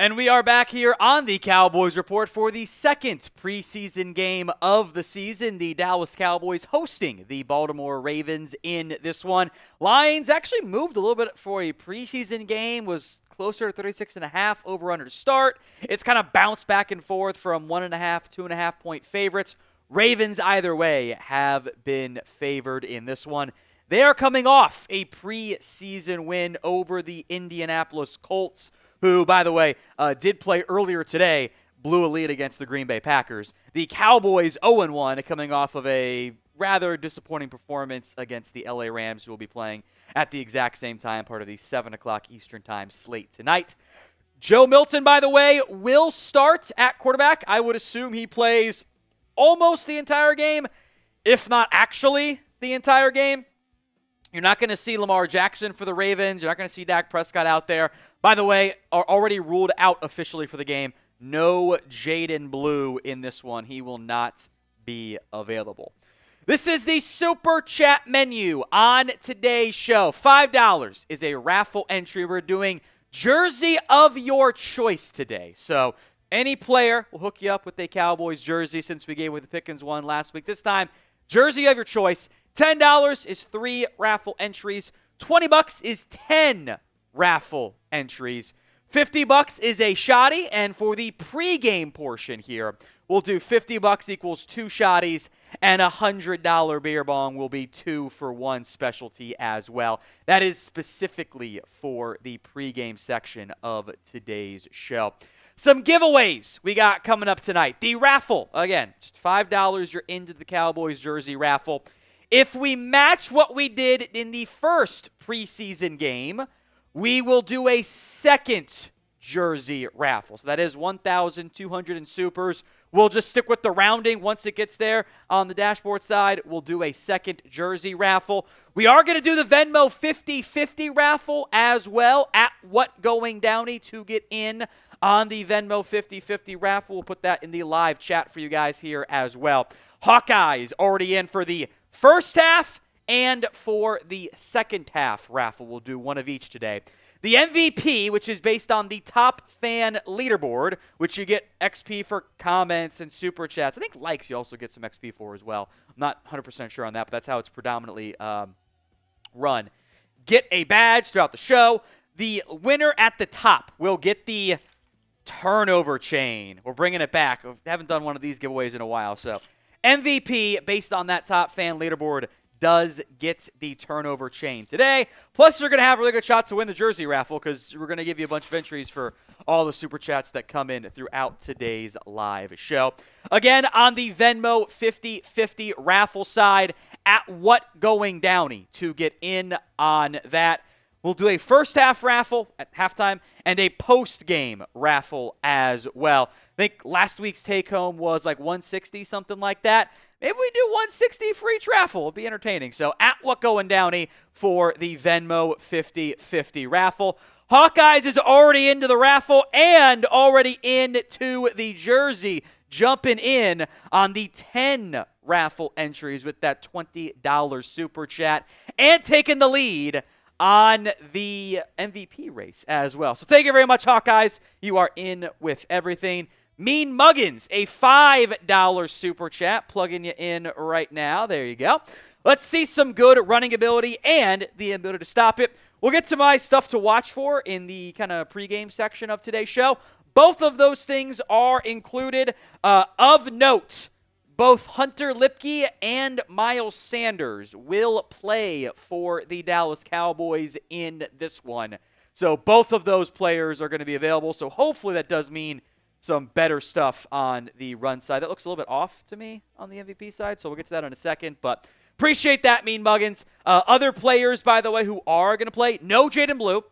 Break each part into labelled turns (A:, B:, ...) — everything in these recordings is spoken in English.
A: And we are back here on the Cowboys Report for the second preseason game of the season. The Dallas Cowboys hosting the Baltimore Ravens in this one. Lions actually moved a little bit for a preseason game, was closer to 36.5 over-under start. It's kind of bounced back and forth from 1.5, 2.5 point favorites. Ravens, either way, have been favored in this one. They are coming off a preseason win over the Indianapolis Colts, who, by the way, did play earlier today, blew a lead against the Green Bay Packers. The Cowboys 0-1, coming off of a rather disappointing performance against the LA Rams, who will be playing at the exact same time, part of the 7 o'clock Eastern time slate tonight. Joe Milton, by the way, will start at quarterback. I would assume he plays almost the entire game, if not actually the entire game. You're not going to see Lamar Jackson for the Ravens. You're not going to see Dak Prescott out there. By the way, are already ruled out officially for the game. No Jaden Blue in this one. He will not be available. This is the Super Chat menu on today's show. $5 is a raffle entry. We're doing jersey of your choice today. So any player will hook you up with a Cowboys jersey, since we gave away the Pickens one last week. This time, jersey of your choice. $10 is 3 raffle entries. $20 is 10 raffle entries. $50 is a shotty, and for the pregame portion here, we'll do $50 equals 2 shotties, and a $100 beer bong will be 2 for 1 specialty as well. That is specifically for the pregame section of today's show. Some giveaways we got coming up tonight. The raffle, again, just $5, you're into the Cowboys jersey raffle. If we match what we did in the first preseason game, we will do a second jersey raffle. So that is 1,200 in supers. We'll just stick with the rounding. Once it gets there on the dashboard side, we'll do a second jersey raffle. We are going to do the Venmo 50-50 raffle as well at What Going Downey to get in on the Venmo 50-50 raffle. We'll put that in the live chat for you guys here as well. Hawkeyes already in for the first half and for the second half raffle. We'll do one of each today. The MVP, which is based on the top fan leaderboard, which you get XP for comments and super chats. I think likes you also get some XP for as well. I'm not 100% sure on that, but that's how it's predominantly run. Get a badge throughout the show. The winner at the top will get the turnover chain. We're bringing it back. We haven't done one of these giveaways in a while, so MVP, based on that top fan leaderboard, does get the turnover chain today. Plus, you're going to have a really good shot to win the jersey raffle, because we're going to give you a bunch of entries for all the super chats that come in throughout today's live show. Again, on the Venmo 50-50 raffle side, at What Going Downey to get in on that. We'll do a first half raffle at halftime and a post-game raffle as well. I think last week's take-home was like 160, something like that. Maybe we do 160 for each raffle. It'll be entertaining. So at What Going Downey for the Venmo 50-50 raffle. Hawkeyes is already into the raffle and already into the jersey, jumping in on the 10 raffle entries with that $20 super chat and taking the lead on the MVP race as well. So thank you very much, Hawkeyes. You are in with everything. Mean Muggins, a $5 super chat, plugging you in right now. There you go. Let's see some good running ability and the ability to stop it. We'll get to my stuff to watch for in the kind of pregame section of today's show. Both of those things are included. Of note, both Hunter Lipke and Miles Sanders will play for the Dallas Cowboys in this one. So both of those players are going to be available. So hopefully that does mean some better stuff on the run side. That looks a little bit off to me on the MVP side, so we'll get to that in a second. But appreciate that, Mean Muggins. Other players, by the way, who are going to play, no Jaden Blue.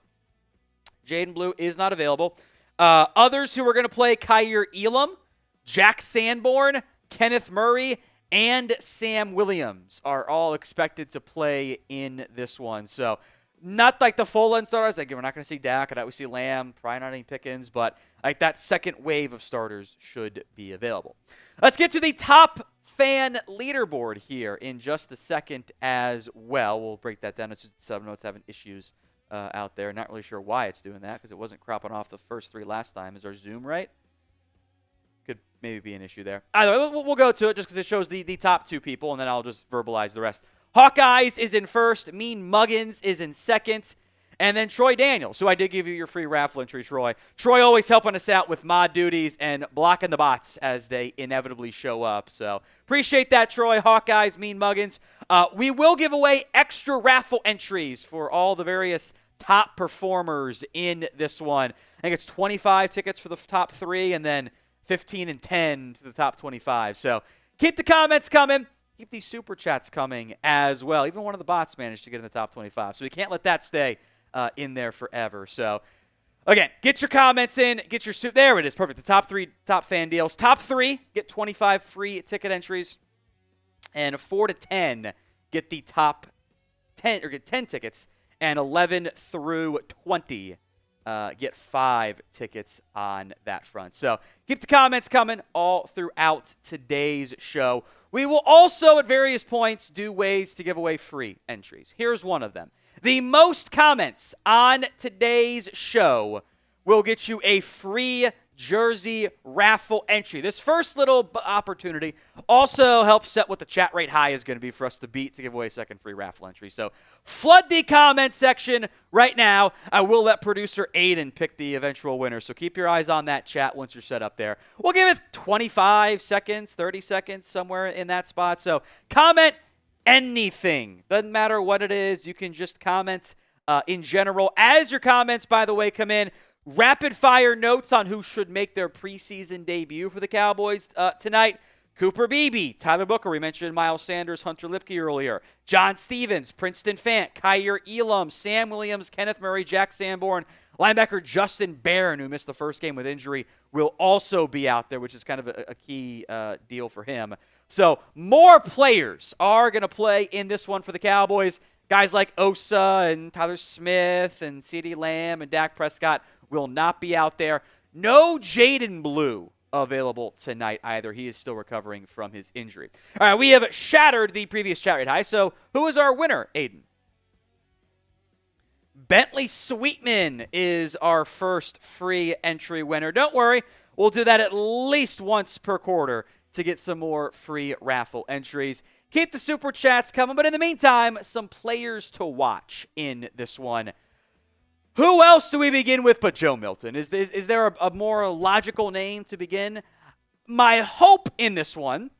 A: Jaden Blue is not available. Others who are going to play, Kyer Elam, Jack Sanborn, Kenneth Murray, and Sam Williams are all expected to play in this one. So not like the full-end starters. Like, we're not going to see Dak. I doubt we see Lamb. Probably not any Pickens. But like that second wave of starters should be available. Let's get to the top fan leaderboard here in just a second as well. We'll break that down. It's just 7 notes having issues out there. Not really sure why it's doing that because it wasn't cropping off the first 3 last time. Is our Zoom right? Could maybe be an issue there. Either way, we'll go to it just because it shows the top 2 people, and then I'll just verbalize the rest. Hawkeyes is in first. Mean Muggins is in second. And then Troy Daniels, who I did give you your free raffle entry, Troy. Troy always helping us out with mod duties and blocking the bots as they inevitably show up. So appreciate that, Troy. Hawkeyes, Mean Muggins. We will give away extra raffle entries for all the various top performers in this one. I think it's 25 tickets for the top 3 and then 15 and 10 to the top 25. So keep the comments coming. Keep these super chats coming as well. Even one of the bots managed to get in the top 25. So we can't let that stay in there forever. So, again, get your comments in. Get your there it is. Perfect. The top 3 top fan deals. Top 3 get 25 free ticket entries. And 4 to 10 get the top 10 or get 10 tickets. And 11 through 20 get 5 tickets on that front. So keep the comments coming all throughout today's show. We will also at various points do ways to give away free entries. Here's one of them. The most comments on today's show will get you a free jersey raffle entry. This first little opportunity also helps set what the chat rate high is going to be for us to beat to give away a second free raffle entry. So flood the comment section right now. I will let producer Aiden pick the eventual winner. So keep your eyes on that chat once you're set up there. We'll give it 25 seconds, 30 seconds, somewhere in that spot. So comment anything. Doesn't matter what it is. You can just comment in general. As your comments, by the way, come in, rapid fire notes on who should make their preseason debut for the Cowboys tonight. Cooper Beebe, Tyler Booker, we mentioned Miles Sanders, Hunter Lipke earlier. John Stevens, Princeton Fant, Kyer Elam, Sam Williams, Kenneth Murray, Jack Sanborn. Linebacker Justin Barron, who missed the first game with injury, will also be out there, which is kind of a key deal for him. So more players are going to play in this one for the Cowboys. Guys like Osa and Tyler Smith and CeeDee Lamb and Dak Prescott will not be out there. No Jaden Blue available tonight either. He is still recovering from his injury. All right, we have shattered the previous chat rate high. So who is our winner, Aiden? Bentley Sweetman is our first free entry winner. Don't worry, we'll do that at least once per quarter to get some more free raffle entries. Keep the super chats coming, but in the meantime, some players to watch in this one. Who else do we begin with but Joe Milton? Is there a more logical name to begin? My hope in this one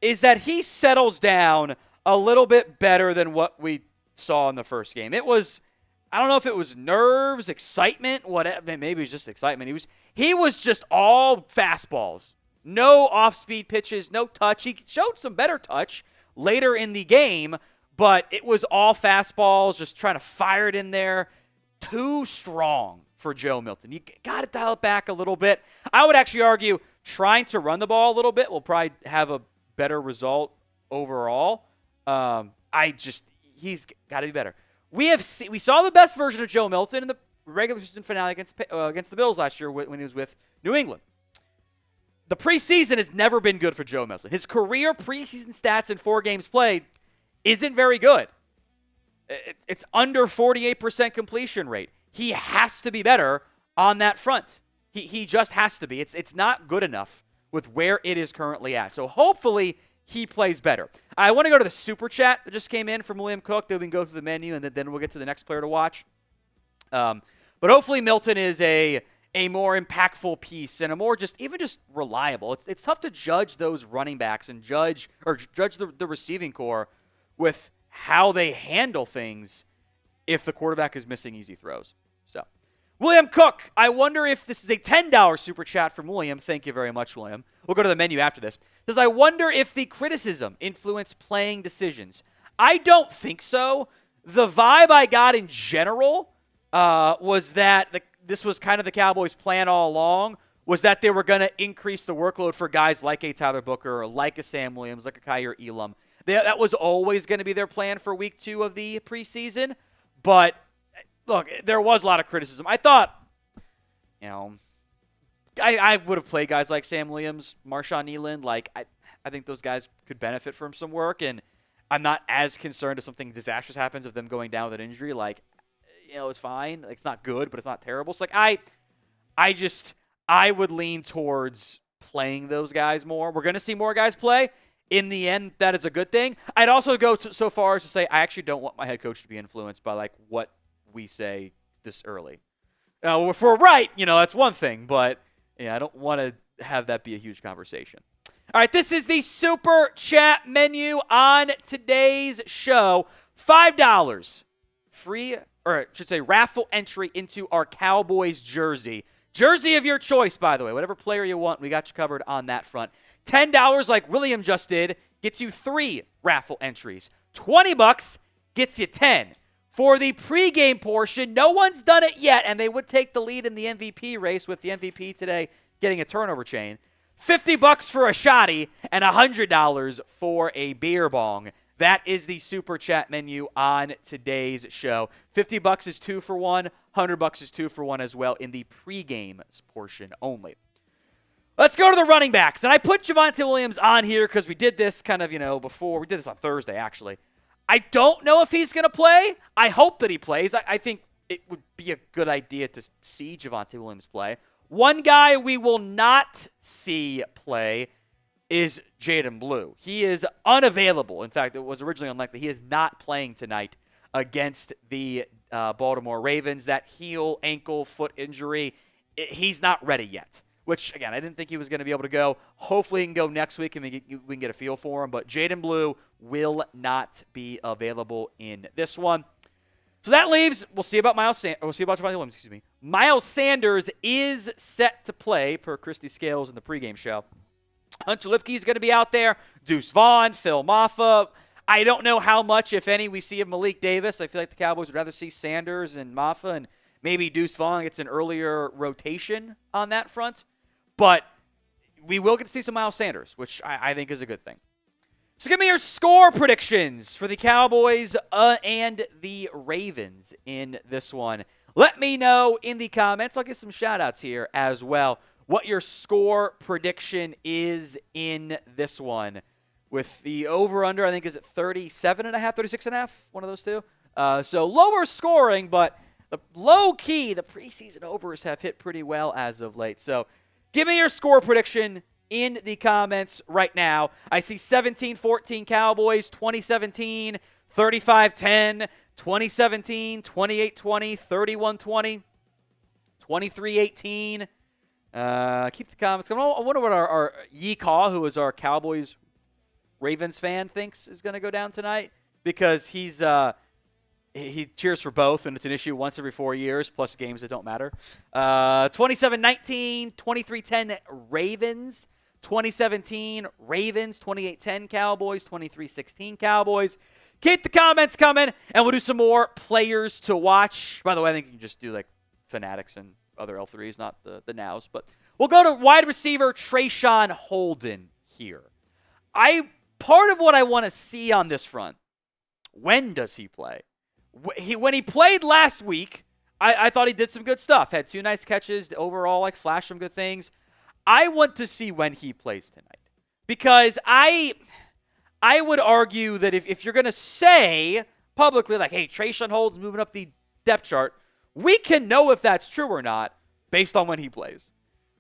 A: is that he settles down a little bit better than what we saw in the first game. It was, I don't know if it was nerves, excitement, whatever. Maybe it was just excitement. He was just all fastballs. No off-speed pitches, no touch. He showed some better touch later in the game, but it was all fastballs, just trying to fire it in there. Too strong for Joe Milton. You got to dial it back a little bit. I would actually argue trying to run the ball a little bit will probably have a better result overall. He's got to be better. We saw the best version of Joe Milton in the regular season finale against the Bills last year when he was with New England. The preseason has never been good for Joe Milton. His career preseason stats in 4 games played isn't very good. It's under 48% completion rate. He has to be better on that front. He just has to be. It's not good enough with where it is currently at. So hopefully he plays better. I want to go to the super chat that just came in from William Cook. Then we can go through the menu, and then we'll get to the next player to watch. But hopefully Milton is a more impactful piece and a more just reliable. It's tough to judge those running backs and judge the receiving core with how they handle things if the quarterback is missing easy throws. So, William Cook, I wonder if this is a $10 super chat from William. Thank you very much, William. We'll go to the menu after this. Says, I wonder if the criticism influenced playing decisions. I don't think so. The vibe I got in general was that this was kind of the Cowboys' plan all along, was that they were going to increase the workload for guys like a Tyler Booker, or like a Sam Williams, like a Kyer Elam. That was always going to be their plan for week 2 of the preseason. But, look, there was a lot of criticism. I thought, I would have played guys like Sam Williams, Marshawn Eland. I think those guys could benefit from some work, and I'm not as concerned if something disastrous happens of them going down with an injury. it's fine. Like, it's not good, but it's not terrible. So, like, I would lean towards playing those guys more. We're going to see more guys play. In the end, that is a good thing. I'd also go so far as to say I actually don't want my head coach to be influenced by, like, what we say this early. If we're right, that's one thing. But, yeah, I don't want to have that be a huge conversation. All right, this is the Super Chat menu on today's show. $5 free, or I should say raffle entry into our Cowboys jersey. Jersey of your choice, by the way. Whatever player you want, we got you covered on that front. $10, like William just did, gets you 3 raffle entries. $20 gets you 10. For the pregame portion, no one's done it yet, and they would take the lead in the MVP race with the MVP today getting a turnover chain. $50 for a shotty and $100 for a beer bong. That is the Super Chat menu on today's show. $50 is 2 for 1. $100 is 2 for 1 as well in the pregame portion only. Let's go to the running backs. And I put Javonte Williams on here because we did this kind of, before. We did this on Thursday, actually. I don't know if he's going to play. I hope that he plays. I think it would be a good idea to see Javonte Williams play. One guy we will not see play is Jaden Blue. He is unavailable. In fact, it was originally unlikely. He is not playing tonight against the Baltimore Ravens. That heel, ankle, foot injury, he's not ready yet. Which, again, I didn't think he was going to be able to go. Hopefully he can go next week and we can get a feel for him. But Jaden Blue will not be available in this one. So that leaves, we'll see about Javonte Williams, excuse me. Miles Sanders is set to play, per Christy Scales in the pregame show. Hunter Lipke is going to be out there. Deuce Vaughn, Phil Maffa. I don't know how much, if any, we see of Malik Davis. I feel like the Cowboys would rather see Sanders and Maffa, and maybe Deuce Vaughn gets an earlier rotation on that front. But we will get to see some Miles Sanders, which I think is a good thing. So give me your score predictions for the Cowboys and the Ravens in this one. Let me know in the comments. I'll get some shout-outs here as well. What your score prediction is in this one. With the over-under, I think, is it 37.5, 36.5? One of those two. So lower scoring, but the low-key, the preseason overs have hit pretty well as of late. So give me your score prediction in the comments right now. I see 17-14 Cowboys, 2017, 35-10, 2017, 28-20, 31-20, 23-18. Keep the comments coming. I wonder what our Yeecaw, who is our Cowboys Ravens fan, thinks is going to go down tonight, because he cheers for both, and it's an issue once every 4 years, plus games that don't matter. 27-19, 23-10 Ravens, 2017 Ravens, 28-10 Cowboys, 23-16 Cowboys. Keep the comments coming, and we'll do some more players to watch. By the way, I think you can just do like Fanatics and other L3s, not the nows. But we'll go to wide receiver Trayshawn Holden here. Part of what I want to see on this front, when does he play? When he played last week, I thought he did some good stuff. Had 2 nice catches. Overall, flashed some good things. I want to see when he plays tonight. Because I would argue that if you're going to say publicly, hey, Trayshawn Holden's moving up the depth chart, we can know if that's true or not based on when he plays.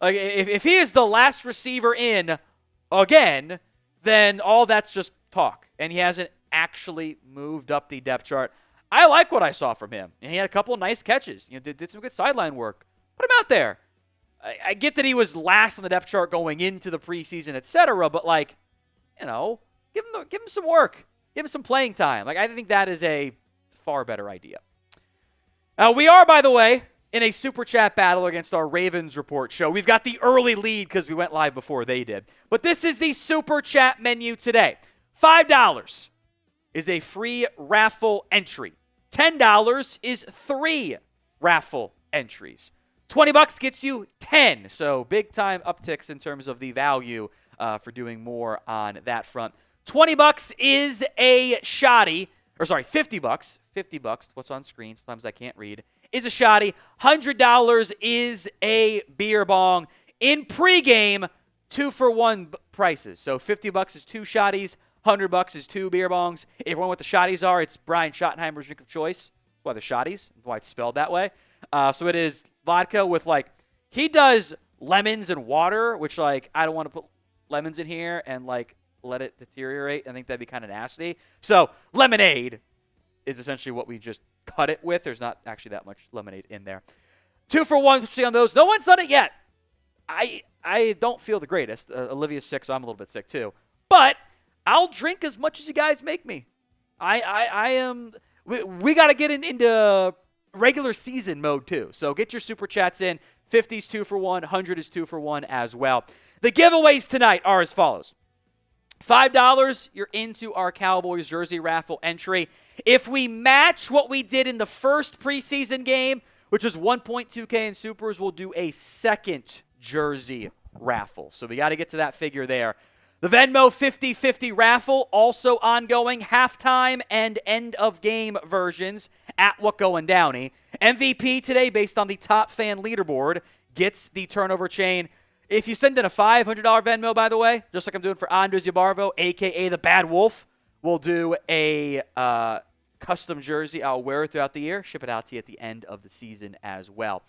A: If he is the last receiver in again, then all that's just talk. And he hasn't actually moved up the depth chart. I like what I saw from him. And he had a couple of nice catches. Did some good sideline work. Put him out there. I get that he was last on the depth chart going into the preseason, etc. But give him some work. Give him some playing time. I think that is a far better idea. We are, by the way, in a Super Chat battle against our Ravens Report show. We've got the early lead because we went live before they did. But this is the Super Chat menu today. $5 is a free raffle entry. $10 is 3 raffle entries. $20 gets you 10. So big time upticks in terms of the value for doing more on that front. $20 is a shoddy. Or sorry, $50. $50, what's on screen, sometimes I can't read, is a shoddy. $100 is a beer bong. In pregame, 2-for-1 prices. So $50 is 2 shotties, $100 is 2 beer bongs. If you want what the shotties are, it's Brian Schottenheimer's drink of choice. why the shotties, why it's spelled that way. So it is vodka with, like, he does lemons and water, which, like, I don't want to put lemons in here and, like, let it deteriorate. I think that'd be kind of nasty. So lemonade is essentially what we just cut it with. There's not actually that much lemonade in there. 2 for 1 on those. No one's done it yet. I don't feel the greatest. Olivia's sick, so I'm a little bit sick too. But I'll drink as much as you guys make me. I am. We got to get into regular season mode too. So get your super chats in. 50's 2 for 1. 100 is 2 for 1 as well. The giveaways tonight are as follows. $5, you're into our Cowboys jersey raffle entry. If we match what we did in the first preseason game, which was 1.2K in supers, we'll do a second jersey raffle. So we got to get to that figure there. The Venmo 50-50 raffle, also ongoing, halftime and end-of-game versions at What Going Downey. MVP today, based on the top fan leaderboard, gets the turnover chain. If you send in a $500 Venmo, by the way, just like I'm doing for Andres Yabarvo, a.k.a. the Bad Wolf, we'll do a custom jersey. I'll wear it throughout the year, ship it out to you at the end of the season as well.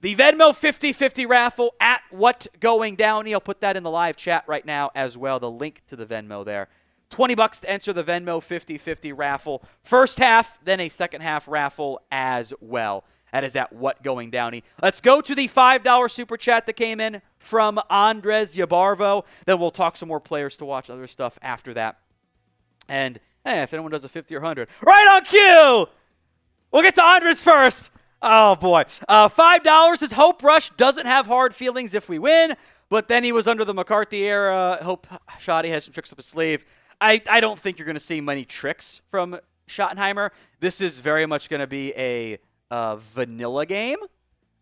A: The Venmo 50-50 raffle at What Going Downey. I'll put that in the live chat right now as well, the link to the Venmo there. $20 to enter the Venmo 50-50 raffle. First half, then a second half raffle as well. That is at What Going Downey. Let's go to the $5 super chat that came in from Andres Yabarvo. Then we'll talk some more players to watch, other stuff after that. And if anyone does a 50 or 100, right on cue! We'll get to Andres first. Oh, boy. $5 is Hope Rush doesn't have hard feelings if we win, but then he was under the McCarthy era. Hope Shoddy has some tricks up his sleeve. I don't think you're going to see many tricks from Schottenheimer. This is very much going to be a vanilla game.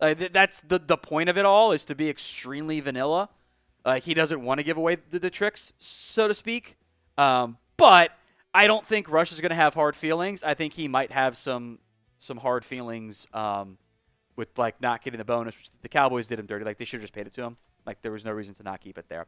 A: That's the point of it all, is to be extremely vanilla. He doesn't want to give away the tricks, so to speak. But I don't think Rush is going to have hard feelings. I think he might have some hard feelings with, like, not getting the bonus, which the Cowboys did him dirty. Like, they should have just paid it to him. Like, there was no reason to not keep it there.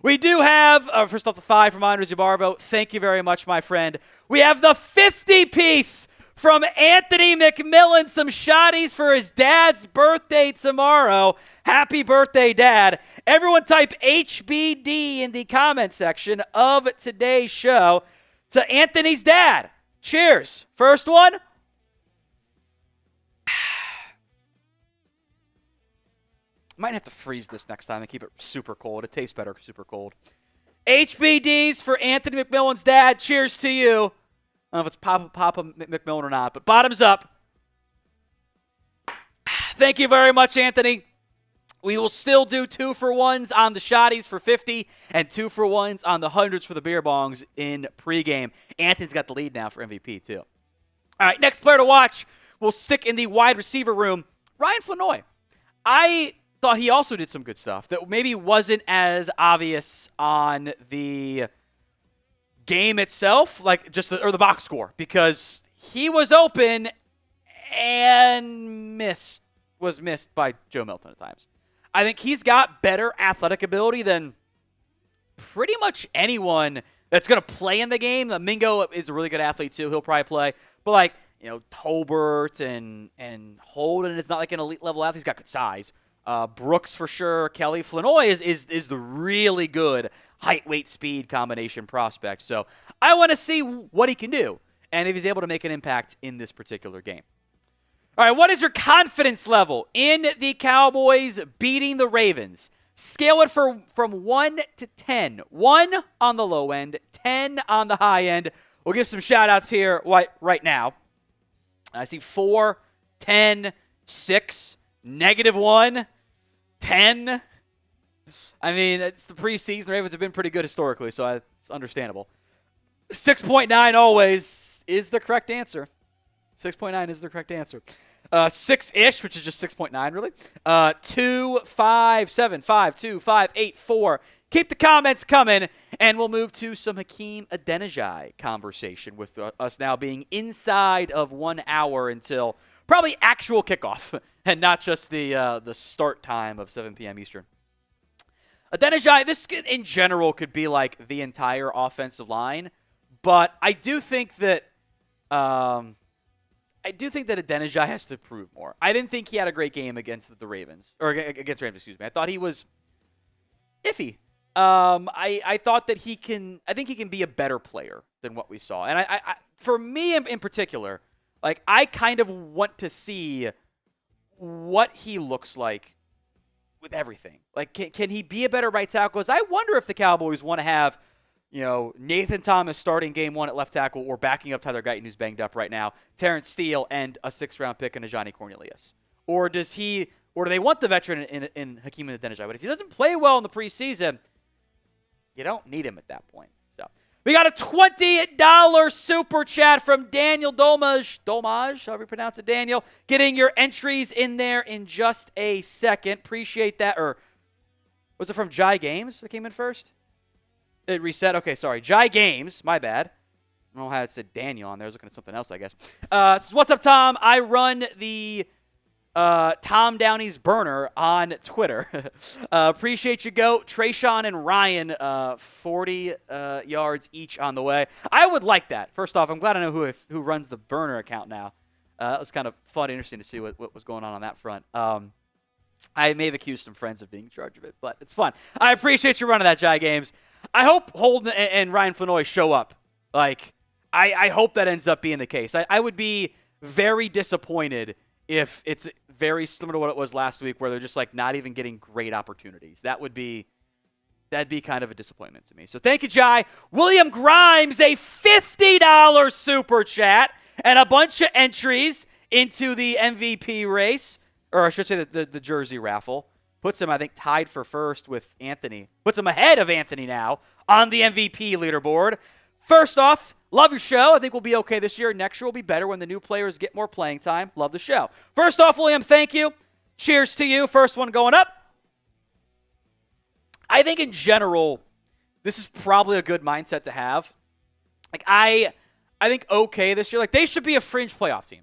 A: We do have, first off, the 5 from Andres Yabarvo. Thank you very much, my friend. We have the 50-piece from Anthony McMillan. Some shotties for his dad's birthday tomorrow. Happy birthday, Dad. Everyone type HBD in the comment section of today's show to Anthony's dad. Cheers. First one. Might have to freeze this next time and keep it super cold. It tastes better super cold. HBDs for Anthony McMillan's dad. Cheers to you. I don't know if it's Papa McMillan or not, but bottoms up. Thank you very much, Anthony. We will still do 2 for 1s on the shotties for 50 and 2 for 1s on the 100s for the beer bongs in pregame. Anthony's got the lead now for MVP, too. All right, next player to watch. We'll stick in the wide receiver room. Ryan Flanoy. I thought he also did some good stuff that maybe wasn't as obvious on the game itself, like just the box score, because he was open and was missed by Joe Milton at times. I think he's got better athletic ability than pretty much anyone that's going to play in the game. Mingo is a really good athlete too. He'll probably play. But, like, you know, Tolbert and Holden is not like an elite level athlete. He's got good size. Brooks for sure. Kelly Flanoy is the really good height, weight, speed combination prospect. So I want to see what he can do and if he's able to make an impact in this particular game. All right, what is your confidence level in the Cowboys beating the Ravens? Scale it from 1 to 10. 1 on the low end, 10 on the high end. We'll give some shout-outs here right now. I see 4, 10, 6, -1, 10. I mean, it's the preseason. The Ravens have been pretty good historically, so it's understandable. 6.9 always is the correct answer. 6.9 is the correct answer. 6-ish, which is just 6.9, really. 2, 5, 7, 5, 2, 5, 8, 4. Keep the comments coming, and we'll move to some Hakeem Adeniji conversation with us now being inside of 1 hour until probably actual kickoff and not just the start time of 7 p.m. Eastern. Adeniji, this in general could be like the entire offensive line, but I do think that I do think that Adeniji has to prove more. I didn't think he had a great game against the Ravens, or against Ravens, excuse me. I thought he was iffy. I thought that I think he can be a better player than what we saw. And I for me in particular, like, I kind of want to see what he looks like with everything. Like, can he be a better right tackle? Because I wonder if the Cowboys want to have, Nathan Thomas starting game 1 at left tackle or backing up Tyler Guyton, who's banged up right now, Terrence Steele, and a 6th-round pick in Ajani Cornelius. Or do they want the veteran in Hakeem Adeniji? But if he doesn't play well in the preseason, you don't need him at that point. So we got a $20 super chat from Daniel Dolmaj, however you pronounce it, Daniel. Getting your entries in there in just a second. Appreciate that. Or was it from Jai Games that came in first? It reset. Okay, sorry. Jai Games. My bad. I don't know how it said Daniel on there. I was looking at something else, I guess. What's up, Tom? I run the Tom Downey's burner on Twitter. Appreciate you, Goat. Trayshawn and Ryan, 40 yards each on the way. I would like that. First off, I'm glad I know who runs the burner account now. That was kind of fun, interesting to see what was going on that front. I may have accused some friends of being in charge of it, but it's fun. I appreciate you running that, Jai Games. I hope Holden and Ryan Flanoy show up. Like, I hope that ends up being the case. I would be very disappointed if it's very similar to what it was last week, where they're just like not even getting great opportunities. That'd be kind of a disappointment to me. So thank you, Jai. William Grimes, a $50 super chat and a bunch of entries into the MVP race, or I should say the jersey raffle. Puts him, I think, tied for first with Anthony. Puts him ahead of Anthony now on the MVP leaderboard. First off, love your show. I think we'll be okay this year. Next year will be better when the new players get more playing time. Love the show. First off, William, thank you. Cheers to you. First one going up. I think in general, this is probably a good mindset to have. Like, I think okay this year. Like, they should be a fringe playoff team.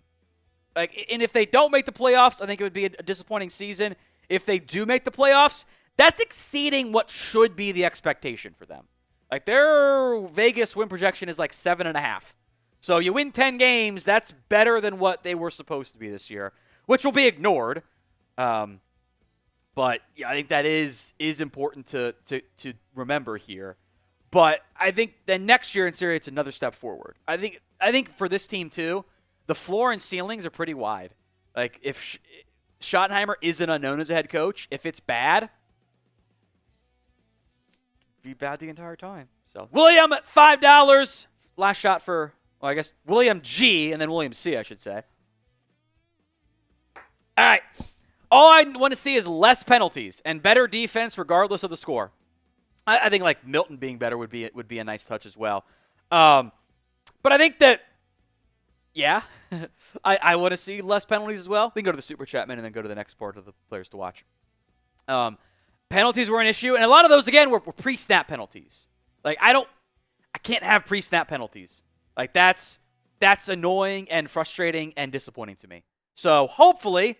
A: Like, and if they don't make the playoffs, I think it would be a disappointing season. If they do make the playoffs, that's exceeding what should be the expectation for them. Like, their Vegas win projection is like 7.5. So you win 10 games, that's better than what they were supposed to be this year, which will be ignored. But yeah, I think that is important to remember here. But I think then next year in Serie, it's another step forward. I think for this team too, the floor and ceilings are pretty wide. Like, if Schottenheimer isn't unknown as a head coach, if it's bad, be bad the entire time. So William, $5. Last shot for, well, I guess William G and then William C, I should say. All right. All I want to see is less penalties and better defense regardless of the score. I think like Milton being better would be a nice touch as well. But I think that, yeah, I want to see less penalties as well. We can go to the Super Chatman and then go to the next part of the players to watch. Penalties were an issue, and a lot of those, again, were pre-snap penalties. Like, I can't have pre-snap penalties. Like, that's annoying and frustrating and disappointing to me. So, hopefully,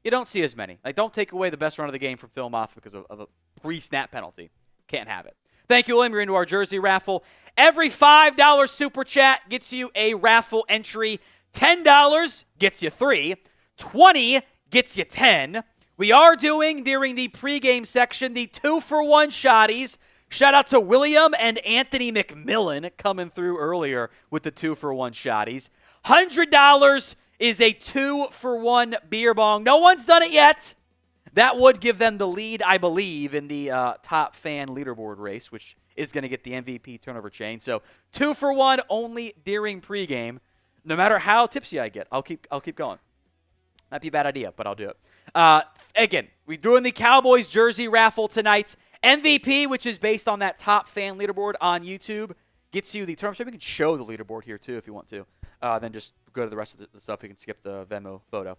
A: you don't see as many. Like, don't take away the best run of the game from Phil Moth because of a pre-snap penalty. Can't have it. Thank you, William. You're into our jersey raffle. Every $5 super chat gets you a raffle entry. $10 gets you 3. $20 gets you 10. We are doing, during the pregame section, the 2-for-1 shotties. Shout out to William and Anthony McMillan coming through earlier with the 2-for-1 shotties. $100 is a 2-for-1 beer bong. No one's done it yet. That would give them the lead, I believe, in the top fan leaderboard race, which is going to get the MVP turnover chain. So 2-for-1 only during pregame. No matter how tipsy I get, I'll keep going. Might be a bad idea, but I'll do it. Again, we're doing the Cowboys jersey raffle tonight. MVP, which is based on that top fan leaderboard on YouTube, gets you the tournament. We can show the leaderboard here too if you want to. Then just go to the rest of the stuff. You can skip the Venmo photo.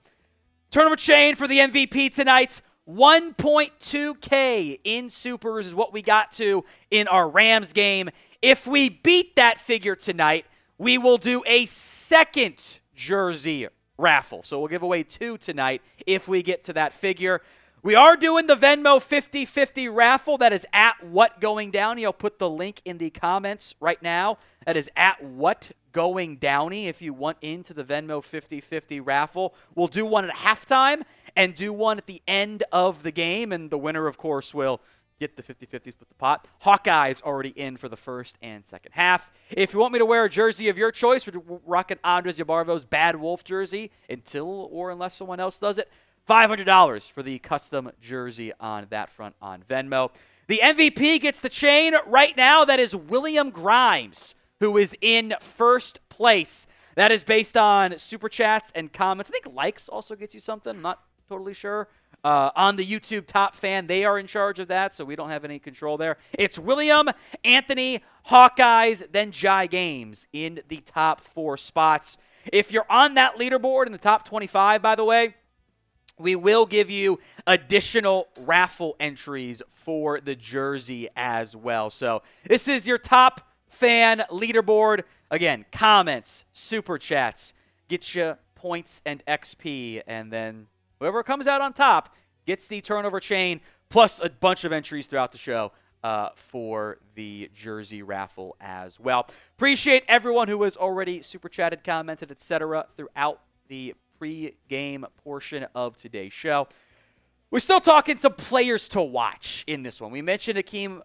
A: Tournament chain for the MVP tonight. 1.2K in supers is what we got to in our Rams game. If we beat that figure tonight, we will do a second jersey raffle. So we'll give away 2 tonight if we get to that figure. We are doing the Venmo 50/50 raffle. That is at What Going Downey. I'll put the link in the comments right now. That is at What Going Downey if you want into the Venmo 50/50 raffle. We'll do one at halftime and do one at the end of the game, and the winner, of course, will get the 50/50s with the pot. Hawkeyes already in for the first and second half. If you want me to wear a jersey of your choice, we're rocking Andres Yabarvo's Bad Wolf jersey until or unless someone else does it. $500 for the custom jersey on that front on Venmo. The MVP gets the chain right now. That is William Grimes, who is in first place. That is based on Super Chats and comments. I think likes also gets you something. I'm not totally sure. On the YouTube Top Fan, they are in charge of that, so we don't have any control there. It's William, Anthony, Hawkeyes, then Jai Games in the top 4 spots. If you're on that leaderboard in the top 25, by the way, we will give you additional raffle entries for the jersey as well. So this is your Top Fan leaderboard. Again, comments, Super Chats, get you points and XP, and then whoever comes out on top gets the turnover chain, plus a bunch of entries throughout the show for the jersey raffle as well. Appreciate everyone who has already super chatted, commented, etc. throughout the pre-game portion of today's show. We're still talking some players to watch in this one. We mentioned Akeem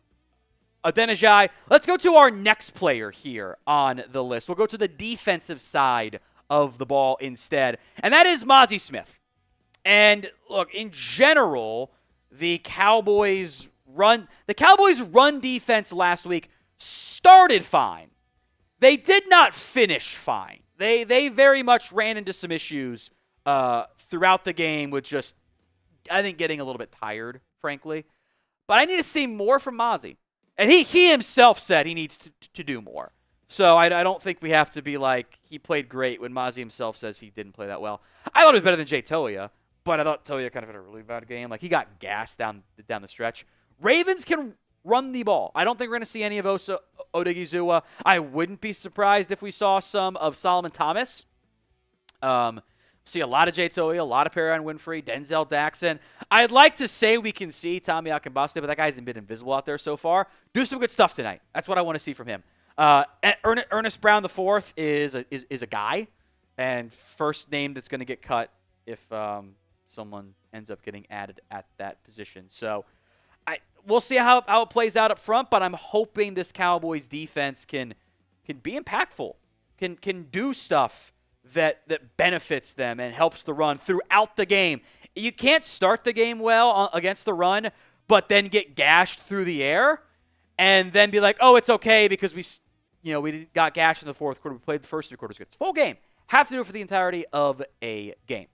A: Adenijai. Let's go to our next player here on the list. We'll go to the defensive side of the ball instead, and that is Mazi Smith. And look, in general, the Cowboys run defense last week started fine. They did not finish fine. They very much ran into some issues throughout the game with just, I think, getting a little bit tired, frankly. But I need to see more from Mazi. And he himself said he needs to do more. So I don't think we have to be like, he played great when Mazi himself says he didn't play that well. I thought it was better than Jay Toia, but I thought Toia kind of had a really bad game. Like, he got gassed down the stretch. Ravens can run the ball. I don't think we're going to see any of Osa Odigizua. I wouldn't be surprised if we saw some of Solomon Thomas. See a lot of Jay Toia, a lot of Perrion Winfrey, Denzel Daxon. I'd like to say we can see Tommy Akinbaste, but that guy hasn't been invisible out there so far. Do some good stuff tonight. That's what I want to see from him. Ernest Brown IV is a guy, and first name that's going to get cut if someone ends up getting added at that position. So we'll see how it plays out up front, but I'm hoping this Cowboys defense can be impactful, can do stuff that benefits them and helps the run throughout the game. You can't start the game well against the run, but then get gashed through the air and then be like, oh, it's okay because we got gashed in the fourth quarter. We played the first 3 quarters good. It's a full game. Have to do it for the entirety of a game.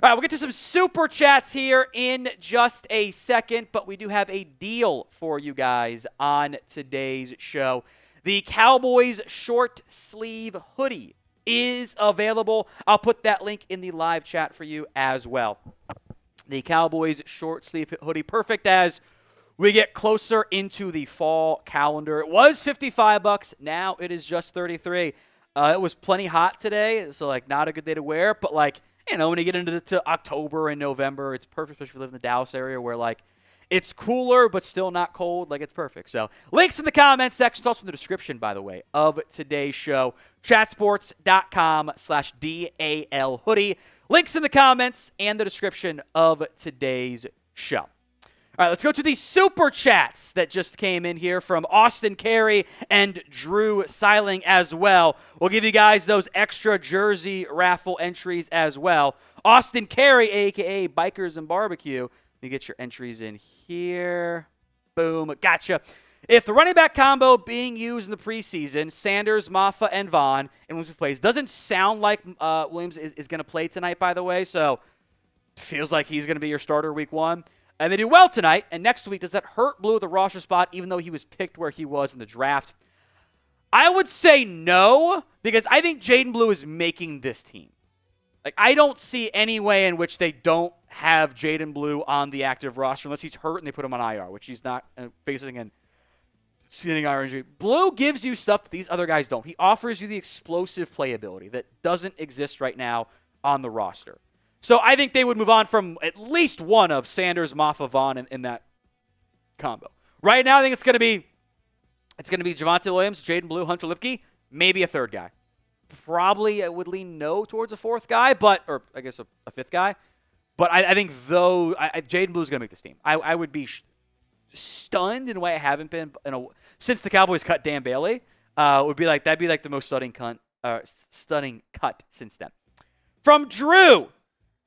A: All right, we'll get to some super chats here in just a second, but we do have a deal for you guys on today's show. The Cowboys short sleeve hoodie is available. I'll put that link in the live chat for you as well. The Cowboys short sleeve hoodie, perfect as we get closer into the fall calendar. It was $55. Now it is just $33. It was plenty hot today, so not a good day to wear, but when you get into October and November, it's perfect, especially if you live in the Dallas area where it's cooler but still not cold. It's perfect. So links in the comments section. It's also in the description, by the way, of today's show. Chatsports.com/DAL hoodie. Links in the comments and the description of today's show. All right, let's go to the super chats that just came in here from Austin Carey and Drew Seiling as well. We'll give you guys those extra jersey raffle entries as well. Austin Carey, a.k.a. Bikers and Barbecue. You get your entries in here. Boom. Gotcha. If the running back combo being used in the preseason, Sanders, Maffa, and Vaughn, and Williams plays, doesn't sound like Williams is going to play tonight, by the way, so feels like he's going to be your starter week 1. And they do well tonight, and next week, does that hurt Blue at the roster spot, even though he was picked where he was in the draft? I would say no, because I think Jaden Blue is making this team. I don't see any way in which they don't have Jaden Blue on the active roster, unless he's hurt and they put him on IR, which he's not facing an seating IR injury. Blue gives you stuff that these other guys don't. He offers you the explosive playability that doesn't exist right now on the roster. So I think they would move on from at least one of Sanders, Maffa, Vaughn in that combo. Right now, I think it's going to be Javonte Williams, Jaden Blue, Hunter Lipke, maybe a third guy. Probably I would lean no towards a fourth guy, or I guess a fifth guy. But I think Jaden Blue is going to make this team. I would be stunned in a way I haven't been since the Cowboys cut Dan Bailey. That'd be like the most stunning cut since then. From Drew,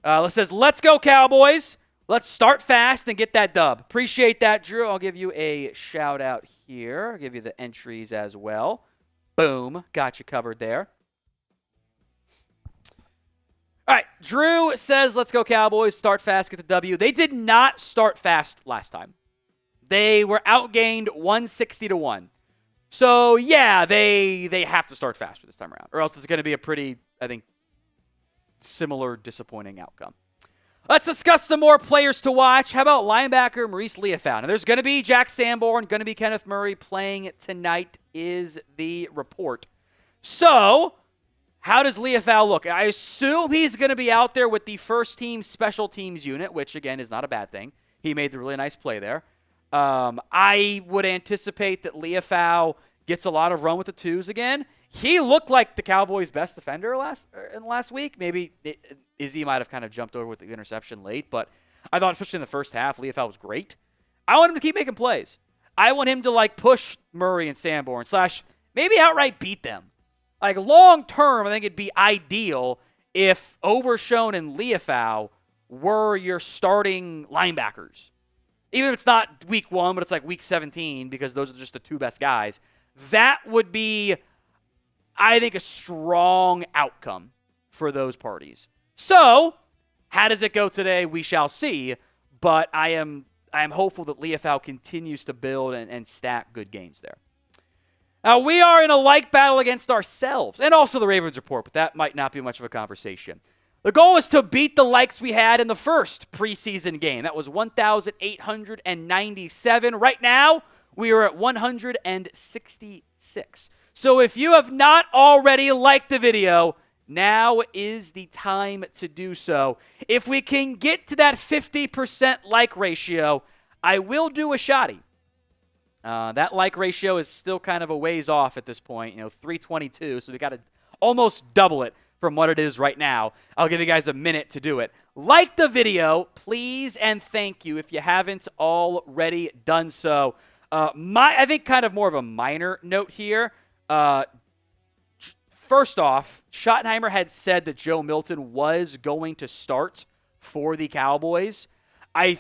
A: it says, "Let's go Cowboys. Let's start fast and get that dub." Appreciate that, Drew. I'll give you a shout out here. I'll give you the entries as well. Boom, got you covered there. All right, Drew says, "Let's go Cowboys. Start fast, get the W." They did not start fast last time. They were outgained 160-1. So, yeah, they have to start faster this time around, or else it's going to be a pretty, I think, similar disappointing outcome. Let's discuss some more players to watch. How about linebacker Maurice Leafau? Now, there's going to be Jack Sanborn, going to be Kenneth Murray playing tonight is the report. So, how does Leafau look? I assume he's going to be out there with the first team special teams unit, which, again, is not a bad thing. He made the really nice play there. I would anticipate that Leafau gets a lot of run with the twos again. He looked like the Cowboys' best defender last week. Maybe Izzy might have kind of jumped over with the interception late, but I thought, especially in the first half, Leafau was great. I want him to keep making plays. I want him to push Murray and Sanborn / maybe outright beat them. Long term, I think it'd be ideal if Overshown and Leafau were your starting linebackers. Even if it's not week 1, but it's week 17 because those are just the two best guys. That would be, I think, a strong outcome for those parties. So, how does it go today? We shall see. But I am hopeful that Leafau continues to build and stack good games there. Now, we are in a like battle against ourselves and also the Ravens report, but that might not be much of a conversation. The goal is to beat the likes we had in the first preseason game. That was 1,897. Right now, we are at 166. So if you have not already liked the video, now is the time to do so. If we can get to that 50% like ratio, I will do a shotty. That like ratio is still kind of a ways off at this point, 322, so we got to almost double it from what it is right now. I'll give you guys a minute to do it. Like the video, please, and thank you if you haven't already done so. I think kind of more of a minor note here. First off, Schottenheimer had said that Joe Milton was going to start for the Cowboys. I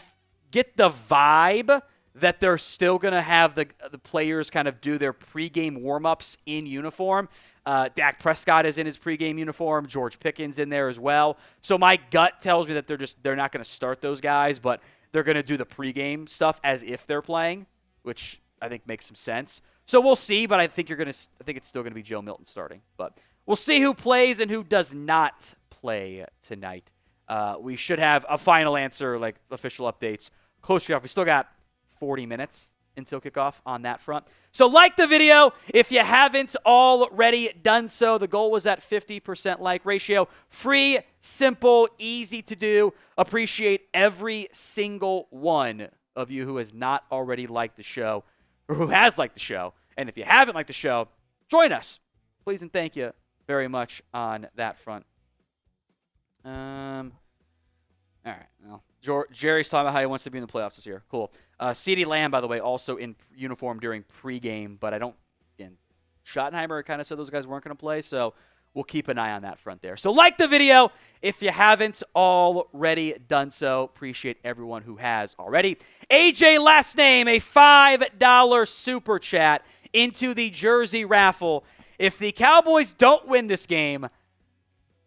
A: get the vibe that they're still going to have the players kind of do their pregame warm-ups in uniform. Dak Prescott is in his pregame uniform. George Pickens in there as well. So my gut tells me that they're not going to start those guys, but they're going to do the pregame stuff as if they're playing, which I think makes some sense. So we'll see, but I think it's still going to be Joe Milton starting. But we'll see who plays and who does not play tonight. We should have a final answer, official updates, close to kickoff. We still got 40 minutes until kickoff on that front. So like the video if you haven't already done so. The goal was at 50% like ratio. Free, simple, easy to do. Appreciate every single one of you who has not already liked the show or who has liked the show. And if you haven't liked the show, join us. Please and thank you very much on that front. All right. Well, Jerry's talking about how he wants to be in the playoffs this year. Cool. CeeDee Lamb, by the way, also in uniform during pregame, but Schottenheimer kind of said those guys weren't going to play, so we'll keep an eye on that front there. So like the video if you haven't already done so. Appreciate everyone who has already. AJ last name, a $5 super chat into the jersey raffle. If the Cowboys don't win this game,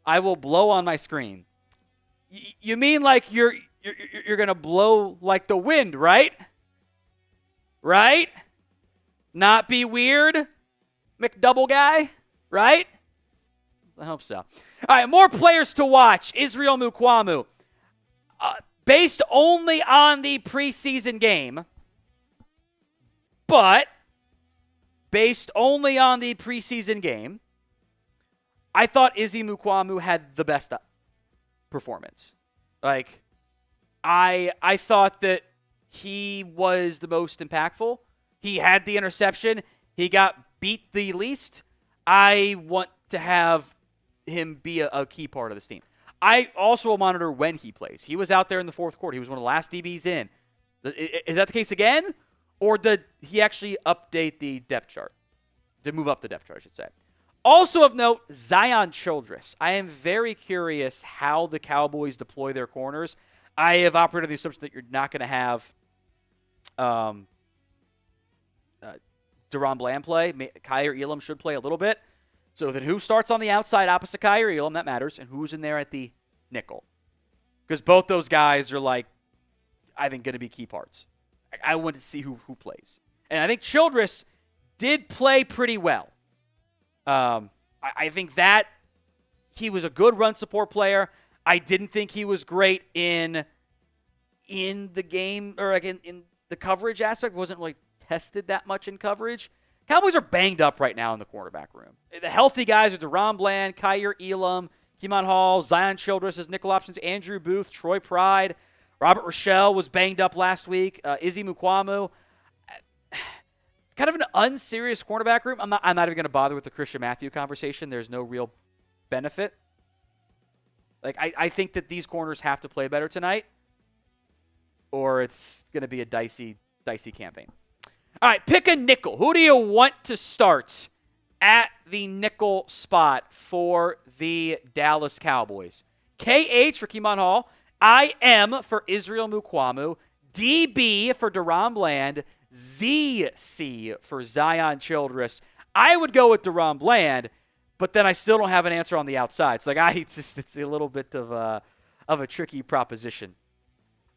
A: I will blow on my screen. You mean you're going to blow like the wind, right? Right? Not be weird, McDouble guy, right? I hope so. All right, more players to watch. Israel Mukuamu. Based only on the preseason game, but based only on the preseason game, I thought Izzy Mukuamu had the best performance. Like, I thought that he was the most impactful. He had the interception. He got beat the least. I want to have him be a key part of this team. I also will monitor when he plays. He was out there in the fourth quarter. He was one of the last DBs in. Is that the case again? Or did he actually update the depth chart? To move up the depth chart, I should say. Also of note, Zion Childress. I am very curious how the Cowboys deploy their corners. I have operated the assumption that you're not going to have Deron Bland play. Kyer Elam should play a little bit. So then who starts on the outside opposite Kyer Elam? That matters. And who's in there at the nickel? Because both those guys are, like, I think, going to be key parts. I want to see who plays. And I think Childress did play pretty well. I think that he was a good run support player. I didn't think he was great in the game, or like in the coverage aspect. Wasn't really tested that much in coverage. Cowboys are banged up right now in the cornerback room. The healthy guys are Deron Bland, Kyer Elam, Keemon Hall, Zion Childress as nickel options, Andrew Booth, Troy Pride, Robert Rochelle was banged up last week, Izzy Mukwamu. Kind of an unserious cornerback room. I'm not even going to bother with the Christian Matthew conversation. There's no real benefit. Like, I think that these corners have to play better tonight, or it's going to be a dicey campaign. All right, pick a nickel. Who do you want to start at the nickel spot for the Dallas Cowboys? KH for Keemon Hall. IM for Israel Mukwamu. DB for Deron Bland. ZC for Zion Childress. I would go with Deron Bland, but then I still don't have an answer on the outside. It's like it's a little bit of a tricky proposition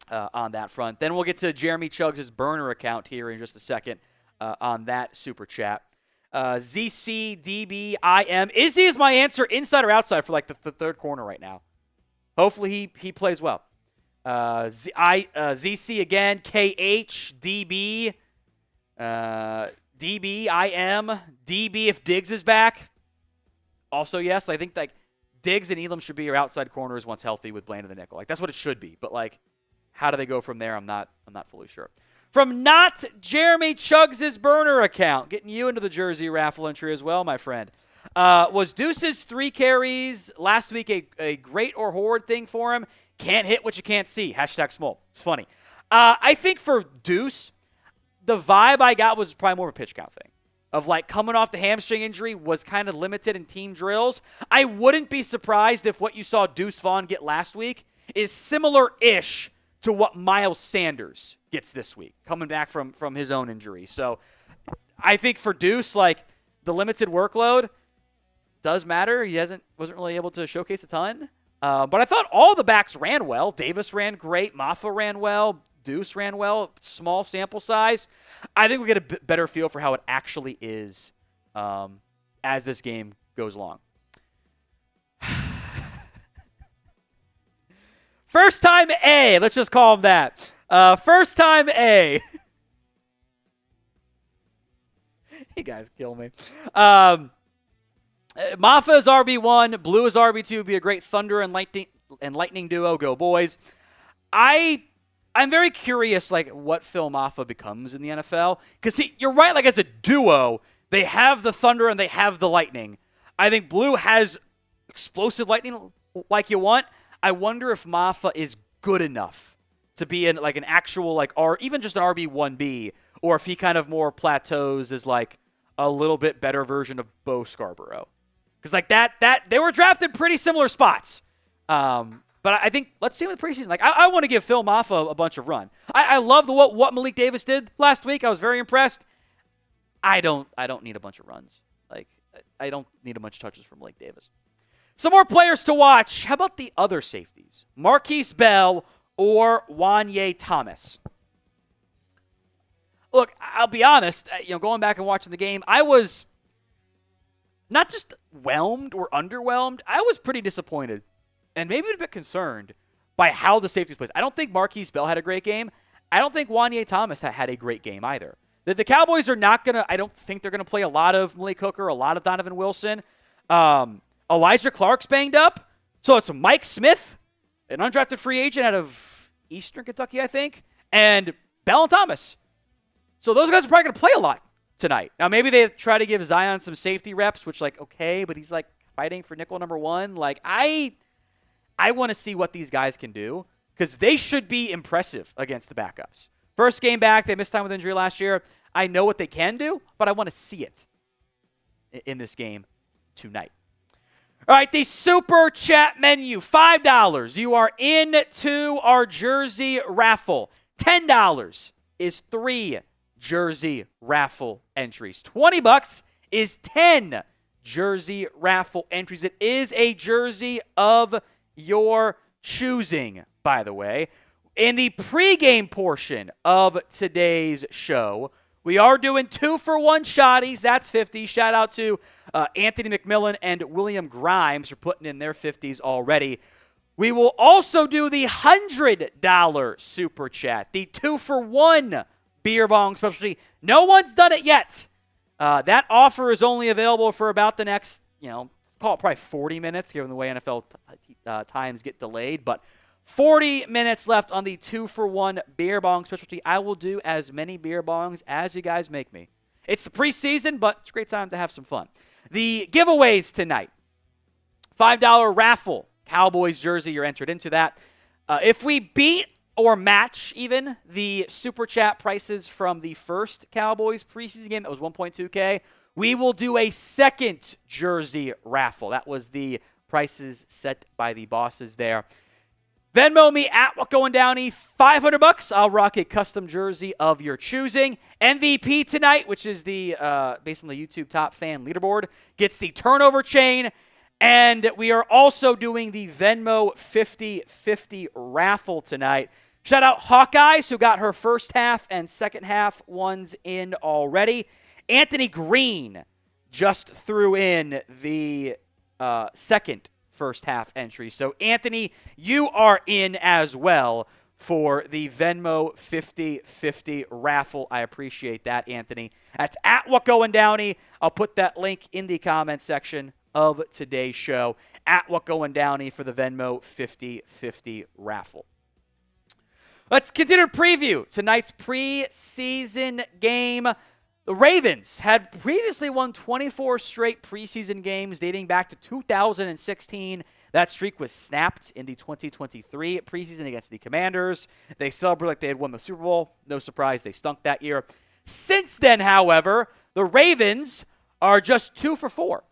A: on that front. Then we'll get to Jeremy Chuggs' burner account here in just a second on that super chat. ZC, DB, IM. Izzy is my answer, inside or outside, for like the third corner right now. Hopefully he plays well. ZC again, KH, DB, DB, IM, DB if Diggs is back. Also, yes, I think like Diggs and Elam should be your outside corners once healthy with Bland in the nickel. Like, that's what it should be. But like, how do they go from there? I'm not fully sure. From not Jeremy Chuggs' burner account, getting you into the jersey raffle entry as well, my friend. Was Deuce's 3 carries last week a great or horrid thing for him? Can't hit what you can't see. # small. It's funny. I think for Deuce, the vibe I got was probably more of a pitch count thing. Of like coming off the hamstring injury was kind of limited in team drills. I wouldn't be surprised if what you saw Deuce Vaughn get last week is similar-ish to what Miles Sanders gets this week, coming back from his own injury. So I think for Deuce, like, the limited workload does matter. He wasn't really able to showcase a ton. But I thought all the backs ran well. Davis ran great. Maffa ran well. Deuce ran well. Small sample size. I think we get a better feel for how it actually is as this game goes along. First time A. Let's just call him that. First time A. You guys kill me. Maffa is RB1. Blue is RB2. Be a great Thunder and Lightning duo. Go boys. I'm very curious, like, what Phil Maffa becomes in the NFL. Because you're right, like, as a duo, they have the Thunder and they have the Lightning. I think Blue has explosive lightning like you want. I wonder if Maffa is good enough to be in, like, an actual, like, or even just an RB1B, or if he kind of more plateaus as, like, a little bit better version of Bo Scarborough. Because, like, that they were drafted pretty similar spots. But I think, let's see with the preseason. Like, I want to give Phil Maffa a bunch of run. I love what Malik Davis did last week. I was very impressed. I don't need a bunch of runs. Like, I don't need a bunch of touches from Malik Davis. Some more players to watch. How about the other safeties? Marquise Bell or Wanye Thomas? Look, I'll be honest. Going back and watching the game, I was not just whelmed or underwhelmed. I was pretty disappointed and maybe a bit concerned by how the safeties played. I don't think Marquise Bell had a great game. I don't think Wanye Thomas had a great game either. The Cowboys are not going to – I don't think they're going to play a lot of Malik Hooker, a lot of Donovan Wilson. Elijah Clark's banged up, so it's Mike Smith an undrafted free agent out of Eastern Kentucky, I think, and Bell and Thomas. So those guys are probably going to play a lot tonight. Now, maybe they try to give Zion some safety reps, which, like, okay, but he's, like, fighting for nickel number one. Like, I want to see what these guys can do because they should be impressive against the backups. First game back, they missed time with injury last year. I know what they can do, but I want to see it in this game tonight. All right, the Super Chat menu, $5. You are into our jersey raffle. $10 is 3 jersey raffle entries. $20 is 10 jersey raffle entries. It is a jersey of your choosing, by the way. In the pregame portion of today's show, we are doing 2-for-1 shotties. That's 50. Shout out to Anthony McMillan and William Grimes for putting in their 50s already. We will also do the $100 Super Chat, the 2-for-1 beer bong specialty. No one's done it yet. That offer is only available for about the next, call it probably 40 minutes, given the way NFL times get delayed. But 40 minutes left on the 2-for-1 beer bong specialty. I will do as many beer bongs as you guys make me. It's the preseason, but it's a great time to have some fun. The giveaways tonight. $5 raffle. Cowboys jersey, you're entered into that. If we beat or match even the Super Chat prices from the first Cowboys preseason game, that was $1.2K, we will do a second jersey raffle. That was the prices set by the bosses there. Venmo me at @WhatGoingDowney, $500. I'll rock a custom jersey of your choosing. MVP tonight, which is the based on the YouTube top fan leaderboard, gets the turnover chain. And we are also doing the Venmo 50-50 raffle tonight. Shout out Hawkeyes, who got her first half and second half ones in already. Anthony Green just threw in the second first half entry. So, Anthony, you are in as well for the Venmo 50-50 raffle. I appreciate that, Anthony. That's at @WhatGoingDowney. I'll put that link in the comment section of today's show, at @WhatGoingDowney for the Venmo 50-50 raffle. Let's continue to preview tonight's preseason game. The Ravens had previously won 24 straight preseason games dating back to 2016. That streak was snapped in the 2023 preseason against the Commanders. They celebrated like they had won the Super Bowl. No surprise, they stunk that year. Since then, however, the Ravens are just 2-for-4.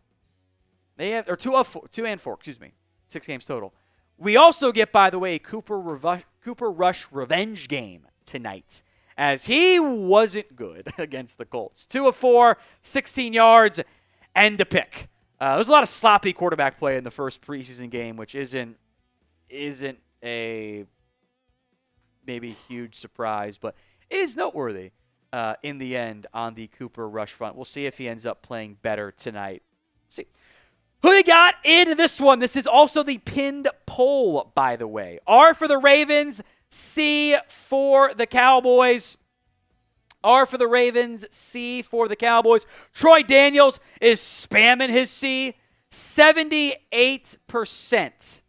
A: They have, or 2 and 4, 6 games total. We also get, by the way, a Cooper Rush revenge game tonight, as he wasn't good against the Colts. 2 of 4, 16 yards, and a pick. There's a lot of sloppy quarterback play in the first preseason game, which isn't a maybe huge surprise, but it is noteworthy in the end on the Cooper Rush front. We'll see if he ends up playing better tonight. See. Who you got in this one? This is also the pinned poll, by the way. R for the Ravens, C for the Cowboys. R for the Ravens, C for the Cowboys. Troy Daniels is spamming his C. 78%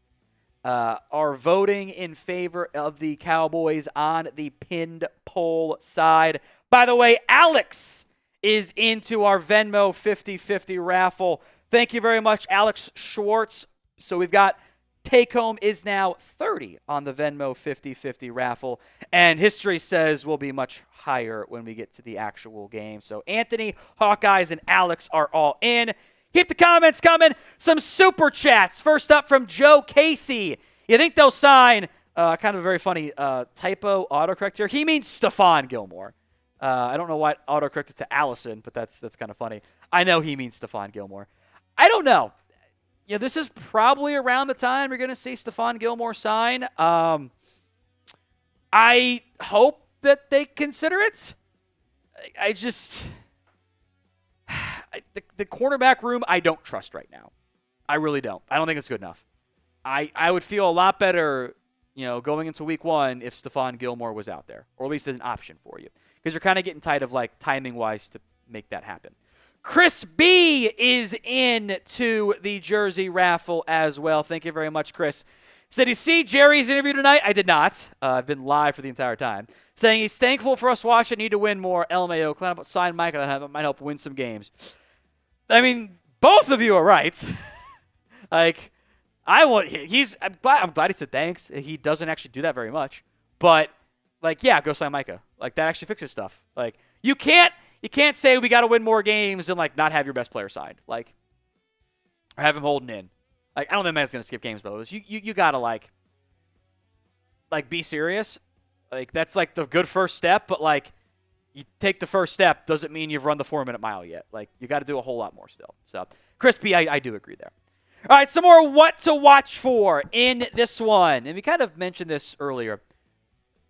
A: are voting in favor of the Cowboys on the pinned poll side. By the way, Alex is into our Venmo 50-50 raffle. Thank you very much, Alex Schwartz. So we've got take-home is now 30 on the Venmo 50-50 raffle. And history says we'll be much higher when we get to the actual game. So Anthony, Hawkeyes, and Alex are all in. Keep the comments coming. Some super chats. First up from Joe Casey. You think they'll sign, kind of a very funny typo autocorrect here. He means Stephon Gilmore. I don't know why it autocorrected to Allison, but that's kind of funny. I know he means Stephon Gilmore. I don't know. This is probably around the time you're going to see Stephon Gilmore sign. I hope that they consider it. The cornerback room, I don't trust right now. I really don't. I don't think it's good enough. I would feel a lot better, going into week 1 if Stephon Gilmore was out there, or at least as an option for you, because you're kind of getting tight of timing-wise to make that happen. Chris B is in to the jersey raffle as well. Thank you very much, Chris. Said, you see Jerry's interview tonight? I did not. I've been live for the entire time. Saying he's thankful for us watching, need to win more. LMAO, plan about sign Micah, that might help win some games. I mean, both of you are right. Like, I'm glad he said thanks. He doesn't actually do that very much. But, like, yeah, go sign Micah. Like, that actually fixes stuff. Like, you can't say we got to win more games and, like, not have your best player signed. Like, or have him holding in. Like, I don't think Matt's going to skip games, but you got to, like, be serious. Like, that's, like, the good first step, but, like, you take the first step doesn't mean you've run the 4-minute mile yet. Like, you got to do a whole lot more still. So, Crispy, I do agree there. All right, some more what to watch for in this one. And we kind of mentioned this earlier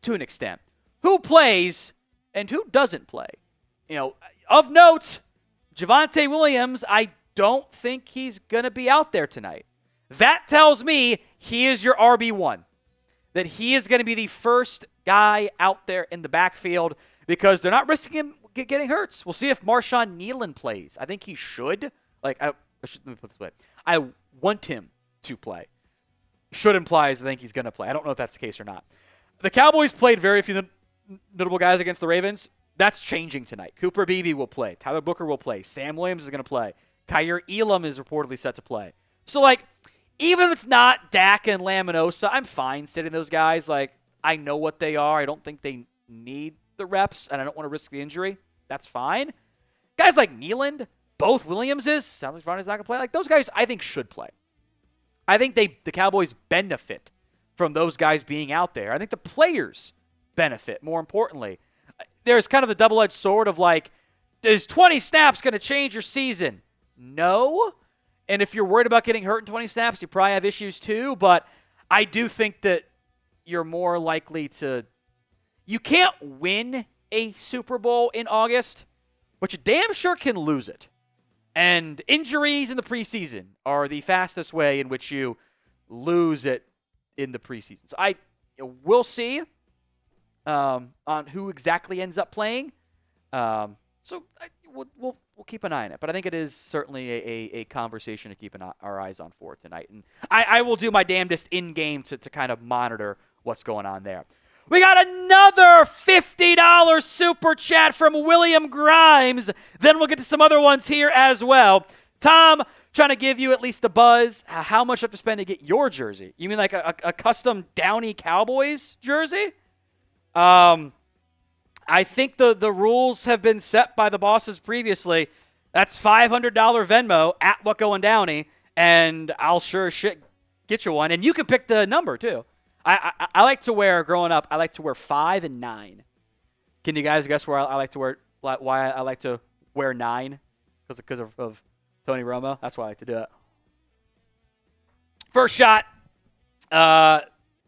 A: to an extent. Who plays and who doesn't play? You know, of note, Javonte Williams, I don't think he's going to be out there tonight. That tells me he is your RB1. That he is going to be the first guy out there in the backfield because they're not risking him getting hurt. We'll see if Marshawn Nealon plays. I think he should. Like, let me put it this way. I want him to play. Should implies I think he's going to play. I don't know if that's the case or not. The Cowboys played very few notable guys against the Ravens. That's changing tonight. Cooper Beebe will play. Tyler Booker will play. Sam Williams is going to play. Kyer Elam is reportedly set to play. So, like, even if it's not Dak and Laminosa, I'm fine sitting those guys. Like, I know what they are. I don't think they need the reps, and I don't want to risk the injury. That's fine. Guys like Nealand, both Williamses, sounds like Ronnie's not going to play. Like, those guys, I think, should play. I think the Cowboys benefit from those guys being out there. I think the players benefit, more importantly. There's kind of the double-edged sword of, like, is 20 snaps going to change your season? No. And if you're worried about getting hurt in 20 snaps, you probably have issues too. But I do think that you're more likely to – you can't win a Super Bowl in August, but you damn sure can lose it. And injuries in the preseason are the fastest way in which you lose it in the preseason. So we'll see on who exactly ends up playing. We'll keep an eye on it. But I think it is certainly a conversation to keep our eyes on for tonight. And I will do my damnedest in-game to kind of monitor what's going on there. We got another $50 super chat from William Grimes. Then we'll get to some other ones here as well. Tom, trying to give you at least a buzz. How much you have to spend to get your jersey? You mean like a custom Downey Cowboys jersey? I think the rules have been set by the bosses previously. That's $500 Venmo at WhatGoingDowney, and I'll sure as shit get you one. And you can pick the number too. I like to wear, growing up, I like to wear 5 and 9. Can you guys guess where I like to wear, why I like to wear 9? Because of Tony Romo? That's why I like to do it. First shot,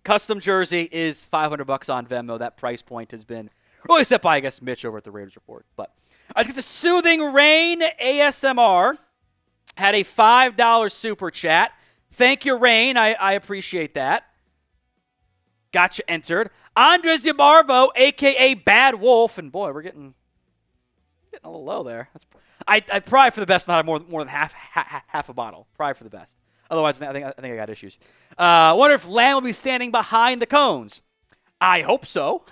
A: custom jersey is $500 on Venmo. That price point has been really set by, I guess, Mitch over at the Raiders Report. But let's get the Soothing Rain ASMR. Had a $5 super chat. Thank you, Rain. I appreciate that. Got you entered. Andres Yamarvo, a.k.a. Bad Wolf. And, boy, we're getting a little low there. I'd probably for the best not have more than half a bottle. Probably for the best. Otherwise, I think I got issues. Wonder if Lamb will be standing behind the cones. I hope so.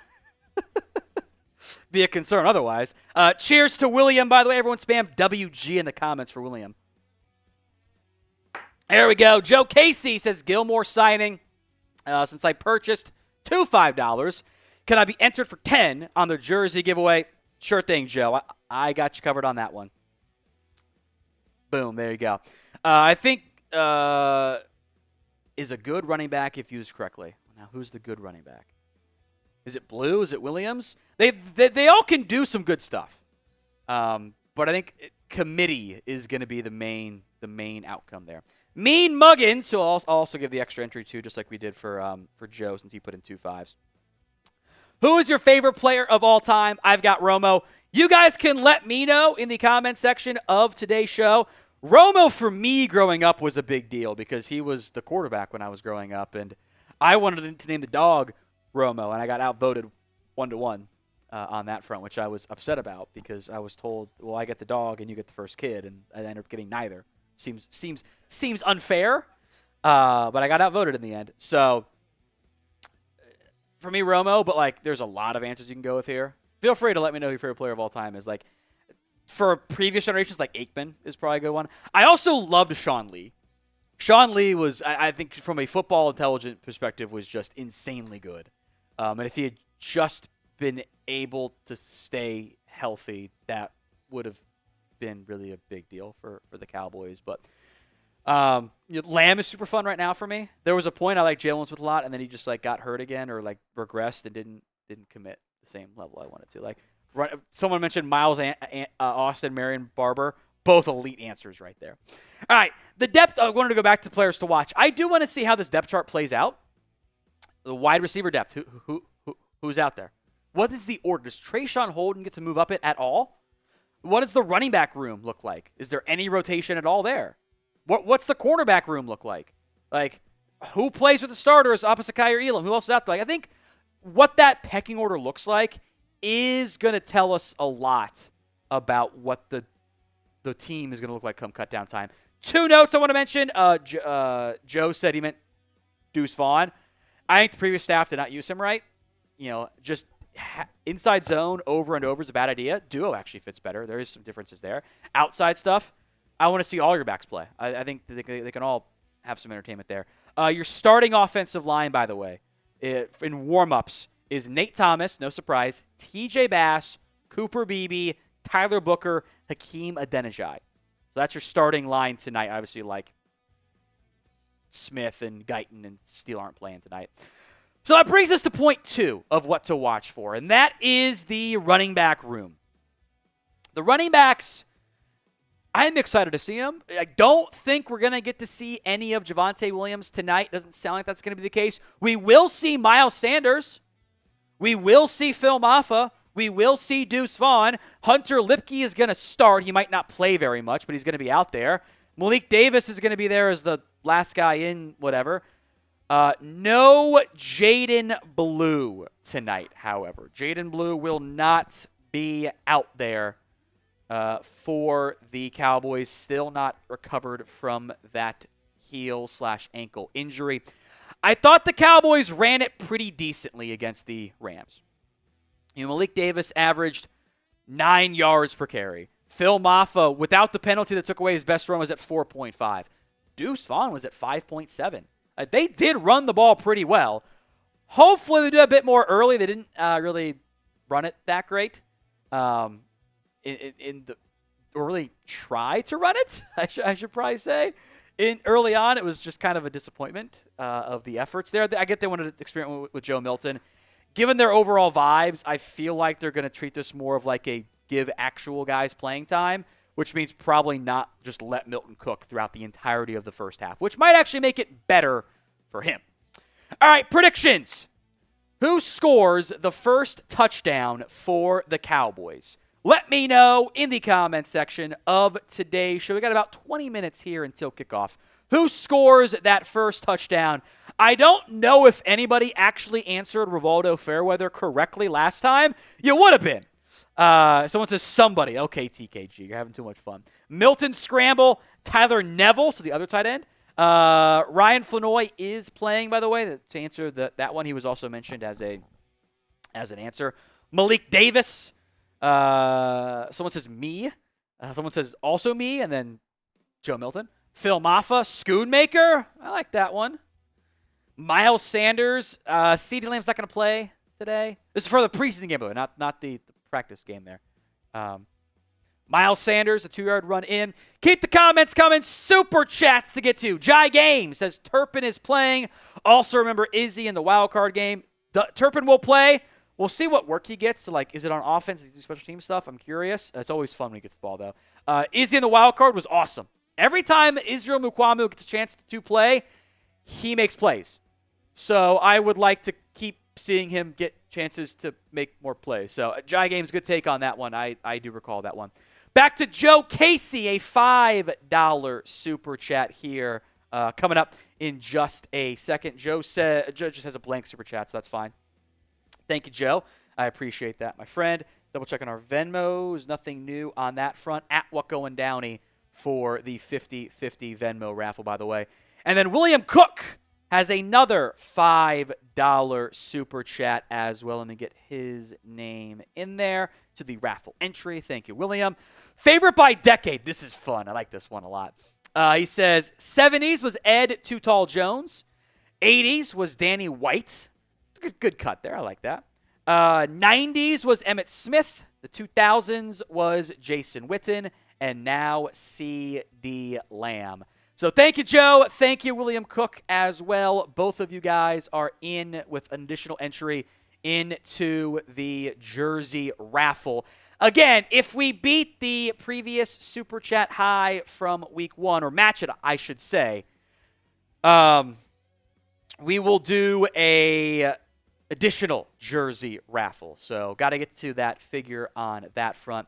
A: Be a concern otherwise. Cheers to William. By the way, everyone spam WG in the comments for William. There we go. Joe Casey says Gilmore signing. Since I purchased two $5, can I be entered for 10 on the jersey giveaway? Sure thing, Joe. I got you covered on that one. Boom. There you go. I think is a good running back if used correctly. Now, who's the good running back? Is it Blue? Is it Williams? They all can do some good stuff. But I think committee is going to be the main outcome there. Mean Muggins, who I'll also give the extra entry to, just like we did for Joe, since he put in 2 5s. Who is your favorite player of all time? I've got Romo. You guys can let me know in the comment section of today's show. Romo, for me, growing up, was a big deal because he was the quarterback when I was growing up, and I wanted to name the dog Romo, and I got outvoted 1-1 on that front, which I was upset about because I was told, well, I get the dog and you get the first kid, and I ended up getting neither. Seems unfair. But I got outvoted in the end. So for me, Romo, but like there's a lot of answers you can go with here. Feel free to let me know who your favorite player of all time is. Like for previous generations, like Aikman is probably a good one. I also loved Sean Lee. Sean Lee was, I think, from a football intelligent perspective, was just insanely good. And if he had just been able to stay healthy, that would have been really a big deal for the Cowboys. But Lamb is super fun right now for me. There was a point I liked Jalen Smith a lot, and then he just like got hurt again or like regressed and didn't commit the same level I wanted to. Like someone mentioned Miles Austin, Marion Barber, both elite answers right there. All right, the depth. I wanted to go back to players to watch. I do want to see how this depth chart plays out. The wide receiver depth. Who's out there? What is the order? Does Trayshawn Holden get to move up it at all? What does the running back room look like? Is there any rotation at all there? What's the cornerback room look like? Like, who plays with the starters opposite Kyer Elam? Who else is out there? Like, I think what that pecking order looks like is going to tell us a lot about what the team is going to look like come cut down time. 2 notes I want to mention. Joe said he meant Deuce Vaughn. I think the previous staff did not use him right. You know, just inside zone over and over is a bad idea. Duo actually fits better. There is some differences there. Outside stuff, I want to see all your backs play. I think they can all have some entertainment there. Your starting offensive line, by the way, in warm-ups is Nate Thomas, no surprise, TJ Bass, Cooper Beebe, Tyler Booker, Hakeem Adeniji. So that's your starting line tonight. Obviously, like Smith and Guyton and Steele aren't playing tonight. So that brings us to point 2 of what to watch for, and that is the running back room. The running backs, I'm excited to see them. I don't think we're going to get to see any of Javonte Williams tonight. Doesn't sound like that's going to be the case. We will see Miles Sanders. We will see Phil Maffa. We will see Deuce Vaughn. Hunter Lipke is going to start. He might not play very much, but he's going to be out there. Malik Davis is going to be there as the last guy in, whatever. No Jaden Blue tonight, however. Jaden Blue will not be out there for the Cowboys. Still not recovered from that heel/ankle injury. I thought the Cowboys ran it pretty decently against the Rams. You know, Malik Davis averaged 9 yards per carry. Phil Maffa, without the penalty that took away his best run, was at 4.5. Deuce Vaughn was at 5.7. They did run the ball pretty well. Hopefully they do a bit more early. They didn't really run it that great. Or really try to run it, I should probably say. Early on, it was just kind of a disappointment of the efforts there. I get they wanted to experiment with Joe Milton. Given their overall vibes, I feel like they're going to treat this more of like a give actual guys playing time, which means probably not just let Milton cook throughout the entirety of the first half, which might actually make it better for him. All right, predictions. Who scores the first touchdown for the Cowboys? Let me know in the comment section of today's show. We got about 20 minutes here until kickoff. Who scores that first touchdown? I don't know if anybody actually answered Rivaldo Fairweather correctly last time. You would have been. Someone says somebody. Okay, TKG, you're having too much fun. Milton Scramble, Tyler Neville, so the other tight end. Ryan Flanoy is playing, by the way, to answer that one. He was also mentioned as an answer. Malik Davis. Someone says me. Someone says also me, and then Joe Milton. Phil Maffa, Schoonmaker. I like that one. Miles Sanders. CeeDee Lamb's not going to play today. This is for the preseason game, though, not the practice game there. Miles Sanders, a 2-yard run in. Keep the comments coming. Super chats to get to. Jai Game says Turpin is playing. Also remember Izzy in the wild card game. Turpin will play. We'll see what work he gets. So, like, is it on offense? Does he do special team stuff? I'm curious. It's always fun when he gets the ball, though. Izzy in the wild card was awesome. Every time Israel Mukuamu gets a chance to play, he makes plays. So I would like to keep seeing him get chances to make more plays. So Jai Game's good take on that one. I do recall that one. Back to Joe Casey, a $5 super chat here coming up in just a second. Joe just has a blank super chat, so that's fine. Thank you, Joe. I appreciate that, my friend. Double checking our Venmos. Nothing new on that front. At What Going Downey for the 50-50 Venmo raffle, by the way. And then William Cook has another $5 super chat as well. Let me get his name in there to the raffle entry. Thank you, William. Favorite by decade. This is fun. I like this one a lot. He says 70s was Ed Too Tall Jones. 80s was Danny White. Good cut there. I like that. 90s was Emmitt Smith. The 2000s was Jason Witten. And now C.D. Lamb. So thank you, Joe. Thank you, William Cook, as well. Both of you guys are in with an additional entry into the jersey raffle. Again, if we beat the previous Super Chat high from week 1, or match it, I should say, we will do a additional jersey raffle. So got to get to that figure on that front.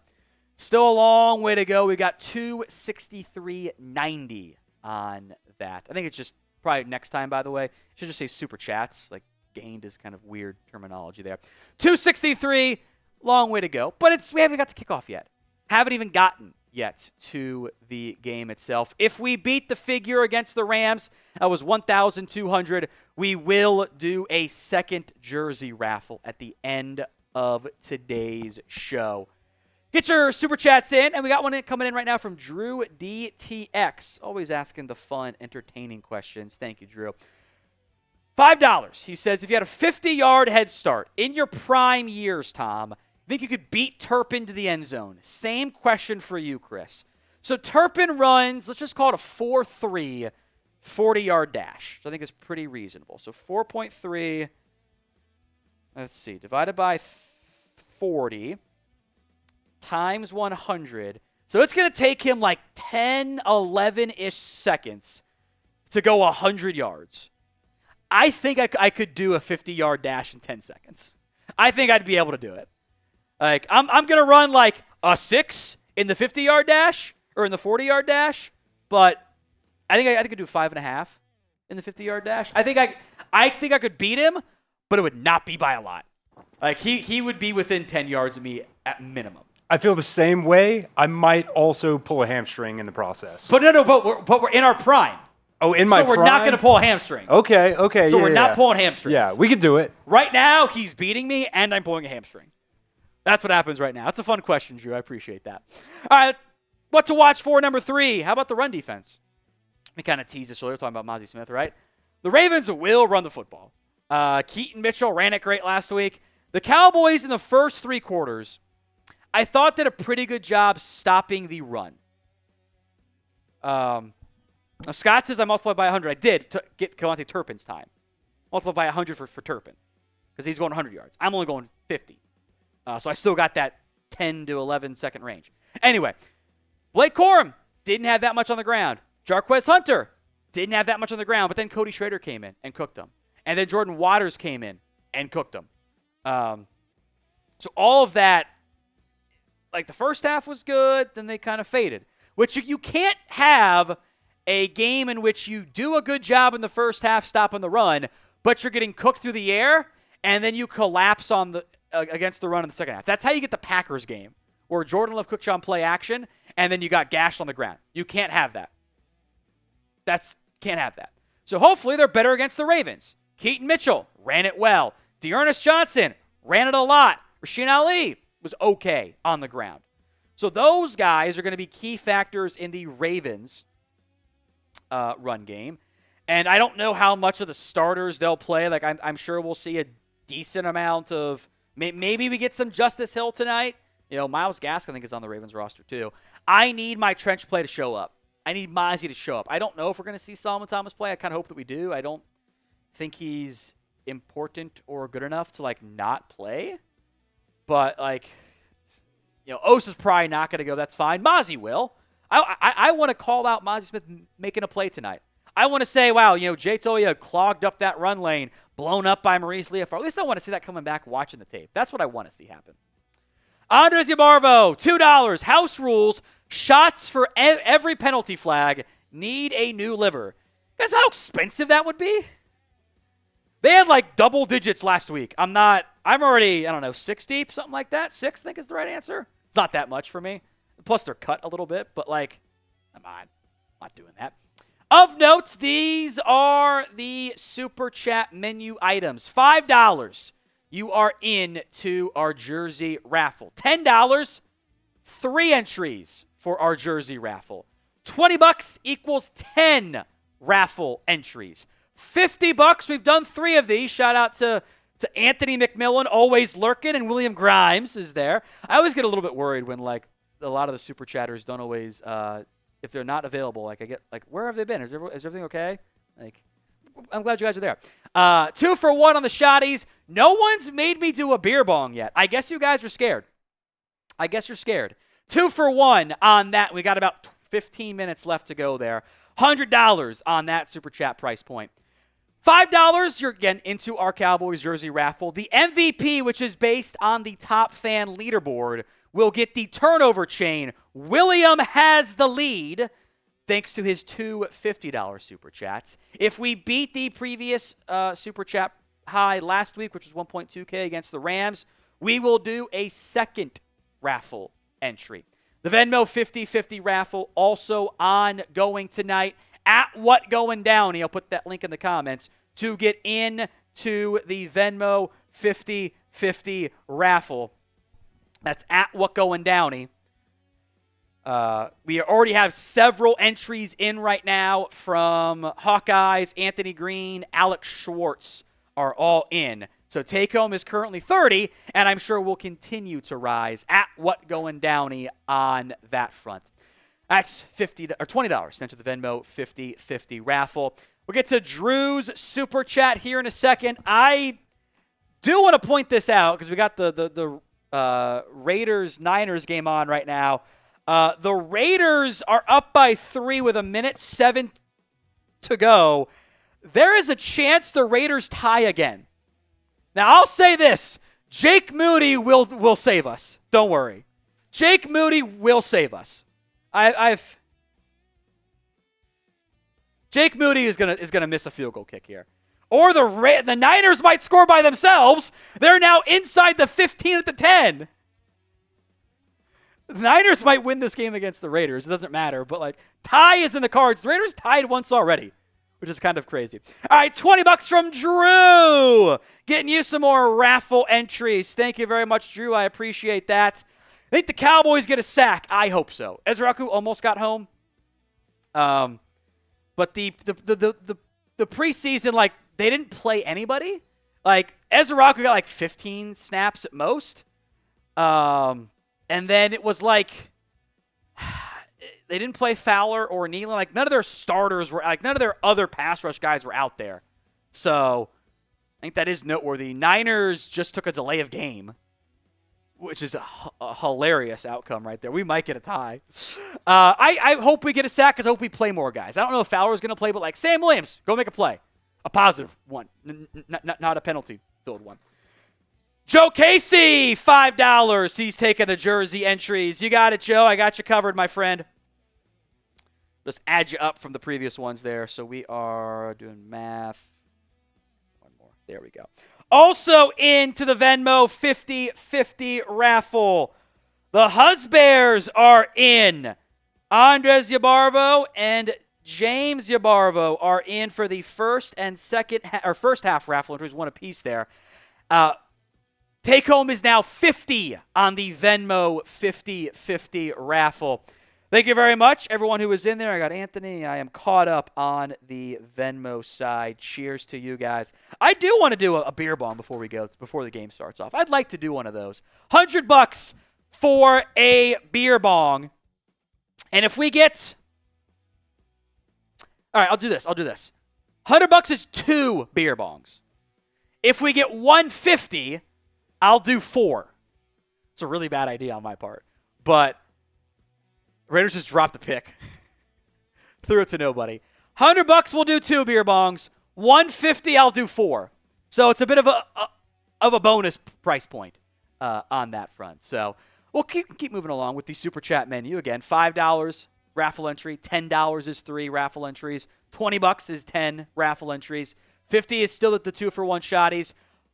A: Still a long way to go. We got $263.90 on that. I think it's just probably next time, by the way. It should just say Super Chats. Like, gained is kind of weird terminology there. $263, long way to go. But we haven't got the kickoff yet. Haven't even gotten yet to the game itself. If we beat the figure against the Rams, that was 1,200. We will do a second jersey raffle at the end of today's show. Get your Super Chats in, and we got one coming in right now from Drew DTX. Always asking the fun, entertaining questions. Thank you, Drew. $5. He says, if you had a 50-yard head start in your prime years, Tom, think you could beat Turpin to the end zone? Same question for you, Chris. So Turpin runs, let's just call it a 4.3 40-yard dash. So I think it's pretty reasonable. So 4.3, let's see, divided by 40 times 100. So it's going to take him like 10, 11-ish seconds to go 100 yards. I think I could do a 50-yard dash in 10 seconds. I think I'd be able to do it. Like, I'm going to run like a 6 in the 50-yard dash or in the 40-yard dash, but I think I could do 5.5 in the 50-yard dash. I think I could beat him, but it would not be by a lot. Like, he would be within 10 yards of me at minimum.
B: I feel the same way. I might also pull a hamstring in the process.
A: But but we're in our prime.
B: Oh, in my prime?
A: So we're not going to pull a hamstring.
B: Okay.
A: So we're not pulling hamstrings.
B: Yeah, we could do it.
A: Right now, he's beating me, and I'm pulling a hamstring. That's what happens right now. That's a fun question, Drew. I appreciate that. All right, what to watch for number 3? How about the run defense? We kind of teased this earlier, talking about Mozzie Smith, right? The Ravens will run the football. Keaton Mitchell ran it great last week. The Cowboys in the first 3 quarters, I thought, did a pretty good job stopping the run. Now Scott says I multiplied by 100. I did to get Kevontae Turpin's time. Multiplied by 100 for Turpin because he's going 100 yards. I'm only going 50. So I still got that 10 to 11 second range. Anyway, Blake Corum didn't have that much on the ground. Jarquez Hunter didn't have that much on the ground, but then Cody Schrader came in and cooked him. And then Jordan Waters came in and cooked him. So all of that, like the first half was good, then they kind of faded. Which you can't have a game in which you do a good job in the first half stopping the run, but you're getting cooked through the air, and then you collapse on the against the run in the second half. That's how you get the Packers game, where Jordan Love cooked you on play action, and then you got gashed on the ground. You can't have that. Can't have that. So hopefully they're better against the Ravens. Keaton Mitchell ran it well. Dearness Johnson ran it a lot. Rasheen Ali was okay on the ground. So those guys are going to be key factors in the Ravens run game. And I don't know how much of the starters they'll play. Like, I'm sure we'll see a decent amount of – maybe we get some Justice Hill tonight. You know, Myles Gaskin, I think, is on the Ravens roster too. I need my trench play to show up. I need Mozzie to show up. I don't know if we're going to see Solomon Thomas play. I kind of hope that we do. I don't think he's important or good enough to, like, not play. But, like, you know, Osa's probably not going to go. That's fine. Mozzie will. I want to call out Mozzie Smith making a play tonight. I want to say, wow, you know, Jay Toya clogged up that run lane, blown up by Maurice Leafar. At least I want to see that coming back watching the tape. That's what I want to see happen. Andres Yabarvo, $2. House rules. Shots for every penalty flag. Need a new liver. Guess how expensive that would be? They had like double digits last week. I'm already, I don't know, 6 deep, something like that. 6, I think is the right answer. It's not that much for me. Plus they're cut a little bit, but like, come on. I'm not doing that. Of note, these are the Super Chat menu items. $5, you are in to our jersey raffle. $10, 3 entries for our jersey raffle. $20 equals 10 raffle entries. $50, we've done 3 of these. Shout out to Anthony McMillan, always lurking, and William Grimes is there. I always get a little bit worried when, like, a lot of the Super Chatters don't always, if they're not available, like, I get, like, where have they been? Is everything okay? Like, I'm glad you guys are there. 2 for 1 on the shotties. No one's made me do a beer bong yet. I guess you guys are scared. I guess you're scared. 2 for 1 on that. We got about 15 minutes left to go there. $100 on that Super Chat price point. $5, you're again into our Cowboys jersey raffle. The MVP, which is based on the top fan leaderboard, will get the turnover chain. William has the lead thanks to his 2 $50 Super Chats. If we beat the previous Super Chat high last week, which was 1.2K against the Rams, we will do a second raffle entry. The Venmo 50-50 raffle also ongoing tonight at What Going Downey. I'll put that link in the comments to get in to the Venmo 50-50 raffle. That's at What Going Downey. We already have several entries in right now from Hawkeyes, Anthony Green, Alex Schwartz are all in. So take home is currently 30, and I'm sure will continue to rise at What Going Downey on that front. That's $50 or $20 sent to the Venmo 50-50 raffle. We'll get to Drew's Super Chat here in a second. I do want to point this out because we got the Raiders-Niners game on right now. The Raiders are up by 3 with 1:07 to go. There is a chance the Raiders tie again. Now, I'll say this. Jake Moody will save us. Don't worry. Jake Moody will save us. Jake Moody is gonna miss a field goal kick here. Or the Niners might score by themselves. They're now inside the 15 at the 10. The Niners might win this game against the Raiders. It doesn't matter. But, like, tie is in the cards. The Raiders tied once already, which is kind of crazy. All right, $20 from Drew. Getting you some more raffle entries. Thank you very much, Drew. I appreciate that. I think the Cowboys get a sack. I hope so. Ezraku almost got home. But the preseason, like, they didn't play anybody. Like, Ezraku got like 15 snaps at most. And then it was like they didn't play Fowler or Nealon. Like, none of their starters were, like, none of their other pass rush guys were out there. So I think that is noteworthy. Niners just took a delay of game, which is a hilarious outcome right there. We might get a tie. I hope we get a sack because I hope we play more guys. I don't know if Fowler's going to play, but, like, Sam Williams, go make a play. A positive one, not a penalty-filled one. Joe Casey, $5. He's taking the jersey entries. You got it, Joe. I got you covered, my friend. Just add you up from the previous ones there. So we are doing math. One more. There we go. Also into the Venmo 50-50 raffle. The Husbears are in. Andres Yabarvo and James Yabarvo are in for the first half raffle entries, one apiece there. Take home is now 50 on the Venmo 50-50 raffle. Thank you very much, everyone who was in there. I got Anthony. I am caught up on the Venmo side. Cheers to you guys. I do want to do a beer bomb before the game starts off. I'd like to do one of those. $100 for a beer bong. And if we get, all right, I'll do this. $100 is 2 beer bongs. If we get 150, I'll do 4. It's a really bad idea on my part. But Raiders just dropped the pick. Threw it to nobody. $100 we'll do 2 beer bongs. 150 I'll do 4. So it's a bit of a bonus price point on that front. So we'll keep moving along with the Super Chat menu. Again, $5 raffle entry. $10 is 3 raffle entries. $20 is 10 raffle entries. 50 is still at the 2-for-1 shotties.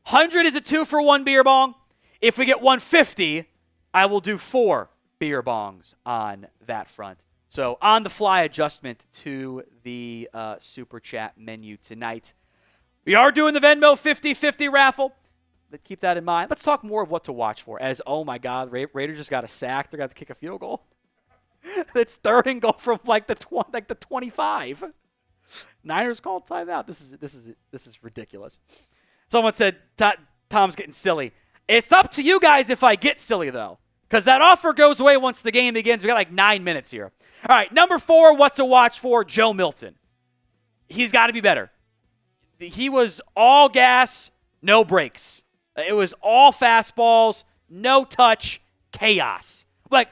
A: 100 is a 2-for-1 beer bong. If we get 150, I will do 4 beer bongs on that front. So on-the-fly adjustment to the Super Chat menu tonight. We are doing the Venmo 50-50 raffle. Keep that in mind. Let's talk more of what to watch for. As, oh my God, Raiders just got a sack. They're going to kick a field goal. It's third and goal from like the 25. Niners called timeout. This is ridiculous. Someone said Tom's getting silly. It's up to you guys if I get silly though, because that offer goes away once the game begins. We got like 9 minutes here. All right, number 4, what to watch for? Joe Milton. He's got to be better. He was all gas, no brakes. It was all fastballs, no touch, chaos. Like,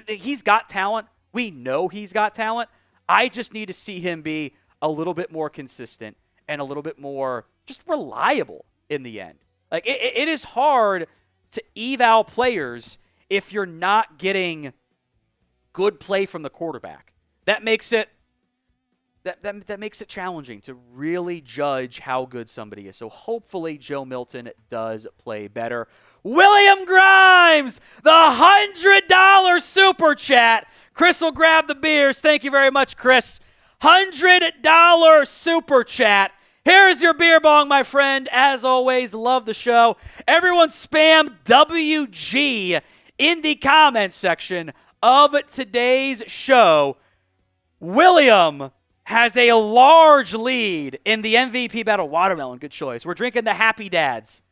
A: he's got talent. We know he's got talent. I just need to see him be a little bit more consistent and a little bit more just reliable in the end. Like, it is hard to eval players if you're not getting good play from the quarterback. That makes it that makes it challenging to really judge how good somebody is. So hopefully Joe Milton does play better. William Grimes, the $100 super chat. Chris will grab the beers. Thank you very much, Chris. $100 super chat. Here's your beer bong, my friend. As always, love the show. Everyone spam WG in the comment section of today's show. William has a large lead in the MVP battle. Watermelon, good choice. We're drinking the Happy Dads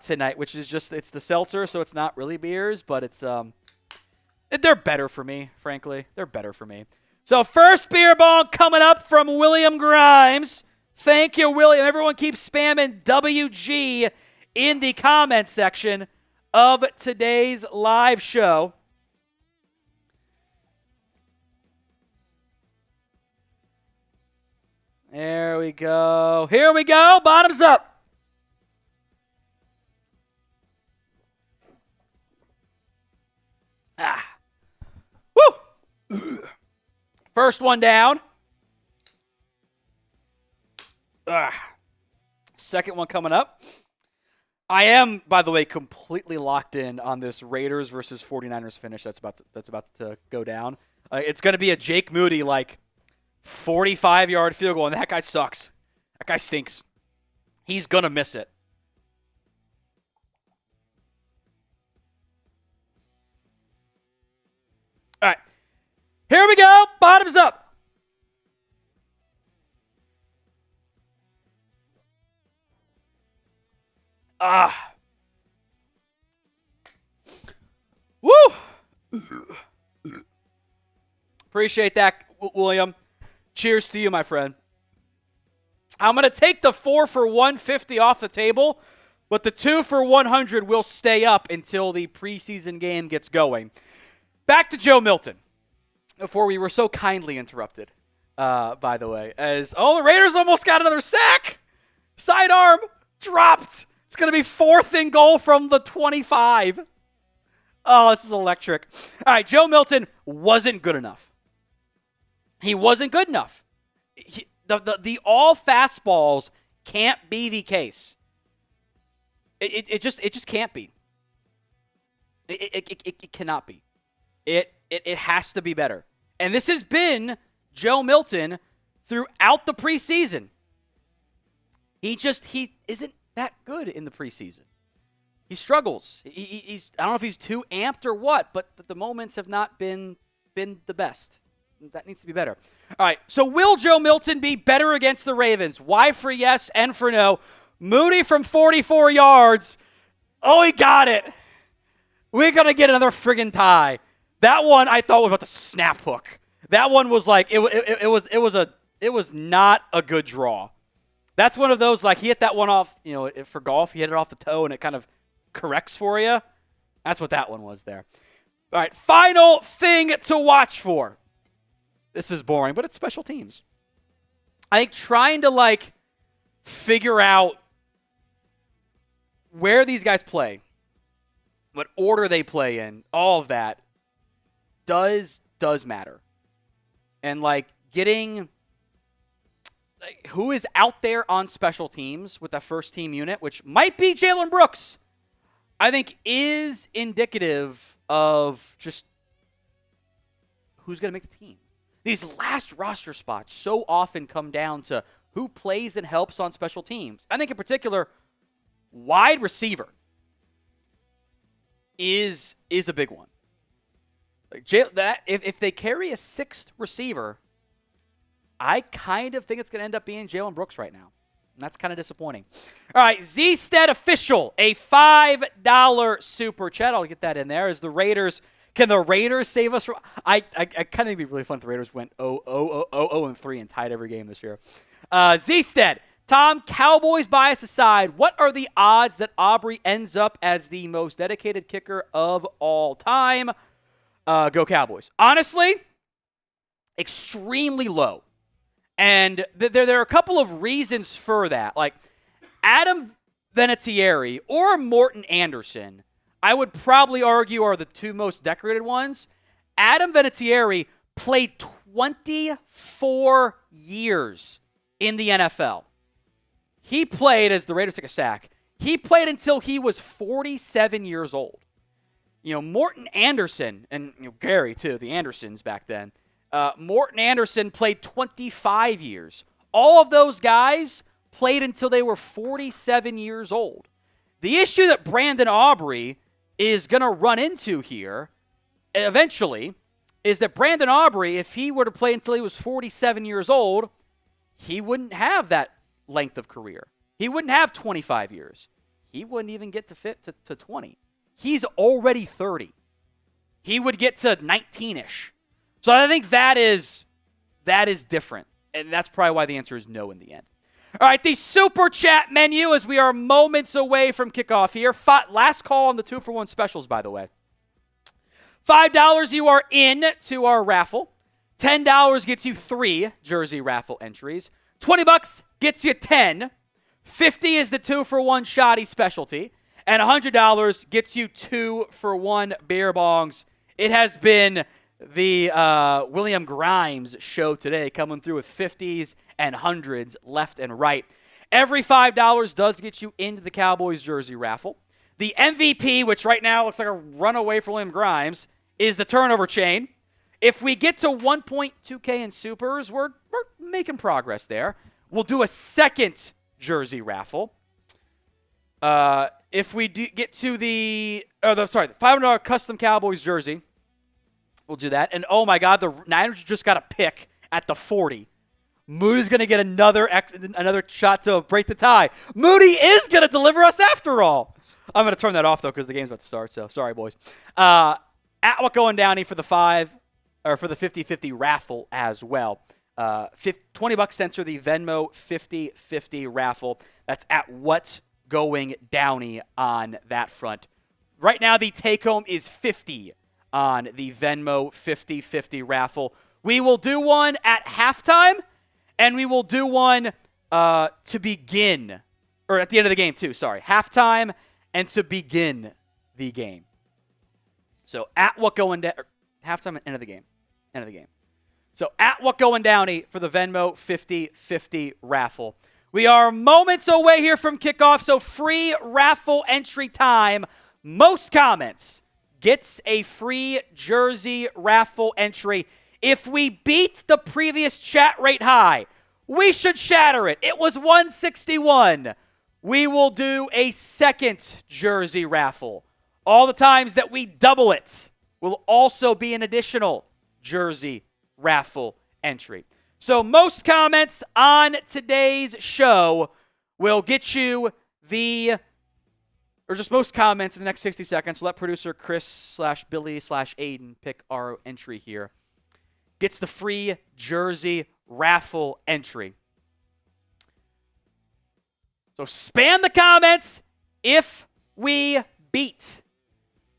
A: tonight, which is just, it's the seltzer, so it's not really beers, but it's they're better for me, frankly. They're better for me. So first beer bong coming up from William Grimes. Thank you, William. Everyone keep spamming WG in the comment section of today's live show. There we go. Here we go. Bottoms up. Woo! First one down. Second one coming up. I am, by the way, completely locked in on this Raiders versus 49ers finish that's about to go down. It's going to be a Jake Moody, 45-yard field goal, and that guy sucks. That guy stinks. He's going to miss it. All right. Here we go. Bottoms up. Woo! Appreciate that, William. Cheers to you, my friend. I'm going to take the 4 for 150 off the table, but the 2 for 100 will stay up until the preseason game gets going. Back to Joe Milton, before we were so kindly interrupted, by the way. The Raiders almost got another sack. Sidearm dropped. It's going to be 4th and goal from the 25. Oh, this is electric. All right, Joe Milton wasn't good enough. He wasn't good enough. The all fastballs can't be the case. It just can't be. It cannot be. It has to be better. And this has been Joe Milton throughout the preseason. He isn't that good in the preseason. He struggles. He's I don't know if he's too amped or what, but the moments have not been the best. That needs to be better. All right, so will Joe Milton be better against the Ravens? Y for yes, N for no. Moody from 44 yards. Oh, he got it. We're going to get another friggin' tie. That one I thought was about to snap hook. That one was like, it was not a good draw. That's one of those, he hit that one off, for golf, he hit it off the toe and it kind of corrects for you. That's what that one was there. All right, final thing to watch for. This is boring, but it's special teams. I think trying to, figure out where these guys play, what order they play in, all of that does matter. And, getting who is out there on special teams with that first team unit, which might be Jalen Brooks, I think is indicative of just who's going to make the team. These last roster spots so often come down to who plays and helps on special teams. I think in particular, wide receiver is a big one. If they carry a sixth receiver, I kind of think it's going to end up being Jalen Brooks right now. And that's kind of disappointing. All right, Z-Stead Official, a $5 super chat. I'll get that in there. Is the Raiders, can the Raiders save us from, I kind of think it'd be really fun if the Raiders went 0-3 and tied every game this year. Z-Stead, Tom, Cowboys bias aside, what are the odds that Aubrey ends up as the most dedicated kicker of all time? Go Cowboys. Honestly, extremely low. And there are a couple of reasons for that. Like Adam Vinatieri or Morton Anderson, I would probably argue are the two most decorated ones. Adam Vinatieri played 24 years in the NFL. He played, as the Raiders took a sack, he played until he was 47 years old. Morton Anderson, and Gary too, the Andersons back then, Morton Anderson played 25 years. All of those guys played until they were 47 years old. The issue that Brandon Aubrey is going to run into here eventually is that Brandon Aubrey, if he were to play until he was 47 years old, he wouldn't have that length of career. He wouldn't have 25 years. He wouldn't even get to 20. He's already 30. He would get to 19-ish. So I think that is different, and that's probably why the answer is no in the end. All right, the Super Chat menu as we are moments away from kickoff here. Last call on the 2-for-1 specials, by the way. $5, you are in to our raffle. $10 gets you 3 jersey raffle entries. $20 gets you 10. $50 is the 2-for-1 shoddy specialty. And $100 gets you 2-for-1 beer bongs. It has been the William Grimes show today, coming through with 50s and 100s left and right. Every $5 does get you into the Cowboys jersey raffle. The MVP, which right now looks like a runaway for William Grimes, is the turnover chain. If we get to 1.2K in supers, we're making progress there. We'll do a second jersey raffle. If we do get to the $500 custom Cowboys jersey, we'll do that. And oh my God, the Niners just got a pick at the 40. Moody's going to get another shot to break the tie. Moody is going to deliver us after all. I'm going to turn that off though because the game's about to start. So sorry, boys. At what going Downey for the 50-50 raffle as well. $20 center the Venmo 50-50 raffle. That's at what going Downey on that front. Right now the take home is 50 on the Venmo 50-50 raffle. We will do one at halftime, and we will do one to begin, or at the end of the game too, sorry. Halftime and to begin the game. So at what going down, halftime and end of the game. End of the game. So at what going Downey for the Venmo 50-50 raffle. We are moments away here from kickoff, so free raffle entry time. Most comments gets a free jersey raffle entry. If we beat the previous chat rate high, we should shatter it. It was 161. We will do a second jersey raffle. All the times that we double it will also be an additional jersey raffle entry. So most comments on today's show will get you or just most comments in the next 60 seconds. Let producer Chris/Billy/Aiden pick our entry here. Gets the free jersey raffle entry. So spam the comments if we beat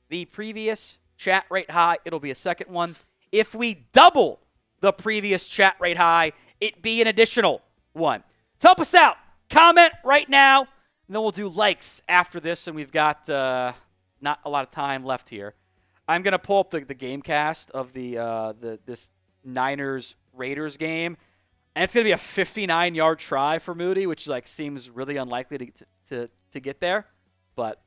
A: the previous chat rate high. It'll be a second one. If we double the previous chat rate high, it'd be an additional one. So help us out. Comment right now, and then we'll do likes after this, and we've got not a lot of time left here. I'm going to pull up the game cast of this Niners-Raiders game, and it's going to be a 59-yard try for Moody, which seems really unlikely to get there. But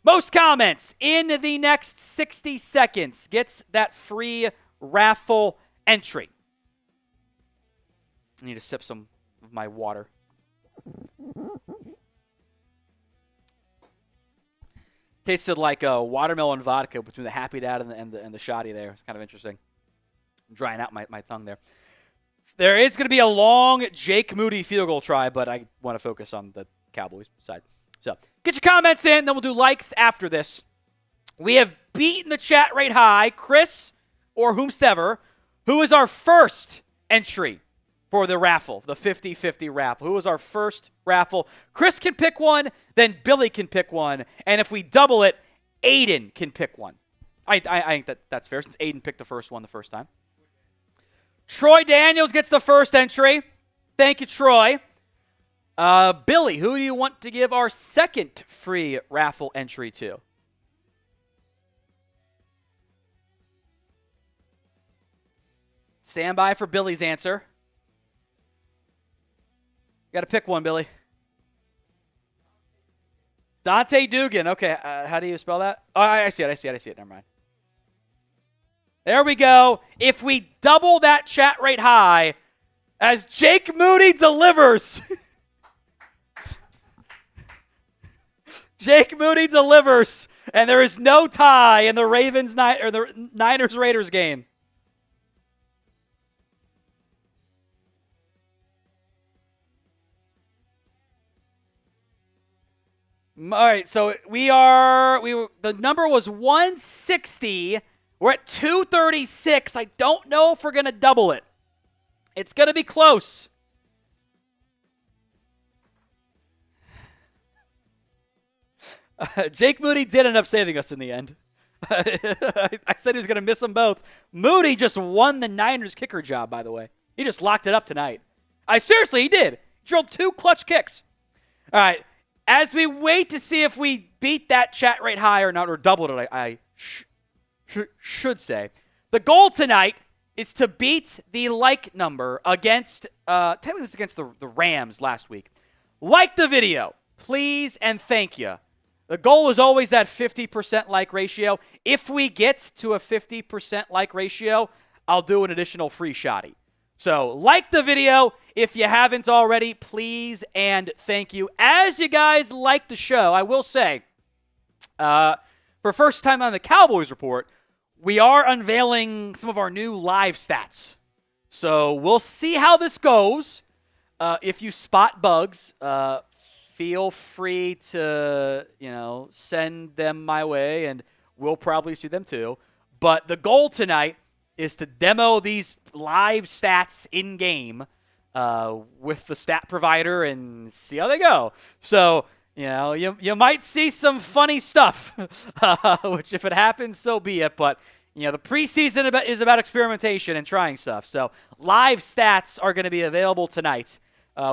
A: most comments in the next 60 seconds gets that free raffle entry. I need to sip some of my water. Tasted like a watermelon vodka between the Happy Dad and the shoddy there. It's kind of interesting. I'm drying out my tongue there. There is going to be a long Jake Moody field goal try, but I want to focus on the Cowboys side. So get your comments in, then we'll do likes after this. We have beaten the chat rate high. Chris or whomstever, who is our first entry for the raffle, the 50-50 raffle? Who is our first raffle? Chris can pick one, then Billy can pick one, and if we double it, Aiden can pick one. I think that's fair since Aiden picked the first one the first time. Troy Daniels gets the first entry. Thank you, Troy. Billy, who do you want to give our second free raffle entry to? Stand by for Billy's answer. Got to pick one, Billy. Dante Dugan. Okay, how do you spell that? Oh, I see it. Never mind. There we go. If we double that chat rate high, as Jake Moody delivers. Jake Moody delivers, and there is no tie in the the Niners-Raiders game. All right, so the number was 160. We're at 236. I don't know if we're going to double it. It's going to be close. Jake Moody did end up saving us in the end. I said he was going to miss them both. Moody just won the Niners kicker job, by the way. He just locked it up tonight. Seriously, he did. He drilled 2 clutch kicks. All right. As we wait to see if we beat that chat rate high or not, or doubled it, I should say. The goal tonight is to beat the like number against, technically it was against the Rams last week. Like the video, please and thank you. The goal is always that 50% like ratio. If we get to a 50% like ratio, I'll do an additional free shotty. So like the video if you haven't already, please and thank you. As you guys like the show, I will say, for first time on the Cowboys Report, we are unveiling some of our new live stats. So we'll see how this goes. If you spot bugs, feel free to, send them my way, and we'll probably see them too. But the goal tonight is to demo these live stats in-game with the stat provider and see how they go. So, you might see some funny stuff, which if it happens, so be it. But, the preseason is about experimentation and trying stuff. So live stats are going to be available tonight.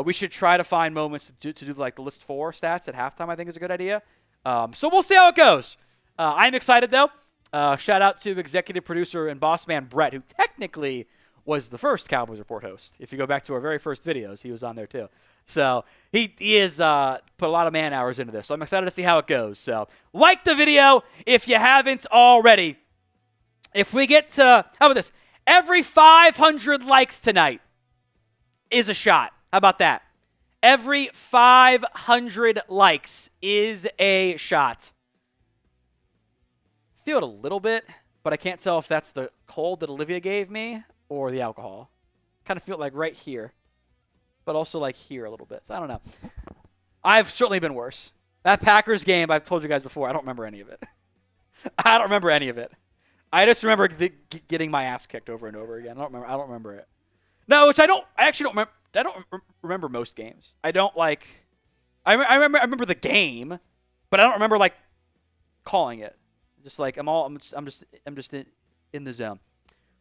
A: We should try to find moments to do like the list 4 stats at halftime, I think is a good idea. So we'll see how it goes. I'm excited, though. Shout out to executive producer and boss man Brett, who technically was the first Cowboys Report host. If you go back to our very first videos, he was on there too. So he is put a lot of man hours into this. So I'm excited to see how it goes. So like the video if you haven't already. If we get to, how about this? Every 500 likes tonight is a shot. How about that? Every 500 likes is a shot. Feel it a little bit, but I can't tell if that's the cold that Olivia gave me or the alcohol. Kind of feel it like right here, but also like here a little bit. So I don't know. I've certainly been worse. That Packers game, I've told you guys before, I don't remember any of it. I don't remember any of it. I just remember getting my ass kicked over and over again. I don't remember it. No, which I actually don't remember. I don't remember most games. I don't like. I remember the game, but I don't remember like calling it. Just like I'm just in the zone.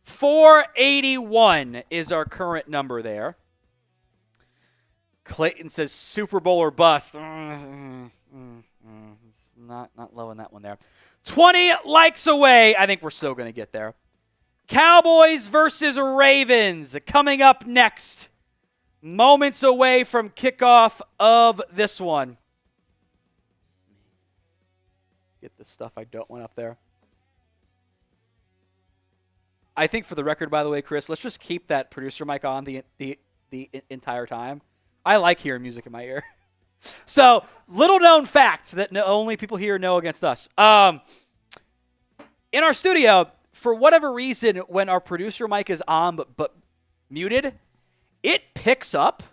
A: 481 is our current number there. Clayton says Super Bowl or bust. Not loving that one there. 20 likes away. I think we're still going to get there. Cowboys versus Ravens coming up next. Moments away from kickoff of this one. Get the stuff I don't want up there. I think for the record, by the way, Chris, let's just keep that producer mic on the entire time. I like hearing music in my ear. So, little known fact that only people here know against us. In our studio, for whatever reason, when our producer mic is on but muted, it picks up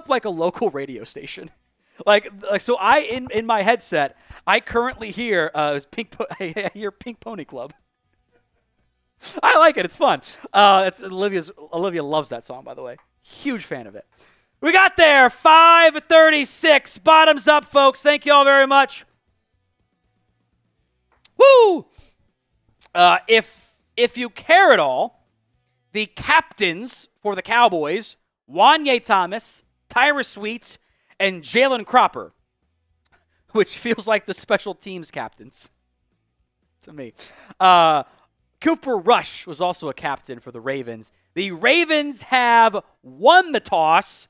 A: like a local radio station. Like so in my headset, I currently hear I hear Pink Pony Club. I like it. It's fun. Olivia loves that song, by the way. Huge fan of it. We got there. 5:36. Bottoms up, folks. Thank you all very much. Woo! If you care at all, the captains for the Cowboys, Wanye Thomas, Tyra Sweet, and Jalen Cropper, which feels like the special teams captains to me. Cooper Rush was also a captain for the Ravens. The Ravens have won the toss,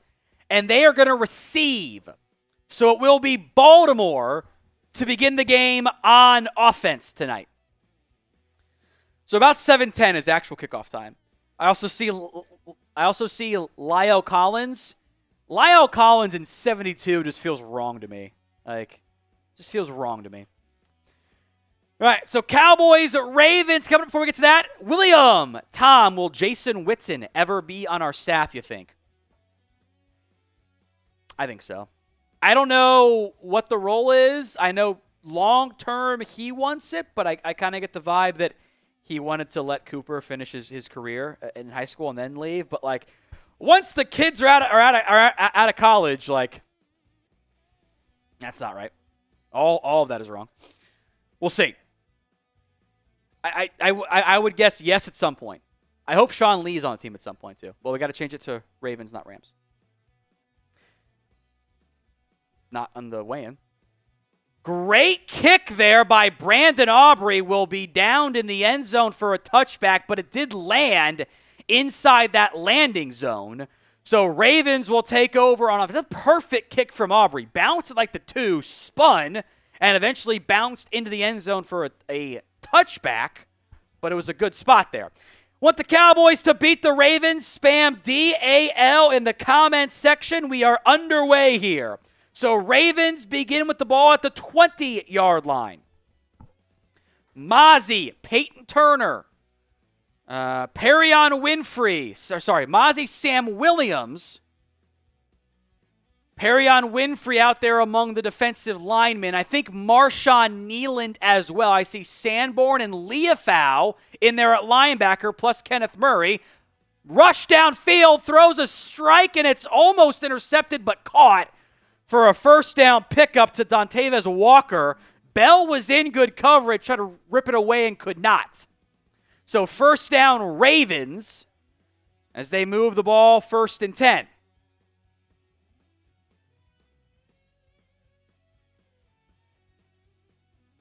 A: and they are going to receive. So it will be Baltimore to begin the game on offense tonight. So about 7:10 is actual kickoff time. I also see Lyle Collins. Lyle Collins in 72 just feels wrong to me. Just feels wrong to me. All right, so Cowboys, Ravens, coming up before we get to that. William, Tom, will Jason Witten ever be on our staff, you think? I think so. I don't know what the role is. I know long-term he wants it, but I kind of get the vibe that he wanted to let Cooper finish his career in high school and then leave. But, once the kids are out of college, that's not right. All of that is wrong. We'll see. I would guess yes at some point. I hope Sean Lee's on the team at some point too. Well, we got to change it to Ravens, not Rams. Not on the weigh-in. Great kick there by Brandon Aubrey. Will be downed in the end zone for a touchback, but it did land inside that landing zone. So Ravens will take over on offense. It's a perfect kick from Aubrey. Bounced at the 2, spun, and eventually bounced into the end zone for a touchback, but it was a good spot there. Want the Cowboys to beat the Ravens? Spam DAL in the comments section. We are underway here. So Ravens begin with the ball at the 20-yard line. Mozzie, Peyton Turner, Mozzie, Sam Williams. Perrion Winfrey out there among the defensive linemen. I think Marshawn Nealand as well. I see Sanborn and Leafau in there at linebacker, plus Kenneth Murray. Rush downfield, throws a strike, and it's almost intercepted but caught for a first down pickup to Dontavez Walker. Bell was in good coverage, tried to rip it away and could not. So first down Ravens as they move the ball 1st and 10.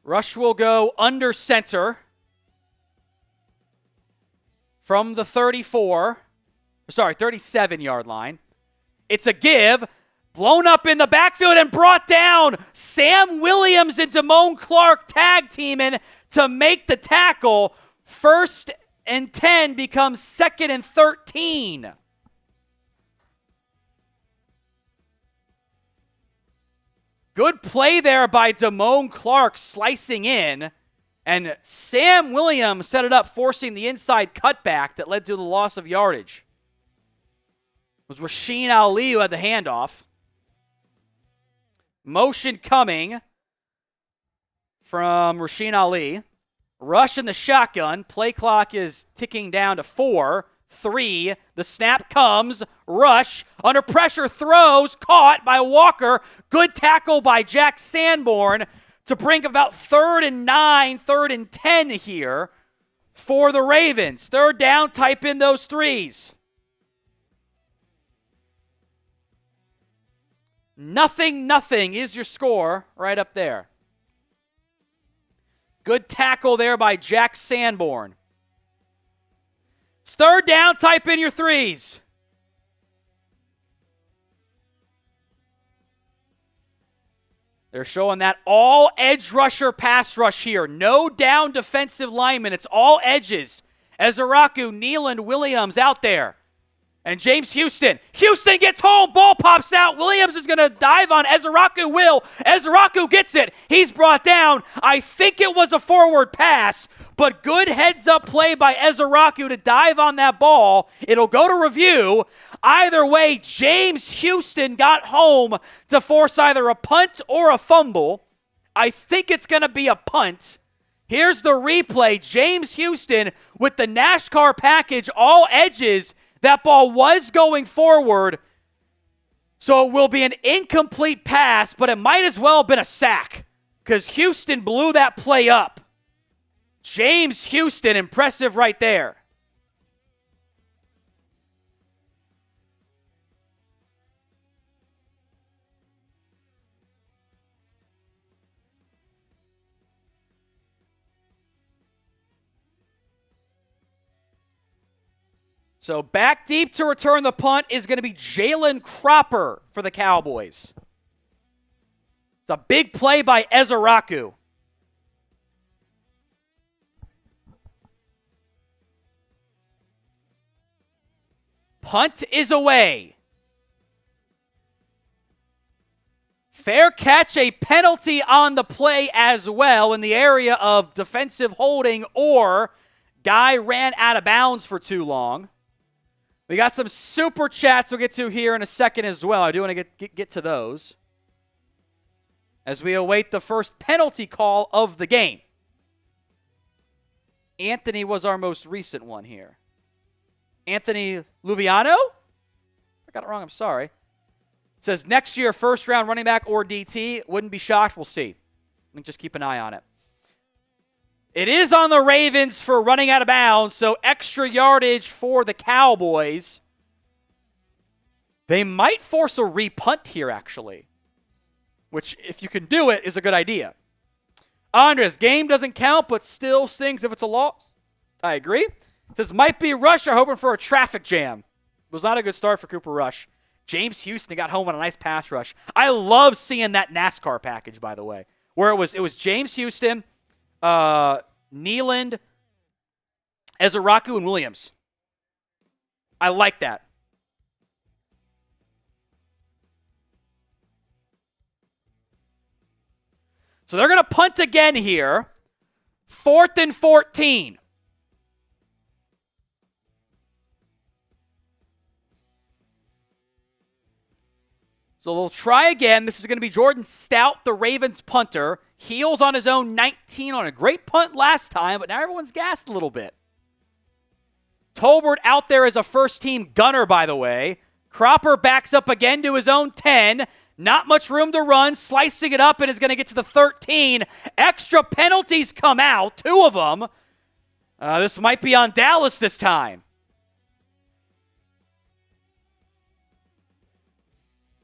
A: Rush will go under center from the 37-yard line. It's a give, blown up in the backfield and brought down. Sam Williams and Damone Clark tag teaming to make the tackle. 1st and 10 becomes 2nd and 13. Good play there by Damone Clark slicing in, and Sam Williams set it up, forcing the inside cutback that led to the loss of yardage. It was Rasheen Ali who had the handoff. Motion coming from Rasheen Ali. Rush in the shotgun. Play clock is ticking down to 4, 3. The snap comes. Rush under pressure, throws, caught by Walker. Good tackle by Jack Sanborn to bring about 3rd and 9, 3rd and 10 here for the Ravens. 3rd down, type in those 3s. Nothing is your score right up there. Good tackle there by Jack Sanborn. It's 3rd down, type in your 3s. They're showing that all edge rusher pass rush here. No down defensive linemen. It's all edges. Ezeraku, Nealand, Williams out there. And James Houston. Houston gets home. Ball pops out. Williams is going to dive on Ezeraku. Ezeraku gets it. He's brought down. I think it was a forward pass, but good heads-up play by Ezeraku to dive on that ball. It'll go to review. Either way, James Houston got home to force either a punt or a fumble. I think it's going to be a punt. Here's the replay. James Houston with the NASCAR package, all edges. That ball was going forward, so it will be an incomplete pass, but it might as well have been a sack because Houston blew that play up. James Houston, impressive right there. So back deep to return the punt is going to be Jalen Cropper for the Cowboys. It's a big play by Ezeraku. Punt is away. Fair catch, a penalty on the play as well in the area of defensive holding or guy ran out of bounds for too long. We got some super chats we'll get to here in a second as well. I do want to get to those as we await the first penalty call of the game. Anthony was our most recent one here. Anthony Luviano? I got it wrong, I'm sorry. It says next year, first round running back or DT. Wouldn't be shocked, we'll see. Just keep an eye on it. It is on the Ravens for running out of bounds, so extra yardage for the Cowboys. They might force a repunt here, actually, which, if you can do it, is a good idea. Andres, game doesn't count, but still stings if it's a loss. I agree. It says, might be Rush are hoping for a traffic jam. It was not a good start for Cooper Rush. James Houston got home on a nice pass rush. I love seeing that NASCAR package, by the way, where it was James Houston, Nealand, Ezeraku, and Williams. I like that. So they're going to punt again here. 4th and 14. So they'll try again. This is going to be Jordan Stout, the Ravens punter. Heels on his own 19 on a great punt last time, but now everyone's gassed a little bit. Tolbert out there as a first-team gunner, by the way. Cropper backs up again to his own 10. Not much room to run. Slicing it up and is going to get to the 13. Extra penalties come out, 2 of them. This might be on Dallas this time.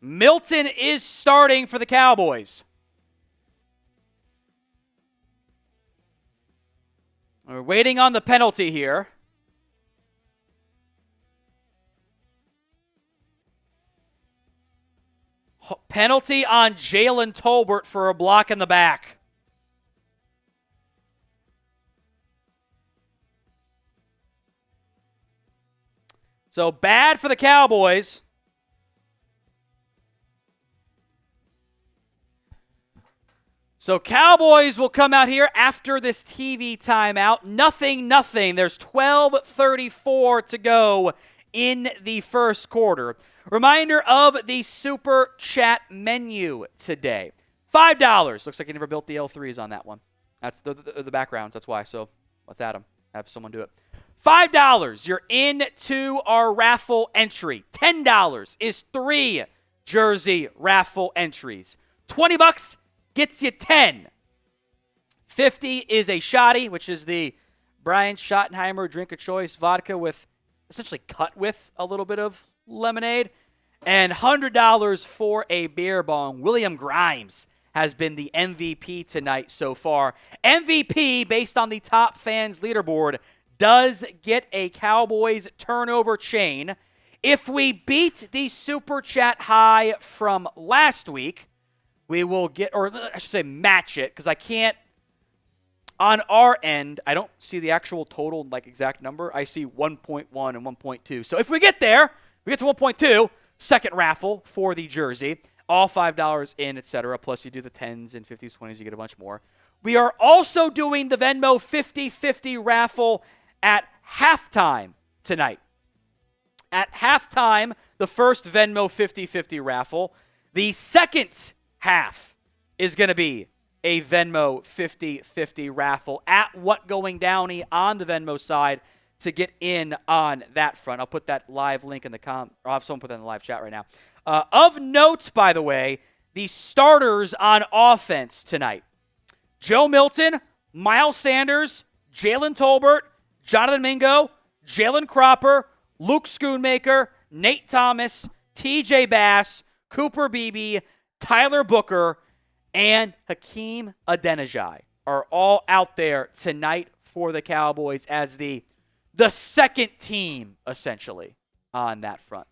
A: Milton is starting for the Cowboys. We're waiting on the penalty here. Penalty on Jalen Tolbert for a block in the back. So bad for the Cowboys. So Cowboys will come out here after this TV timeout. Nothing. There's 12:34 to go in the first quarter. Reminder of the Super Chat menu today. $5. Looks like you never built the L3s on that one. That's the backgrounds. That's why. So let's add them. Have someone do it. $5. You're into our raffle entry. $10 is 3 jersey raffle entries. $20 gets you 10. 50 is a shotty, which is the Brian Schottenheimer drink of choice vodka with essentially cut with a little bit of lemonade. And $100 for a beer bong. William Grimes has been the MVP tonight so far. MVP, based on the top fans leaderboard, does get a Cowboys turnover chain. If we beat the Super Chat high from last week, we will get, or I should say match it, because I can't On our end, I don't see the actual total, like, exact number. I see 1.1 and 1.2. So if we get there, we get to 1.2, second raffle for the jersey, all $5 in, etc. Plus you do the 10s and 50s, 20s, you get a bunch more. We are also doing the Venmo 50-50 raffle at halftime tonight. At halftime, the first Venmo 50-50 raffle. The second half is going to be a Venmo 50-50 raffle at What Going Downey on the Venmo side to get in on that front. I'll put that live link in the I'll have someone put that in the live chat right now. Of note, by the way, the starters on offense tonight. Joe Milton, Miles Sanders, Jalen Tolbert, Jonathan Mingo, Jalen Cropper, Luke Schoonmaker, Nate Thomas, TJ Bass, Cooper Beebe, Tyler Booker, and Hakeem Adeniji are all out there tonight for the Cowboys as the second team, essentially, on that front.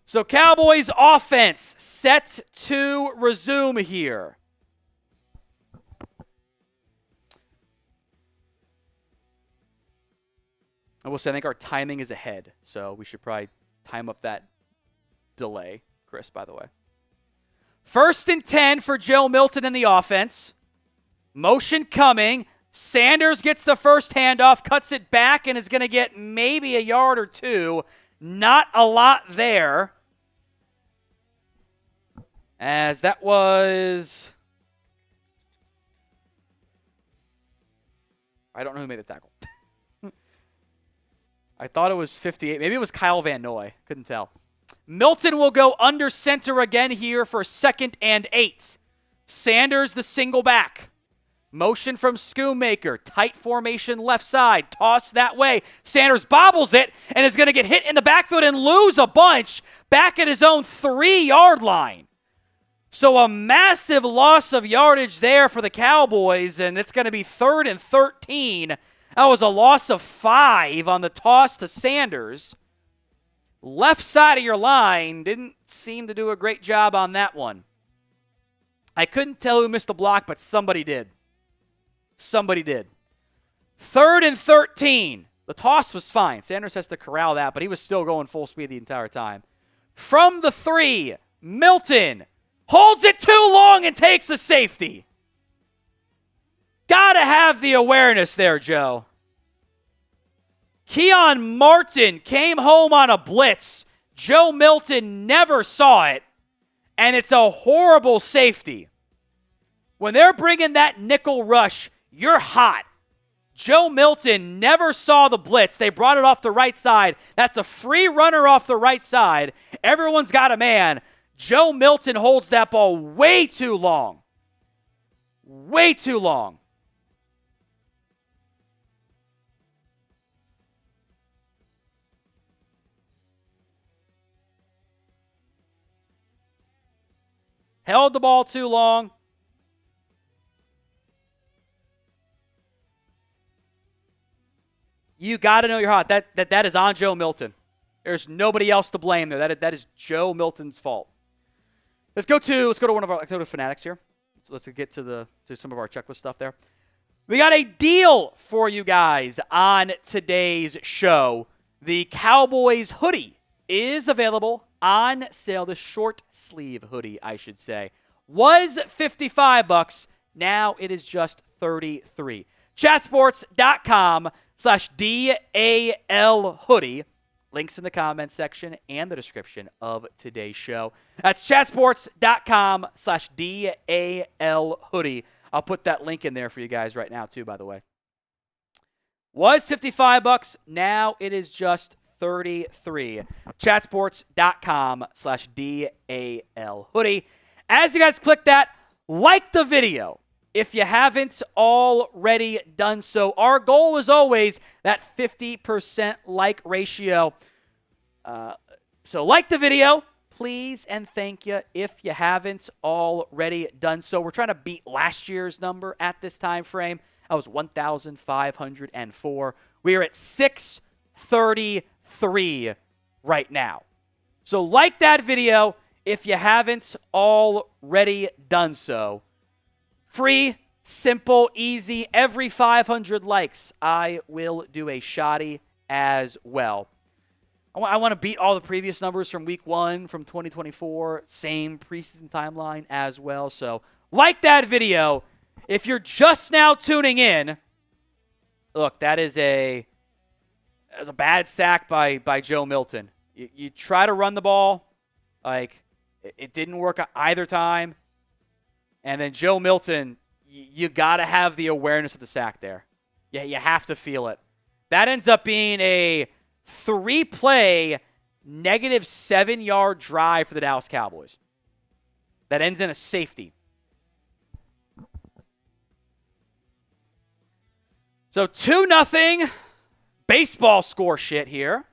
A: So Cowboys offense set to resume here. I will say I think our timing is ahead, so we should probably time up that delay, Chris, by the way. 1st and 10 for Joe Milton in the offense. Motion coming. Sanders gets the first handoff, cuts it back, and is going to get maybe a yard or two. Not a lot there. As that was... I don't know who made the tackle. I thought it was 58. Maybe it was Kyle Van Noy. Couldn't tell. Milton will go under center again here for 2nd and 8. Sanders the single back. Motion from Schoonmaker. Tight formation left side. Toss that way. Sanders bobbles it and is going to get hit in the backfield and lose a bunch back at his own 3-yard line. So a massive loss of yardage there for the Cowboys, and it's going to be 3rd and 13. That was a loss of 5 on the toss to Sanders. Left side of your line didn't seem to do a great job on that one. I couldn't tell who missed the block, but somebody did. Somebody did. 3rd and 13. The toss was fine. Sanders has to corral that, but he was still going full speed the entire time. From the 3, Milton holds it too long and takes a safety. Gotta have the awareness there, Joe. Keon Martin came home on a blitz. Joe Milton never saw it, and it's a horrible safety. When they're bringing that nickel rush, you're hot. Joe Milton never saw the blitz. They brought it off the right side. That's a free runner off the right side. Everyone's got a man. Joe Milton holds that ball way too long. Way too long. Held the ball too long. You got to know you're hot. That is on Joe Milton. There's nobody else to blame there. That is Joe Milton's fault. Let's go to Fanatics here. So let's get to some of our checklist stuff there. We got a deal for you guys on today's show. The Cowboys hoodie is available on sale. The short sleeve hoodie, I should say, was $55. Now it is just $33. Chatsports.com/DAL hoodie. Links in the comments section and the description of today's show. That's chatsports.com/DAL hoodie. I'll put that link in there for you guys right now too, by the way. Was $55. Now it is just $33. Chatsports.com/DAL hoodie. As you guys click that, like the video if you haven't already done so. Our goal is always that 50% like ratio. So like the video, please, and thank you if you haven't already done so. We're trying to beat last year's number at this time frame. That was 1,504. We are at 633 right now. So like that video if you haven't already done so. Free Simple, easy. Every 500 likes, I will do a shoddy as well. I want to beat all the previous numbers from week 1 from 2024. Same preseason timeline as well. So like that video. If you're just now tuning in, look, that is a bad sack by Joe Milton. You try to run the ball. Like, it didn't work either time. And then Joe Milton, you got to have the awareness of the sack there. Yeah, you have to feel it. That ends up being a 3-play, negative 7-yard drive for the Dallas Cowboys. That ends in a safety. So 2-0 baseball score shit here.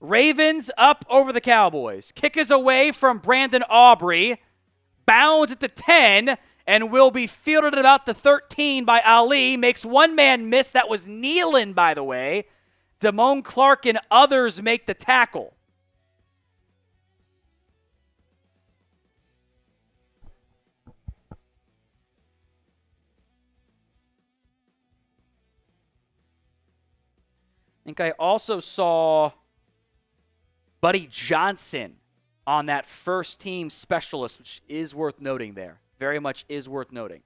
A: Ravens up over the Cowboys. Kick is away from Brandon Aubrey. Bounds at the 10 and will be fielded at about the 13 by Ali. Makes one man miss. That was Nealon, by the way. Damone Clark and others make the tackle. I think I also saw Buddy Johnson on that first team specialist, which is worth noting there. Very much is worth noting.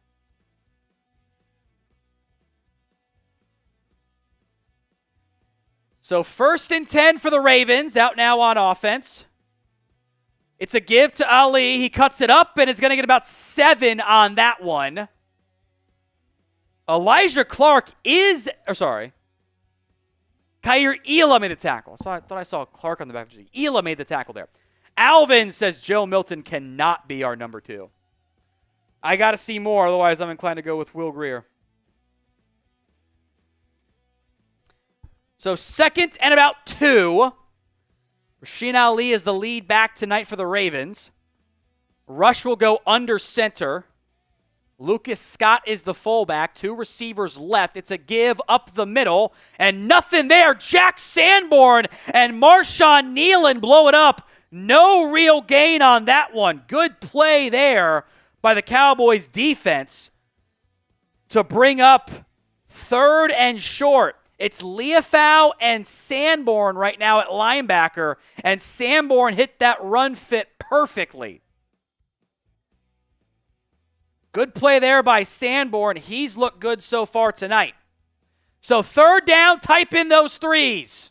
A: So 1st and 10 for the Ravens, out now on offense. It's a give to Ali. He cuts it up and is going to get about 7 on that one. Elijah Clark Khair Elah made the tackle. So I thought I saw Clark on the back. Elah made the tackle there. Alvin says Joe Milton cannot be our number 2. I got to see more, otherwise I'm inclined to go with Will Grier. So 2nd and about 2. Rasheen Ali is the lead back tonight for the Ravens. Rush will go under center. Lucas Scott is the fullback. 2 receivers left. It's a give up the middle. And nothing there. Jack Sanborn and Marshawn Nealon blow it up. No real gain on that one. Good play there by the Cowboys defense to bring up 3rd and short. It's Leafau and Sanborn right now at linebacker, and Sanborn hit that run fit perfectly. Good play there by Sanborn. He's looked good so far tonight. So 3rd down, type in those 3s.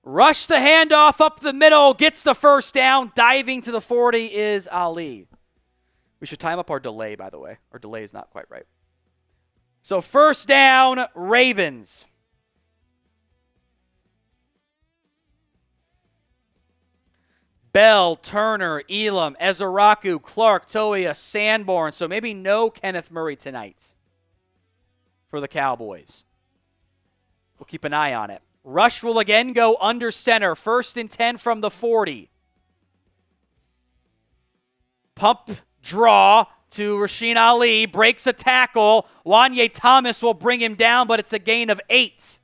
A: Rush the handoff up the middle, gets the 1st down. Diving to the 40 is Ali. We should time up our delay, by the way. Our delay is not quite right. So 1st down, Ravens. Bell, Turner, Elam, Ezeraku, Clark, Toia, Sanborn. So maybe no Kenneth Murray tonight for the Cowboys. We'll keep an eye on it. Rush will again go under center. 1st and 10 from the 40. Pump draw to Rasheen Ali. Breaks a tackle. Wanye Thomas will bring him down, but it's a gain of 8.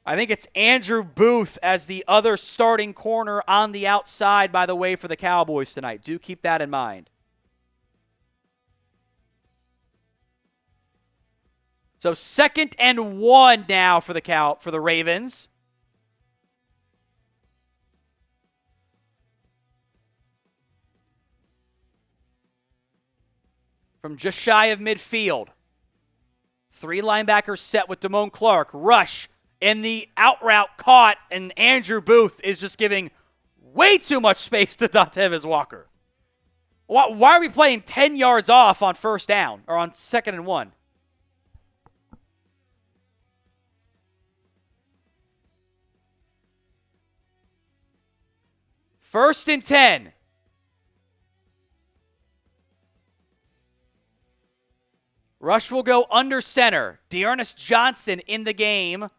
A: I think it's Andrew Booth as the other starting corner on the outside, by the way, for the Cowboys tonight. Do keep that in mind. So 2nd and 1 now for the Ravens. From just shy of midfield. 3 linebackers set with Damone Clark. Rush in the out route caught, and Andrew Booth is just giving way too much space to Dontavius Walker. Why are we playing 10 yards off on 1st down or on 2nd and 1? First and 10. Rush will go under center. Dearness Johnson in the game.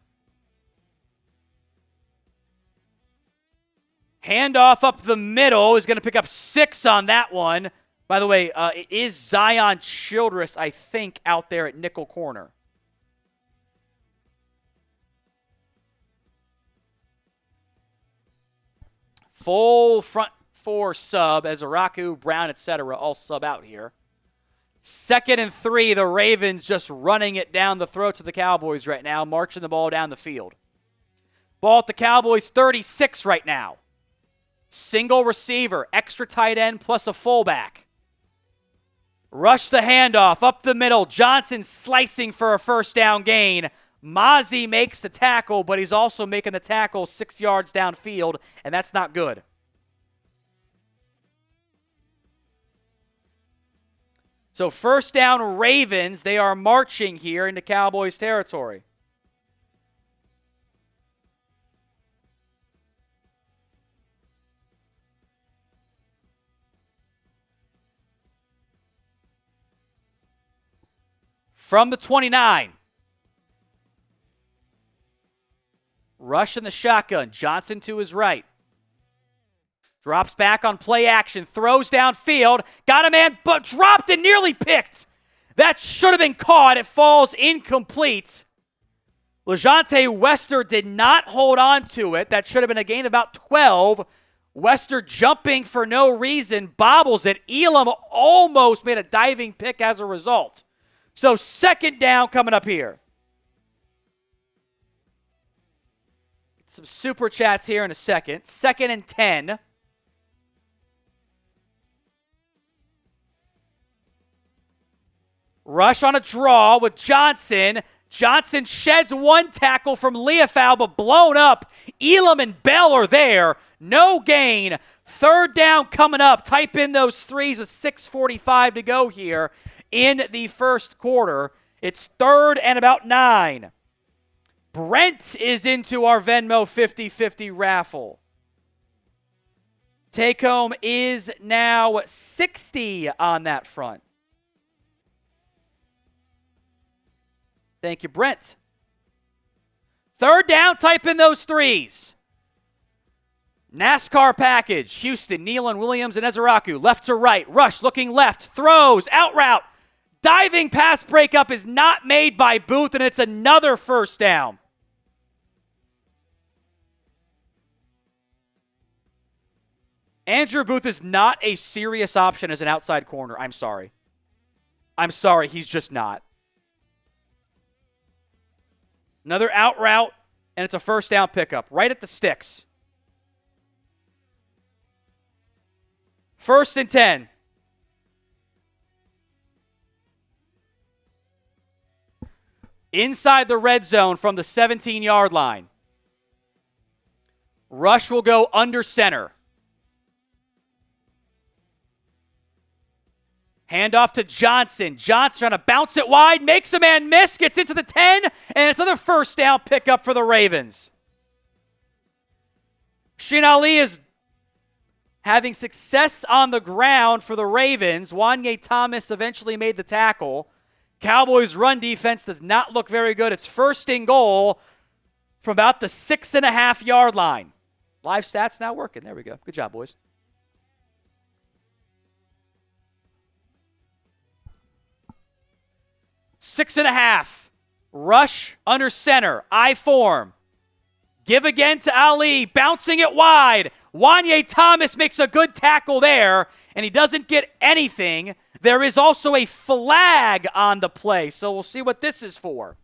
A: Handoff up the middle is going to pick up 6 on that one. By the way, it is Zion Childress, I think, out there at nickel corner. Full 4 sub as Araku, Brown, etc. all sub out here. 2nd and 3, the Ravens just running it down the throats of the Cowboys right now, marching the ball down the field. Ball at the Cowboys 36 right now. Single receiver, extra tight end plus a fullback. Rush the handoff up the middle. Johnson slicing for a first down gain. Mozzie makes the tackle, but he's also making the tackle 6 yards downfield, and that's not good. So first down Ravens, they are marching here into Cowboys territory. From the 29. Rush in the shotgun. Johnson to his right. Drops back on play action. Throws downfield. Got a man, but dropped and nearly picked. That should have been caught. It falls incomplete. LeJonte Wester did not hold on to it. That should have been a gain of about 12. Wester jumping for no reason. Bobbles it. Elam almost made a diving pick as a result. So 2nd down coming up here. Some super chats here in a second. 2nd and 10. Rush on a draw with Johnson. Johnson sheds one tackle from Leofow, but blown up. Elam and Bell are there. No gain. 3rd down coming up. Type in those threes with 6:45 to go here in the first quarter. It's 3rd and about 9. Brent is into our Venmo 50-50 raffle. Take home is now 60 on that front. Thank you, Brent. 3rd down, type in those threes. NASCAR package. Houston, Nealon, Williams, and Ezeraku. Left to right. Rush looking left. Throws. Out route. Diving pass breakup is not made by Booth, and it's another first down. Andrew Booth is not a serious option as an outside corner. I'm sorry. He's just not. Another out route, and it's a first down pickup right at the sticks. 1st and 10. Inside the red zone from the 17-yard line. Rush will go under center. Handoff to Johnson. Johnson trying to bounce it wide, makes a man miss, gets into the 10, and it's another first down pickup for the Ravens. Shin Ali is having success on the ground for the Ravens. Wanye Thomas eventually made the tackle. Cowboys' run defense does not look very good. It's 1st and goal from about the 6.5-yard line. Live stats now working. There we go. Good job, boys. Six and a half. Rush under center. I form. Give again to Ali. Bouncing it wide. Wanye Thomas makes a good tackle there, and he doesn't get anything. There is also a flag on the play, so we'll see what this is for.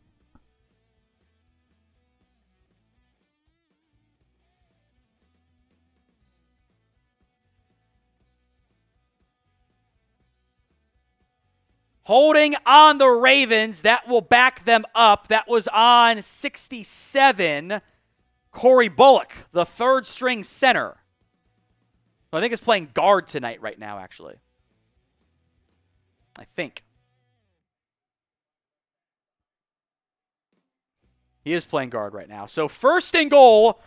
A: Holding on the Ravens, that will back them up. That was on 67, Corey Bullock, the 3rd-string center. So I think he's playing guard tonight right now, actually. I think. He is playing guard right now. So 1st and goal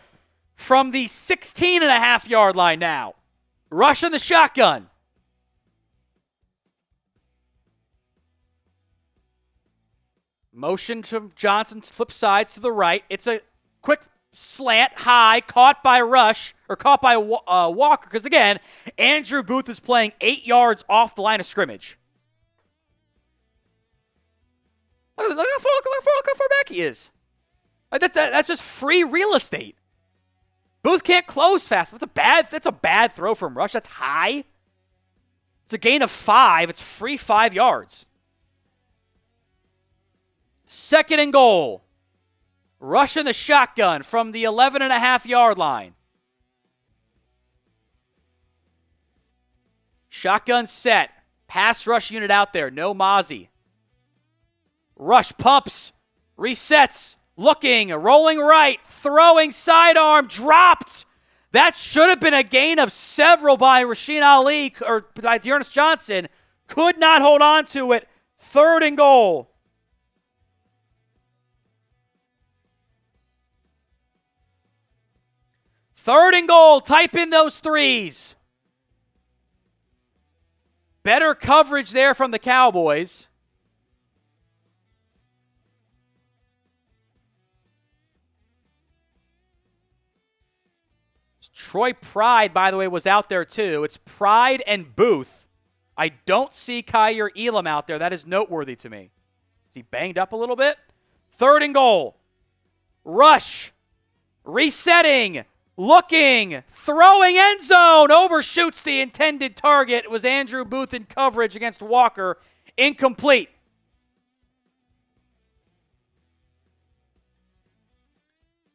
A: from the 16.5-yard line now. Rush in the shotgun. Motion to Johnson, flip sides to the right. It's a quick slant, high, caught by Rush, or caught by Walker, because again, Andrew Booth is playing 8 yards off the line of scrimmage. Look how far, back he is. That's just free real estate. Booth can't close fast. That's a bad throw from Rush. That's high. It's a gain of 5. It's free 5 yards. 2nd and goal. Rush in the shotgun from the 11.5-yard line. Shotgun set. Pass rush unit out there. No Mozzie. Rush pumps. Resets. Looking. Rolling right. Throwing sidearm. Dropped. That should have been a gain of several by Rasheen Ali or by Dearness Johnson. Could not hold on to it. 3rd and goal. Third and goal. Type in those 3s. Better coverage there from the Cowboys. Troy Pride, by the way, was out there too. It's Pride and Booth. I don't see Kyer Elam out there. That is noteworthy to me. Is he banged up a little bit? 3rd and goal. Rush. Resetting. Looking. Throwing end zone. Overshoots the intended target. It was Andrew Booth in coverage against Walker. Incomplete.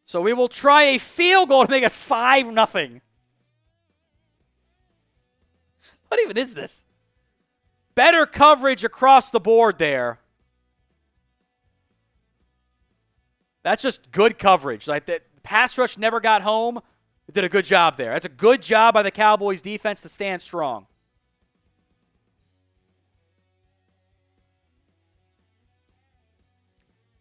A: So we will try a field goal to make it 5-0. What even is this? Better coverage across the board there. That's just good coverage. Like the pass rush never got home. It did a good job there. That's a good job by the Cowboys defense to stand strong.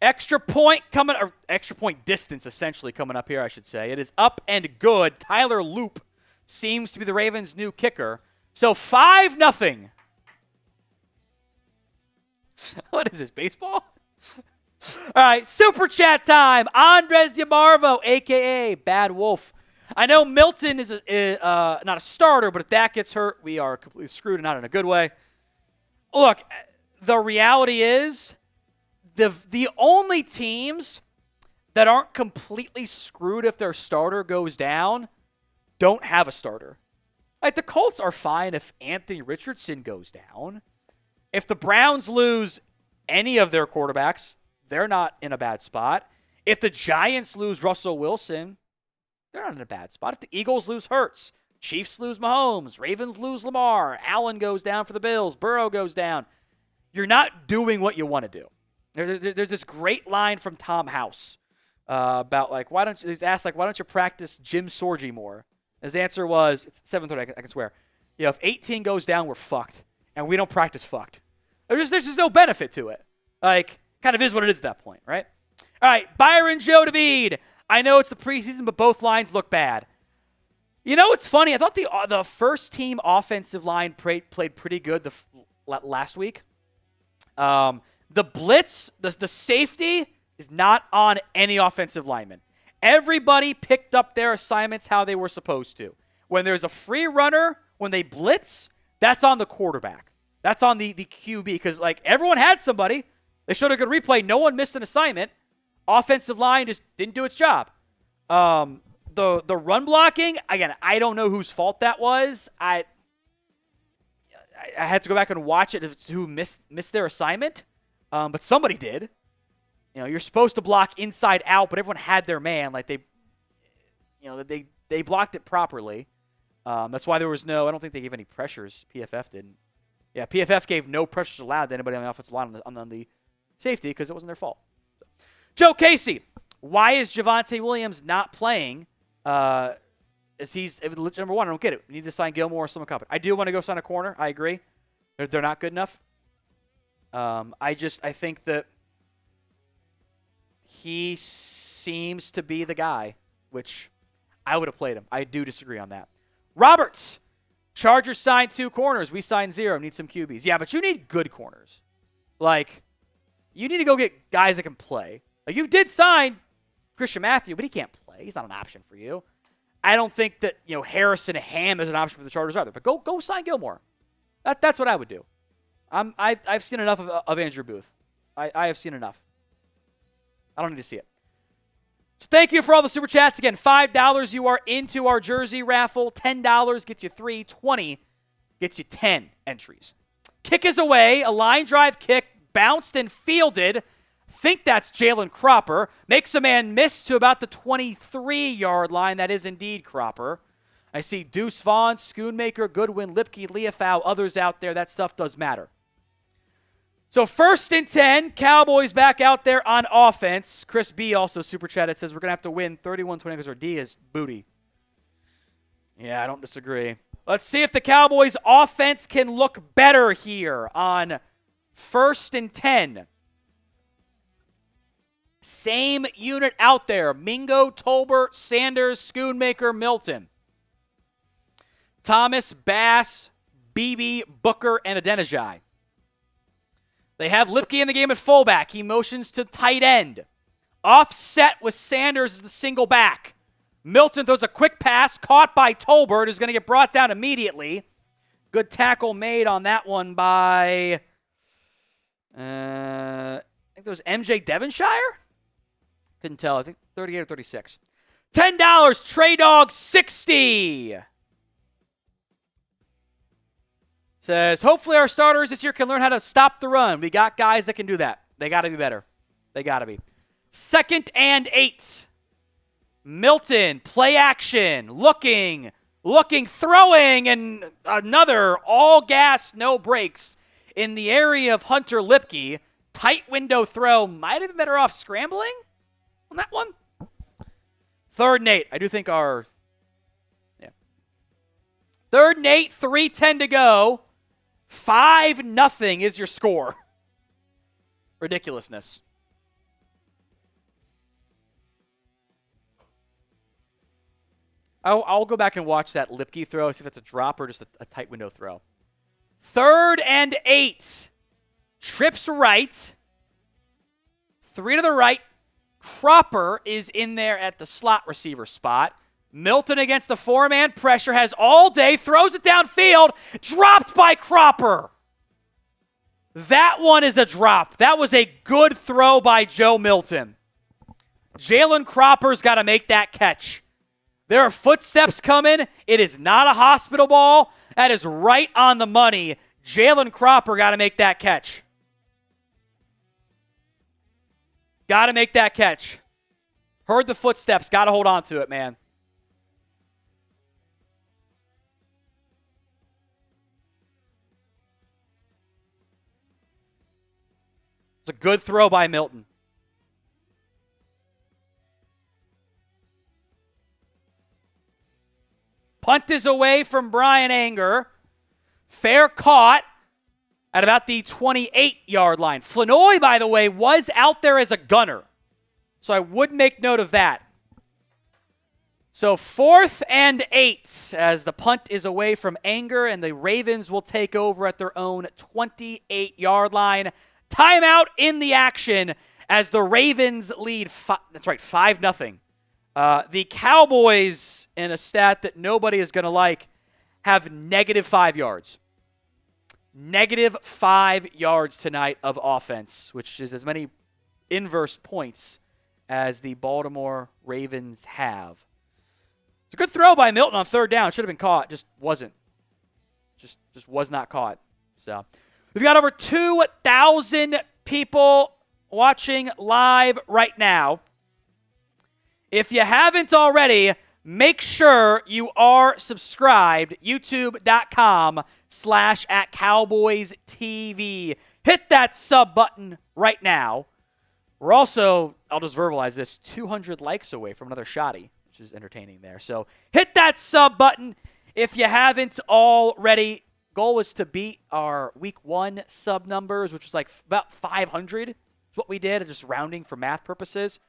A: Extra point coming, or extra point distance essentially coming up here, I should say. It is up and good. Tyler Loop seems to be the Ravens' new kicker. So 5-0. What is this, baseball? All right, super chat time. Andres Yamarvo, a.k.a. Bad Wolf. I know Milton is not a starter, but if that gets hurt, we are completely screwed and not in a good way. Look, the reality is the only teams that aren't completely screwed if their starter goes down don't have a starter. Like the Colts are fine if Anthony Richardson goes down. If the Browns lose any of their quarterbacks, they're not in a bad spot. If the Giants lose Russell Wilson, they're not in a bad spot. If the Eagles lose Hurts, Chiefs lose Mahomes, Ravens lose Lamar, Allen goes down for the Bills, Burrow goes down, you're not doing what you want to do. There's this great line from Tom House about why don't you practice Jim Sorgi more? His answer was, it's 7:30, I can swear. If 18 goes down, we're fucked, and we don't practice fucked. There's just no benefit to it. Kind of is what it is at that point, right? All right, Byron Joe David. I know it's the preseason, but both lines look bad. You know, it's funny. I thought the first team offensive line played pretty good last week. The blitz, the safety is not on any offensive lineman. Everybody picked up their assignments how they were supposed to. When there's a free runner, when they blitz, that's on the quarterback. That's on the QB because everyone had somebody. They showed a good replay. No one missed an assignment. Offensive line just didn't do its job. The run blocking, again, I don't know whose fault that was. I had to go back and watch it who missed their assignment. But somebody did. You're supposed to block inside out, but everyone had their man. They blocked it properly. That's why there was I don't think they gave any pressures. PFF didn't. Yeah, PFF gave no pressures allowed to anybody on the offensive line on the safety because it wasn't their fault. Joe Casey, why is Javonte Williams not playing? Is he's number one? I don't get it. We need to sign Gilmore or someone competent. I do want to go sign a corner. I agree. They're not good enough. I think that he seems to be the guy, which I would have played him. I do disagree on that. Roberts, Chargers signed 2 corners. We signed 0. Need some QBs. Yeah, but you need good corners. You need to go get guys that can play. You did sign Christian Matthew, but he can't play. He's not an option for you. I don't think that Harrison Ham is an option for the Chargers either. But go sign Gilmore. That's what I would do. I've seen enough of Andrew Booth. I have seen enough. I don't need to see it. So thank you for all the super chats. Again, $5, you are into our jersey raffle. $10 gets you 3. 20 gets you 10 entries. Kick is away. A line drive kick, bounced and fielded. Think that's Jalen Cropper. Makes a man miss to about the 23-yard line. That is indeed Cropper. I see Deuce Vaughn, Schoonmaker, Goodwin, Lipke, Leofau, others out there. That stuff does matter. So 1st and 10, Cowboys back out there on offense. Chris B. also super chatted, says we're going to have to win 31-20 because our D is booty. Yeah, I don't disagree. Let's see if the Cowboys offense can look better here on 1st and 10. Same unit out there. Mingo, Tolbert, Sanders, Schoonmaker, Milton. Thomas, Bass, Beebe, Booker, and Adenijai. They have Lipke in the game at fullback. He motions to tight end. Offset with Sanders as the single back. Milton throws a quick pass, caught by Tolbert, who's going to get brought down immediately. Good tackle made on that one by, I think it was MJ Devonshire? Couldn't tell. I think 38 or 36. $10, Trey Dog 60. Says, hopefully our starters this year can learn how to stop the run. We got guys that can do that. They got to be better. They got to be. 2nd and 8. Milton, play action, looking, throwing, and another all gas, no brakes in the area of Hunter Lipke. Tight window throw. Might have been better off scrambling on that one. 3rd and 8. I do think our, 3rd and 8, 3:10 to go. 5-0 is your score. Ridiculousness. I'll go back and watch that Lipke throw, see if it's a drop or just a tight window throw. 3rd and 8. Trips right. 3 to the right. Cropper is in there at the slot receiver spot. Milton against the 4-man pressure, has all day, throws it downfield, dropped by Cropper. That one is a drop. That was a good throw by Joe Milton. Jalen Cropper's got to make that catch. There are footsteps coming. It is not a hospital ball. That is right on the money. Jalen Cropper got to make that catch. Got to make that catch. Heard the footsteps. Got to hold on to it, man. It's a good throw by Milton. Punt is away from Brian Anger. Fair caught at about the 28-yard line. Flanoy, by the way, was out there as a gunner. So I would make note of that. So 4th and 8 as the punt is away from Anger, and the Ravens will take over at their own 28-yard line. Timeout in the action as the Ravens lead, 5-0. The Cowboys, in a stat that nobody is going to like, have -5 yards. -5 yards tonight of offense, which is as many inverse points as the Baltimore Ravens have. It's a good throw by Milton on 3rd down. Should have been caught. Just wasn't. Just was not caught. So we've got over 2,000 people watching live right now. If you haven't already, make sure you are subscribed. YouTube.com/@CowboysTV. Hit that sub button right now. We're also, I'll just verbalize this, 200 likes away from another shotty, which is entertaining there. So hit that sub button if you haven't already. Goal was to beat our week 1 sub numbers, which was like about 500. That's what we did, just rounding for math purposes.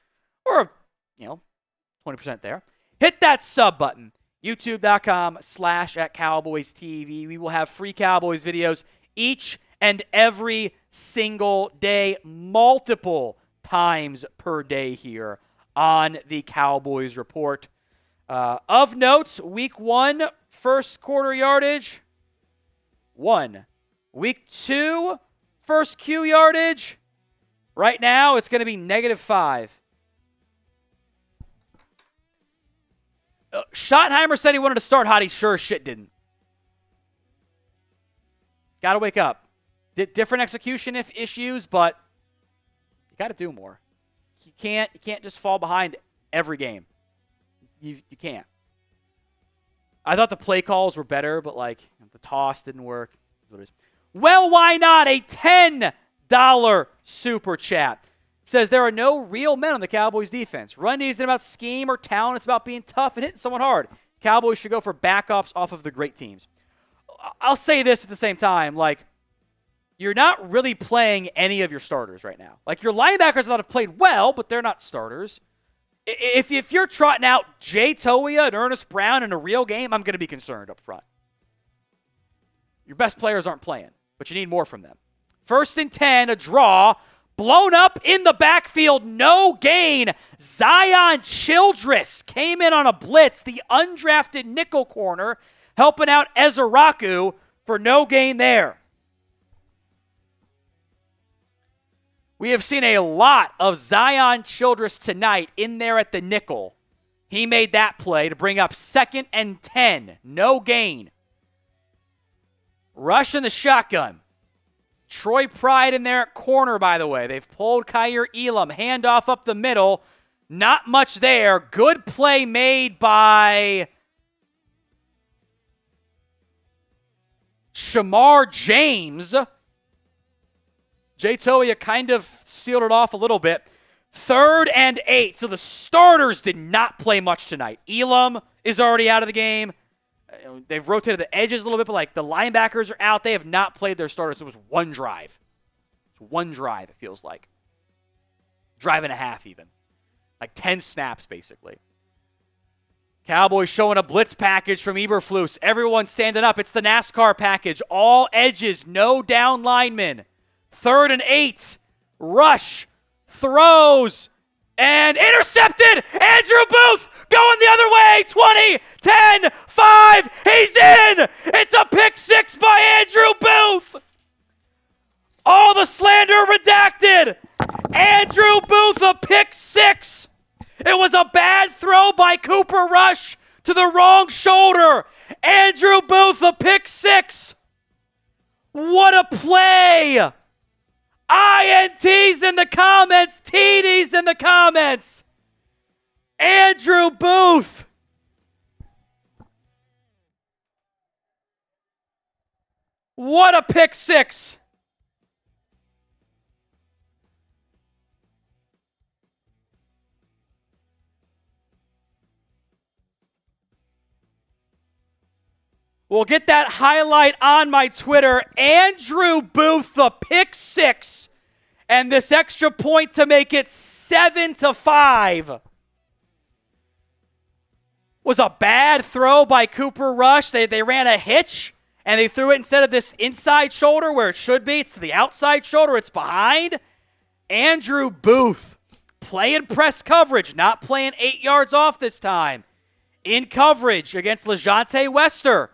A: Or, 20% there. Hit that sub button. YouTube.com/@CowboysTV. We will have free Cowboys videos each and every single day, multiple times per day here on the Cowboys Report. Of note, week 1, first quarter yardage, 1. Week 2, first Q yardage, right now it's going to be -5. Schottenheimer said he wanted to start hot. He sure as shit didn't. Got to wake up. Different execution issues, but you got to do more. You can't just fall behind every game. You can't. I thought the play calls were better, but like the toss didn't work. Well, why not? A $10 super chat. Says there are no real men on the Cowboys defense. Run isn't about scheme or talent. It's about being tough and hitting someone hard. Cowboys should go for backups off of the great teams. I'll say this at the same time. Like, you're not really playing any of your starters right now. Like, your linebackers have played well, but they're not starters. If you're trotting out Jay Toia and Ernest Brown in a real game, I'm going to be concerned up front. Your best players aren't playing, but you need more from them. 1st and 10, a draw. Blown up in the backfield, no gain. Zion Childress came in on a blitz, the undrafted nickel corner, helping out Ezeraku for no gain there. We have seen a lot of Zion Childress tonight in there at the nickel. He made that play to bring up 2nd and 10, no gain. Rush in the shotgun. Troy Pride in there at corner, by the way. They've pulled Kyer Elam. Handoff up the middle. Not much there. Good play made by Shamar James. Jay Toia kind of sealed it off a little bit. 3rd and 8. So the starters did not play much tonight. Elam is already out of the game. They've rotated the edges a little bit, but like the linebackers are out. They have not played their starters. It was one drive. It's one drive, it feels like. Drive and a half even. Like 10 snaps, basically. Cowboys showing a blitz package from Eberflus. Everyone standing up. It's the NASCAR package. All edges, no down linemen. 3rd and 8. Rush. Throws. And intercepted! Andrew Booth going the other way! 20, 10, 5, he's in! It's a pick 6 by Andrew Booth! All the slander redacted! Andrew Booth, a pick 6! It was a bad throw by Cooper Rush to the wrong shoulder! Andrew Booth, a pick 6! What a play! INTs in the comments, TDs in the comments. Andrew Booth. What a pick 6. We'll get that highlight on my Twitter. Andrew Booth, the pick 6. And this extra point to make it 7-5. Was a bad throw by Cooper Rush. They ran a hitch, and they threw it instead of this inside shoulder where it should be. It's to the outside shoulder. It's behind. Andrew Booth playing press coverage, not playing 8 yards off this time. In coverage against LeJonte Wester.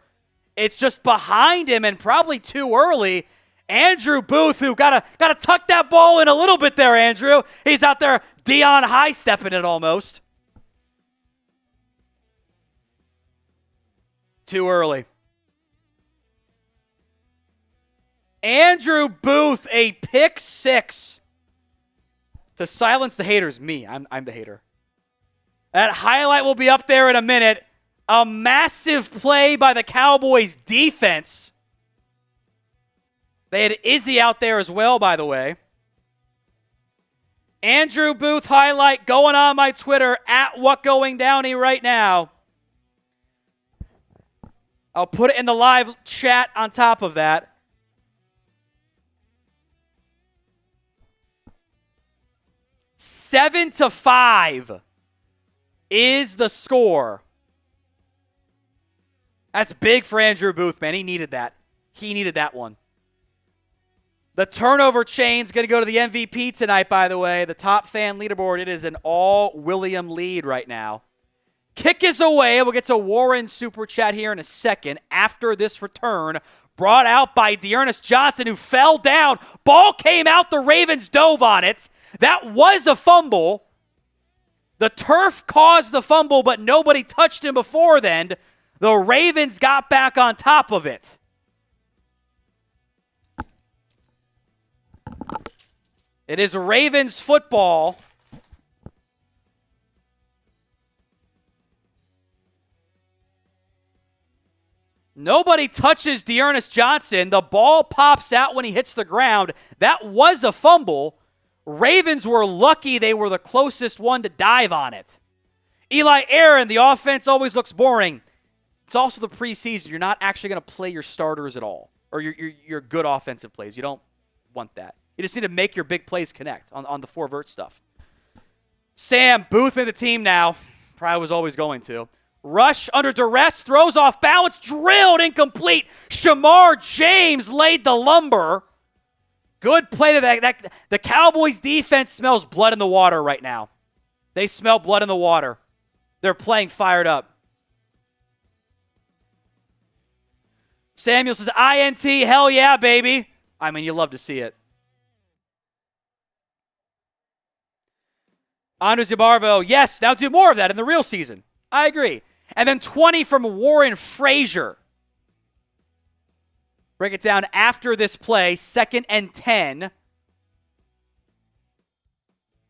A: It's just behind him and probably too early. Andrew Booth, who gotta tuck that ball in a little bit there, Andrew. He's out there Deion high-stepping it almost. Too early. Andrew Booth, a pick 6. To silence the haters, me. I'm the hater. That highlight will be up there in a minute. A massive play by the Cowboys defense. They had Izzy out there as well, by the way. Andrew Booth highlight going on my Twitter at WhatGoingDowney right now. I'll put it in the live chat on top of that. Seven to 5 is the score. That's big for Andrew Booth, man. He needed that. He needed that one. The turnover chain's going to go to the MVP tonight, by the way. The top fan leaderboard, it is an all-William lead right now. Kick is away. We'll get to Warren's super chat here in a second after this return. Brought out by Dearness Johnson, who fell down. Ball came out. The Ravens dove on it. That was a fumble. The turf caused the fumble, but nobody touched him before then. The Ravens got back on top of it. It is Ravens football. Nobody touches Dearness Johnson. The ball pops out when he hits the ground. That was a fumble. Ravens were lucky they were the closest one to dive on it. Eli Aaron, the offense always looks boring. It's also the preseason. You're not actually going to play your starters at all, or your good offensive plays. You don't want that. You just need to make your big plays connect on the four-vert stuff. Sam Booth made the team now. Probably was always going to. Rush under duress, throws off balance, drilled, incomplete. Shamar James laid the lumber. Good play. The Cowboys defense smells blood in the water right now. They smell blood in the water. They're playing fired up. Samuel says, INT, hell yeah, baby. I mean, you love to see it. Andres Yabarvo, yes, now do more of that in the real season. I agree. And then 20 from Warren Frazier. Break it down after this play, 2nd and 10.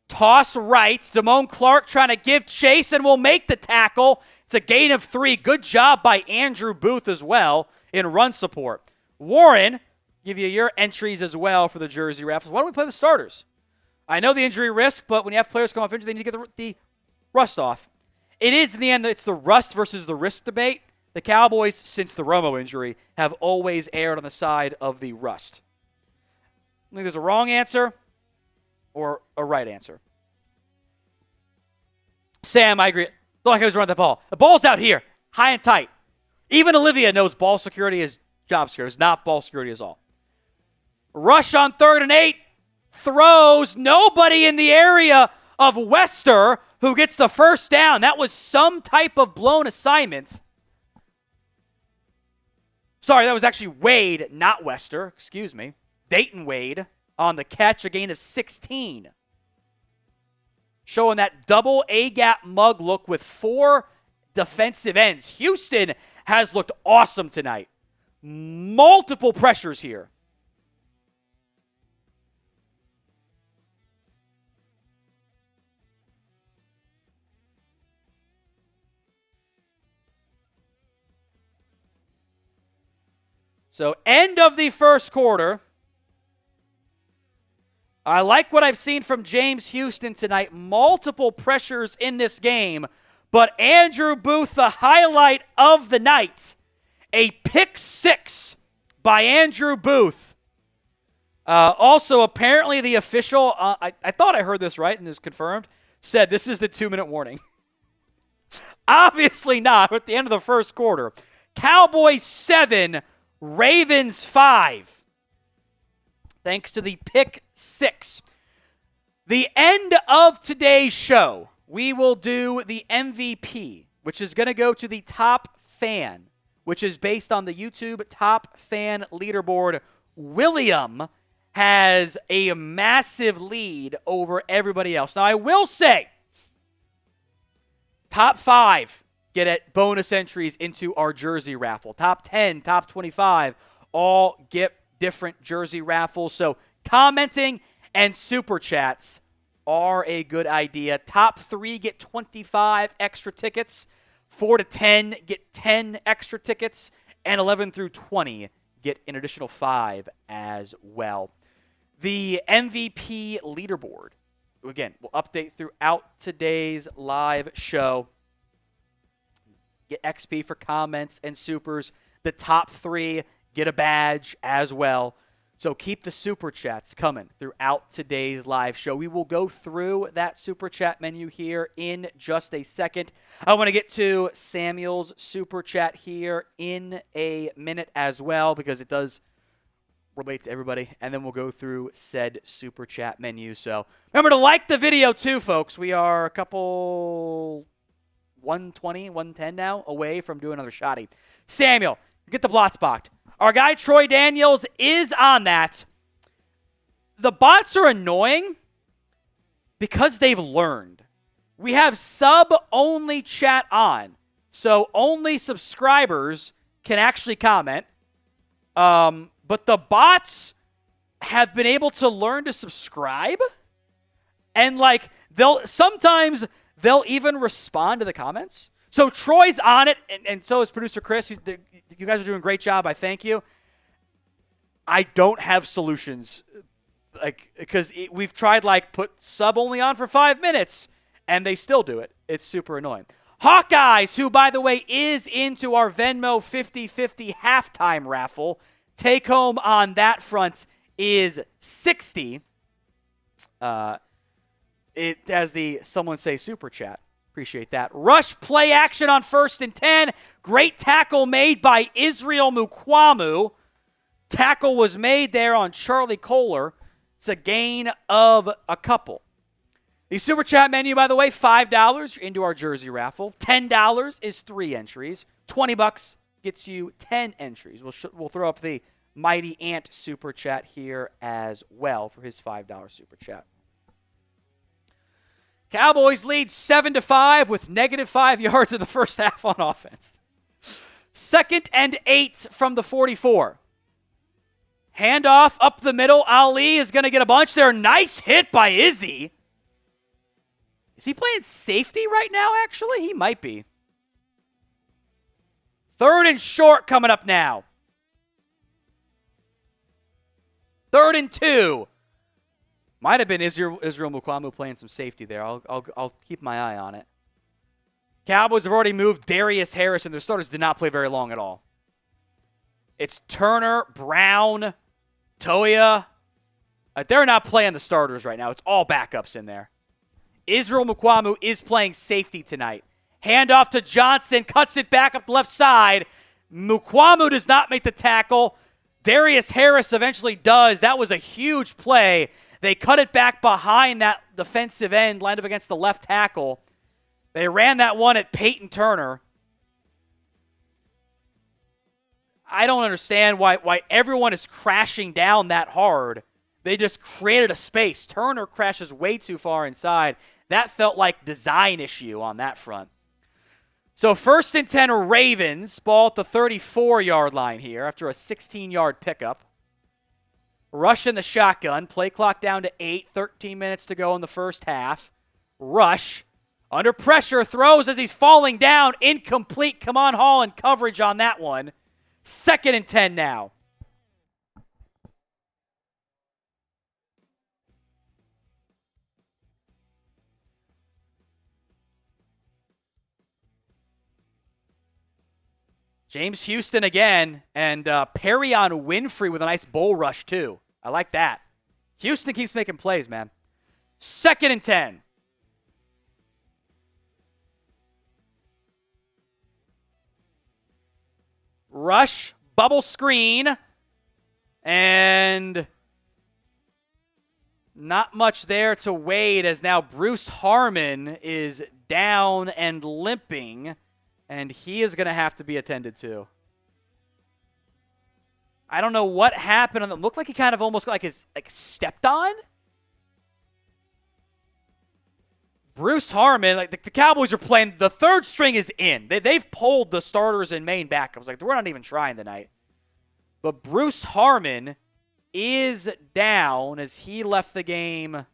A: Toss right. Damone Clark trying to give chase and will make the tackle. It's a gain of 3. Good job by Andrew Booth as well in run support. Warren, give you your entries as well for the jersey raffles. Why don't we play the starters? I know the injury risk, but when you have players come off injury, they need to get the rust off. It is, in the end, it's the rust versus the risk debate. The Cowboys, since the Romo injury, have always erred on the side of the rust. I think there's a wrong answer or a right answer. Sam, I agree. Don't like how he's running the ball. The ball's out here, high and tight. Even Olivia knows ball security is job security. It's not ball security at all. Rush on 3rd and 8. Throws. Nobody in the area of Wester who gets the first down. That was some type of blown assignment. Sorry, that was actually Wade, not Wester. Excuse me. Dayton Wade on the catch, a gain of 16. Showing that double A-gap mug look with 4 defensive ends. Houston has looked awesome tonight. Multiple pressures here. So, end of the first quarter. I like what I've seen from James Houston tonight. Multiple pressures in this game. But Andrew Booth, the highlight of the night. A pick 6 by Andrew Booth. Also, apparently the official, I thought I heard this right and this is confirmed, said this is the 2-minute warning. Obviously not at the end of the first quarter. Cowboys 7, Ravens 5. Thanks to the pick 6. The end of today's show, we will do the MVP, which is going to go to the top fan, which is based on the YouTube top fan leaderboard. William has a massive lead over everybody else. Now, I will say, top 5 get at bonus entries into our jersey raffle. Top 10, top 25, all get different jersey raffles. So commenting and super chats are a good idea. Top 3 get 25 extra tickets. 4 to 10 get 10 extra tickets. And 11 through 20 get an additional 5 as well. The MVP leaderboard, again, we'll update throughout today's live show. Get XP for comments and supers. The top 3 get a badge as well. So keep the super chats coming throughout today's live show. We will go through that super chat menu here in just a second. I want to get to Samuel's super chat here in a minute as well because it does relate to everybody. And then we'll go through said super chat menu. So remember to like the video too, folks. We are a couple 120, 110 now away from doing another shotty. Samuel, get the blot spot. Our guy Troy Daniels is on that. The bots are annoying because they've learned. we have sub-only chat on. So only subscribers can actually comment. But the bots have been able to learn to subscribe. And like sometimes they'll even respond to the comments. So Troy's on it, and so is producer Chris. You guys are doing a great job. I thank you. I don't have solutions, because we've tried put sub only on for 5 minutes, and they still do it. It's super annoying. Hawkeyes, who by the way is into our Venmo 50-50 halftime raffle, take home on that front is 60. It as the someone say super chat. Appreciate that. Rush play action on 1st and 10. Great tackle made by Israel Mukuamu. Tackle was made there on Charlie Kohler. It's a gain of a couple. The super chat menu, by the way, $5. You're into our jersey raffle. $10 is 3 entries. $20 gets you 10 entries. We'll throw up the Mighty Ant super chat here as well for his $5 super chat. Cowboys lead 7-5 with -5 yards in the first half on offense. 2nd and 8 from the 44. Handoff up the middle. Ali is going to get a bunch there. Nice hit by Izzy. Is he playing safety right now, actually? He might be. 3rd and short coming up now. 3rd and 2. Might have been Israel Mukuamu playing some safety there. I'll keep my eye on it. Cowboys have already moved Darius Harris, and their starters did not play very long at all. It's Turner, Brown, Toya. They're not playing the starters right now. It's all backups in there. Israel Mukuamu is playing safety tonight. Handoff to Johnson, cuts it back up the left side. Mukuamu does not make the tackle. Darius Harris eventually does. That was a huge play. They cut it back behind that defensive end, lined up against the left tackle. They ran that one at Peyton Turner. I don't understand why everyone is crashing down that hard. They just created a space. Turner crashes way too far inside. That felt like design issue on that front. So 1st and 10 Ravens, ball at the 34-yard line here after a 16-yard pickup. Rush in the shotgun. Play clock down to 8. 13 minutes to go in the first half. Rush under pressure, throws as he's falling down. Incomplete. Come on, Hall, in coverage on that one. 2nd and 10 now. James Houston again, and Perry on Winfrey with a nice bull rush too. I like that. Houston keeps making plays, man. 2nd and 10. Rush, bubble screen, and not much there to Wade as now Bruce Harmon is down and limping, and he is going to have to be attended to. I don't know what happened on them. Looked like he kind of almost got stepped on. Bruce Harmon, the Cowboys are playing. The 3rd string is in. They've pulled the starters and main backups. We're not even trying tonight. But Bruce Harmon is down as he left the game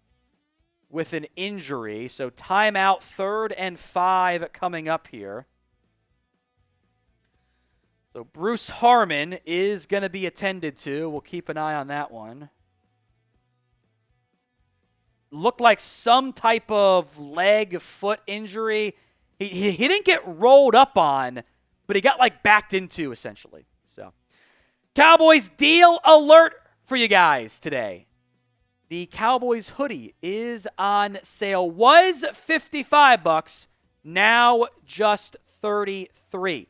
A: with an injury. So timeout, 3rd and 5 coming up here. So Bruce Harmon is going to be attended to. We'll keep an eye on that one. Looked like some type of leg, foot injury. He didn't get rolled up on, but he got backed into essentially. So Cowboys deal alert for you guys today. The Cowboys hoodie is on sale. Was $55, now just $33.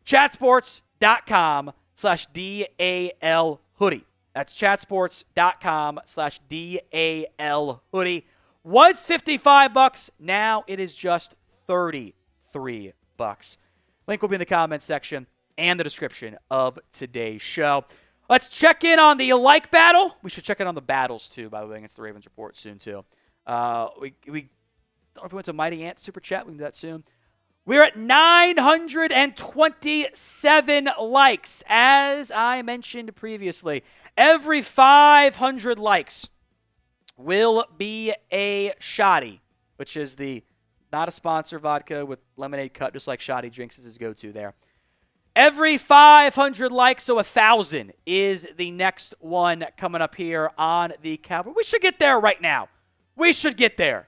A: Chatsports.com/DAL hoodie. That's chatsports.com/DAL hoodie. Was $55, now it is just $33. Link will be in the comments section and the description of today's show. Let's check in on the like battle. We should check in on the battles too, by the way, against the Ravens report soon too. We know if we went to Mighty Ant Super Chat. We can do that soon. We're at 927 likes. As I mentioned previously, every 500 likes will be a Shoddy, which is the not a sponsor vodka with lemonade cut, just like Shoddy drinks is his go-to there. Every 500 likes, so 1,000 is the next one coming up here on the Cowboys. We should get there right now. We should get there.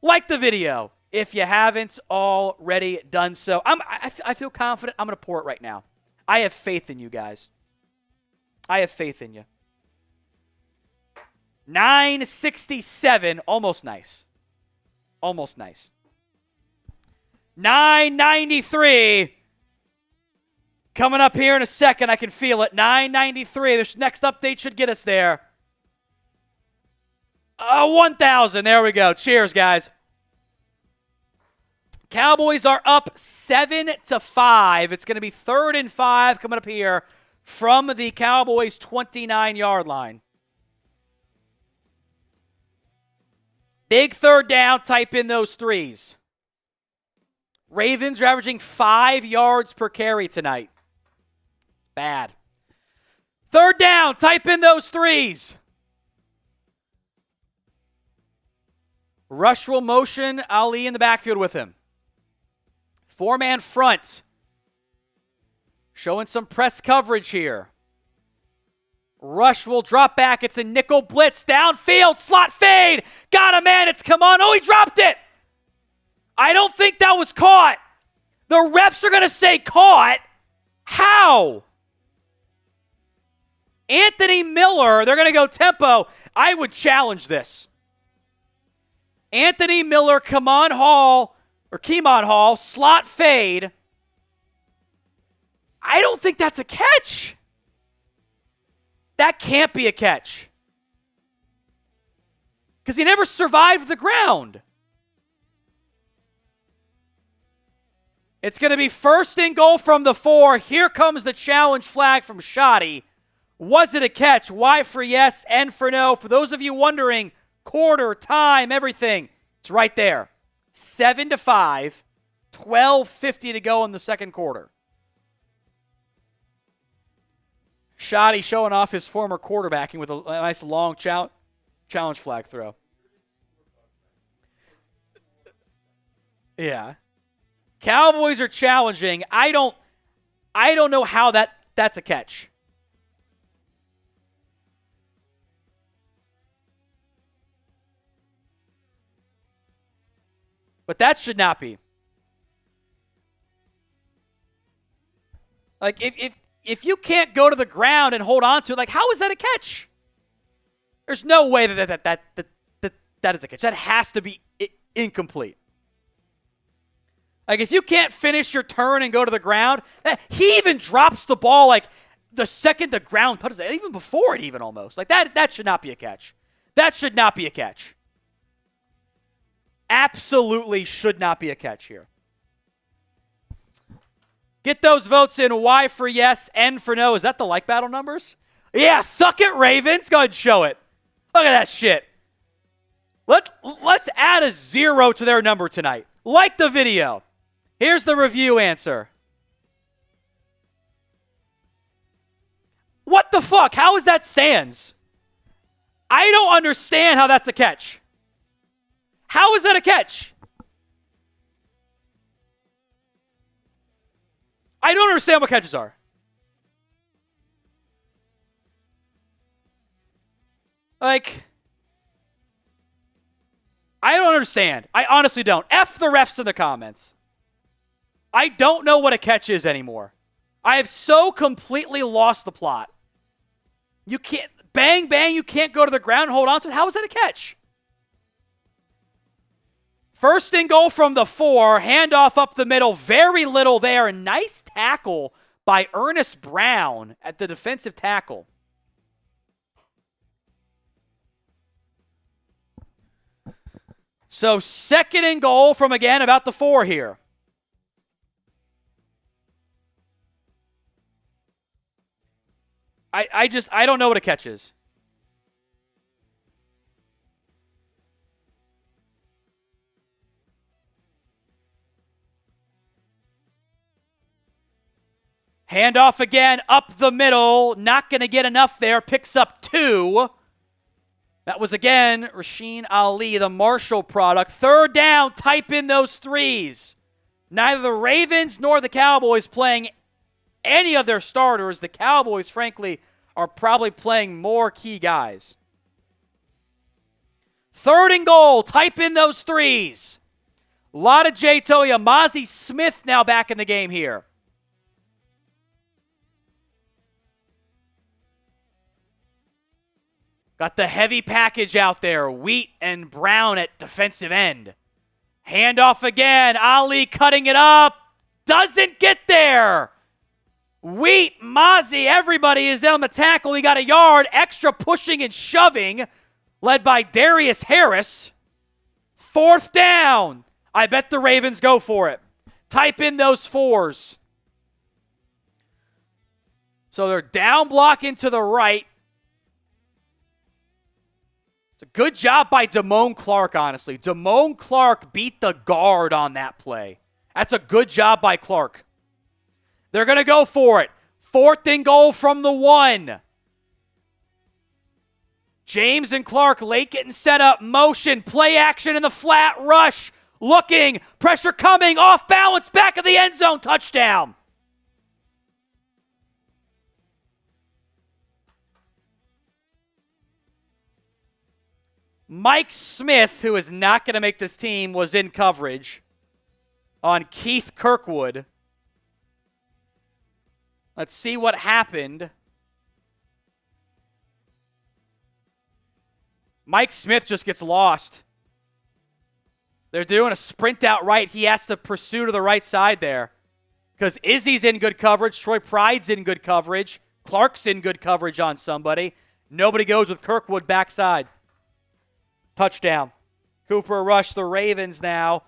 A: Like the video if you haven't already done so. I feel confident. I'm going to pour it right now. I have faith in you guys. I have faith in you. 967, almost nice. Almost nice. 993. Coming up here in a second, I can feel it. 993. This next update should get us there. 1,000. There we go. Cheers, guys. Cowboys are up 7-5. It's going to be 3rd and 5 coming up here from the Cowboys' 29-yard line. Big third down. Type in those threes. Ravens are averaging 5 yards per carry tonight. Bad. Third down. Type in those threes. Rush will motion Ali in the backfield with him. 4-man front. Showing some press coverage here. Rush will drop back. It's a nickel blitz. Downfield. Slot fade. Got a man. It's come on. Oh, he dropped it. I don't think that was caught. The refs are going to say caught. How? Anthony Miller. They're going to go tempo. I would challenge this. Anthony Miller, Kemon Hall, slot fade. I don't think that's a catch. That can't be a catch. Because he never survived the ground. It's going to be 1st and goal from the 4. Here comes the challenge flag from Shoddy. Was it a catch? Y for yes, N for no. For those of you wondering, quarter, time, everything, it's right there. 7-5, 12:50 to go in the second quarter. Shoddy showing off his former quarterbacking with a nice long challenge flag throw. Yeah. Cowboys are challenging. I don't know how that's a catch. But that should not be. Like, if you can't go to the ground and hold on to it, like, how is that a catch? There's no way that is a catch. That has to be incomplete. Like, if you can't finish your turn and go to the ground, he even drops the ball, like, the second the ground touches it, even before it even almost. Like, that should not be a catch. That should not be a catch. Absolutely should not be a catch here. Get those votes in. Y for yes, N for no. Is that the like battle numbers? Yeah, suck it, Ravens. Go ahead and show it. Look at that shit. Let's add a 0 to their number tonight. Like the video. Here's the review answer. What the fuck? How is that stands? I don't understand how that's a catch. How is that a catch? I don't understand what catches are. Like, I don't understand. I honestly don't. F the refs in the comments. I don't know what a catch is anymore. I have so completely lost the plot. You can't, bang, bang, you can't go to the ground and hold on to it. How is that a catch? 1st and goal from the 4. Handoff up the middle. Very little there. A nice tackle by Ernest Brown at the defensive tackle. So 2nd and goal from, again, about the 4 here. I don't know what a catch is. Handoff again, up the middle. Not going to get enough there. Picks up 2. That was, again, Rasheen Ali, the Marshall product. Third down, type in those 3s. Neither the Ravens nor the Cowboys playing any of their starters. The Cowboys, frankly, are probably playing more key guys. 3rd and goal, type in those 3s. A lot of Jay Toya. Mozzie Smith now back in the game here. Got the heavy package out there. Wheat and Brown at defensive end. Handoff again. Ali cutting it up. Doesn't get there. Wheat, Mozzie, everybody is on the tackle. He got a yard. Extra pushing and shoving. Led by Darius Harris. 4th down. I bet the Ravens go for it. Type in those 4s. So they're down blocking to the right. It's a good job by Damone Clark, honestly. Damone Clark beat the guard on that play. That's a good job by Clark. They're going to go for it. 4th and goal from the 1. James and Clark late getting set up. Motion, play action in the flat, rush. Looking, pressure coming, off balance, back of the end zone, touchdown. Mike Smith, who is not going to make this team, was in coverage on Keith Kirkwood. Let's see what happened. Mike Smith just gets lost. They're doing a sprint out right. He has to pursue to the right side there because Izzy's in good coverage. Troy Pride's in good coverage. Clark's in good coverage on somebody. Nobody goes with Kirkwood backside. Touchdown. Cooper Rush, the Ravens now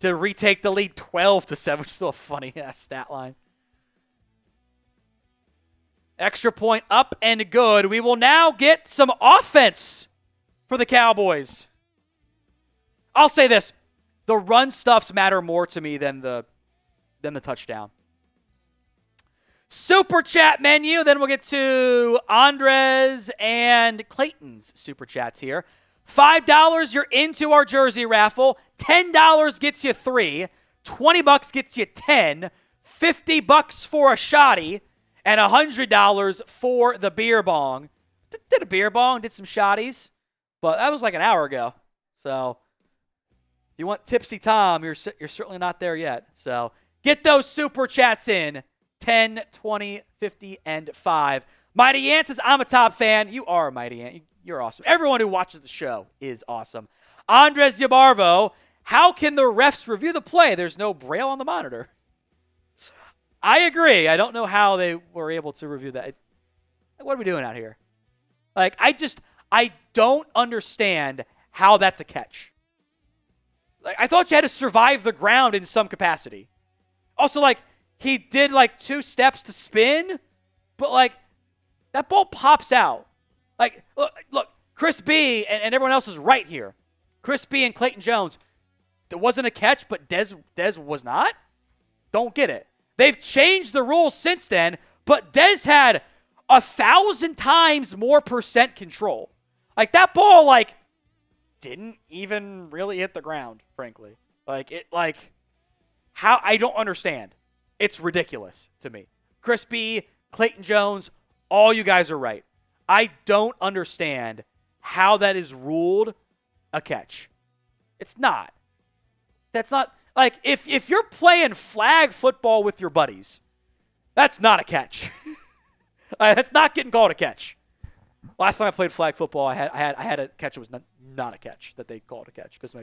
A: to retake the lead 12-7, which is still a funny-ass stat line. Extra point up and good. We will now get some offense for the Cowboys. I'll say this. The run stuffs matter more to me than the touchdown. Super Chat menu. Then we'll get to Andres and Clayton's Super Chats here. $5, you're into our jersey raffle. $10 gets you 3. $20 gets you 10. $50 for a shotty. And $100 for the beer bong. Did a beer bong, did some shotties. But that was like an hour ago. So if you want Tipsy Tom, you're certainly not there yet. So get those Super Chats in. 10, 20, 50, and 5. Mighty Ant says, I'm a top fan. You are a Mighty Ant. You're awesome. Everyone who watches the show is awesome. Andres Yabarvo, how can the refs review the play? There's no braille on the monitor. I agree. I don't know how they were able to review that. What are we doing out here? Like, I don't understand how that's a catch. Like, I thought you had to survive the ground in some capacity. Also, like, he did, like, 2 steps to spin, but, like, that ball pops out. Like, look, Chris B and everyone else is right here. Chris B and Clayton Jones, there wasn't a catch, but Dez was not? Don't get it. They've changed the rules since then, but Dez had 1,000 times more percent control. Like, that ball, like, didn't even really hit the ground, frankly. How, I don't understand. It's ridiculous to me. Chris B, Clayton Jones, all you guys are right. I don't understand how that is ruled a catch. It's not. That's not, like, if you're playing flag football with your buddies, that's not a catch. That's not getting called a catch. Last time I played flag football, I had a catch that was not a catch that they called a catch because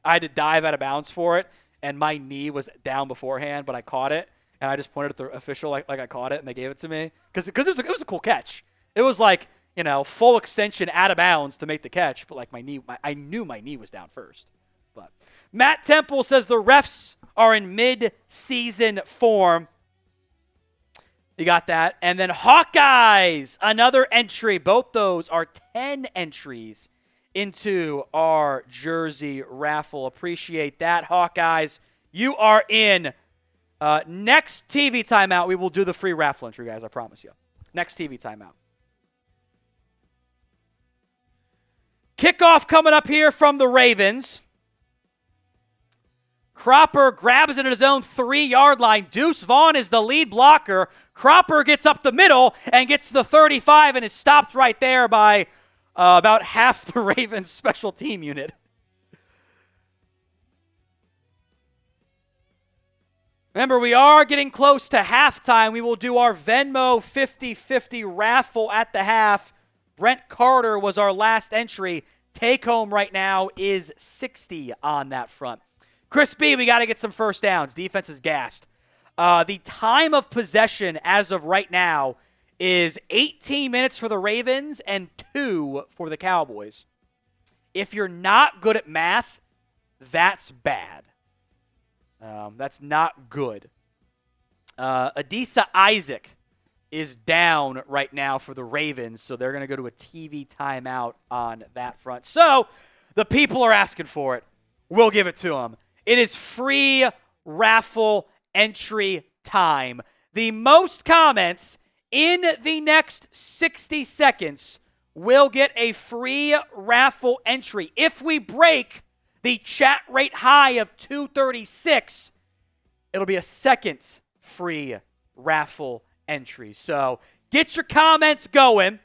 A: I had to dive out of bounds for it, and my knee was down beforehand, but I caught it, and I just pointed at the official like I caught it, and they gave it to me because it was a cool catch. It was like, full extension out of bounds to make the catch, but like I knew my knee was down first. But Matt Temple says the refs are in mid-season form. You got that. And then Hawkeyes, another entry. Both those are 10 entries into our jersey raffle. Appreciate that, Hawkeyes. You are in. Next TV timeout, we will do the free raffle entry, guys. I promise you. Next TV timeout. Kickoff coming up here from the Ravens. Cropper grabs it at his own 3-yard line. Deuce Vaughn is the lead blocker. Cropper gets up the middle and gets to the 35 and is stopped right there by about half the Ravens special team unit. Remember, we are getting close to halftime. We will do our Venmo 50-50 raffle at the half. Brent Carter was our last entry. Take home right now is 60 on that front. Chris B, we got to get some first downs. Defense is gassed. The time of possession as of right now is 18 minutes for the Ravens and 2 for the Cowboys. If you're not good at math, that's bad. That's not good. Adisa Isaac is down right now for the Ravens, so they're going to go to a TV timeout on that front. So the people are asking for it. We'll give it to them. It is free raffle entry time. The most comments in the next 60 seconds will get a free raffle entry. If we break the chat rate high of 236, it'll be a second free raffle entry. So get your comments going.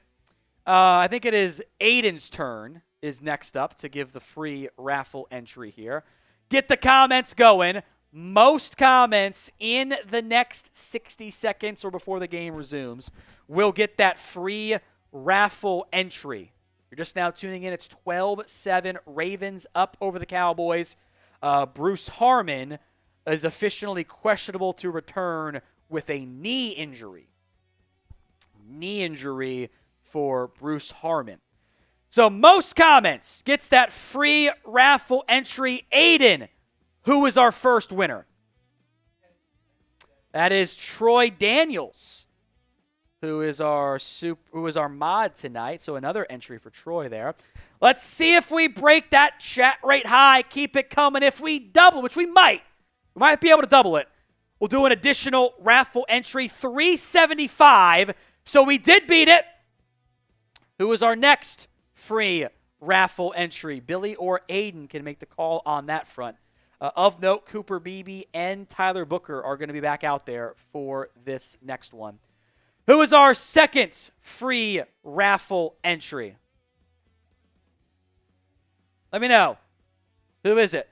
A: I think it is Aiden's turn is next up to give the free raffle entry here. Get the comments going. Most comments in the next 60 seconds or before the game resumes will get that free raffle entry. You're just now tuning in. It's 12-7 Ravens up over the Cowboys. Bruce Harmon is officially questionable to return with a knee injury. Knee injury for Bruce Harmon. So most comments gets that free raffle entry. Aiden, who is our first winner? That is Troy Daniels, who is our mod tonight. So another entry for Troy there. Let's see if we break that chat rate high. Keep it coming. If we double, which we might be able to double it. We'll do an additional raffle entry, $375. So we did beat it. Who is our next free raffle entry? Billy or Aiden can make the call on that front. Of note, Cooper Beebe and Tyler Booker are going to be back out there for this next one. Who is our second free raffle entry? Let me know. Who is it?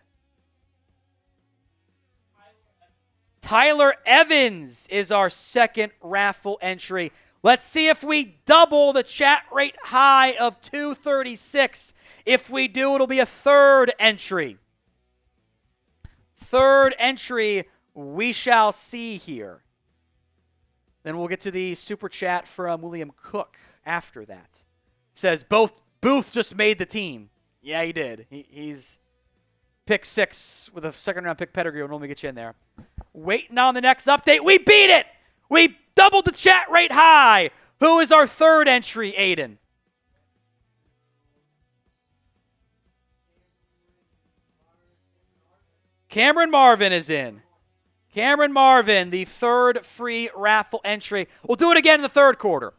A: Tyler Evans is our second raffle entry. Let's see if we double the chat rate high of 236. If we do, it'll be a third entry. Third entry we shall see here. Then we'll get to the super chat from William Cook after that. Says, Booth just made the team. Yeah, he did. He's pick 6 with a second-round pick pedigree will normally get you in there. Waiting on the next update. We beat it! We doubled the chat rate high. Who is our third entry, Aiden? Cameron Marvin is in. Cameron Marvin, the third free raffle entry. We'll do it again in the third quarter.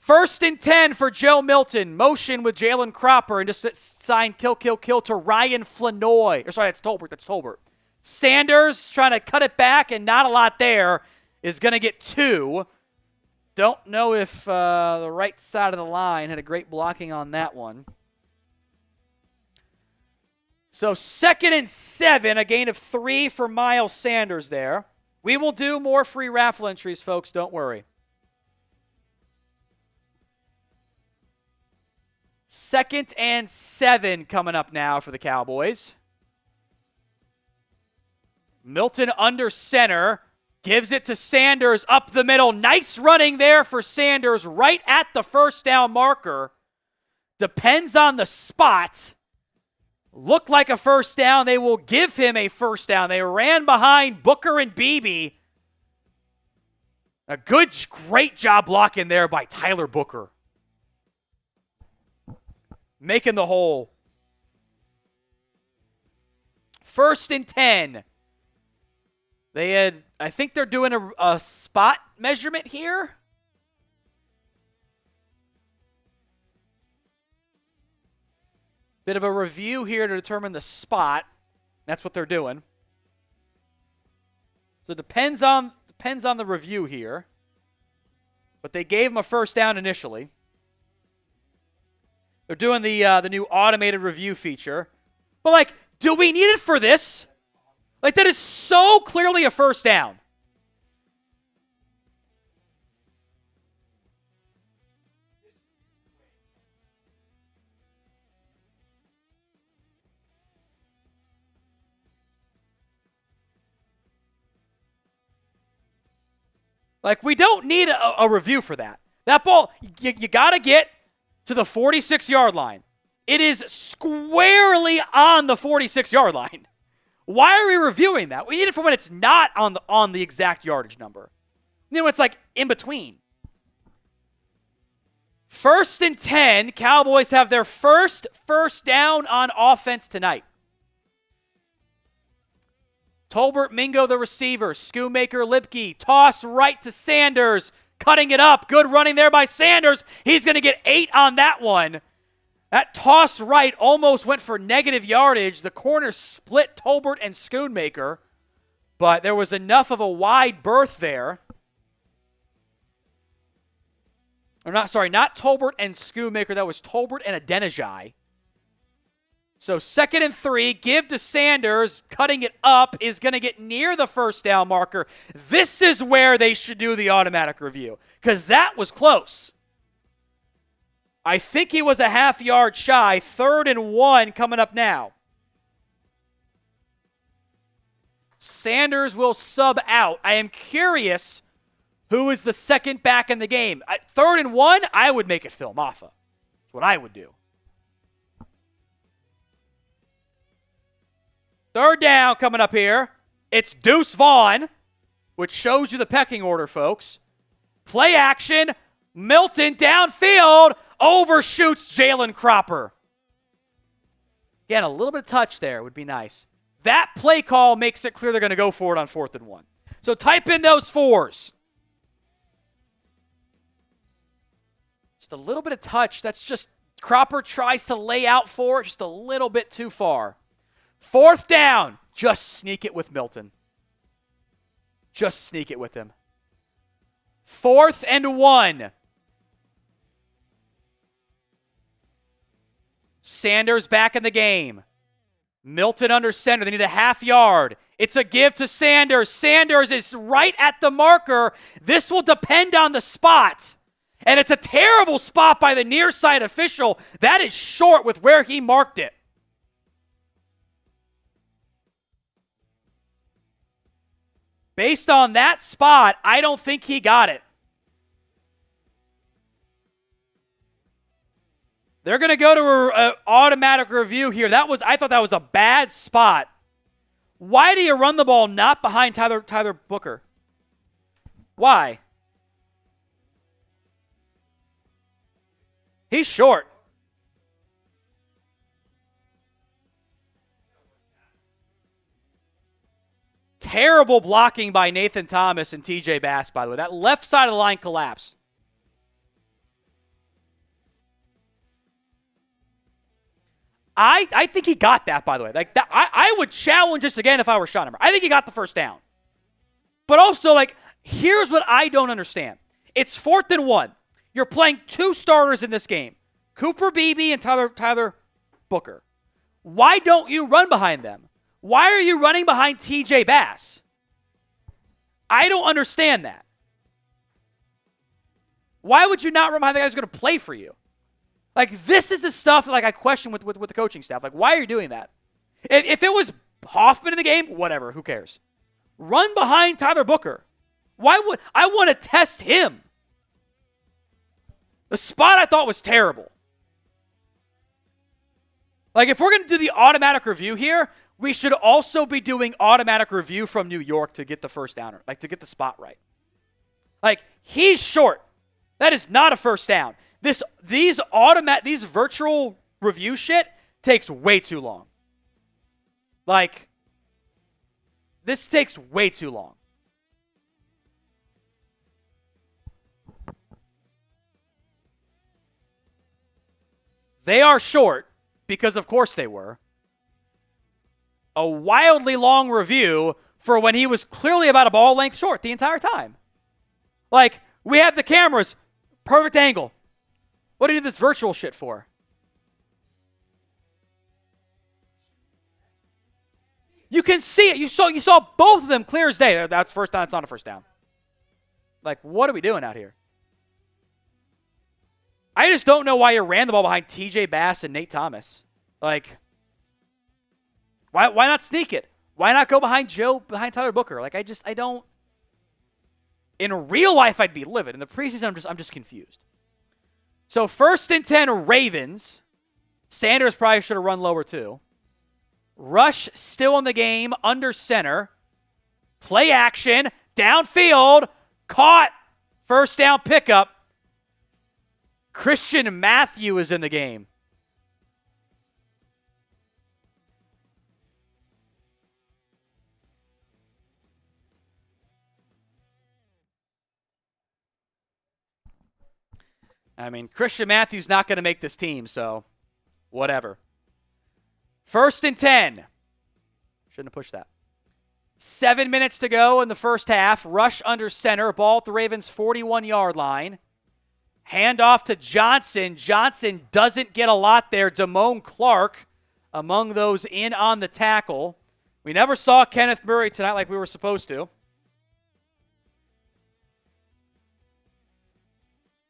A: 1st and 10 for Joe Milton. Motion with Jalen Cropper and just sign kill to Ryan Flanoy. Sorry, that's Tolbert. Sanders trying to cut it back and not a lot there is going to get 2. Don't know if the right side of the line had a great blocking on that one. So 2nd and 7, a gain of 3 for Miles Sanders there. We will do more free raffle entries, folks. Don't worry. 2nd and 7 coming up now for the Cowboys. Milton under center. Gives it to Sanders up the middle. Nice running there for Sanders right at the first down marker. Depends on the spot. Looked like a first down. They will give him a first down. They ran behind Booker and Beebe. A great job blocking there by Tyler Booker. Making the hole. 1st and 10. I think they're doing a spot measurement here. Bit of a review here to determine the spot. That's what they're doing. So it depends on the review here. But they gave him a first down initially. They're doing the new automated review feature. But, like, do we need it for this? Like, that is so clearly a first down. Like, we don't need a review for that. That ball, you got to get to the 46-yard line. It is squarely on the 46-yard line. Why are we reviewing that? We need it for when it's not on the exact yardage number. You know, it's like in between. 1st and 10, Cowboys have their first down on offense tonight. Tolbert, Mingo, the receiver. Schoonmaker, Lipke. Toss right to Sanders. Cutting it up. Good running there by Sanders. He's going to get 8 on that one. That toss right almost went for negative yardage. The corner split Tolbert and Schoonmaker. But there was enough of a wide berth there. Or not Tolbert and Schoonmaker. That was Tolbert and Adenijai. So 2nd and 3, give to Sanders, cutting it up, is going to get near the first down marker. This is where they should do the automatic review, because that was close. I think he was a half yard shy. 3rd and 1 coming up now. Sanders will sub out. I am curious who is the second back in the game. At 3rd and 1, I would make it Phil Maffa. That's what I would do. 3rd down coming up here. It's Deuce Vaughn, which shows you the pecking order, folks. Play action. Milton downfield. Overshoots Jalen Cropper. Again, a little bit of touch there would be nice. That play call makes it clear they're going to go for it on 4th and 1. So type in those 4s. Just a little bit of touch. That's just Cropper tries to lay out for it just a little bit too far. 4th down. Just sneak it with Milton. Just sneak it with him. 4th and 1. Sanders back in the game. Milton under center. They need a half yard. It's a give to Sanders. Sanders is right at the marker. This will depend on the spot. And it's a terrible spot by the near side official. That is short with where he marked it. Based on that spot, I don't think he got it. They're going to go to an automatic review here. I thought that was a bad spot. Why do you run the ball not behind Tyler Booker? Why? He's short. Terrible blocking by Nathan Thomas and TJ Bass, by the way. That left side of the line collapsed. I think he got that, by the way. Like that, I would challenge this again if I were Schottenheimer. I think he got the first down. But also, like, here's what I don't understand. It's 4th and 1. You're playing 2 starters in this game. Cooper Beebe and Tyler Booker. Why don't you run behind them? Why are you running behind TJ Bass? I don't understand that. Why would you not run behind the guy who's going to play for you? Like, this is the stuff that, like, I question with the coaching staff. Like, why are you doing that? If it was Hoffman in the game, whatever, who cares? Run behind Tyler Booker. Why would I want to test him? The spot I thought was terrible. Like, if we're going to do the automatic review here, we should also be doing automatic review from New York to get the first downer, like to get the spot right. Like, he's short. That is not a first down. These virtual review shit takes way too long. Like, This takes way too long. They are short, because of course they were. A wildly long review for when he was clearly about a ball length short the entire time. Like, we have the cameras, perfect angle. What do you do this virtual shit for? You can see it. You saw both of them clear as day. That's first down. It's not a first down. Like, what are we doing out here? I just don't know why you ran the ball behind TJ Bass and Nate Thomas. Like, why not sneak it? Why not go behind Tyler Booker? Like, I don't. In real life, I'd be livid. In the preseason, I'm just confused. So 1st and 10 Ravens. Sanders probably should have run lower too. Rush still in the game, under center. Play action, downfield, caught, first down pickup. Christian Matthew is in the game. I mean, Christian Matthew's not going to make this team, so whatever. 1st and 10. Shouldn't have pushed that. 7 minutes to go in the first half. Rush under center. Ball at the Ravens' 41-yard line. Hand off to Johnson. Johnson doesn't get a lot there. Damone Clark among those in on the tackle. We never saw Kenneth Murray tonight like we were supposed to.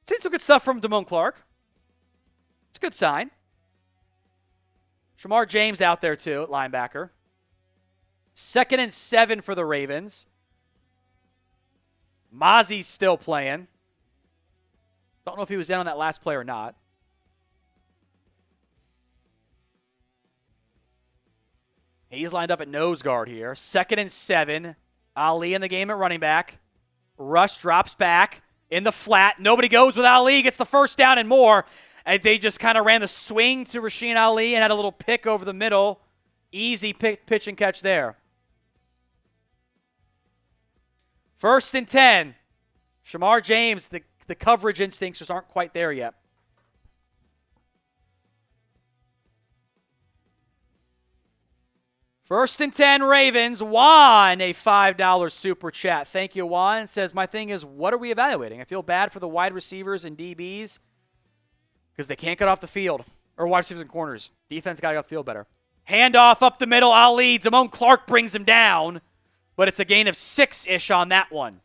A: Seen some good stuff from Damone Clark. It's a good sign. Shamar James out there too at linebacker. 2nd and 7 for the Ravens. Mozzie's still playing. Don't know if he was in on that last play or not. He's lined up at nose guard here. 2nd and 7. Ali in the game at running back. Rush drops back in the flat. Nobody goes with Ali. Gets the first down and more. And they just kind of ran the swing to Rasheen Ali and had a little pick over the middle. Easy pitch and catch there. 1st and 10. Shamar James, the coverage instincts just aren't quite there yet. First and 10 Ravens. Juan, a $5 super chat. Thank you, Juan. Says, my thing is, what are we evaluating? I feel bad for the wide receivers and DBs because they can't get off the field. Or wide receivers and corners. Defense got to get off the field better. Handoff up the middle. Ali. Damone Clark brings him down. But it's a gain of 6-ish on that one.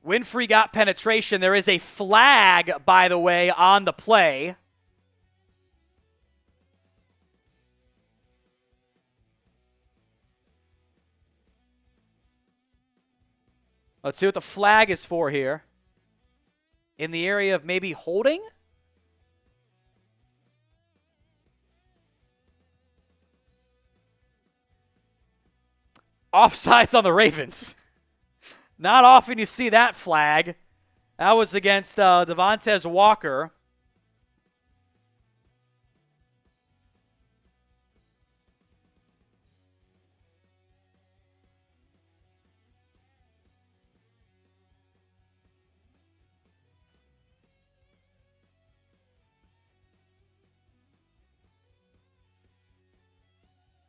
A: Winfrey got penetration. There is a flag, by the way, on the play. Let's see what the flag is for here. In the area of maybe holding? Offsides on the Ravens. Not often you see that flag. That was against Devontae Walker.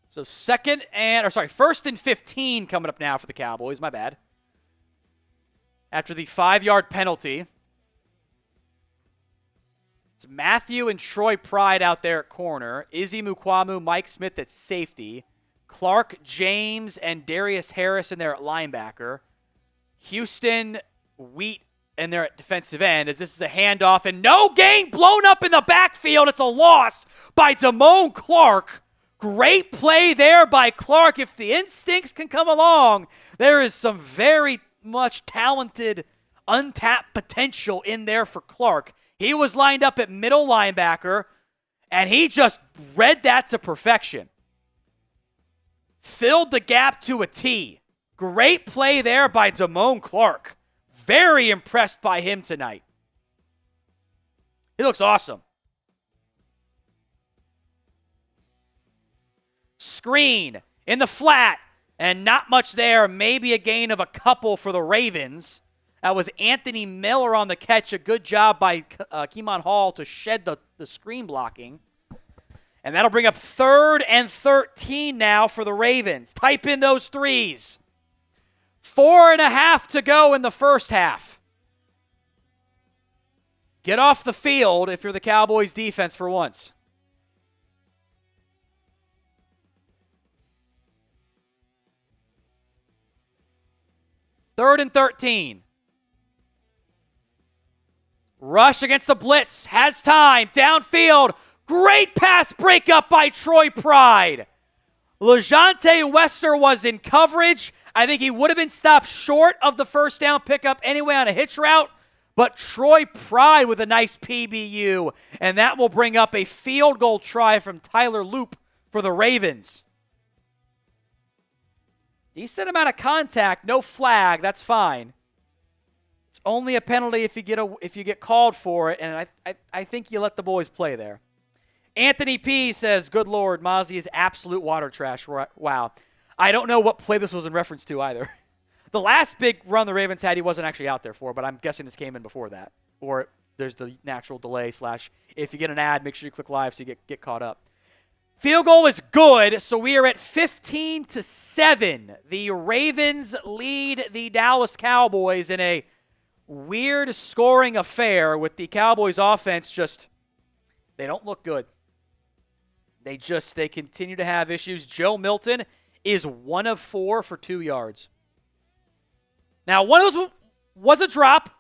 A: So 1st and 15 coming up now for the Cowboys. My bad. After the 5-yard penalty. It's Matthew and Troy Pride out there at corner. Izzy Mukwamu, Mike Smith at safety. Clark, James, and Darius Harris in there at linebacker. Houston, Wheat in there at defensive end, as this is a handoff. And no gain, blown up in the backfield. It's a loss by Damone Clark. Great play there by Clark. If the instincts can come along, there is some very much talented, untapped potential in there for Clark. He was lined up at middle linebacker, and he just read that to perfection. Filled the gap to a T. Great play there by Damone Clark. Very impressed by him tonight. He looks awesome. Screen in the flat, and not much there. Maybe a gain of a couple for the Ravens. That was Anthony Miller on the catch. A good job by Keemon Hall to shed the screen blocking. And that'll bring up 3rd and 13 now for the Ravens. Type in those threes. 4.5 to go in the first half. Get off the field if you're the Cowboys defense for once. Third and 13. Rush against the blitz. Has time. Downfield. Great pass breakup by Troy Pride. LeJonte Wester was in coverage. I think he would have been stopped short of the first down pickup anyway on a hitch route. But Troy Pride with a nice PBU. And that will bring up a field goal try from Tyler Loop for the Ravens. Decent amount of contact, no flag. That's fine. It's only a penalty if you get called for it, and I think you let the boys play there. Anthony P. says, good Lord, Mozzie is absolute water trash. Wow. I don't know what play this was in reference to either. The last big run the Ravens had, he wasn't actually out there for, but I'm guessing this came in before that. Or there's the natural delay / if you get an ad, make sure you click live so you get caught up. Field goal is good, so we are at 15-7. The Ravens lead the Dallas Cowboys in a weird scoring affair with the Cowboys offense they don't look good. They continue to have issues. Joe Milton is 1 of 4 for 2 yards. Now, one of those was a drop.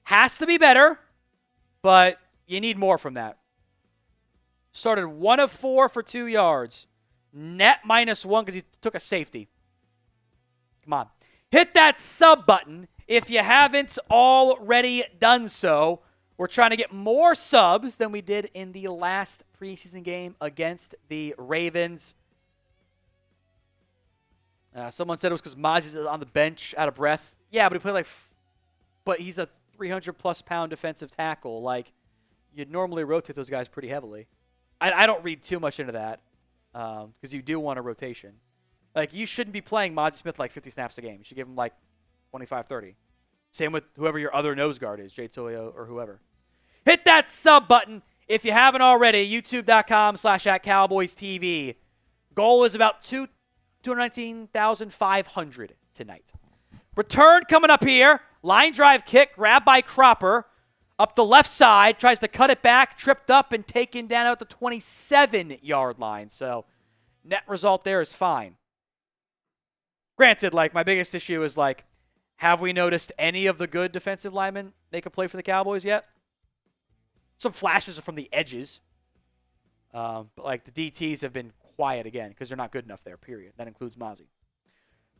A: Has to be better, but you need more from that. Started 1 of 4 for 2 yards. Net -1 because he took a safety. Come on. Hit that sub button if you haven't already done so. We're trying to get more subs than we did in the last preseason game against the Ravens. Someone said it was because Mozzie's on the bench out of breath. Yeah, but he played but he's a 300-plus pound defensive tackle. You'd normally rotate those guys pretty heavily. I don't read too much into that because you do want a rotation. You shouldn't be playing Mozzie Smith 50 snaps a game. You should give him 25, 30. Same with whoever your other nose guard is, Jay Toyo or whoever. Hit that sub button if you haven't already, youtube.com/@CowboysTV. Goal is about 219,500 tonight. Return coming up here. Line drive kick, grabbed by Cropper. Up the left side, tries to cut it back, tripped up, and taken down at the 27-yard line. So net result there is fine. Granted, my biggest issue is, have we noticed any of the good defensive linemen they could play for the Cowboys yet? Some flashes are from the edges. But, the DTs have been quiet again because they're not good enough there, period. That includes Mozzie.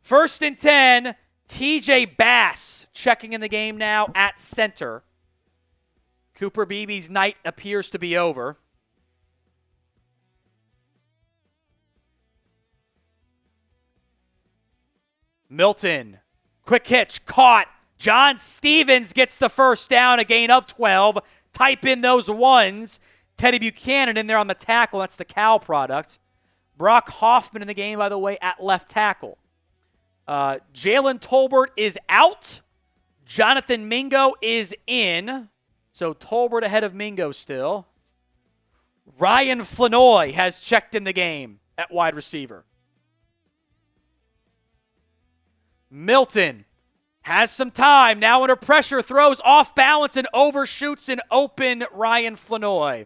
A: 1st and 10, TJ Bass checking in the game now at center. Cooper Beebe's night appears to be over. Milton, quick hitch, caught. John Stevens gets the first down, a gain of 12. Type in those ones. Teddy Buchanan in there on the tackle. That's the Cal product. Brock Hoffman in the game, by the way, at left tackle. Jalen Tolbert is out. Jonathan Mingo is in. So Tolbert ahead of Mingo still. Ryan Flanoy has checked in the game at wide receiver. Milton has some time. Now under pressure, throws off balance and overshoots an open Ryan Flanoy.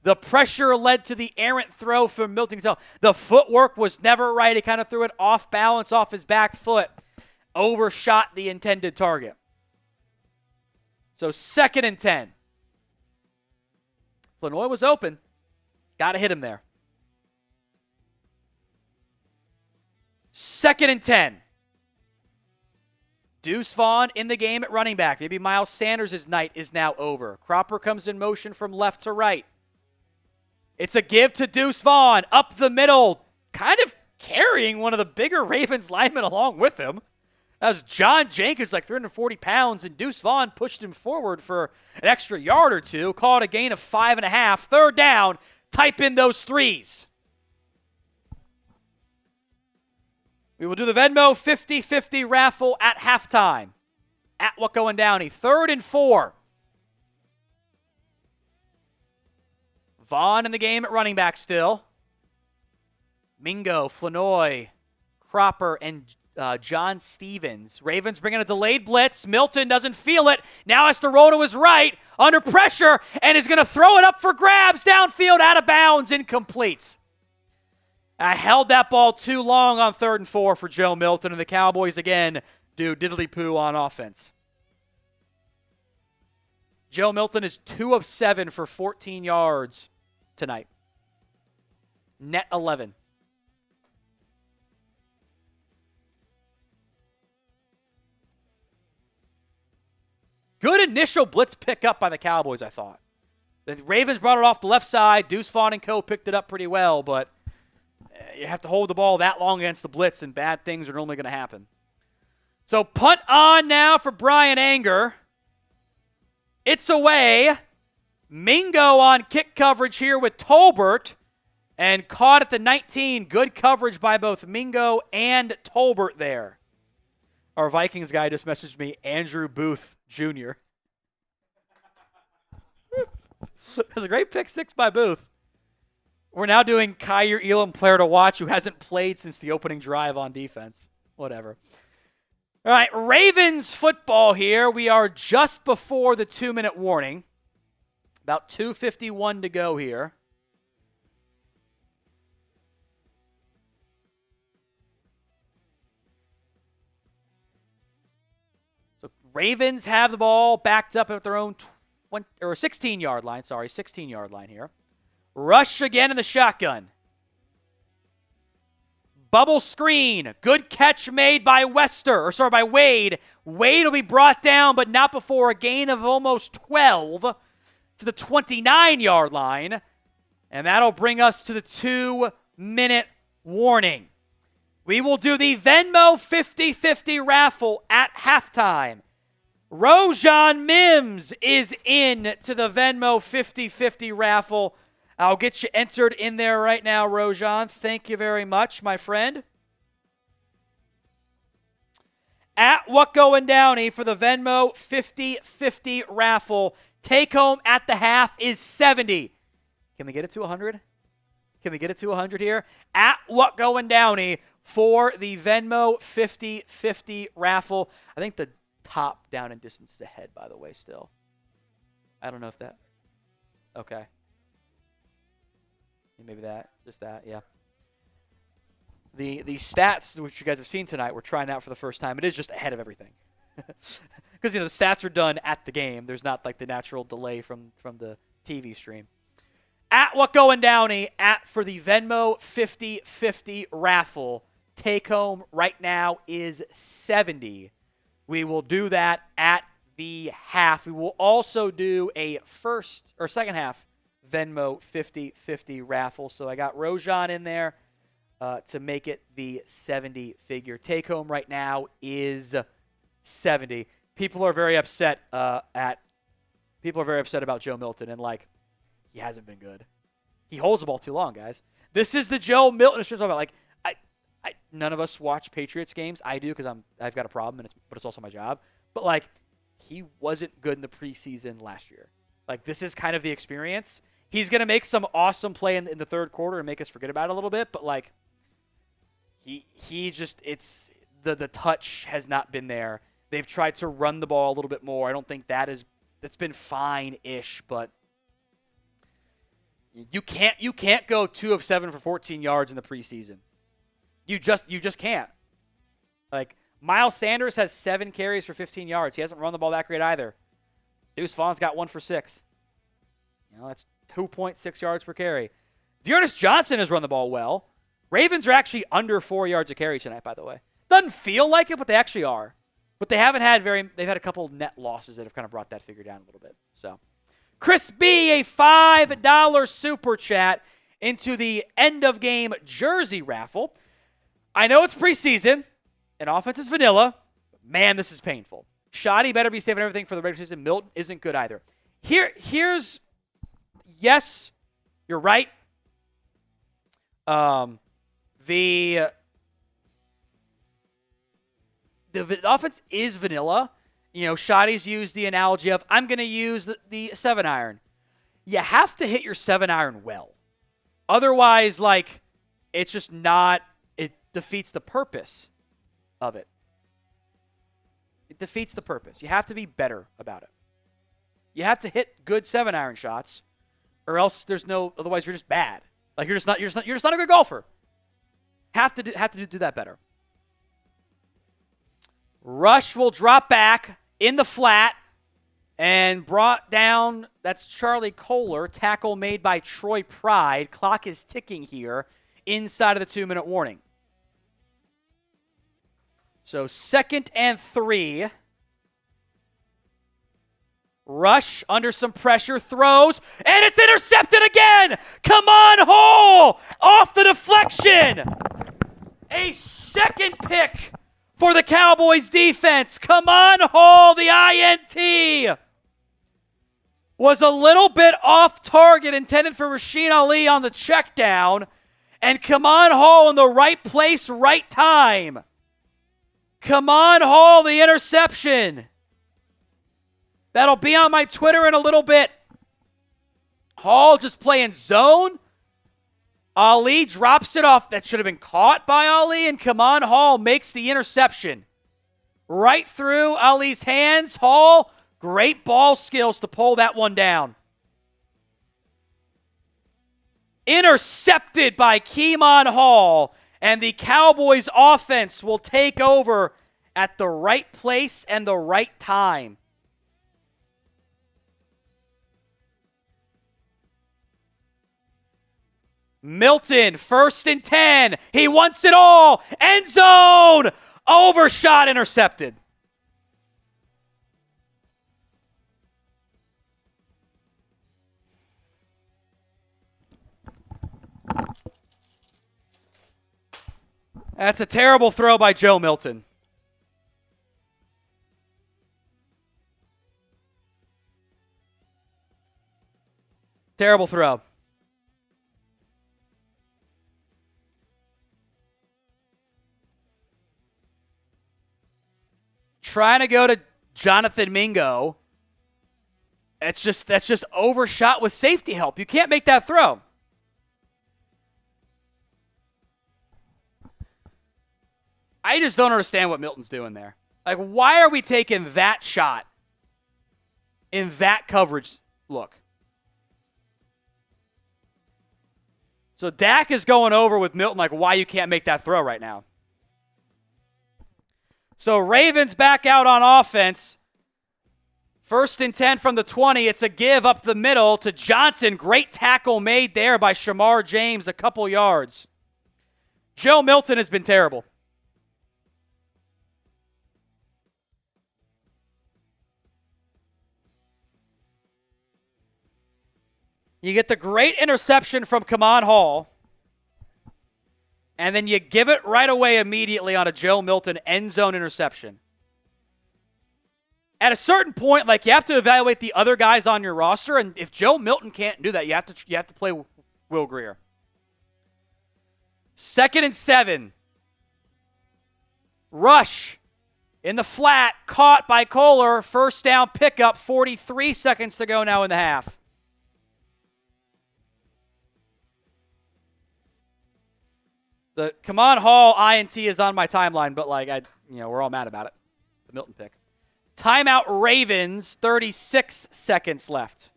A: The pressure led to the errant throw from Milton. The footwork was never right. He kind of threw it off balance off his back foot. Overshot the intended target. So 2nd and 10. Flanoy was open. Got to hit him there. 2nd and 10. Deuce Vaughn in the game at running back. Maybe Miles Sanders' night is now over. Cropper comes in motion from left to right. It's a give to Deuce Vaughn up the middle, kind of carrying one of the bigger Ravens linemen along with him. That was John Jenkins, 340 pounds, and Deuce Vaughn pushed him forward for an extra yard or two. Called a gain of 5.5. 3rd down. Type in those threes. We will do the Venmo 50-50 raffle at halftime. At What Going Downey. 3rd and 4. Vaughn in the game at running back still. Mingo, Flanoy, Cropper, and John Stevens. Ravens bringing a delayed blitz. Milton doesn't feel it. Now has to roll to his right under pressure and is going to throw it up for grabs downfield, out of bounds, incomplete. I held that ball too long on 3rd and 4 for Joe Milton, and the Cowboys again do diddly-poo on offense. Joe Milton is 2 of 7 for 14 yards tonight. Net 11. Good initial blitz pickup by the Cowboys, I thought. The Ravens brought it off the left side. Deuce Vaughn and co. picked it up pretty well, but you have to hold the ball that long against the blitz, and bad things are normally going to happen. So punt on now for Brian Anger. It's away. Mingo on kick coverage here with Tolbert, and caught at the 19. Good coverage by both Mingo and Tolbert there. Our Vikings guy just messaged me, Andrew Booth Jr. That was a great pick 6 by Booth. We're now doing Kyer Elam player to watch who hasn't played since the opening drive on defense. Whatever. All right, Ravens football here. We are just before the 2-minute warning. About 2:51 to go here. So Ravens have the ball backed up at their own 16-yard line. 16-yard line here. Rush again in the shotgun. Bubble screen. Good catch made by by Wade. Wade will be brought down, but not before a gain of almost 12 to the 29-yard line. And that'll bring us to the 2-minute warning. We will do the Venmo 50-50 raffle at halftime. Rojan Mims is in to the Venmo 50-50 raffle. I'll get you entered in there right now, Rojan. Thank you very much, my friend. At What Going Downey for the Venmo 50-50 raffle. Take home at the half is 70. Can we get it to 100? Can we get it to 100 here? At What Going Downey for the Venmo 50-50 raffle. I think the top down and distance is ahead, by the way, still. I don't know if that. Okay. Maybe that. Just that, yeah. The stats, which you guys have seen tonight, we're trying out for the first time. It is just ahead of everything. Because, the stats are done at the game. There's not, like, the natural delay from the TV stream. At What Going Downey, for the Venmo 50-50 raffle. Take home right now is 70. We will do that at the half. We will also do a second half Venmo 50-50 raffle. So I got Rojan in there to make it the 70 figure. Take home right now is 70. People are very upset about Joe Milton, and he hasn't been good. He holds the ball too long, guys. This is the Joe Milton. None of us watch Patriots games. I do because I've got a problem, but it's also my job. But he wasn't good in the preseason last year. This is kind of the experience. He's going to make some awesome play in the third quarter and make us forget about it a little bit, but the touch has not been there. They've tried to run the ball a little bit more. I don't think that's been fine-ish, but you can't go 2 of 7 for 14 yards in the preseason. You just can't. Miles Sanders has 7 carries for 15 yards. He hasn't run the ball that great either. Deuce Vaughn's got 1 for 6. That's 2.6 yards per carry. Dearness Johnson has run the ball well. Ravens are actually under 4 yards a carry tonight, by the way. Doesn't feel like it, but they actually are. But they haven't had they've had a couple net losses that have kind of brought that figure down a little bit. So, Chris B, a $5 super chat into the end of game jersey raffle. I know it's preseason and offense is vanilla. Man, this is painful. Shoddy better be saving everything for the regular season. Milton isn't good either. Here's yes, you're right. The the offense is vanilla. You know, Shotty's used the analogy of, I'm going to use the 7-iron. You have to hit your 7-iron well. Otherwise, like, it's just not, it defeats the purpose of it. It defeats the purpose. You have to be better about it. You have to hit good 7-iron shots, or else otherwise you're just bad. Like, you're just not a good golfer. Have to do that better. Rush will drop back in the flat and brought down. That's Charlie Kohler. Tackle made by Troy Pride. Clock is ticking here inside of the 2-minute warning. So 2nd and 3. Rush under some pressure, throws, and it's intercepted again! Come on, Hall! Off the deflection! A second pick for the Cowboys defense. Come on, Hall, the INT! Was a little bit off target, intended for Rasheen Ali on the check down. And come on, Hall, in the right place, right time. Come on, Hall, the interception. That'll be on my Twitter in a little bit. Hall just playing zone. Ali drops it off. That should have been caught by Ali. And Kaman Hall makes the interception. Right through Ali's hands. Hall, great ball skills to pull that one down. Intercepted by Keemon Hall. And the Cowboys offense will take over at the right place and the right time. Milton, 1st and 10. He wants it all. End zone. Overshot, intercepted. That's a terrible throw by Joe Milton. Terrible throw. Trying to go to Jonathan Mingo. That's just overshot with safety help. You can't make that throw. I just don't understand what Milton's doing there. Like, why are we taking that shot in that coverage look? So Dak is going over with Milton, like, why you can't make that throw right now. So Ravens back out on offense. 1st and 10 from the 20. It's a give up the middle to Johnson. Great tackle made there by Shamar James, a couple yards. Joe Milton has been terrible. You get the great interception from Kaman Hall. And then you give it right away immediately on a Joe Milton end zone interception. At a certain point, like, you have to evaluate the other guys on your roster, and if Joe Milton can't do that, you have to play Will Grier. 2nd and 7. Rush in the flat, caught by Kohler. 1st down pickup, 43 seconds to go now in the half. The Kaman Hall INT is on my timeline, but we're all mad about it. The Milton pick. Timeout Ravens, 36 seconds left.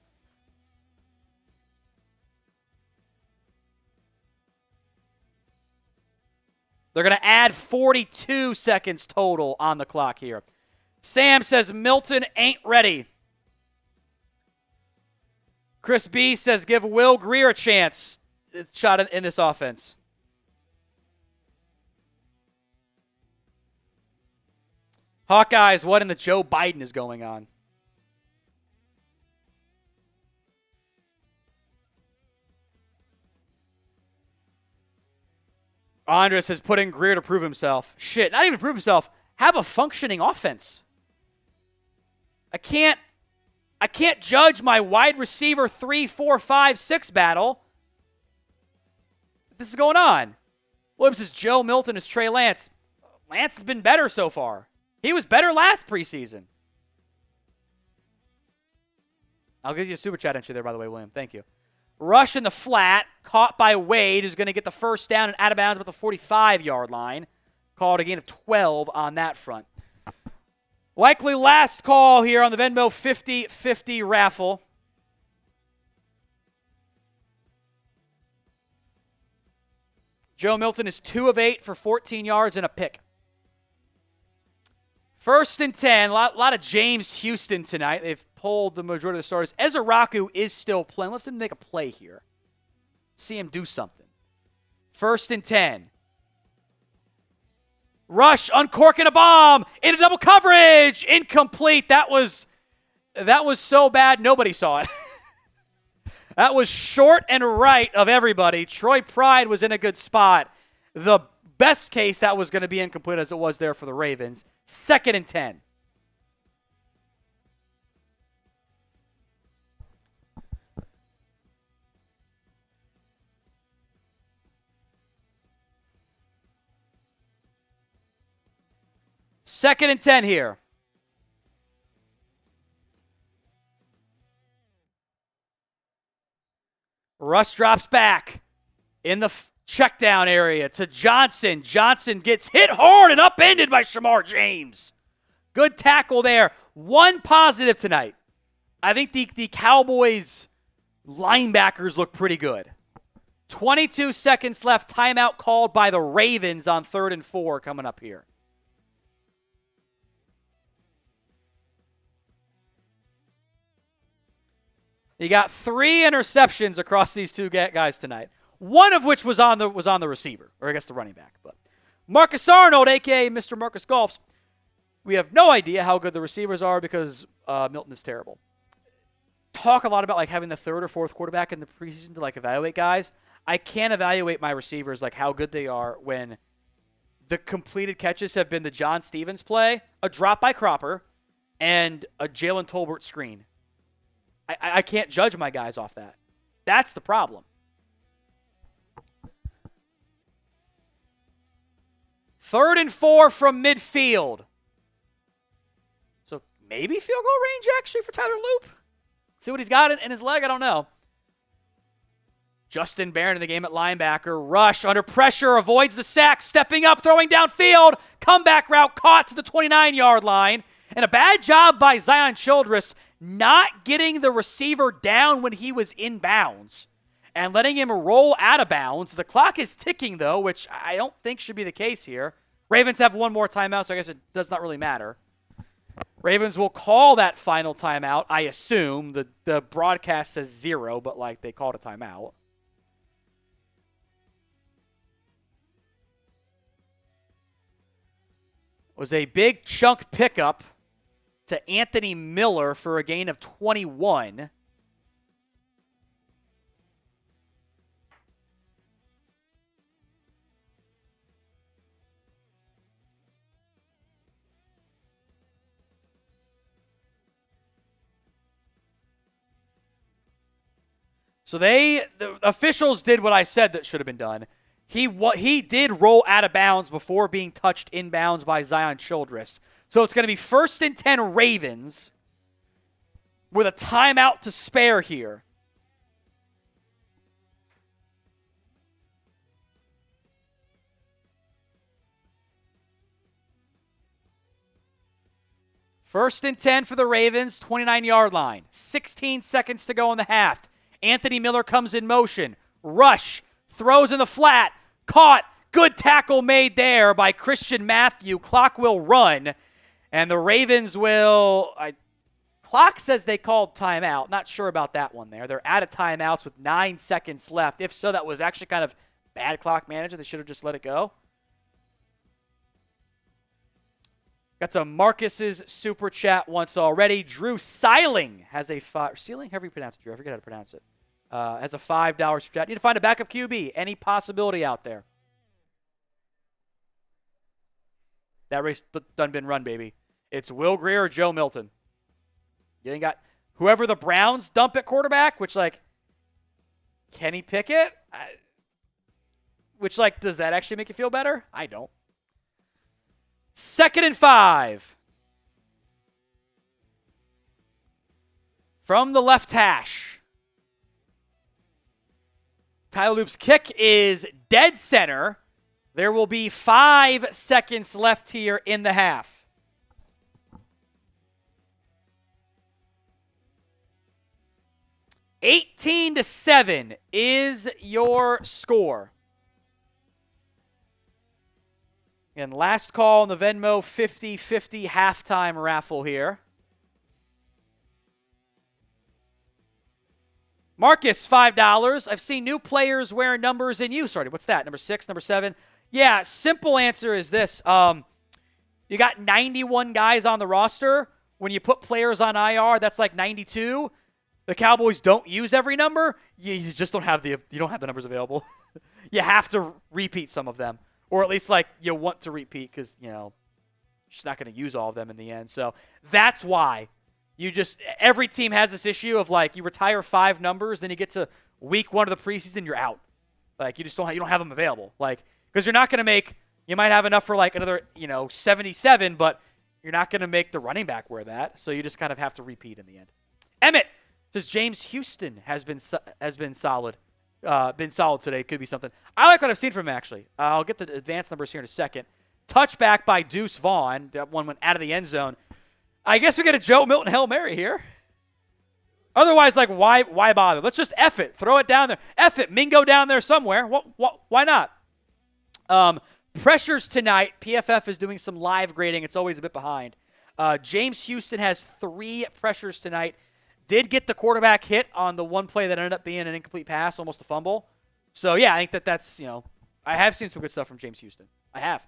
A: They're going to add 42 seconds total on the clock here. Sam says Milton ain't ready. Chris B says give Will Grier a chance. Shot in this offense. Hawkeyes, what in the Joe Biden is going on? Andres has put in Grier to prove himself. Shit, not even prove himself. Have a functioning offense. I can't judge my wide receiver 3, 4, 5, 6 battle. This is going on. Williams is Joe Milton is Trey Lance. Lance has been better so far. He was better last preseason. I'll give you a super chat entry there, by the way, William. Thank you. Rush in the flat, caught by Wade, who's going to get the first down and out of bounds about the 45-yard line. Called a gain of 12 on that front. Likely last call here on the Venmo 50-50 raffle. Joe Milton is 2 of 8 for 14 yards and a pick. 1st and 10. A lot of James Houston tonight. They've pulled the majority of the starters. Ezeraku is still playing. Let's make a play here. See him do something. 1st and 10. Rush uncorking a bomb into double coverage. Incomplete. That was so bad nobody saw it. That was short and right of everybody. Troy Pride was in a good spot. The best case, that was going to be incomplete as it was there for the Ravens. 2nd and 10. Second and 10 here. Russ drops back in the check down area to Johnson. Johnson gets hit hard and upended by Shamar James. Good tackle there. One positive tonight. I think the Cowboys linebackers look pretty good. 22 seconds left. Timeout called by the Ravens on 3rd and 4 coming up here. You got 3 interceptions across these two guys tonight. One of which was on the receiver, or I guess the running back. But Marcus Arnold, a.k.a. Mr. Marcus Golfs, we have no idea how good the receivers are because Milton is terrible. Talk a lot about like having the 3rd or 4th quarterback in the preseason to like evaluate guys. I can't evaluate my receivers like how good they are when the completed catches have been the John Stevens play, a drop by Cropper, and a Jalen Tolbert screen. I can't judge my guys off that. That's the problem. 3rd and 4 from midfield. So maybe field goal range actually for Tyler Loop. See what he's got in his leg? I don't know. Justin Barron in the game at linebacker. Rush under pressure, avoids the sack, stepping up, throwing downfield. Comeback route caught to the 29-yard line. And a bad job by Zion Childress not getting the receiver down when he was in bounds and letting him roll out of bounds. The clock is ticking, though, which I don't think should be the case here. Ravens have one more timeout, so I guess it does not really matter. Ravens will call that final timeout, I assume. The broadcast says 0, but, like, they called a timeout. It was a big chunk pickup to Anthony Miller for a gain of 21. So the officials did what I said that should have been done. He did roll out of bounds before being touched inbounds by Zion Childress. So it's going to be 1st and 10 Ravens with a timeout to spare here. First and 10 for the Ravens, 29-yard line. 16 seconds to go in the half. Anthony Miller comes in motion. Rush, throws in the flat, caught. Good tackle made there by Christian Matthew. Clock will run. And the Ravens will, clock says they called timeout. Not sure about that one there. They're out of timeouts with 9 seconds left. If so, that was actually kind of bad clock management. They should have just let it go. Got some Marcus's super chat once already. Drew Seiling has a Seiling? However you pronounce it, Drew. I forget how to pronounce it. Has a $5 super chat. Need to find a backup QB. Any possibility out there? That race done been run, baby. It's Will Grier or Joe Milton. You ain't got whoever the Browns dump at quarterback, which, like, Kenny Pickett? Which, like, does that actually make you feel better? I don't. 2nd and 5. From the left hash. Tyler Loop's kick is dead center. There will be 5 seconds left here in the half. $18-7 is your score. And last call on the Venmo 50-50 halftime raffle here. Marcus, $5. I've seen new players wearing numbers in use. Sorry, what's that? Number 6, number 7? Yeah, simple answer is this. You got 91 guys on the roster. When you put players on IR, that's like 92. The Cowboys don't use every number. You just don't have the numbers available. You have to repeat some of them. Or at least like you want to repeat because, you're just not going to use all of them in the end. So that's why. Every team has this issue of like you retire 5 numbers, then you get to week 1 of the preseason, you're out. Like you don't have them available. Like because you're not going to make, you might have enough for like another 77, but you're not going to make the running back wear that. So you just kind of have to repeat in the end. Emmett says James Houston has been solid. Been solid today. Could be something. I like what I've seen from him actually. I'll get the advanced numbers here in a second. Touchback by Deuce Vaughn. That one went out of the end zone. I guess we get a Joe Milton Hail Mary here. Otherwise, like, why bother? Let's just F it. Throw it down there. F it. Mingo down there somewhere. Why not? Pressures tonight. PFF is doing some live grading. It's always a bit behind. James Houston has 3 pressures tonight. Did get the quarterback hit on the one play that ended up being an incomplete pass, almost a fumble. So, yeah, I think that's, I have seen some good stuff from James Houston. I have.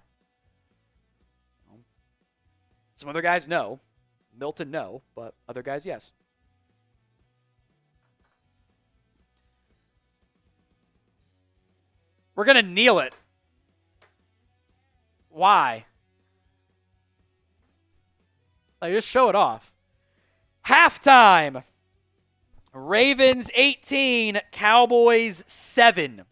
A: Some other guys, no. Milton, no. But other guys, yes. We're going to kneel it. Why? Like, just show it off. Halftime. Ravens 18, Cowboys 7.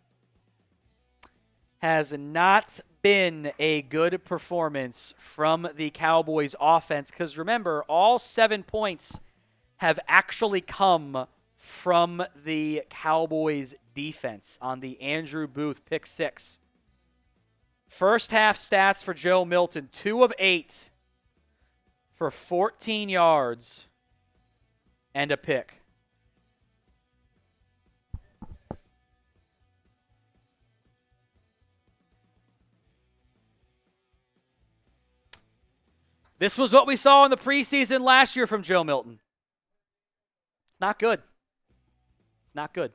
A: Has not been a good performance from the Cowboys offense because remember, all 7 points have actually come from the Cowboys defense on the Andrew Booth pick 6. First half stats for Joe Milton, 2 of 8 for 14 yards and a pick. This was what we saw in the preseason last year from Joe Milton. It's not good. It's not good.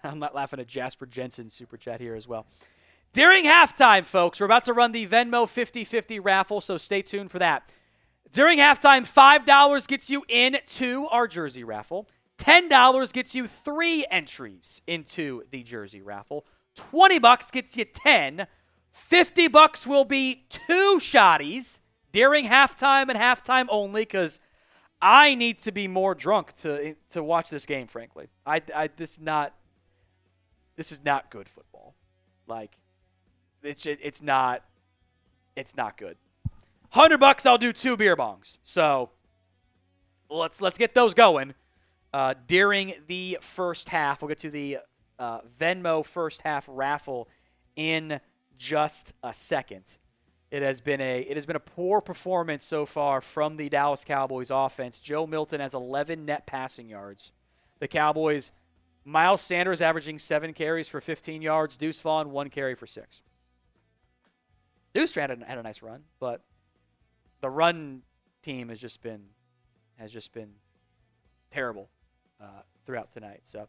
A: I'm not laughing at Jasper Jensen's super chat here as well. During halftime, folks, we're about to run the Venmo 50-50 raffle, so stay tuned for that. During halftime, $5 gets you into our jersey raffle. $10 gets you 3 entries into the jersey raffle. $20 gets you 10. $50 will be 2 shotties during halftime and halftime only because I need to be more drunk to watch this game, frankly. This is not good football. Like, it's not good. $100 I'll do 2 beer bongs. So let's get those going during the first half. We'll get to the Venmo first half raffle in just a second. It has been a poor performance so far from the Dallas Cowboys offense. Joe Milton has 11 net passing yards. The Cowboys, Miles Sanders averaging 7 carries for 15 yards. Deuce Vaughn 1 carry for 6. Deuce had a nice run, but the run team has just been terrible throughout tonight. So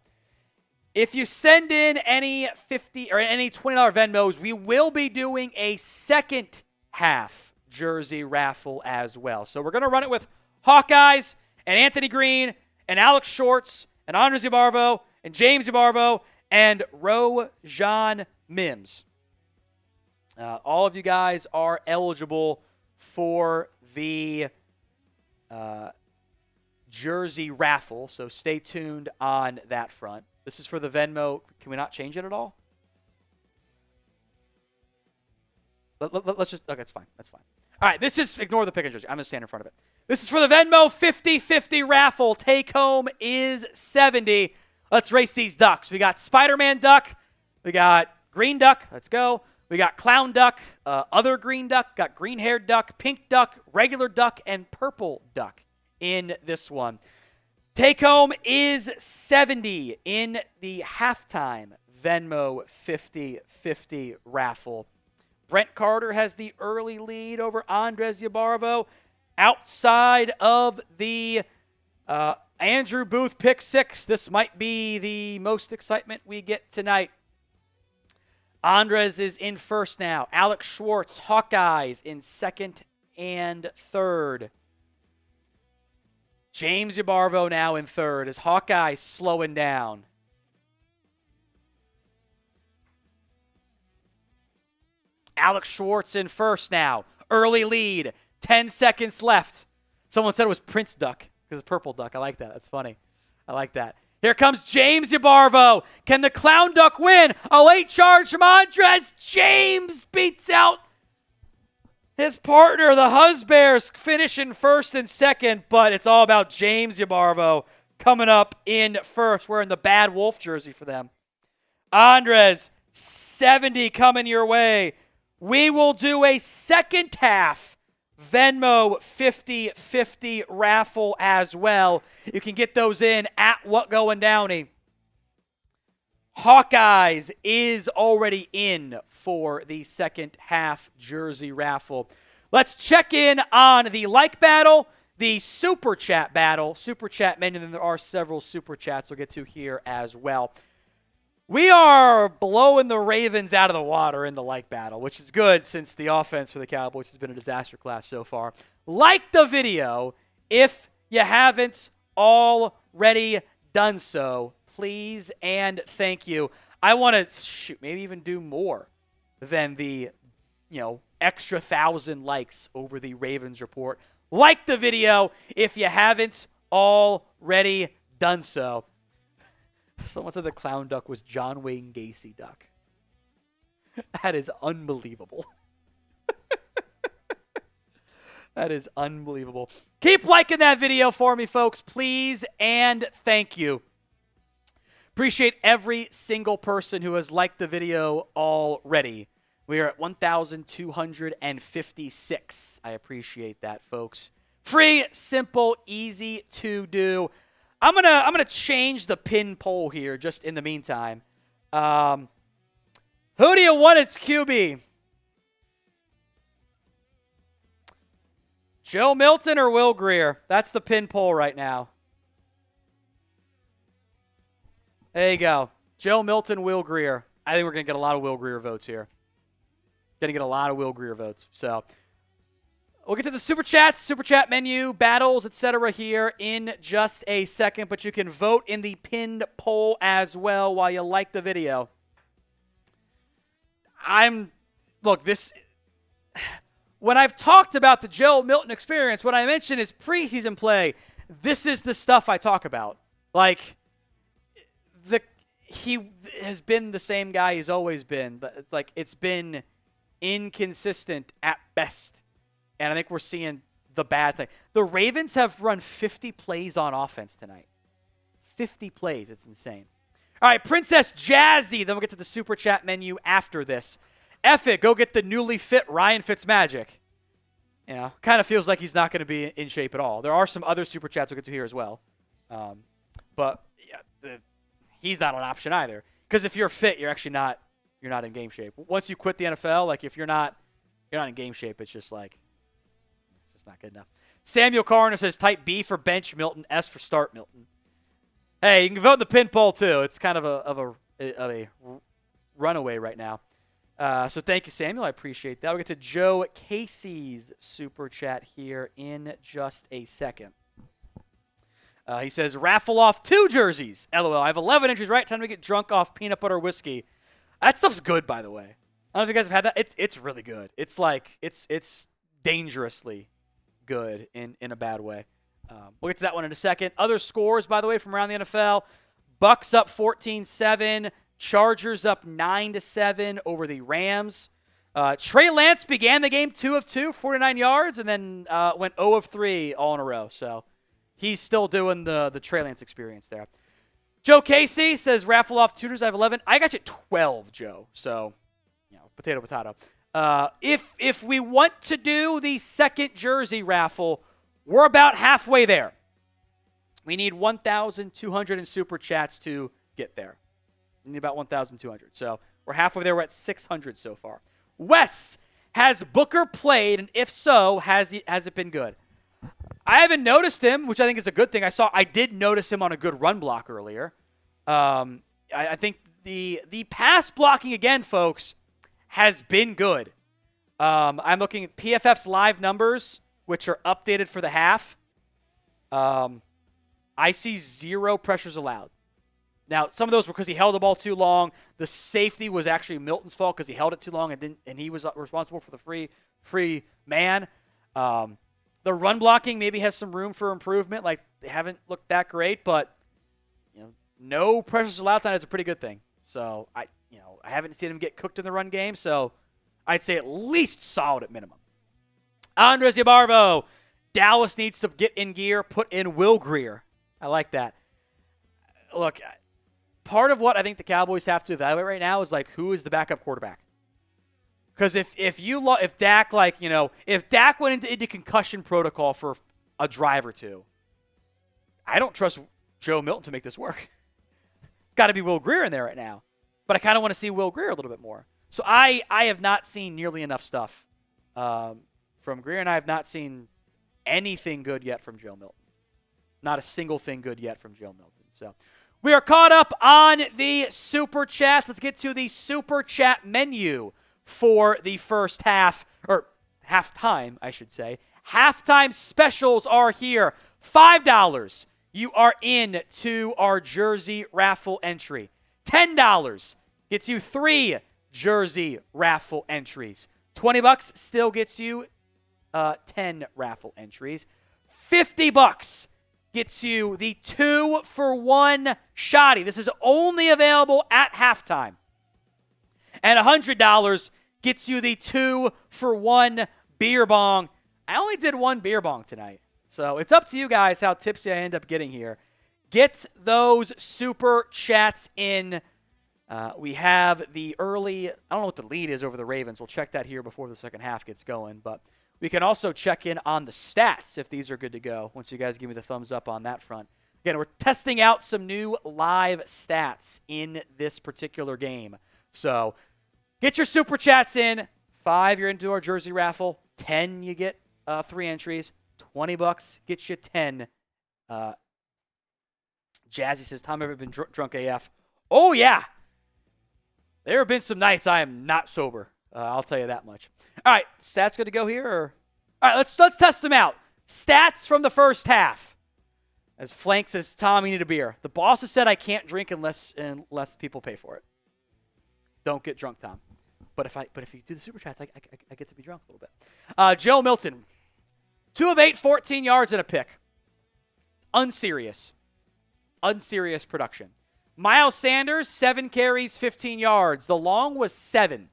A: if you send in any $50 or any $20 Venmos, we will be doing a second half jersey raffle as well. So we're going to run it with Hawkeyes and Anthony Green and Alex Shorts and Andres Yabarvo and James Yabarvo and Rojan Mims. All of you guys are eligible for the jersey raffle, so stay tuned on that front. This is for the Venmo. Can we not change it at all? Let's just, okay, that's fine. That's fine. All right, this is, ignore the pick and jersey. I'm going to stand in front of it. This is for the Venmo 50-50 raffle. Take home is 70. Let's race these ducks. We got Spider-Man duck. We got green duck. Let's go. We got clown duck, other green duck, got green-haired duck, pink duck, regular duck, and purple duck in this one. Take home is 70 in the halftime Venmo 50-50 raffle. Brent Carter has the early lead over Andres Ybarvo. Outside of the Andrew Booth pick six, this might be the most excitement we get tonight. Andres is in first now. Alex Schwartz, Hawkeyes, in second and third. James Ybarvo now in third as Hawkeyes slowing down. Alex Schwartz in first now. Early lead. 10 seconds left. Someone said it was Prince Duck because it's purple duck. I like that. That's funny. I like that. Here comes James Ybarvo. Can the clown duck win? A late charge from Andres. James beats out his partner, the Husbears, finishing first and second, but it's all about James Ybarvo coming up in first, wearing the Bad Wolf jersey for them. Andres, 70 coming your way. We will do a second half Venmo 50-50 raffle as well. You can get those in at What Going Downey. Hawkeyes is already in for the second half jersey raffle. Let's check in on the like battle, the super chat battle, super chat menu, and then there are several super chats we'll get to here as well. We are blowing the Ravens out of the water in the like battle, which is good since the offense for the Cowboys has been a disaster class so far. Like the video if you haven't already done so, please and thank you. I want to maybe even do more than the extra 1,000 likes over the Ravens report. Like the video if you haven't already done so. Someone said the clown duck was John Wayne Gacy duck. That is unbelievable. That is unbelievable. Keep liking that video for me, folks, please, and thank you. Appreciate every single person who has liked the video already. We are at 1,256. I appreciate that, folks. Free, simple, easy to do. I'm gonna change the pin poll here just in the meantime. Who do you want as QB? Joe Milton or Will Grier? That's the pin poll right now. There you go. Joe Milton, Will Grier. I think we're going to get a lot of Will Grier votes here. Going to get a lot of Will Grier votes. So we'll get to the super chats, super chat menu, battles, etc. here in just a second. But you can vote in the pinned poll as well while you like the video. When I've talked about the Joe Milton experience, when I mention his preseason play, this is the stuff I talk about. Like, he has been the same guy he's always been. Like, it's been inconsistent at best. And I think we're seeing the bad thing. The Ravens have run 50 plays on offense tonight. 50 plays. It's insane. All right, Princess Jazzy. Then we'll get to the super chat menu after this. F it. Go get the newly fit Ryan Fitzmagic. Kind of feels like he's not going to be in shape at all. There are some other super chats we'll get to here as well. But yeah, he's not an option either. Because if you're fit, you're actually not in game shape. Once you quit the NFL, like if you're not in game shape, it's just like it's just not good enough. Samuel Carner says type B for bench Milton, S for start Milton. Hey, you can vote in the pin poll too. It's kind of a runaway right now. So thank you, Samuel. I appreciate that. We'll get to Joe Casey's super chat here in just a second. He says, raffle off 2 jerseys. LOL. I have 11 entries, right? Time to get drunk off peanut butter whiskey. That stuff's good, by the way. I don't know if you guys have had that. It's really good. It's like, it's dangerously good in a bad way. We'll get to that one in a second. Other scores, by the way, from around the NFL. Bucks up 14-7. Chargers up 9-7 over the Rams. Trey Lance began the game 2 of 2, 49 yards, and then went 0 of 3 all in a row. So he's still doing the Trey Lance experience there. Joe Casey says, raffle off tutors. I have 11. I got you 12, Joe. So, potato, potato. If we want to do the second jersey raffle, we're about halfway there. We need 1,200 in super chats to get there. We need about 1,200. So we're halfway there. We're at 600 so far. Wes, has Booker played, and if so, has it been good? I haven't noticed him, which I think is a good thing. I did notice him on a good run block earlier. I think the pass blocking again, folks, has been good. I'm looking at PFF's live numbers, which are updated for the half. I see 0 pressures allowed. Now, some of those were because he held the ball too long. The safety was actually Milton's fault because he held it too long and he was responsible for the free man. The run blocking maybe has some room for improvement. Like, they haven't looked that great, but no pressures allowed tonight is a pretty good thing. So I haven't seen him get cooked in the run game, so I'd say at least solid at minimum. Andres Yabarvo, Dallas needs to get in gear, put in Will Grier. I like that. Look, part of what I think the Cowboys have to evaluate right now is like, who is the backup quarterback? Because if Dak went into concussion protocol for a drive or two, I don't trust Joe Milton to make this work. Got to be Will Grier in there right now, but I kind of want to see Will Grier a little bit more. So I have not seen nearly enough stuff from Grier, and I have not seen anything good yet from Joe Milton. Not a single thing good yet from Joe Milton. So we are caught up on the Super Chats. Let's get to the Super Chat menu for the first half, or halftime, I should say. Halftime specials are here. $5, you are in to our jersey raffle entry. $10 gets you 3 jersey raffle entries. $20 still gets you 10 raffle entries. $50 gets you the 2-for-1 shoddy. This is only available at halftime. And $100 gets you the 2-for-1 beer bong. I only did 1 beer bong tonight, so it's up to you guys how tipsy I end up getting here. Get those super chats in. We have the early, I don't know what the lead is over the Ravens. We'll check that here before the second half gets going, but we can also check in on the stats if these are good to go once you guys give me the thumbs up on that front. Again, we're testing out some new live stats in this particular game. So get your super chats in. $5, you're into our jersey raffle. $10, you get 3 entries. $20 gets you 10. Jazzy says, Tom, ever been drunk AF? Oh, yeah. There have been some nights I am not sober. I'll tell you that much. All right, stats good to go here? Or? All right, let's test them out. Stats from the first half. As Flank says, Tom, you need a beer. The boss has said I can't drink unless people pay for it. Don't get drunk, Tom. But if you do the super chats, I get to be drunk a little bit. Joe Milton, 2 of 8, 14 yards and a pick. Unserious production. Miles Sanders, 7 carries, 15 yards. The long was 7. It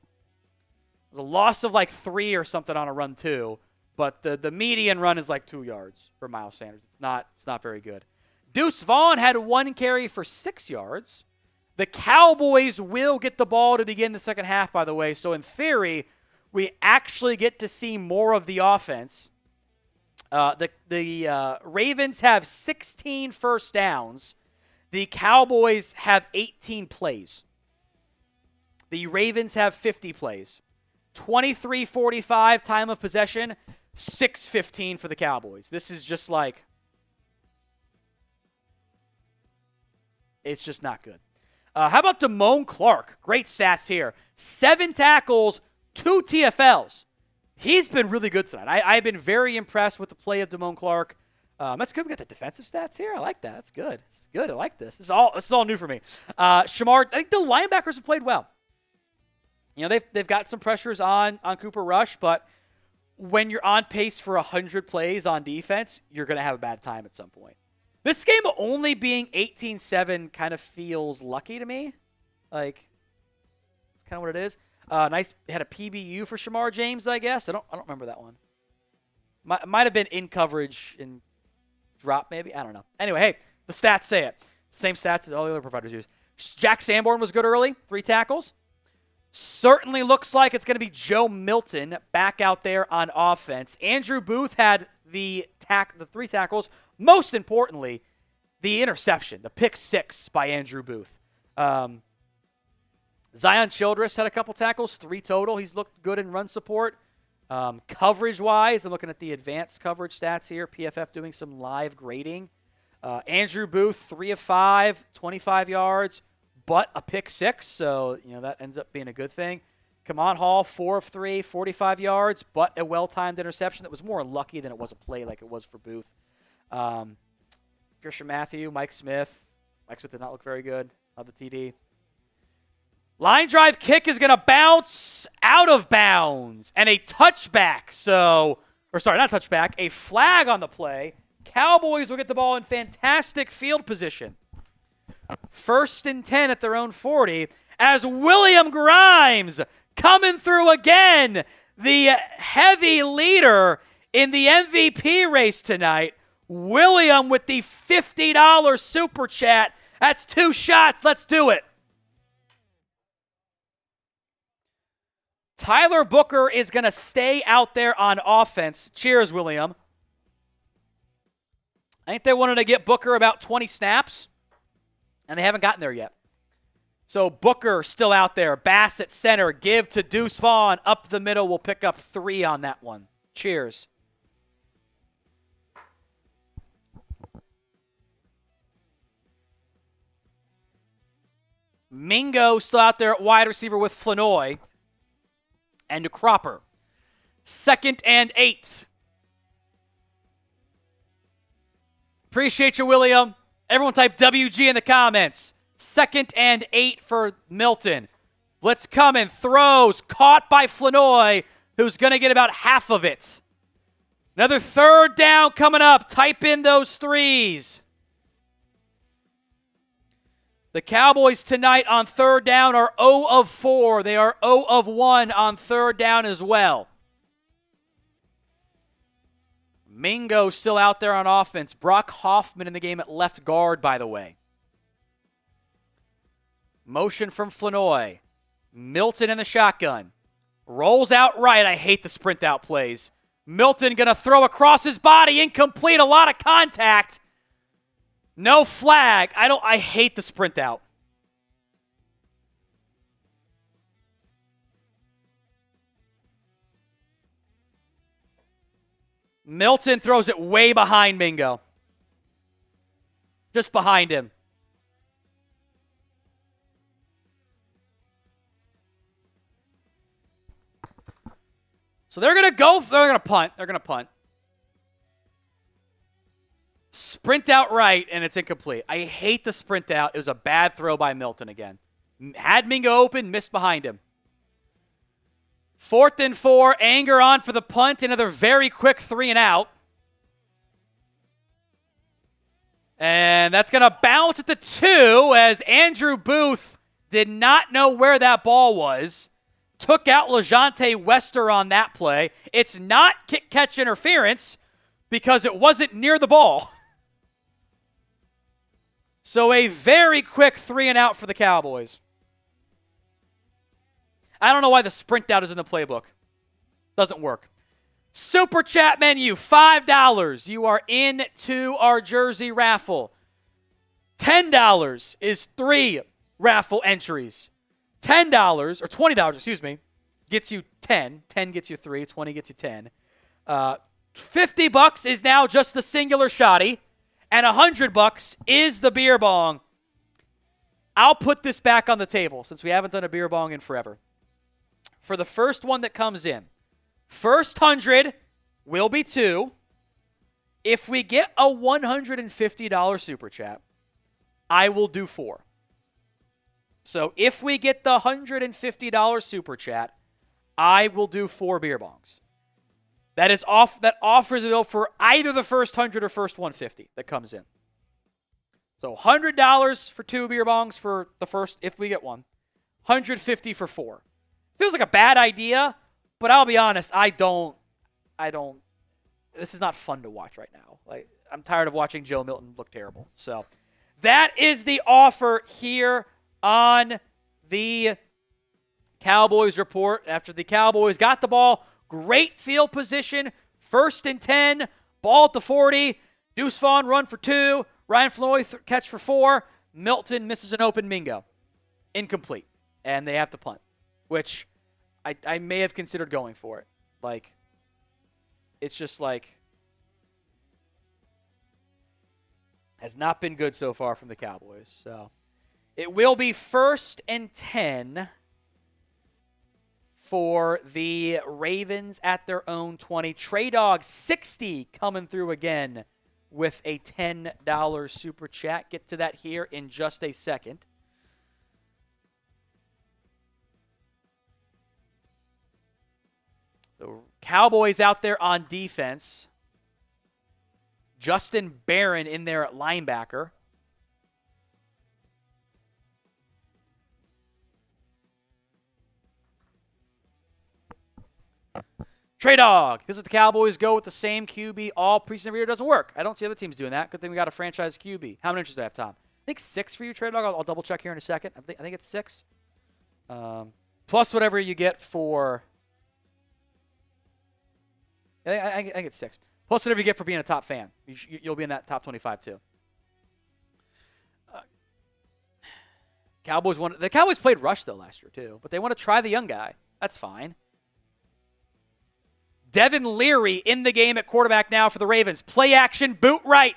A: was a loss of like 3 or something on a run too. But the median run is like 2 yards for Miles Sanders. It's not very good. Deuce Vaughn had 1 carry for 6 yards. The Cowboys will get the ball to begin the second half, by the way. So in theory, we actually get to see more of the offense. The Ravens have 16 first downs. The Cowboys have 18 plays. The Ravens have 50 plays. 23:45 time of possession, 6:15 for the Cowboys. This is just like, it's just not good. How about Damone Clark? Great stats here. 7 tackles, 2 TFLs. He's been really good tonight. I've been very impressed with the play of Damone Clark. That's good. We got the defensive stats here. I like that. That's good. This is good. I like this. This is all new for me. Shamar, I think the linebackers have played well. You know, they've got some pressures on Cooper Rush, but when you're on pace for 100 plays on defense, you're going to have a bad time at some point. This game only being 18-7 kind of feels lucky to me. Like, it's kind of what it is. Nice, had a PBU for Shamar James, I guess. I don't remember that one. Might have been in coverage and drop, maybe. I don't know. Anyway, hey, the stats say it. Same stats that all the other providers use. Jack Sanborn was good early, 3 tackles. Certainly looks like it's going to be Joe Milton back out there on offense. Andrew Booth had the 3 tackles. Most importantly, the interception, the pick 6 by Andrew Booth. Zion Childress had a couple tackles, 3 total. He's looked good in run support. Coverage-wise, I'm looking at the advanced coverage stats here. PFF doing some live grading. Andrew Booth, 3 of 5, 25 yards, but a pick 6, so that ends up being a good thing. Kamon Hall, 4 of 3, 45 yards, but a well-timed interception that was more lucky than it was a play like it was for Booth. Christian Matthew, Mike Smith. Mike Smith did not look very good on the TD. Line drive kick is going to bounce out of bounds, and a touchback. Not touchback, a flag on the play. Cowboys will get the ball in fantastic field position. 1st and 10 at their own 40 as William Grimes coming through again, the heavy leader in the MVP race tonight. William with the $50 super chat. That's 2 shots. Let's do it. Tyler Booker is going to stay out there on offense. Cheers, William. I think they wanted to get Booker about 20 snaps, and they haven't gotten there yet. So Booker still out there. Bass at center. Give to Deuce Vaughn. Up the middle. We'll pick up 3 on that one. Cheers. Mingo still out there at wide receiver with Flanoy and Cropper. 2nd and 8. Appreciate you, William. Everyone type WG in the comments. 2nd and 8 for Milton. Blitz coming. Throws. Caught by Flanoy, who's going to get about half of it. Another 3rd down coming up. Type in those 3s. The Cowboys tonight on 3rd down are 0 of 4. They are 0 of 1 on 3rd down as well. Mingo still out there on offense. Brock Hoffman in the game at left guard, by the way. Motion from Flanoy. Milton in the shotgun. Rolls out right. I hate the sprint out plays. Milton going to throw across his body. Incomplete. A lot of contact. No flag. I hate the sprint out. Milton throws it way behind Mingo. Just behind him. So they're going to punt. They're going to punt. Sprint out right, and it's incomplete. I hate the sprint out. It was a bad throw by Milton again. Had Mingo open, missed behind him. 4th and 4, Anger on for the punt. Another very quick 3 and out. And that's going to bounce at the 2 as Andrew Booth did not know where that ball was. Took out LeJontay Wester on that play. It's not kick-catch interference because it wasn't near the ball. So a very quick 3 and out for the Cowboys. I don't know why the sprint out is in the playbook. Doesn't work. Super chat menu, $5. You are into our jersey raffle. $10 is 3 raffle entries. $10 or $20, gets you 10. 10 gets you 3. 20 gets you 10. $50 is now just the singular shotty, and $100 is the beer bong. I'll put this back on the table since we haven't done a beer bong in forever. For the first one that comes in, first 100 will be 2. If we get a $150 super chat, I will do 4. So if we get the $150 super chat, I will do 4 beer bongs. That offers it for either the first 100 or first 150 that comes in. So $100 for 2 beer bongs for the first, if we get one. $150 for 4. Feels like a bad idea, but I'll be honest, I don't. This is not fun to watch right now. Like, I'm tired of watching Joe Milton look terrible. So that is the offer here on the Cowboys report. After the Cowboys got the ball, great field position, 1st and 10, ball at the 40. Deuce Vaughn run for 2. Ryan Floyd catch for 4. Milton misses an open bingo. Incomplete. And they have to punt, which I may have considered going for it. Like, it's just like, has not been good so far from the Cowboys. So it will be 1st and 10 for the Ravens at their own 20. Trey Dog 60 coming through again with a $10 super chat. Get to that here in just a second. The Cowboys out there on defense. Justin Barron in there at linebacker. Trey Dog. Because if the Cowboys go with the same QB all preseason every year, it doesn't work. I don't see other teams doing that. Good thing we got a franchise QB. How many inches do I have, Tom? I think 6 for you, Trey Dog. I'll double check here in a second. I think it's 6. Plus whatever you get for... I think it's 6. Plus whatever you get for being a top fan. You'll be in that top 25 too. The Cowboys played rush though last year too, but they want to try the young guy. That's fine. Devin Leary in the game at quarterback now for the Ravens. Play action, boot right.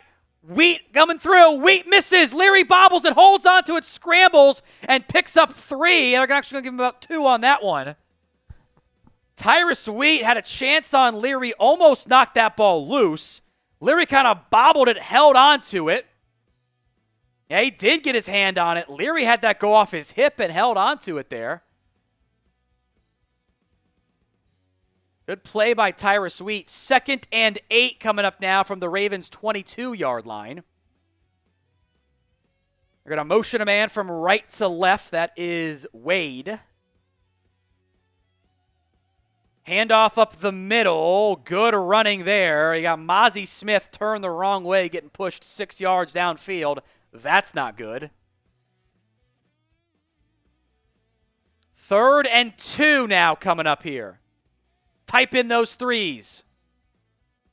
A: Wheat coming through. Wheat misses. Leary bobbles and holds onto it, scrambles, and picks up 3. They're actually going to give him about 2 on that one. Tyrus Wheat had a chance on Leary, almost knocked that ball loose. Leary kind of bobbled it, held onto it. Yeah, he did get his hand on it. Leary had that go off his hip and held onto it there. Good play by Tyrus Wheat. 2nd and 8 coming up now from the Ravens' 22-yard line. They're going to motion a man from right to left. That is Wade. Handoff up the middle. Good running there. You got Mozzie Smith turned the wrong way, getting pushed 6 yards downfield. That's not good. 3rd and 2 now coming up here. Type in those 3s.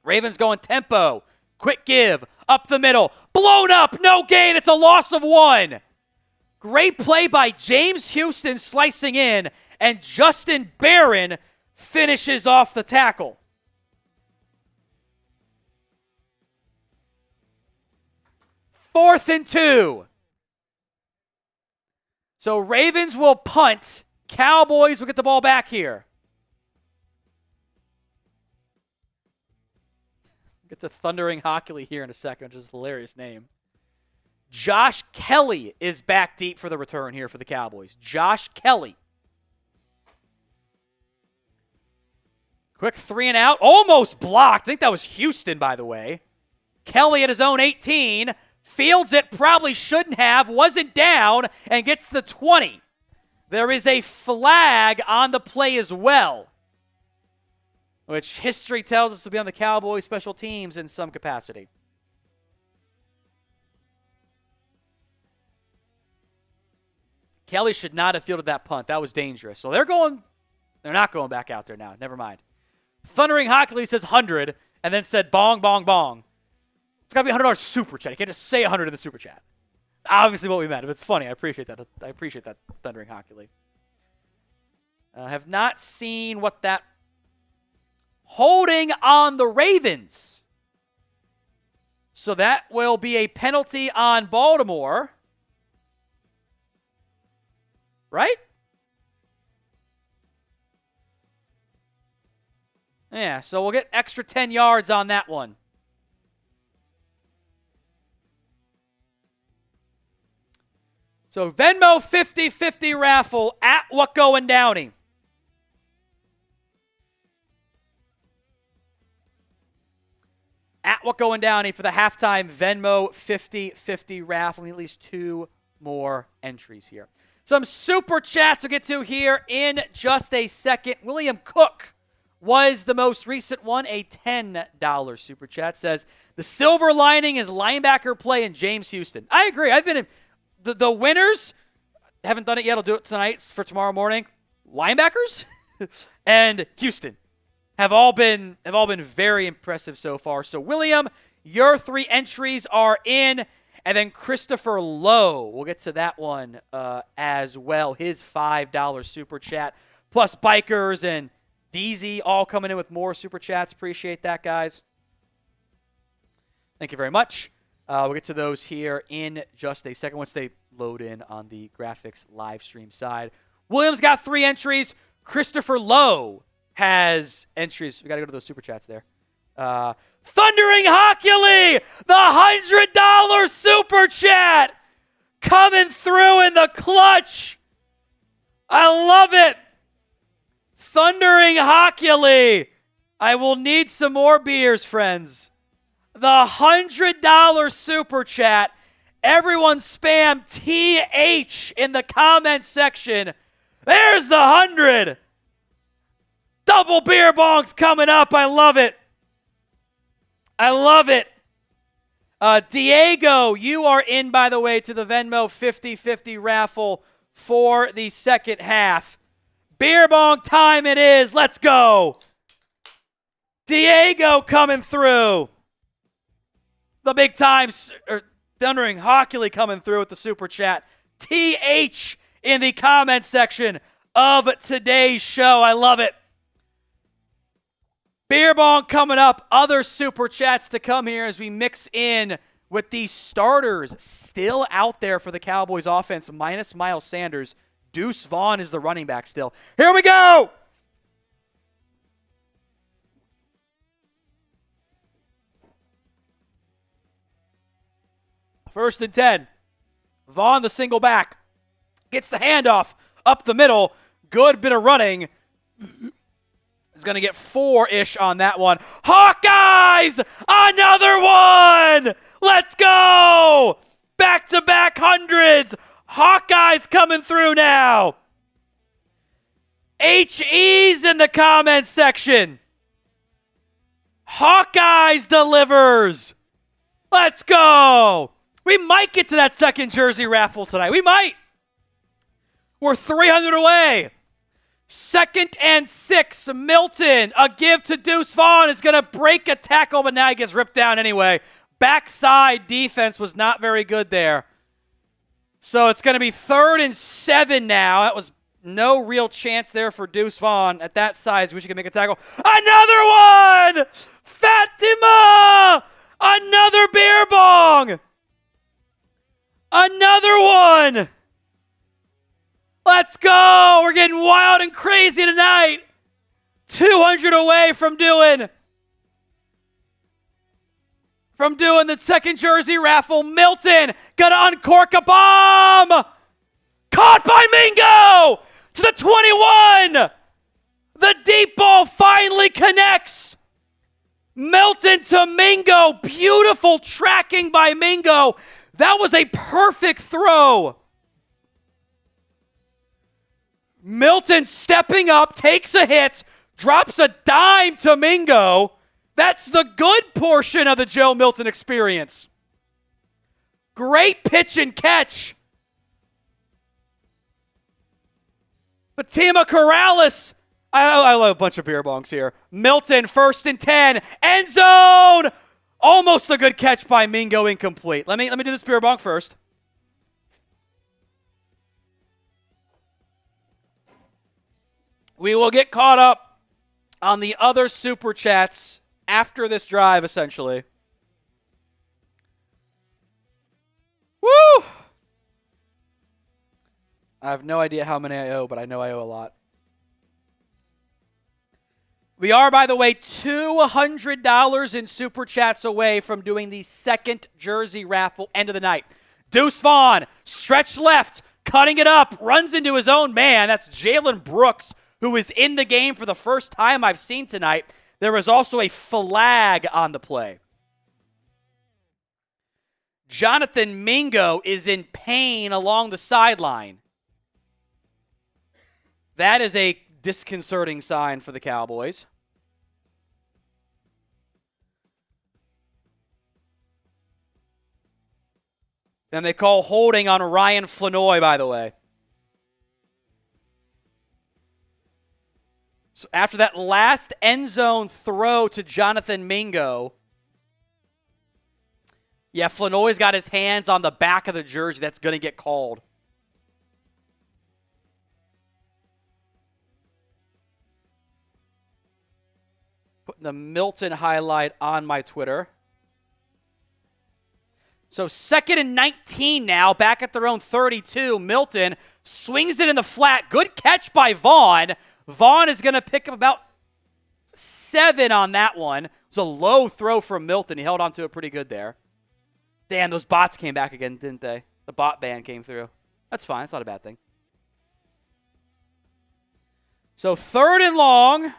A: Ravens going tempo. Quick give. Up the middle. Blown up. No gain. It's a loss of 1. Great play by James Houston slicing in. And Justin Barron finishes off the tackle. Fourth and 2. So Ravens will punt. Cowboys will get the ball back here. Get to Thundering Hockley here in a second, which is a hilarious name. Josh Kelly is back deep for the return here for the Cowboys. Josh Kelly. Quick 3 and out. Almost blocked. I think that was Houston, by the way. Kelly at his own 18. Fields it. Probably shouldn't have. Wasn't down. And gets the 20. There is a flag on the play as well, which history tells us to be on the Cowboys special teams in some capacity. Kelly should not have fielded that punt. That was dangerous. So they're not going back out there now. Never mind. Thundering Hockley says 100 and then said bong, bong, bong. It's got to be a $100 super chat. You can't just say 100 in the super chat. Obviously what we meant. If it's funny, I appreciate that. I appreciate that, Thundering Hockley. I have not seen what that holding on the Ravens. So that will be a penalty on Baltimore. Right? Yeah, so we'll get extra 10 yards on that one. So Venmo 50-50 raffle at What Going Downey. At What Going Downey for the halftime Venmo 50-50 raffle. At least 2 more entries here. Some super chats we'll get to here in just a second. William Cook was the most recent one, a $10 super chat. Says, the silver lining is linebacker play in James Houston. I agree. I've been in the winners. Haven't done it yet. I'll do it tonight for tomorrow morning. Linebackers and Houston have all been very impressive so far. So, William, your 3 entries are in. And then Christopher Lowe, we'll get to that one as well. His $5 super chat. Plus Bikers and DZ all coming in with more super chats. Appreciate that, guys. Thank you very much. We'll get to those here in just a second once they load in on the graphics live stream side. William's got 3 entries. Christopher Lowe has entries. We got to go to those super chats there. Thundering Hockley, the $100 super chat coming through in the clutch. I love it. Thundering Hockley. I will need some more beers, friends. The $100 super chat. Everyone spam TH in the comment section. There's the 100. Double beer bongs coming up. I love it. I love it. Diego, you are in, by the way, to the Venmo 50-50 raffle for the second half. Beer bong time it is. Let's go. Diego coming through. The big time, Thundering Hockley coming through with the super chat. TH in the comment section of today's show. I love it. Beer bong coming up. Other super chats to come here as we mix in with the starters still out there for the Cowboys offense, minus Miles Sanders. Deuce Vaughn is the running back still. Here we go. First and 10. Vaughn, the single back, gets the handoff up the middle. Good bit of running. Is going to get 4-ish on that one. Hawkeyes! Another one! Let's go! Back-to-back hundreds. Hawkeyes coming through now. HE's in the comments section. Hawkeyes delivers. Let's go. We might get to that second jersey raffle tonight. We might. We're 300 away. 2nd and 6. Milton, a give to Deuce Vaughn, is going to break a tackle, but now he gets ripped down anyway. Backside defense was not very good there. So it's going to be 3rd and 7 now. That was no real chance there for Deuce Vaughn. At that size, wish he could make a tackle. Another one! Fatima! Another beer bong! Another one! Let's go! We're getting wild and crazy tonight. 200 away from doing the second jersey raffle. Milton gonna uncork a bomb! Caught by Mingo! To the 21! The deep ball finally connects. Milton to Mingo. Beautiful tracking by Mingo. That was a perfect throw. Milton stepping up, takes a hit, drops a dime to Mingo. That's the good portion of the Joe Milton experience. Great pitch and catch. Fatima Corrales. I love a bunch of beer bongs here. Milton, 1st and 10. End zone. Almost a good catch by Mingo, incomplete. Let me do this beer bong first. We will get caught up on the other super chats after this drive, essentially. Woo! I have no idea how many I owe, but I know I owe a lot. We are, by the way, $200 in super chats away from doing the second jersey raffle end of the night. Deuce Vaughn, stretch left, cutting it up, runs into his own man. That's Jalen Brooks, who is in the game for the first time I've seen tonight. There was also a flag on the play. Jonathan Mingo is in pain along the sideline. That is a disconcerting sign for the Cowboys. And they call holding on Ryan Flanoy, by the way. So after that last end zone throw to Jonathan Mingo, yeah, Flanoy's got his hands on the back of the jersey. That's going to get called. Putting the Milton highlight on my Twitter. So 2nd and 19 now, back at their own 32. Milton swings it in the flat. Good catch by Vaughn. Vaughn is going to pick up about 7 on that one. It was a low throw from Milton. He held on to it pretty good there. Damn, those bots came back again, didn't they? The bot ban came through. That's fine. That's not a bad thing. So 3rd and long.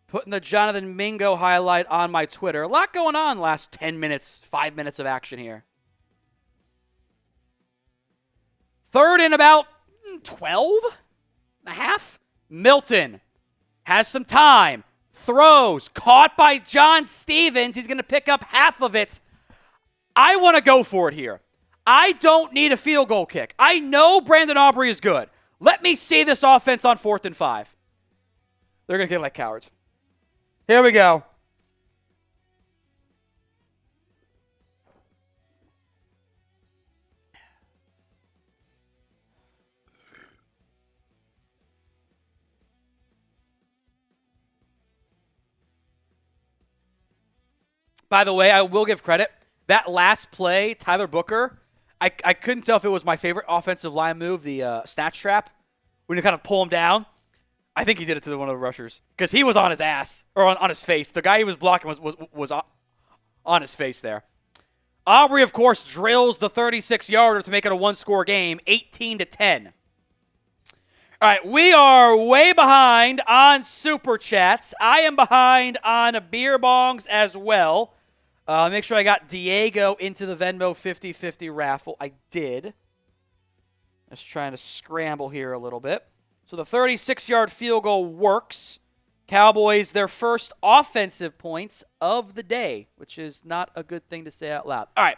A: Putting the Jonathan Mingo highlight on my Twitter. A lot going on last 10 minutes, 5 minutes of action here. 3rd and about 12 and a half. Milton has some time. Throws. Caught by John Stevens. He's going to pick up half of it. I want to go for it here. I don't need a field goal kick. I know Brandon Aubrey is good. Let me see this offense on 4th and 5. They're going to get like cowards. Here we go. By the way, I will give credit. That last play, Tyler Booker, I couldn't tell if it was my favorite offensive line move, the snatch trap, when you kind of pull him down. I think he did it to one of the rushers because he was on his ass or on his face. The guy he was blocking was on his face there. Aubrey, of course, drills the 36-yarder to make it a one-score game, 18-10. All right, we are way behind on Super Chats. I am behind on beer bongs as well. Make sure I got Diego into the Venmo 50-50 raffle. I did. Just trying to scramble here a little bit. So the 36-yard field goal works. Cowboys, their first offensive points of the day, which is not a good thing to say out loud. All right.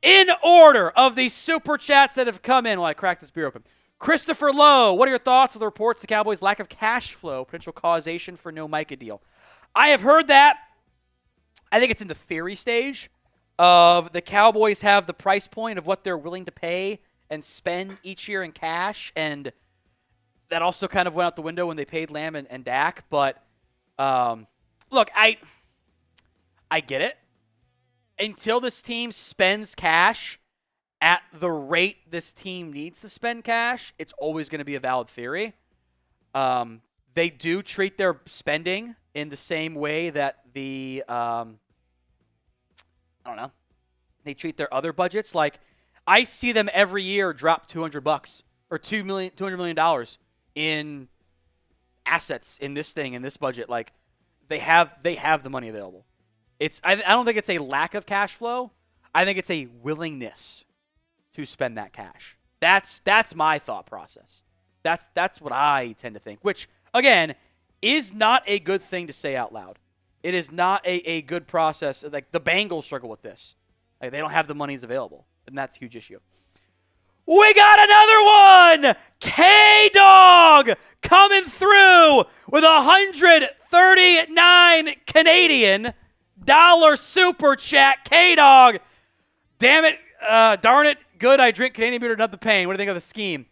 A: In order of the Super Chats that have come in while I crack this beer open. Christopher Lowe, what are your thoughts on the reports the Cowboys' lack of cash flow, potential causation for no Micah deal? I have heard that. I think it's in the theory stage of the Cowboys have the price point of what they're willing to pay and spend each year in cash, and that also kind of went out the window when they paid Lamb and Dak. But, look, I get it. Until this team spends cash at the rate this team needs to spend cash, it's always going to be a valid theory. They do treat their spending in the same way that the, they treat their other budgets. Like, I see them every year drop $200 or $200 million in assets in this thing, in this budget. Like, they have the money available. I don't think it's a lack of cash flow. I think it's a willingness to spend that cash. That's my thought process. That's what I tend to think, which, again, is not a good thing to say out loud. It is not a good process. Like, the Bengals struggle with this. Like, they don't have the monies available, and that's a huge issue. We got another one! K-Dog coming through with 139 Canadian dollar super chat. K-Dog, damn it, darn it, good. I drink Canadian beer to numb the pain. What do you think of the scheme?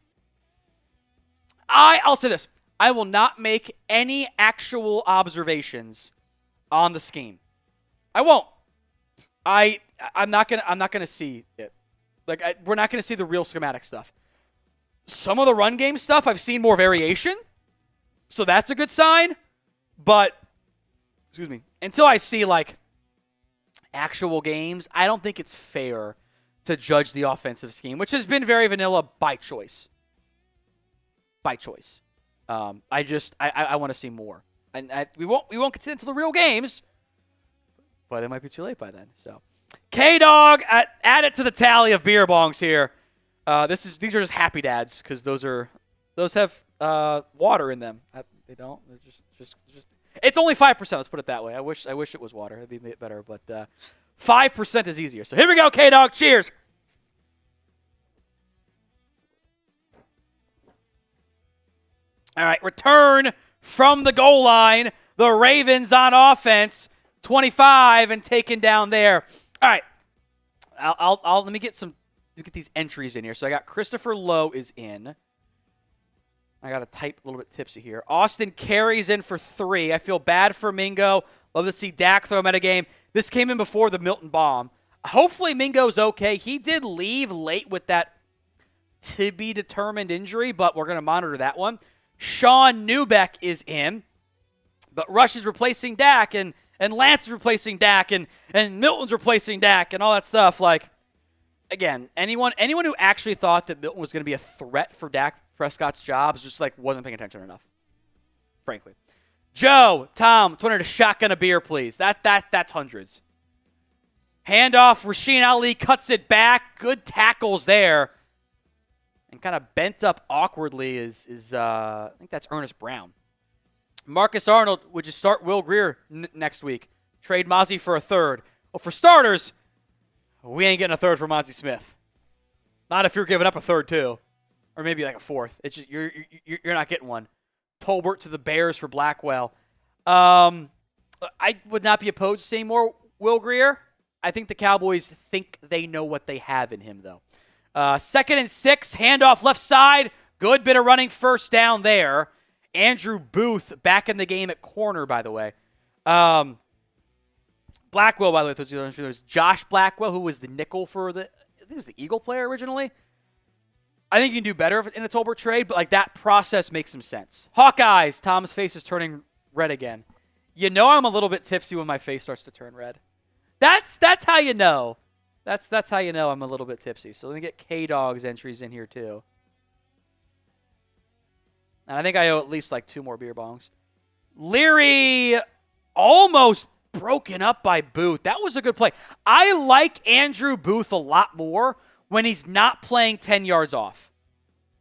A: I'll say this. I will not make any actual observations on the scheme. I won't. I'm not gonna see it. Like, we're not gonna see the real schematic stuff. Some of the run game stuff, I've seen more variation, so that's a good sign. But, excuse me, until I see like actual games, I don't think it's fair to judge the offensive scheme, which has been very vanilla by choice. By choice. I want to see more, and we won't get into the real games, but it might be too late by then. So, K-Dog, add it to the tally of beer bongs here. These are just happy dads because those have water in them. They don't. They're just. It's only 5%. Let's put it that way. I wish it was water. It'd be a bit better, but 5% is easier. So here we go, K-Dog. Cheers. All right, return from the goal line. The Ravens on offense, 25 and taken down there. All right, let me get these entries in here. So I got Christopher Lowe is in. I got to type a little bit tipsy here. Austin Carey's in for 3. I feel bad for Mingo. Love to see Dak throw him at a game. This came in before the Milton bomb. Hopefully Mingo's okay. He did leave late with that to-be-determined injury, but we're going to monitor that one. Sean Newbeck is in, but Rush is replacing Dak, and Lance is replacing Dak, and Milton's replacing Dak, and all that stuff. Like, again, anyone who actually thought that Milton was going to be a threat for Dak Prescott's jobs just wasn't paying attention enough, frankly. Joe, Tom, 200 to shotgun a beer, please. That's hundreds. Handoff, Rasheen Ali cuts it back. Good tackles there. And kind of bent up awkwardly is I think that's Ernest Brown. Marcus Arnold, would you start Will Grier next week? Trade Mozzie for a third. Well, for starters, we ain't getting a third for Mozzie Smith. Not if you're giving up a third too, or maybe like a fourth. It's just you're not getting one. Tolbert to the Bears for Blackwell. I would not be opposed to seeing more Will Grier. I think the Cowboys think they know what they have in him, though. 2nd and 6, handoff left side. Good bit of running, first down there. Andrew Booth back in the game at corner, by the way. Blackwell, by the way, there's Josh Blackwell, who was the nickel for I think it was the Eagle player originally. I think you can do better in a Tolbert trade, but that process makes some sense. Hawkeyes, Tom's face is turning red again. You know I'm a little bit tipsy when my face starts to turn red. That's how you know. That's how you know I'm a little bit tipsy. So let me get K-Dog's entries in here too. And I think I owe at least 2 more beer bongs. Leary almost broken up by Booth. That was a good play. I like Andrew Booth a lot more when he's not playing 10 yards off.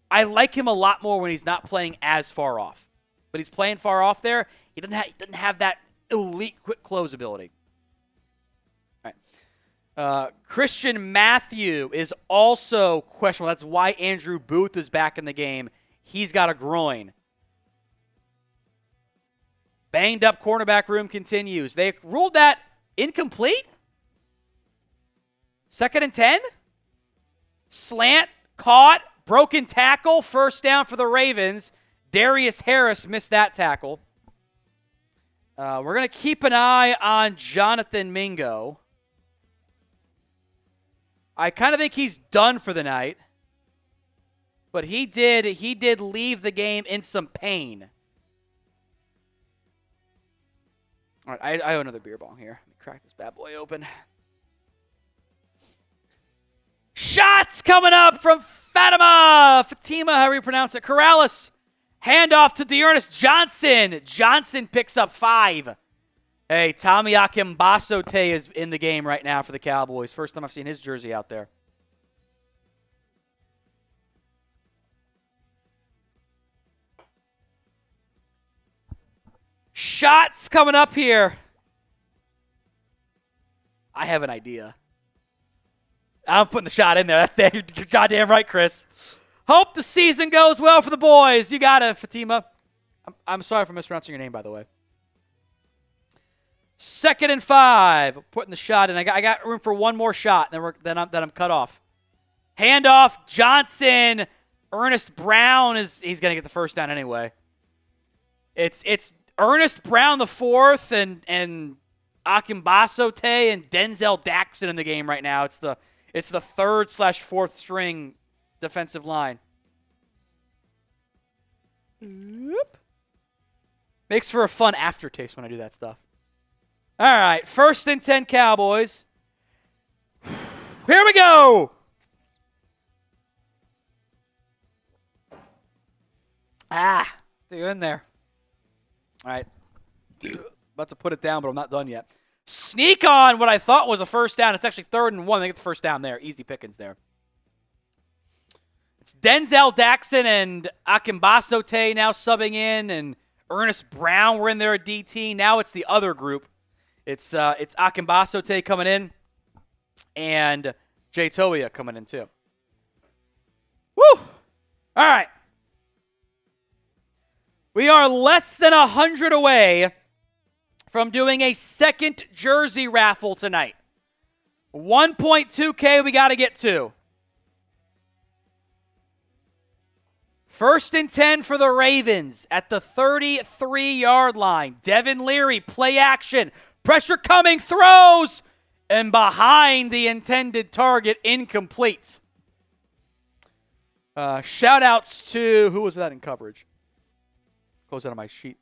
A: I like him a lot more when he's not playing as far off. But he's playing far off there. He doesn't have that elite quick close ability. Christian Matthew is also questionable. That's why Andrew Booth is back in the game. He's got a groin. Banged up cornerback room continues. They ruled that incomplete. 2nd and 10. Slant, caught, broken tackle, first down for the Ravens. Darius Harris missed that tackle. We're going to keep an eye on Jonathan Mingo. I kind of think he's done for the night. But he did leave the game in some pain. All right, I owe another beer bong here. Let me crack this bad boy open. Shots coming up from Fatima, however you pronounce it. Corrales, handoff to Dearness Johnson. Johnson picks up 5. Hey, Tommy Akinbasote is in the game right now for the Cowboys. First time I've seen his jersey out there. Shots coming up here. I have an idea. I'm putting the shot in there. You're goddamn right, Chris. Hope the season goes well for the boys. You got it, Fatima. I'm sorry for mispronouncing your name, by the way. 2nd and 5. Putting the shot in. I got room for one more shot, then I'm cut off. Handoff, Johnson. Ernest Brown he's going to get the first down anyway. It's Ernest Brown the 4th and Akinbasote and Denzel Daxon in the game right now. It's the 3rd/4th string defensive line. Oop. Makes for a fun aftertaste when I do that stuff. All right, 1st and 10 Cowboys. Here we go. They're in there. All right. About to put it down, but I'm not done yet. sneak on what I thought was a first down. It's actually 3rd and 1. They get the first down there. Easy pickings there. It's Denzel Daxon and Akinbasote now subbing in, and Ernest Brown were in there at DT. Now it's the other group. It's Akinbasote coming in, and Jay Toia coming in too. Woo! All right. We are less than 100 away from doing a second jersey raffle tonight. 1.2K we got to get to. 1st and 10 for the Ravens at the 33-yard line. Devin Leary, play action. Pressure coming, throws, and behind the intended target, incomplete. Shout-outs to, who was that in coverage? Close out of my sheet.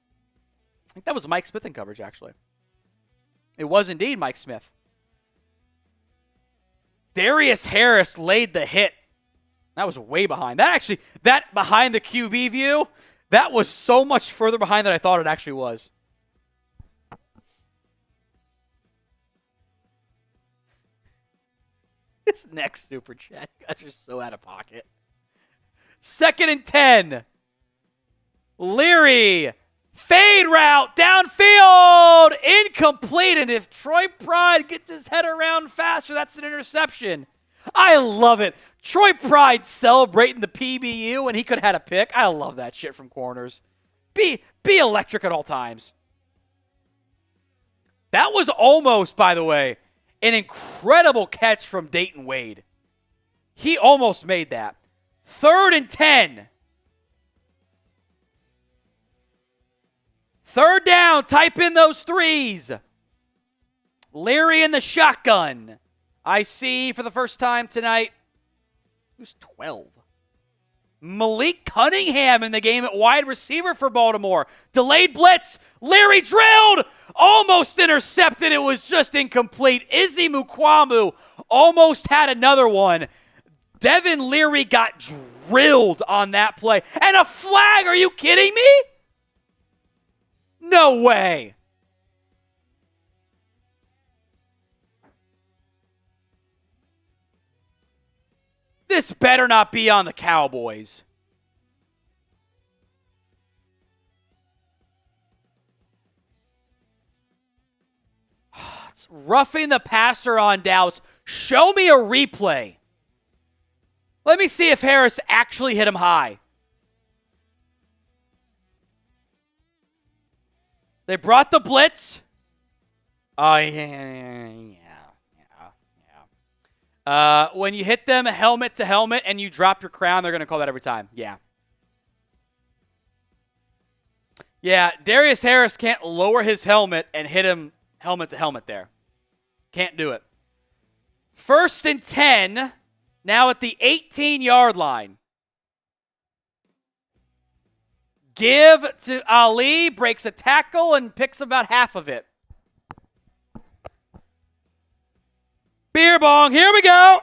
A: I think that was Mike Smith in coverage, actually. It was indeed Mike Smith. Darius Harris laid the hit. That was way behind. That behind the QB view, that was so much further behind than I thought it actually was. This next super chat, you guys are so out of pocket. 2nd and 10. Leary, fade route, downfield, incomplete. And if Troy Pride gets his head around faster, that's an interception. I love it. Troy Pride celebrating the PBU when he could have had a pick. I love that shit from corners. Be electric at all times. That was almost, by the way, an incredible catch from Dayton Wade. He almost made that. 3rd and 10. 3rd down, type in those threes. Leary in the shotgun. I see for the first time tonight, who's 12? Malik Cunningham in the game at wide receiver for Baltimore. Delayed blitz. Leary drilled. Almost intercepted. It was just incomplete. Izzy Mukwamu almost had another one. Devin Leary got drilled on that play. And a flag. Are you kidding me? No way. This better not be on the Cowboys. It's roughing the passer on Dallas. Show me a replay. Let me see if Harris actually hit him high. They brought the blitz. Oh, yeah. When you hit them helmet to helmet and you drop your crown, they're going to call that every time. Yeah. Yeah, Darius Harris can't lower his helmet and hit him helmet to helmet there. Can't do it. 1st and 10, now at the 18-yard line. Give to Ali, breaks a tackle and picks about half of it. Beer bong, here we go.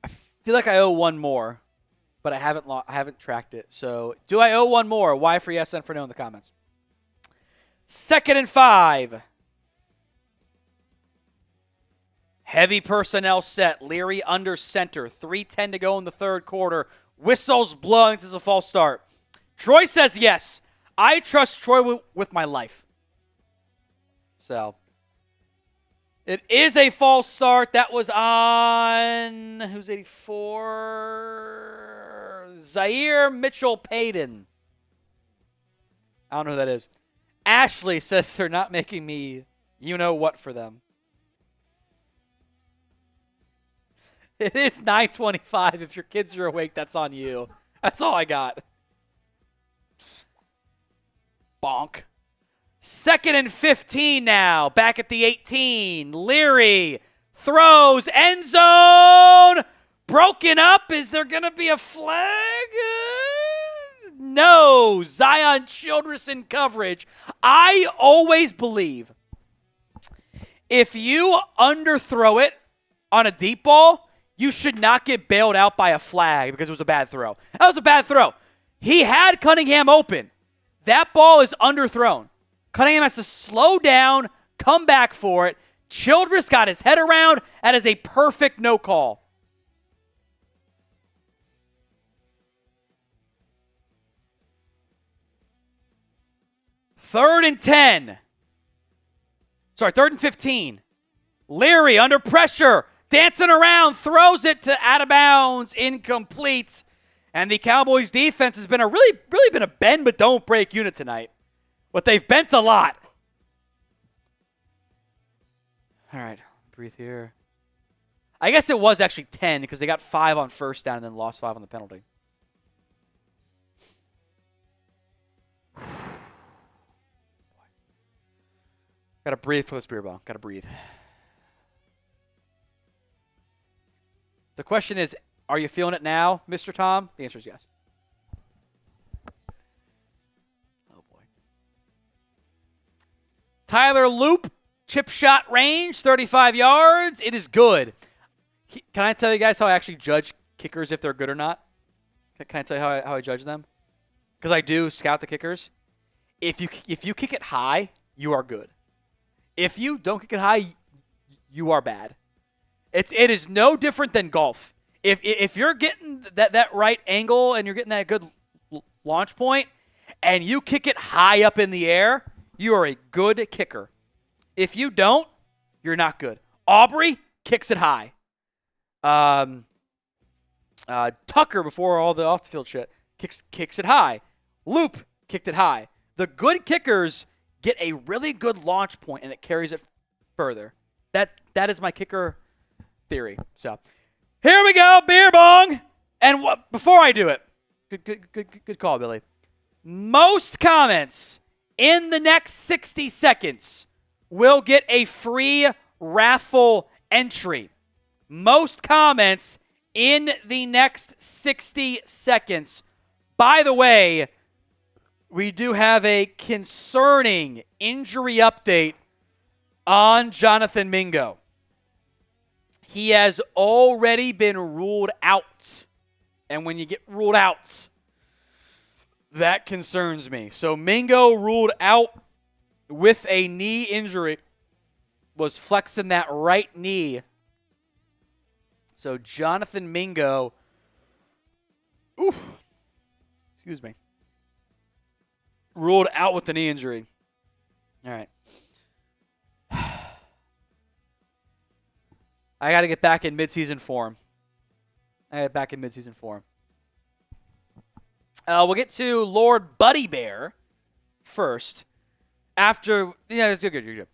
A: I feel like I owe one more, but I haven't tracked it. So, do I owe one more? Y for yes and for no in the comments. 2nd and 5. Heavy personnel set. Leary under center. 3:10 to go in the 3rd quarter. Whistles blowing. This is a false start. Troy says yes. I trust Troy with my life. So, it is a false start. That was on, who's 84? Zaire Mitchell-Payton. I don't know who that is. Ashley says they're not making me you-know-what for them. It is 9:25. If your kids are awake, that's on you. That's all I got. Bonk. 2nd and 15 now. Back at the 18. Leary throws. End zone. Broken up. Is there going to be a flag? No. Zion Childress in coverage. I always believe if you underthrow it on a deep ball, you should not get bailed out by a flag because it was a bad throw. That was a bad throw. He had Cunningham open. That ball is underthrown. Cunningham has to slow down, come back for it. Childress got his head around. That is a perfect no call. Third and 15. Leary under pressure, dancing around, throws it to out of bounds, incomplete. And the Cowboys defense has been really been a bend but don't break unit tonight. But they've bent a lot. All right, breathe here. I guess it was actually 10 because they got 5 on first down and then lost 5 on the penalty. Got to breathe for this beer ball. Got to breathe. The question is, are you feeling it now, Mr. Tom? The answer is yes. Oh, boy. Tyler Loop, chip shot range, 35 yards. It is good. Can I tell you guys how I actually judge kickers if they're good or not? Can I tell you how I judge them? Because I do scout the kickers. If you kick it high, you are good. If you don't kick it high, you are bad. It is no different than golf. If you're getting that right angle and you're getting that good launch point and you kick it high up in the air, you are a good kicker. If you don't, you're not good. Aubrey kicks it high. Tucker, before all the off-the-field shit, kicks it high. Loop kicked it high. The good kickers get a really good launch point and it carries it further. That is my kicker theory. So here we go, beer bong. And before I do it, good call, Billy. Most comments in the next 60 seconds will get a free raffle entry. Most comments in the next 60 seconds. By the way, we do have a concerning injury update on Jonathan Mingo. He has already been ruled out. And when you get ruled out, that concerns me. So Mingo ruled out with a knee injury, was flexing that right knee. So Jonathan Mingo, ruled out with the knee injury. All right. I got to get back in midseason form. We'll get to Lord Buddy Bear first. After, it's good.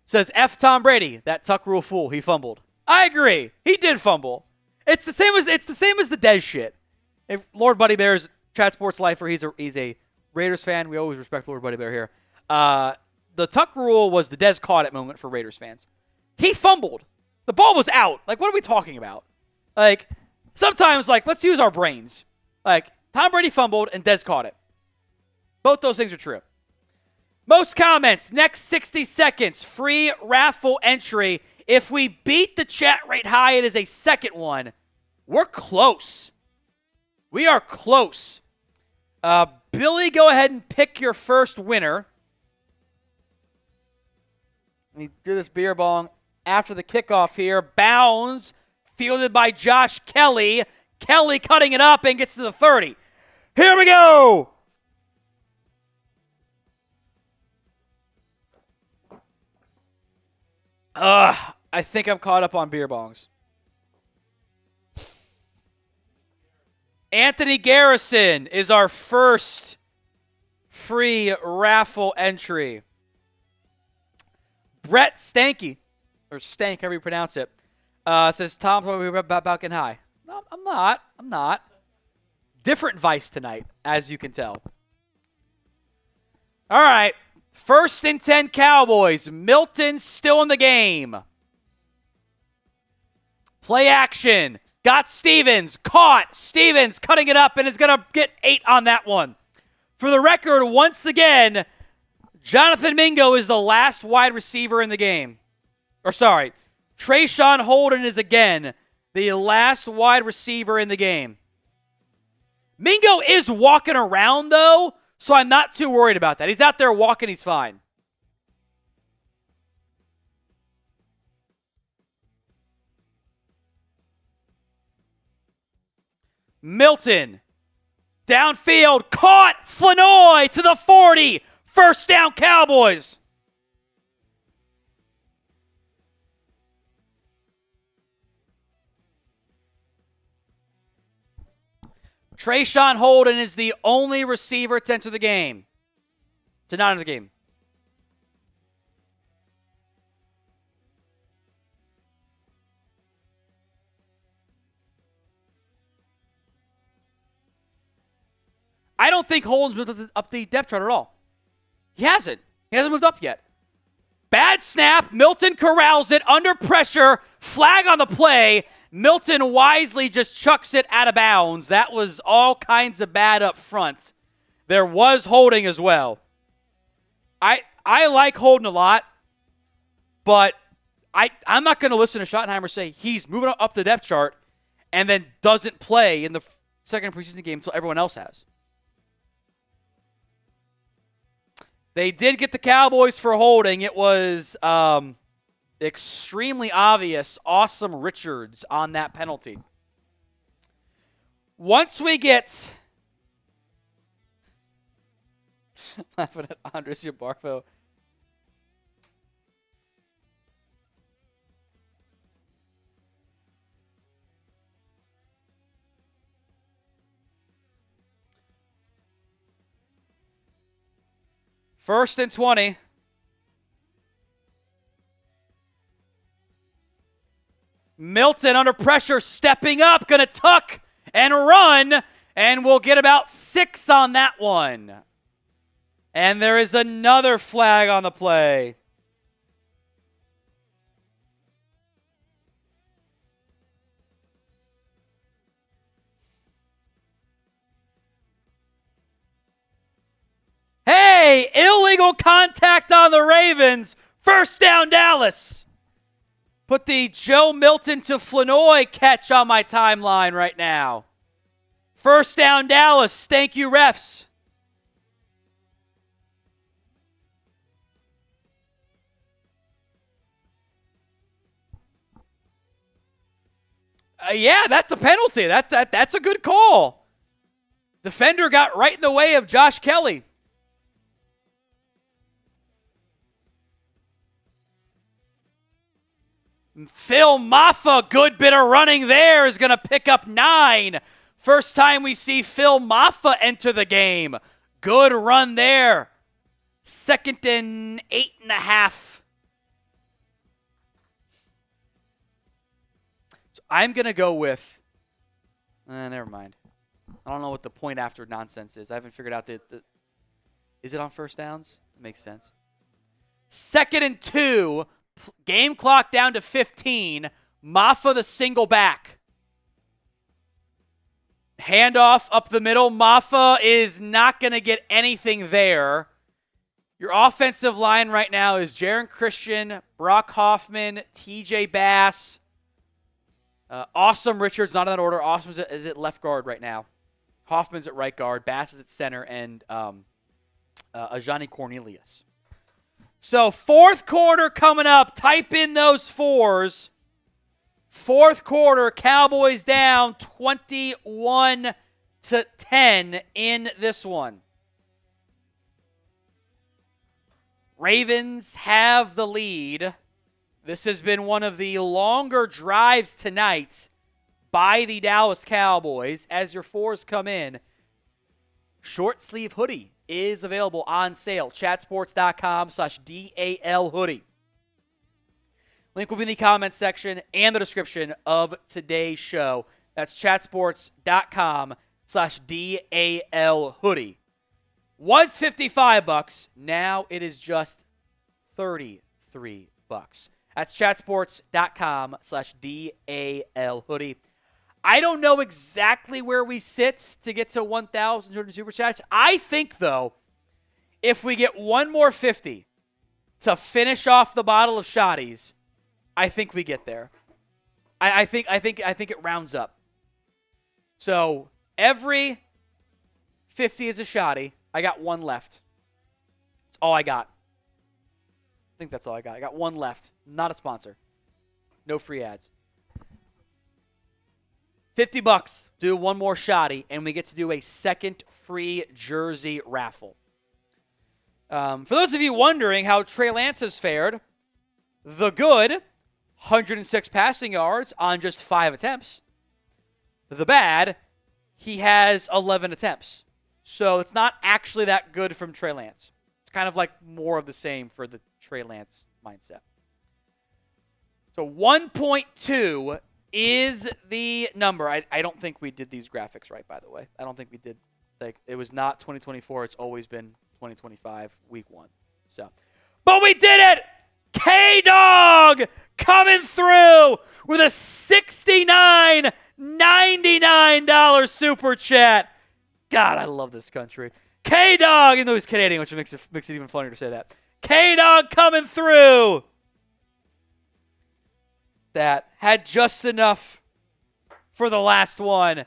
A: Says, F Tom Brady, that Tuck rule fool, he fumbled. I agree. He did fumble. It's the same as the Dez shit. If Lord Buddy Bear is Chat Sports lifer, he's a Raiders fan. We always respect Lord Buddy Bear here. The Tuck rule was the Dez caught it moment for Raiders fans. He fumbled. The ball was out. Like, what are we talking about? Like, sometimes, let's use our brains. Like, Tom Brady fumbled and Dez caught it. Both those things are true. Most comments, next 60 seconds, free raffle entry. If we beat the chat rate high, it is a second one. We're close. We are close. Billy, go ahead and pick your first winner. Let me do this beer bong after the kickoff here. Bounds, fielded by Josh Kelly. Kelly cutting it up and gets to the 30. Here we go. I think I'm caught up on beer bongs. Anthony Garrison is our first free raffle entry. Brett Stanky, or Stank, however you pronounce it, says, Tom, we were about getting high. No, I'm not. Different Vice tonight, as you can tell. All right. First and 10 Cowboys. Milton still in the game. Play action. Got Stevens. Caught. Stevens cutting it up and is going to get 8 on that one. For the record, once again, Jonathan Mingo is the last wide receiver in the game. Or sorry, Trayshawn Holden is again the last wide receiver in the game. Mingo is walking around, though, so I'm not too worried about that. He's out there walking. He's fine. Milton, downfield, caught, Flanoy to the 40. First down, Cowboys. Trayshawn Holden is the only receiver to enter the game. To not enter the game. I don't think Holden's moved up the depth chart at all. He hasn't. He hasn't moved up yet. Bad snap. Milton corrals it under pressure. Flag on the play. Milton wisely just chucks it out of bounds. That was all kinds of bad up front. There was holding as well. I like Holden a lot, but I'm not going to listen to Schottenheimer say he's moving up the depth chart and then doesn't play in the second preseason game until everyone else has. They did get the Cowboys for holding. It was extremely obvious. Awesome Richards on that penalty. Once we get... laughing at Andres Yabarfo. First and 20. Milton under pressure, stepping up, going to tuck and run, and we'll get about 6 on that one. And there is another flag on the play. Hey, illegal contact on the Ravens. First down, Dallas. Put the Joe Milton to Flanoy catch on my timeline right now. First down, Dallas. Thank you, refs. Yeah, that's a penalty. That's a good call. Defender got right in the way of Josh Kelly. Phil Maffa, good bit of running there, is going to pick up 9. First time we see Phil Maffa enter the game. Good run there. Second and 8.5. So I'm going to go with, never mind. I don't know what the point after nonsense is. I haven't figured out is it on first downs? It makes sense. Second and 2. Game clock down to 15. Maffa the single back. Handoff up the middle. Maffa is not going to get anything there. Your offensive line right now is Jaron Christian, Brock Hoffman, TJ Bass, Awesome Richards, not in that order. Awesome is at left guard right now. Hoffman's at right guard. Bass is at center, and Ajani Cornelius. So fourth quarter coming up. Type in those 4s. Fourth quarter, Cowboys down 21-10 in this one. Ravens have the lead. This has been one of the longer drives tonight by the Dallas Cowboys. As your 4s come in, short sleeve hoodie is available on sale. Chatsports.com/DAL hoodie. Link will be in the comments section and the description of today's show. That's chatsports.com/DAL hoodie. Was $55. Now it is just $33. That's chatsports.com/DAL hoodie. I don't know exactly where we sit to get to 1,000 super chats. I think, though, if we get one more 50 to finish off the bottle of shotties, I think we get there. I think it rounds up. So every 50 is a shotty. I got one left. That's all I got. I think that's all I got. I got one left. Not a sponsor. No free ads. $50. Do one more shotty, and we get to do a second free jersey raffle. For those of you wondering how Trey Lance has fared, the good, 106 passing yards on just 5 attempts. The bad, he has 11 attempts. So it's not actually that good from Trey Lance. It's kind of like more of the same for the Trey Lance mindset. So 1.2 is the number. I don't think we did these graphics right, by the way. I don't think we did. Like, it was not 2024. It's always been 2025, week 1. So, but we did it! K-Dog coming through with a $69.99 super chat. God, I love this country. K-Dog, even though he's Canadian, which makes it even funnier to say that. K-Dog coming through. That had just enough for the last one.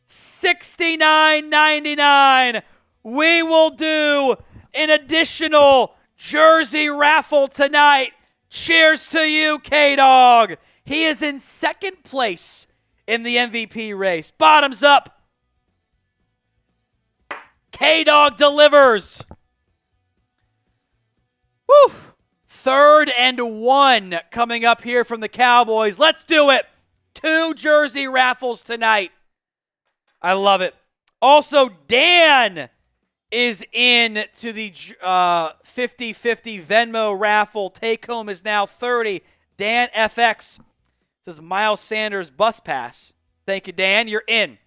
A: $69.99. We will do an additional jersey raffle tonight. Cheers to you, K-Dog. He is in second place in the MVP race. Bottoms up. K-Dog delivers. Woo! 3rd and 1 coming up here from the Cowboys. Let's do it. 2 jersey raffles tonight. I love it. Also, Dan is in to the 50-50 Venmo raffle. Take home is now 30. Dan FX says Miles Sanders bus pass. Thank you, Dan. You're in.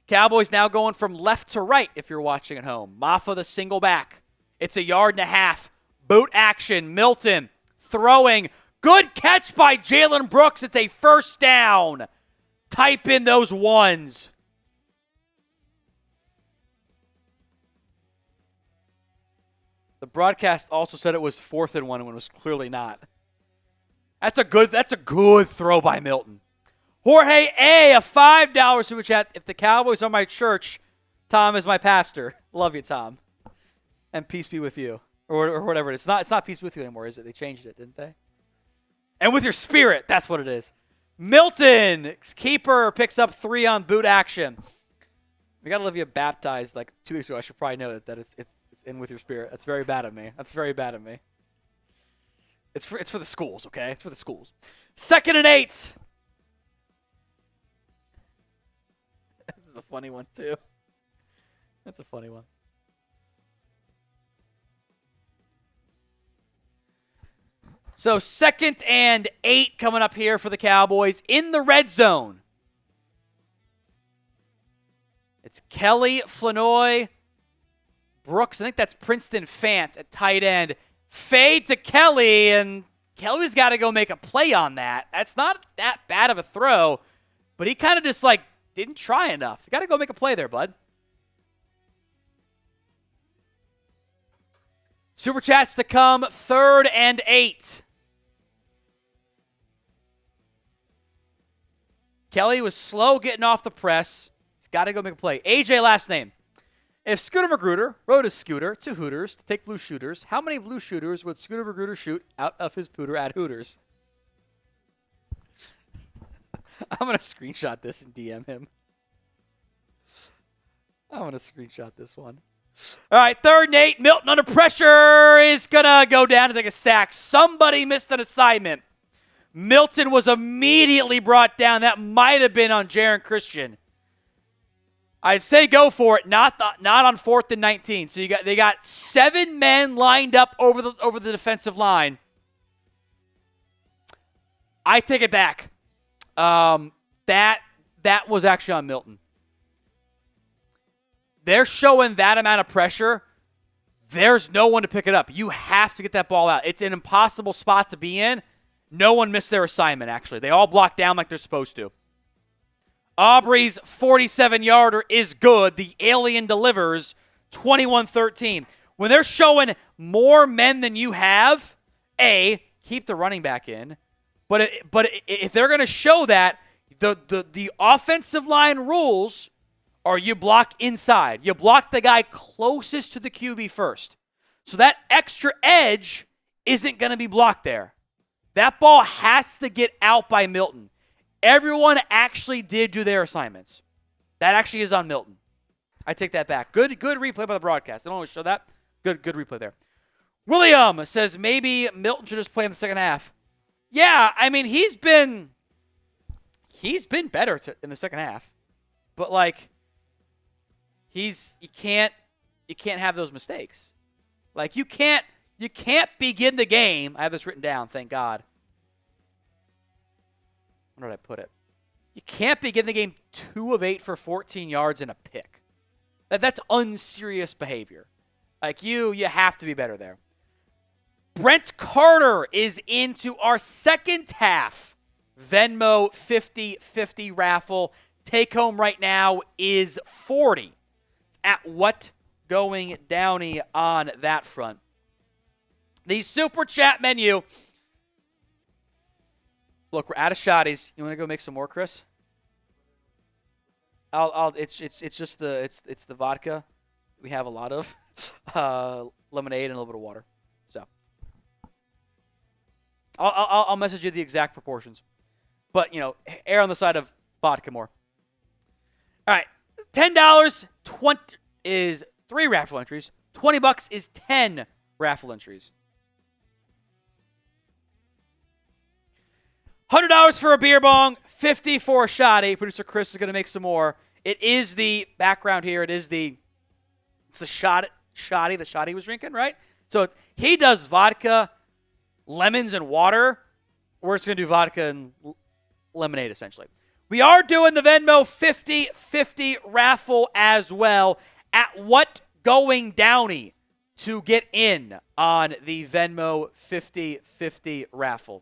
A: Cowboys now going from left to right if you're watching at home. Maffa the single back. It's 1.5 yards. Boot action. Milton throwing. Good catch by Jalen Brooks. It's a first down. Type in those ones. The broadcast also said it was 4th and 1 when it was clearly not. That's a good throw by Milton. Jorge A, a $5 super chat. If the Cowboys are my church, Tom is my pastor. Love you, Tom. And peace be with you. Or whatever it is. It's not peace with you anymore, is it? They changed it, didn't they? And with your spirit, that's what it is. Milton, keeper, picks up 3 on boot action. We got Olivia baptized like 2 weeks ago. I should probably know that it's in with your spirit. That's very bad of me. It's for the schools, okay? It's for the schools. 2nd and 8. This is a funny one, too. That's a funny one. So 2nd and 8 coming up here for the Cowboys in the red zone. It's Kelly, Flanoy, Brooks. I think that's Princeton Fant at tight end. Fade to Kelly, and Kelly's got to go make a play on that. That's not that bad of a throw, but he kind of just didn't try enough. You got to go make a play there, bud. Super chats to come, 3rd and 8. Kelly was slow getting off the press. He's got to go make a play. AJ last name. If Scooter Magruder rode a scooter to Hooters to take blue shooters, how many blue shooters would Scooter Magruder shoot out of his pooter at Hooters? I'm going to screenshot this and DM him. I'm going to screenshot this one. All right, 3rd and 8. Milton under pressure is going to go down and take a sack. Somebody missed an assignment. Milton was immediately brought down. That might have been on Jaron Christian. I'd say go for it. Not on 4th and 19. So they got 7 men lined up over the defensive line. I take it back. That was actually on Milton. They're showing that amount of pressure. There's no one to pick it up. You have to get that ball out. It's an impossible spot to be in. No one missed their assignment, actually. They all blocked down like they're supposed to. Aubrey's 47-yarder is good. The alien delivers 21-13. When they're showing more men than you have, A, keep the running back in. But if they're going to show that, the offensive line rules are you block inside. You block the guy closest to the QB first. So that extra edge isn't going to be blocked there. That ball has to get out by Milton. Everyone actually did do their assignments. That actually is on Milton. I take that back. Good replay by the broadcast. I don't always show that. Good replay there. William says maybe Milton should just play in the second half. Yeah, I mean, he's been better in the second half. But like you can't have those mistakes. Like you can't begin the game. I have this written down, thank God. Where did I put it? You can't begin the game 2 of 8 for 14 yards and a pick. That's unserious behavior. Like you have to be better there. Brent Carter is into our second half Venmo 50-50 raffle. Take home right now is 40. At what going Downey on that front? The super chat menu. Look, we're out of shotties. You want to go make some more, Chris? It's just the vodka. We have a lot of lemonade and a little bit of water. So I'll message you the exact proportions. But err on the side of vodka more. All right, $10 is 3 raffle entries. $20 is 10 raffle entries. $100 for a beer bong, $50 for a shotty. Producer Chris is going to make some more. It is the background here. It's the shotty the shotty was drinking, right? So he does vodka, lemons, and water. We're just going to do vodka and lemonade, essentially. We are doing the Venmo 50-50 raffle as well. At what going Downey to get in on the Venmo 50-50 raffle?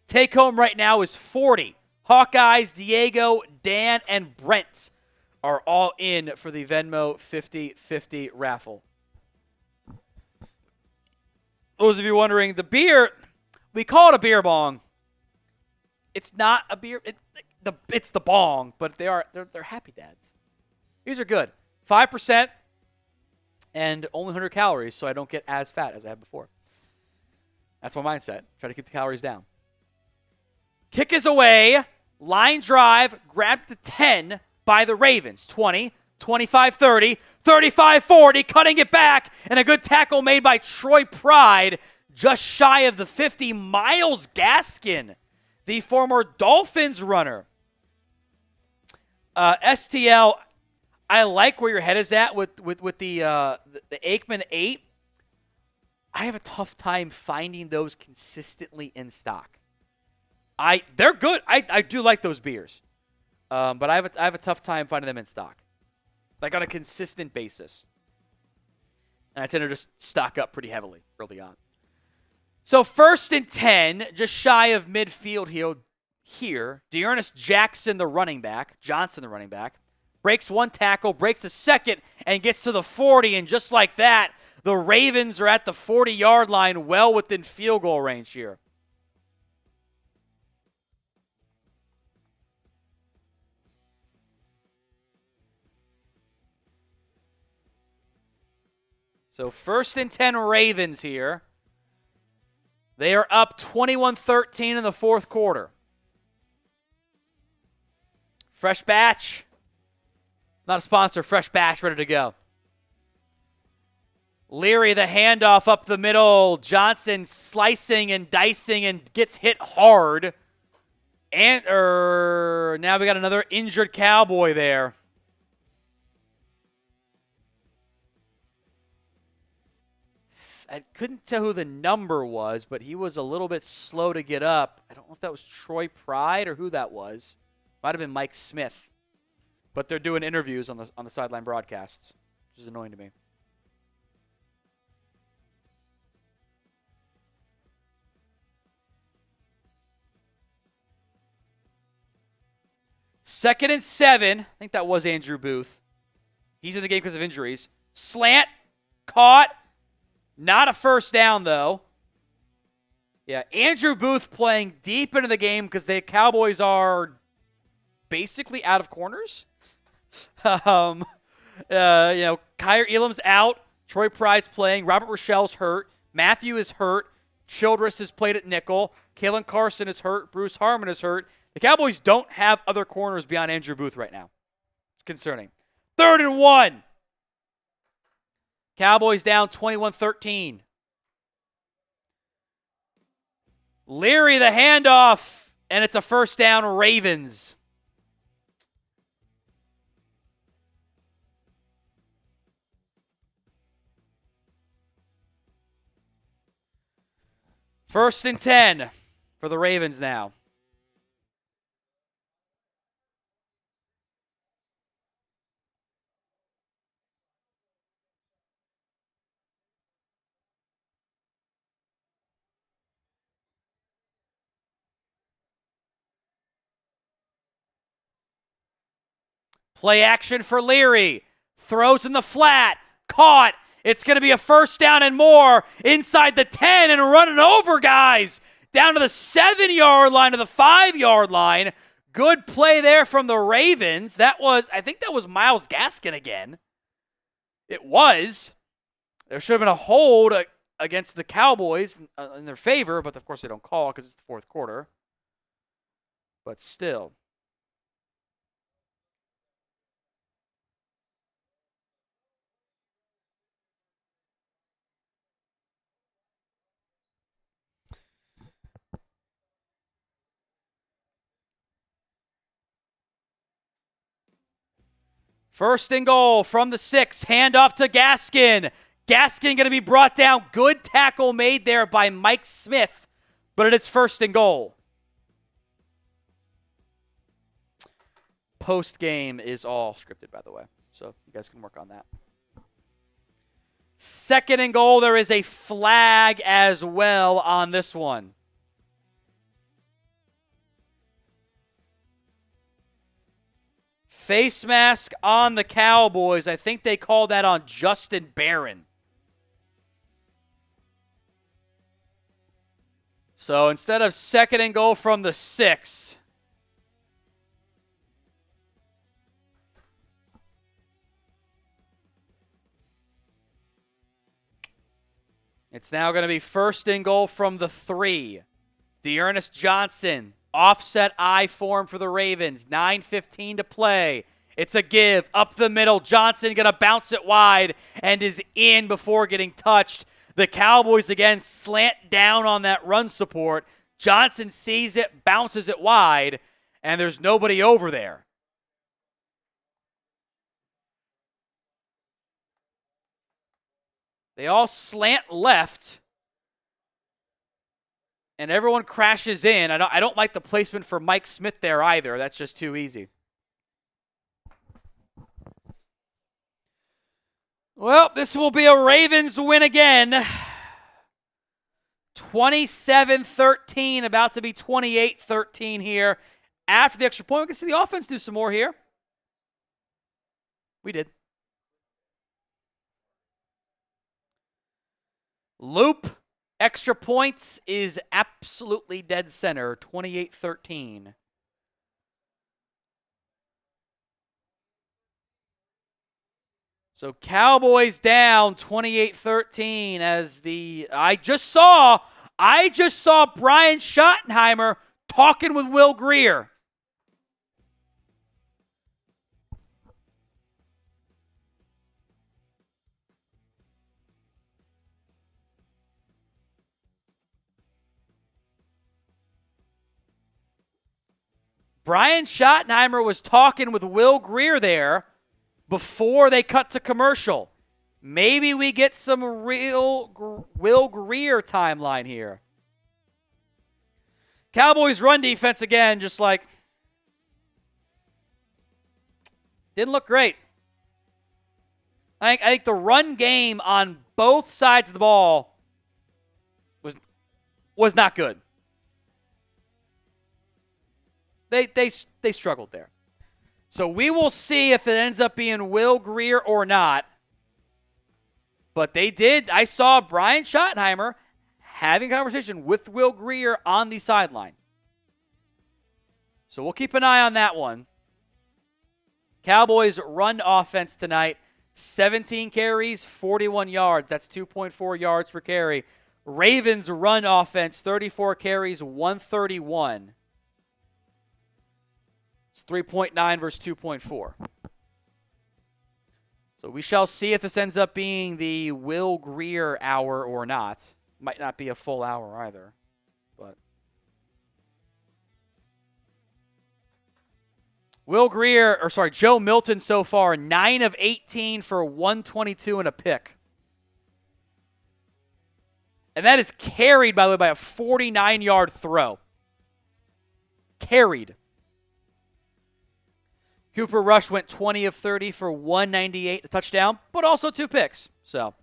A: Take home right now is 40. Hawkeyes, Diego, Dan, and Brent are all in for the Venmo 50-50 raffle. Those of you wondering, the beer, we call it a beer bong. It's not a beer. It's the bong, but they're Happy Dads. These are good. 5% and only 100 calories, so I don't get as fat as I had before. That's my mindset. Try to keep the calories down. Kick is away. Line drive. Grabbed the 10 by the Ravens. 20, 25-30, 35-40. Cutting it back. And a good tackle made by Troy Pride. Just shy of the 50. Myles Gaskin, the former Dolphins runner. STL, I like where your head is at with the Aikman 8. I have a tough time finding those consistently in stock. They're good. I do like those beers, but I have a tough time finding them in stock, like on a consistent basis. And I tend to just stock up pretty heavily early on. So 1st and 10, just shy of midfield here. Dearness Jackson, the running back, Johnson, the running back, breaks one tackle, breaks a second, and gets to the 40. And just like that, the Ravens are at the 40-yard line, well within field goal range here. So 1st and 10 Ravens here. They are up 21-13 in the 4th quarter. Fresh Batch. Not a sponsor. Fresh Batch ready to go. Leary, the handoff up the middle. Johnson slicing and dicing and gets hit hard. And now we got another injured Cowboy there. I couldn't tell who the number was, but he was a little bit slow to get up. I don't know if that was Troy Pride or who that was. Might have been Mike Smith. But they're doing interviews on the sideline broadcasts, which is annoying to me. Second and 7. I think that was Andrew Booth. He's in the game because of injuries. Slant. Caught. Not a first down, though. Yeah, Andrew Booth playing deep into the game because the Cowboys are basically out of corners. Kyer Elam's out. Troy Pride's playing. Robert Rochelle's hurt. Matthew is hurt. Childress has played at nickel. Kalen Carson is hurt. Bruce Harmon is hurt. The Cowboys don't have other corners beyond Andrew Booth right now. It's concerning. 3rd and 1. Cowboys down 21-13. Leary the handoff, and it's a first down, Ravens. First and 10 for the Ravens now. Play action for Leary. Throws in the flat. Caught. It's going to be a first down and more inside the 10 and running over guys down to the 7-yard line to the 5-yard line. Good play there from the Ravens. I think that was Myles Gaskin again. It was. There should have been a hold against the Cowboys in their favor, but of course they don't call because it's the fourth quarter. But still. First and goal from the 6. Handoff to Gaskin. Gaskin going to be brought down. Good tackle made there by Mike Smith, but it is first and goal. Postgame is all scripted, by the way, so you guys can work on that. 2nd and goal. There is a flag as well on this one. Face mask on the Cowboys. I think they called that on Justin Barron. So instead of 2nd and goal from the 6, it's now going to be 1st and goal from the 3. Dearness Johnson. Offset I form for the Ravens. 9:15 to play. It's a give up the middle. Johnson going to bounce it wide and is in before getting touched. The Cowboys again slant down on that run support. Johnson sees it, bounces it wide, and there's nobody over there. They all slant left. And everyone crashes in. I don't like the placement for Mike Smith there either. That's just too easy. Well, this will be a Ravens win again. 27-13, about to be 28-13 here. After the extra point, we can see the offense do some more here. We did. Loop. Extra points is absolutely dead center, 28-13. So Cowboys down 28-13 as I just saw Brian Schottenheimer talking with Will Grier. Brian Schottenheimer was talking with Will Grier there before they cut to commercial. Maybe we get some real Will Grier timeline here. Cowboys run defense again, just like didn't look great. I think the run game on both sides of the ball was not good. They struggled there. So we will see if it ends up being Will Grier or not. But they did. I saw Brian Schottenheimer having a conversation with Will Grier on the sideline. So we'll keep an eye on that one. Cowboys run offense tonight, 17 carries, 41 yards. That's 2.4 yards per carry. Ravens run offense, 34 carries, 131. It's 3.9 versus 2.4. So we shall see if this ends up being the Will Grier hour or not. Might not be a full hour either. But Joe Milton so far, 9 of 18 for 122 and a pick. And that is carried, by the way, by a 49-yard throw. Carried. Cooper Rush went 20 of 30 for 198, a touchdown, but also 2 picks. So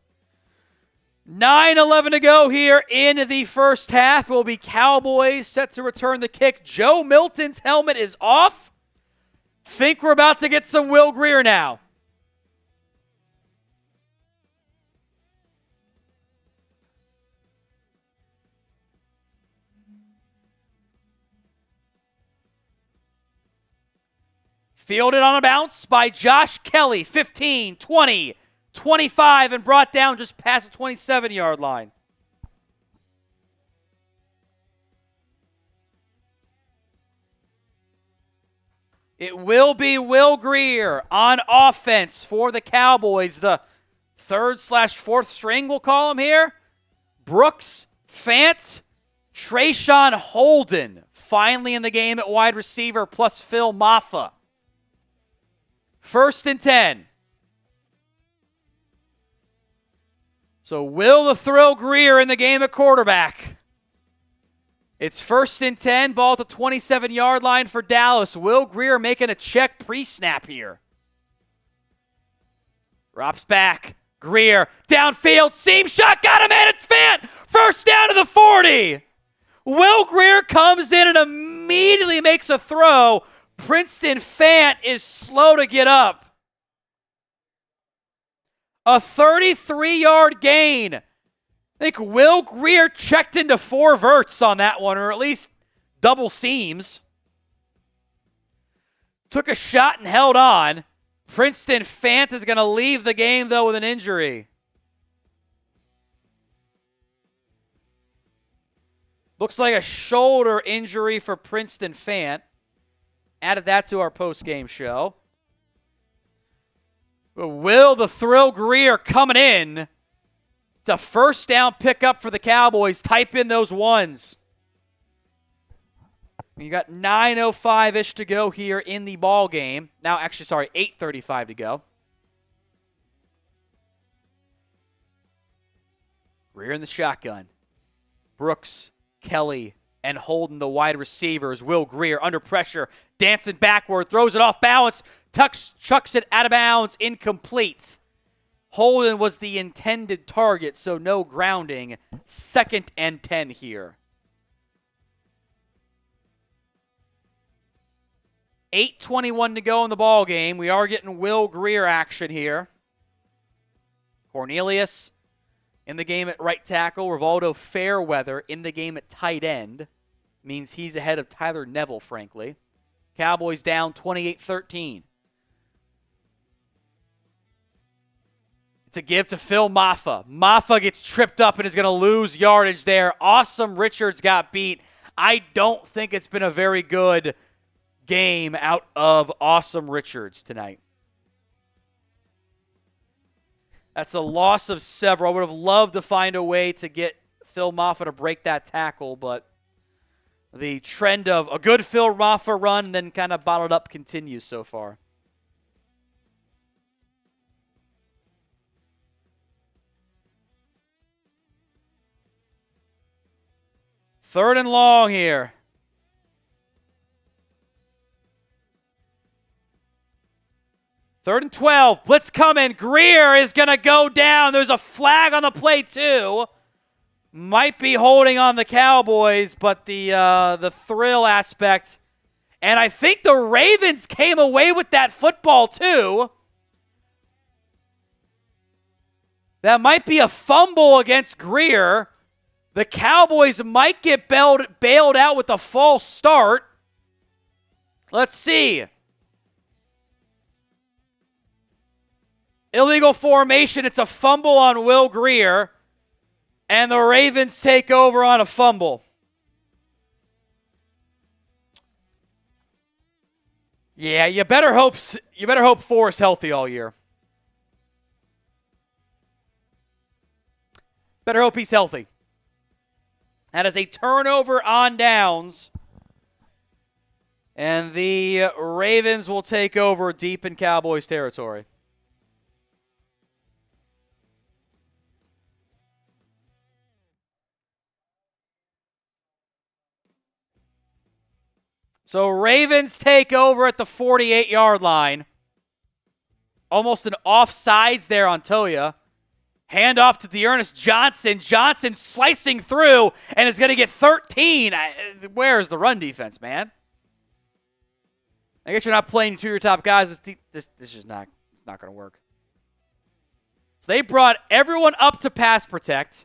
A: 9:11 to go here in the first half. Will be Cowboys set to return the kick. Joe Milton's helmet is off. Think we're about to get some Will Grier now. Fielded on a bounce by Josh Kelly, 15, 20, 25, and brought down just past the 27-yard line. It will be Will Grier on offense for the Cowboys. The 3rd/4th string, we'll call him here. Brooks, Fant, Trayshawn Holden, finally in the game at wide receiver, plus Phil Maffa. 1st and 10. So will the Thrill Grier in the game at quarterback? It's 1st and 10, ball at the 27-yard line for Dallas. Will Grier making a check pre-snap here. Drops back. Grier, downfield, seam shot, got him in, it's Fant! 1st down to the 40! Will Grier comes in and immediately makes a throw. Princeton Fant is slow to get up. A 33-yard gain. I think Will Grier checked into 4 verts on that one, or at least double seams. Took a shot and held on. Princeton Fant is going to leave the game, though, with an injury. Looks like a shoulder injury for Princeton Fant. Added that to our post-game show. But Will the Thrill Grier coming in. It's a 1st down pickup for the Cowboys. Type in those ones. You got 9:05-ish to go here in the ball game. Now, actually, sorry, 8:35 to go. Grier in the shotgun. Brooks, Kelly, and Holden, the wide receivers. Will Grier under pressure, dancing backward, throws it off balance, chucks it out of bounds, incomplete. Holden was the intended target, so no grounding. 2nd and 10 here. 8:21 to go in the ball game. We are getting Will Grier action here. Cornelius in the game at right tackle. Rivaldo Fairweather in the game at tight end. Means he's ahead of Tyler Neville, frankly. Cowboys down 28-13. It's a give to Phil Maffa. Maffa gets tripped up and is going to lose yardage there. Awesome Richards got beat. I don't think it's been a very good game out of Awesome Richards tonight. That's a loss of several. I would have loved to find a way to get Phil Maffa to break that tackle, but the trend of a good Phil Maffa run and then kind of bottled up continues so far. Third and long here. Third and 12. Blitz coming. Grier is going to go down. There's a flag on the play, too. Might be holding on the Cowboys, but the thrill aspect. And I think the Ravens came away with that football, too. That might be a fumble against Grier. The Cowboys might get bailed out with a false start. Let's see. Illegal formation. It's a fumble on Will Grier. And the Ravens take over on a fumble. Yeah, you better hope Forrest's healthy all year. Better hope he's healthy. That is a turnover on downs. And the Ravens will take over deep in Cowboys territory. So Ravens take over at the 48-yard line. Almost an offsides there on Toya. Handoff to Dearness Johnson. Johnson slicing through and is going to get 13. Where's the run defense, man? I guess you're not playing two of your top guys. This is just not going to work. So they brought everyone up to pass protect.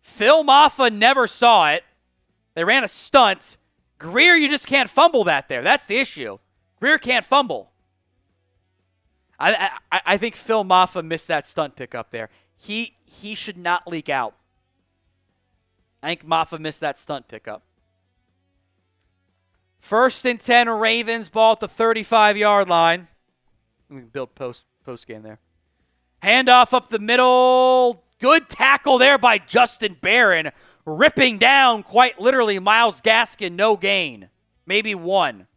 A: Phil Maffa never saw it. They ran a stunt. Grier, you just can't fumble that there. That's the issue. Grier can't fumble. I think Phil Maffa missed that stunt pick up there. He should not leak out. I think Maffa missed that stunt pickup. 1st and 10 Ravens, ball at the 35-yard line. We can build post game there. Handoff up the middle. Good tackle there by Justin Barron. Ripping down, quite literally, Myles Gaskin, no gain. Maybe one.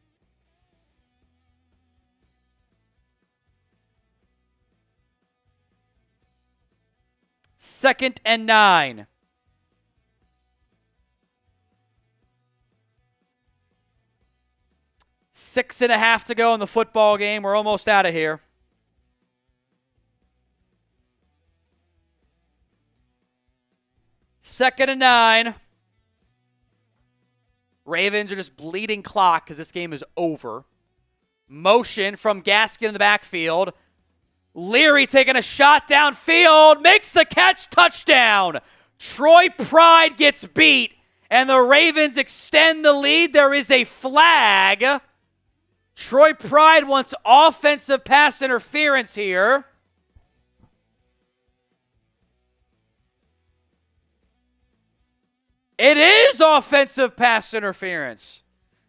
A: Second and 9. Six and a half to go in the football game. We're almost out of here. Second and 9. Ravens are just bleeding clock because this game is over. Motion from Gaskin in the backfield. Leary taking a shot downfield. Makes the catch. Touchdown. Troy Pride gets beat. And the Ravens extend the lead. There is a flag. Troy Pride wants offensive pass interference here. It is offensive pass interference.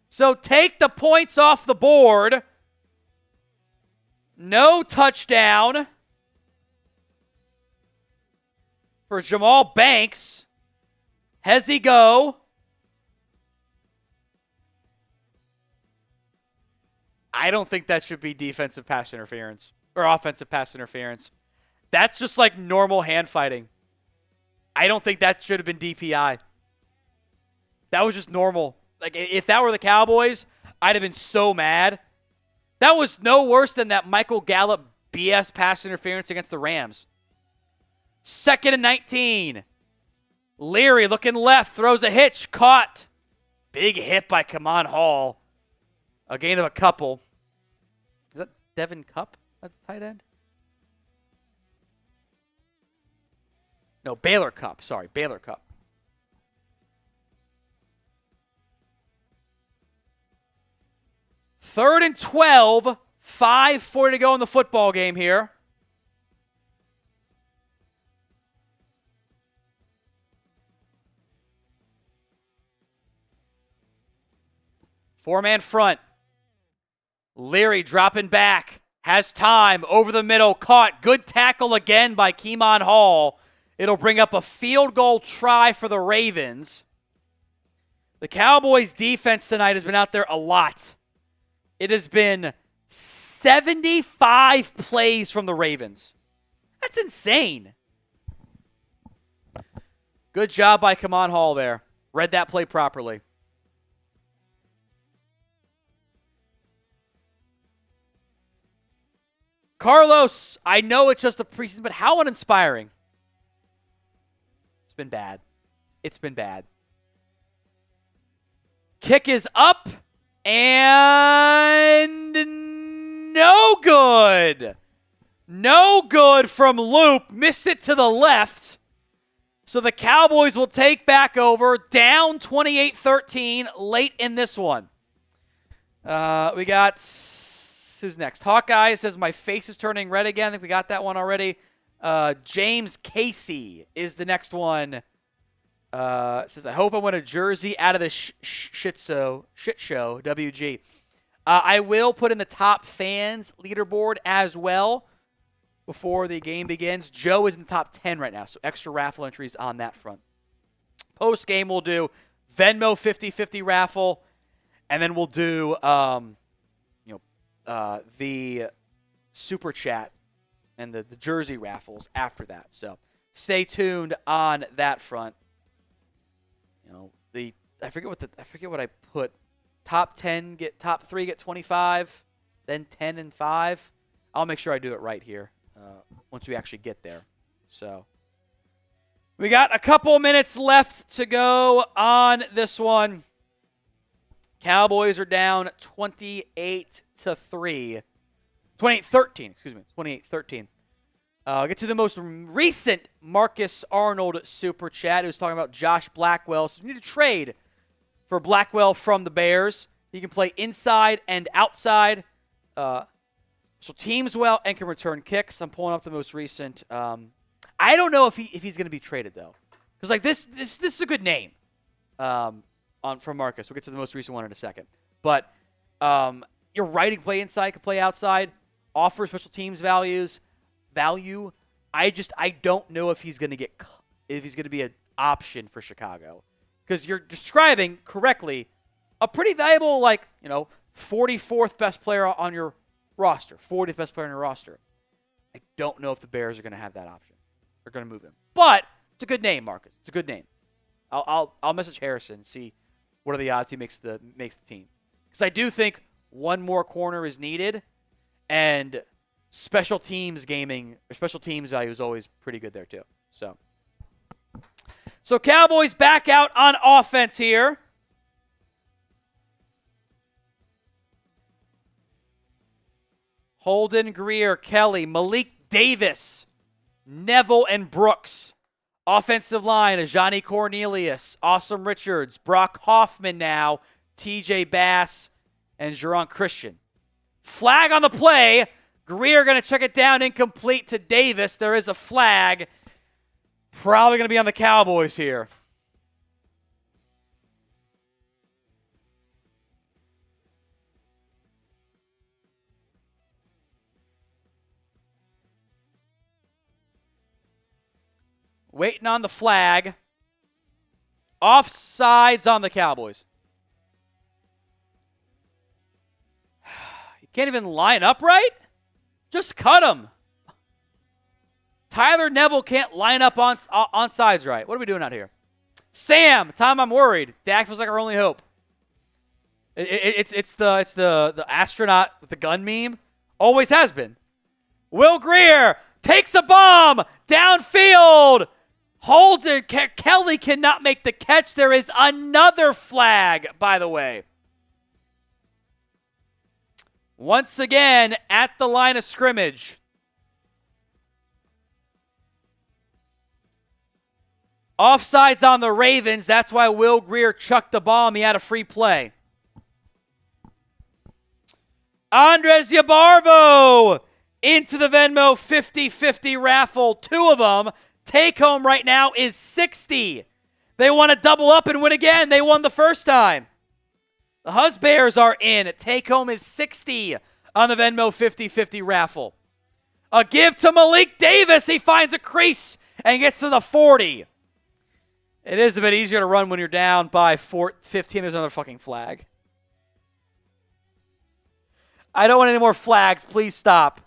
A: So take the points off the board. No touchdown for Jamal Banks. Has he go? I don't think that should be defensive pass interference or offensive pass interference. That's just like normal hand fighting. I don't think that should have been DPI. That was just normal. Like, if that were the Cowboys, I'd have been so mad. That was no worse than that Michael Gallup BS pass interference against the Rams. 2nd and 19. Leary looking left, throws a hitch, caught. Big hit by Kamon Hall. A gain of a couple. Is that Devin Cupp at the tight end? No, Baylor Cupp. Sorry, Baylor Cupp. Third and 12, 5:40 to go in the football game here. Four-man front. Leary dropping back. Has time. Over the middle. Caught. Good tackle again by Kamon Hall. It'll bring up a field goal try for the Ravens. The Cowboys' defense tonight has been out there a lot. It has been 75 plays from the Ravens. That's insane. Good job by Kamon Hall there. Read that play properly. Carlos, I know it's just a preseason, but how uninspiring. It's been bad. It's been bad. Kick is up. And no good. No good from Loop. Missed it to the left. So the Cowboys will take back over, down 28-13 late in this one. We got, who's next? Hawkeye says, my face is turning red again. I think we got that one already. James Casey is the next one. Says, I hope I win a jersey out of the shit show, WG. I will put in the top fans leaderboard as well before the game begins. Joe is in the top 10 right now, so extra raffle entries on that front. Post-game, we'll do Venmo 50-50 raffle, and then we'll do the Super Chat and the jersey raffles after that. So stay tuned on that front. I forget what I put. Top 10 top 3 get 25, then 10 and 5. I'll make sure I do it right here once we actually get there. So we got a couple minutes left to go on this one. Cowboys are down 28-3. 28-13, excuse me. 28-13. I'll get to the most recent Marcus Arnold super chat. He was talking about Josh Blackwell. So we need to trade for Blackwell from the Bears. He can play inside and outside. So teams well and can return kicks. I'm pulling up the most recent. I don't know if he's going to be traded though, because this is a good name from Marcus. We'll get to the most recent one in a second. But you're right. He can play inside, can play outside. Offers special teams value. I don't know if he's going to be an option for Chicago, because you're describing correctly a pretty valuable 44th best player on your roster, 40th best player on your roster. I don't know if the Bears are going to have that option. They're going to move him, but it's a good name, Marcus. It's a good name. I'll message Harrison and see what are the odds he makes the team, because I do think one more corner is needed, and special teams gaming or special teams value is always pretty good there too. So Cowboys back out on offense here. Holden, Greer, Kelly, Malik Davis, Neville, and Brooks. Offensive line, Ajani Cornelius, Awesome Richards, Brock Hoffman now, TJ Bass, and Jerron Christian. Flag on the play. Greer going to check it down, incomplete to Davis. There is a flag. Probably going to be on the Cowboys here. Waiting on the flag. Offsides on the Cowboys. You can't even line up right? Just cut him. Tyler Neville can't line up on sides right. What are we doing out here? Sam, Tom, I'm worried. Dak feels like our only hope. It's the astronaut with the gun meme. Always has been. Will Greer takes a bomb downfield. Holden Kelly cannot make the catch. There is another flag, by the way. Once again, at the line of scrimmage. Offsides on the Ravens. That's why Will Greer chucked the bomb. He had a free play. Andres Yabarvo into the Venmo 50-50 raffle. 2 of them. Take home right now is 60. They want to double up and win again. They won the first time. The Huzz Bears are in. Take home is 60 on the Venmo 50-50 raffle. A give to Malik Davis. He finds a crease and gets to the 40. It is a bit easier to run when you're down by 15. There's another fucking flag. I don't want any more flags. Please stop.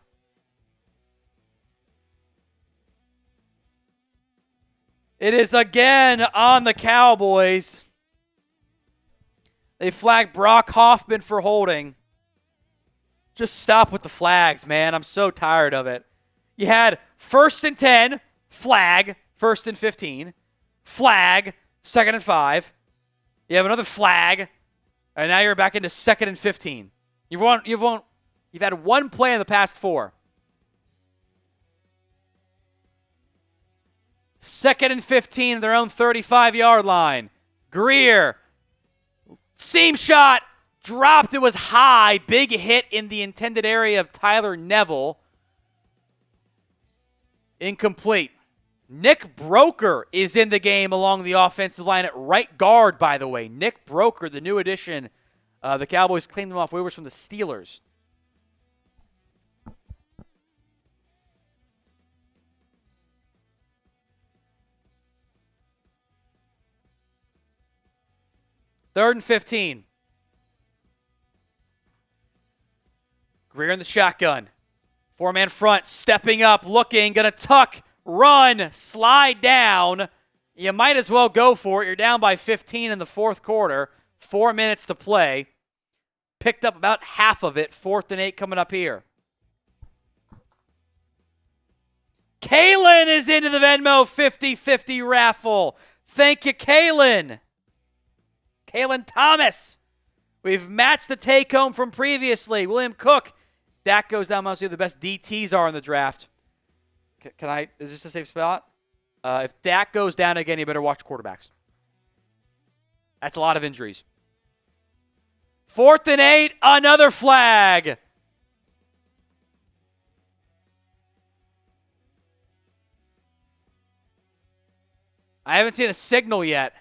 A: It is again on the Cowboys. They flagged Brock Hoffman for holding. Just stop with the flags, man. I'm so tired of it. You had 1st and 10, flag, 1st and 15, flag, 2nd and 5. You have another flag, and now you're back into 2nd and 15. You've had one play in the past 4. 2nd and 15 at their own 35-yard line. Greer, seam shot, dropped. It was high. Big hit in the intended area of Tyler Neville. Incomplete. Nick Broker is in the game along the offensive line at right guard, by the way. Nick Broker, the new addition. The Cowboys claimed him off waivers from the Steelers. Third and 15. Greer in the shotgun. 4-man front, stepping up, looking, going to tuck, run, slide down. You might as well go for it. You're down by 15 in the fourth quarter. 4 minutes to play. Picked up about half of it. 4th and 8 coming up here. Kalen is into the Venmo 50-50 raffle. Thank you, Kalen. Kalen Thomas. We've matched the take-home from previously. William Cook. Dak goes down. Mostly the best DTs are in the draft. Is this a safe spot? If Dak goes down again, you better watch quarterbacks. That's a lot of injuries. 4th and 8, another flag. I haven't seen a signal yet.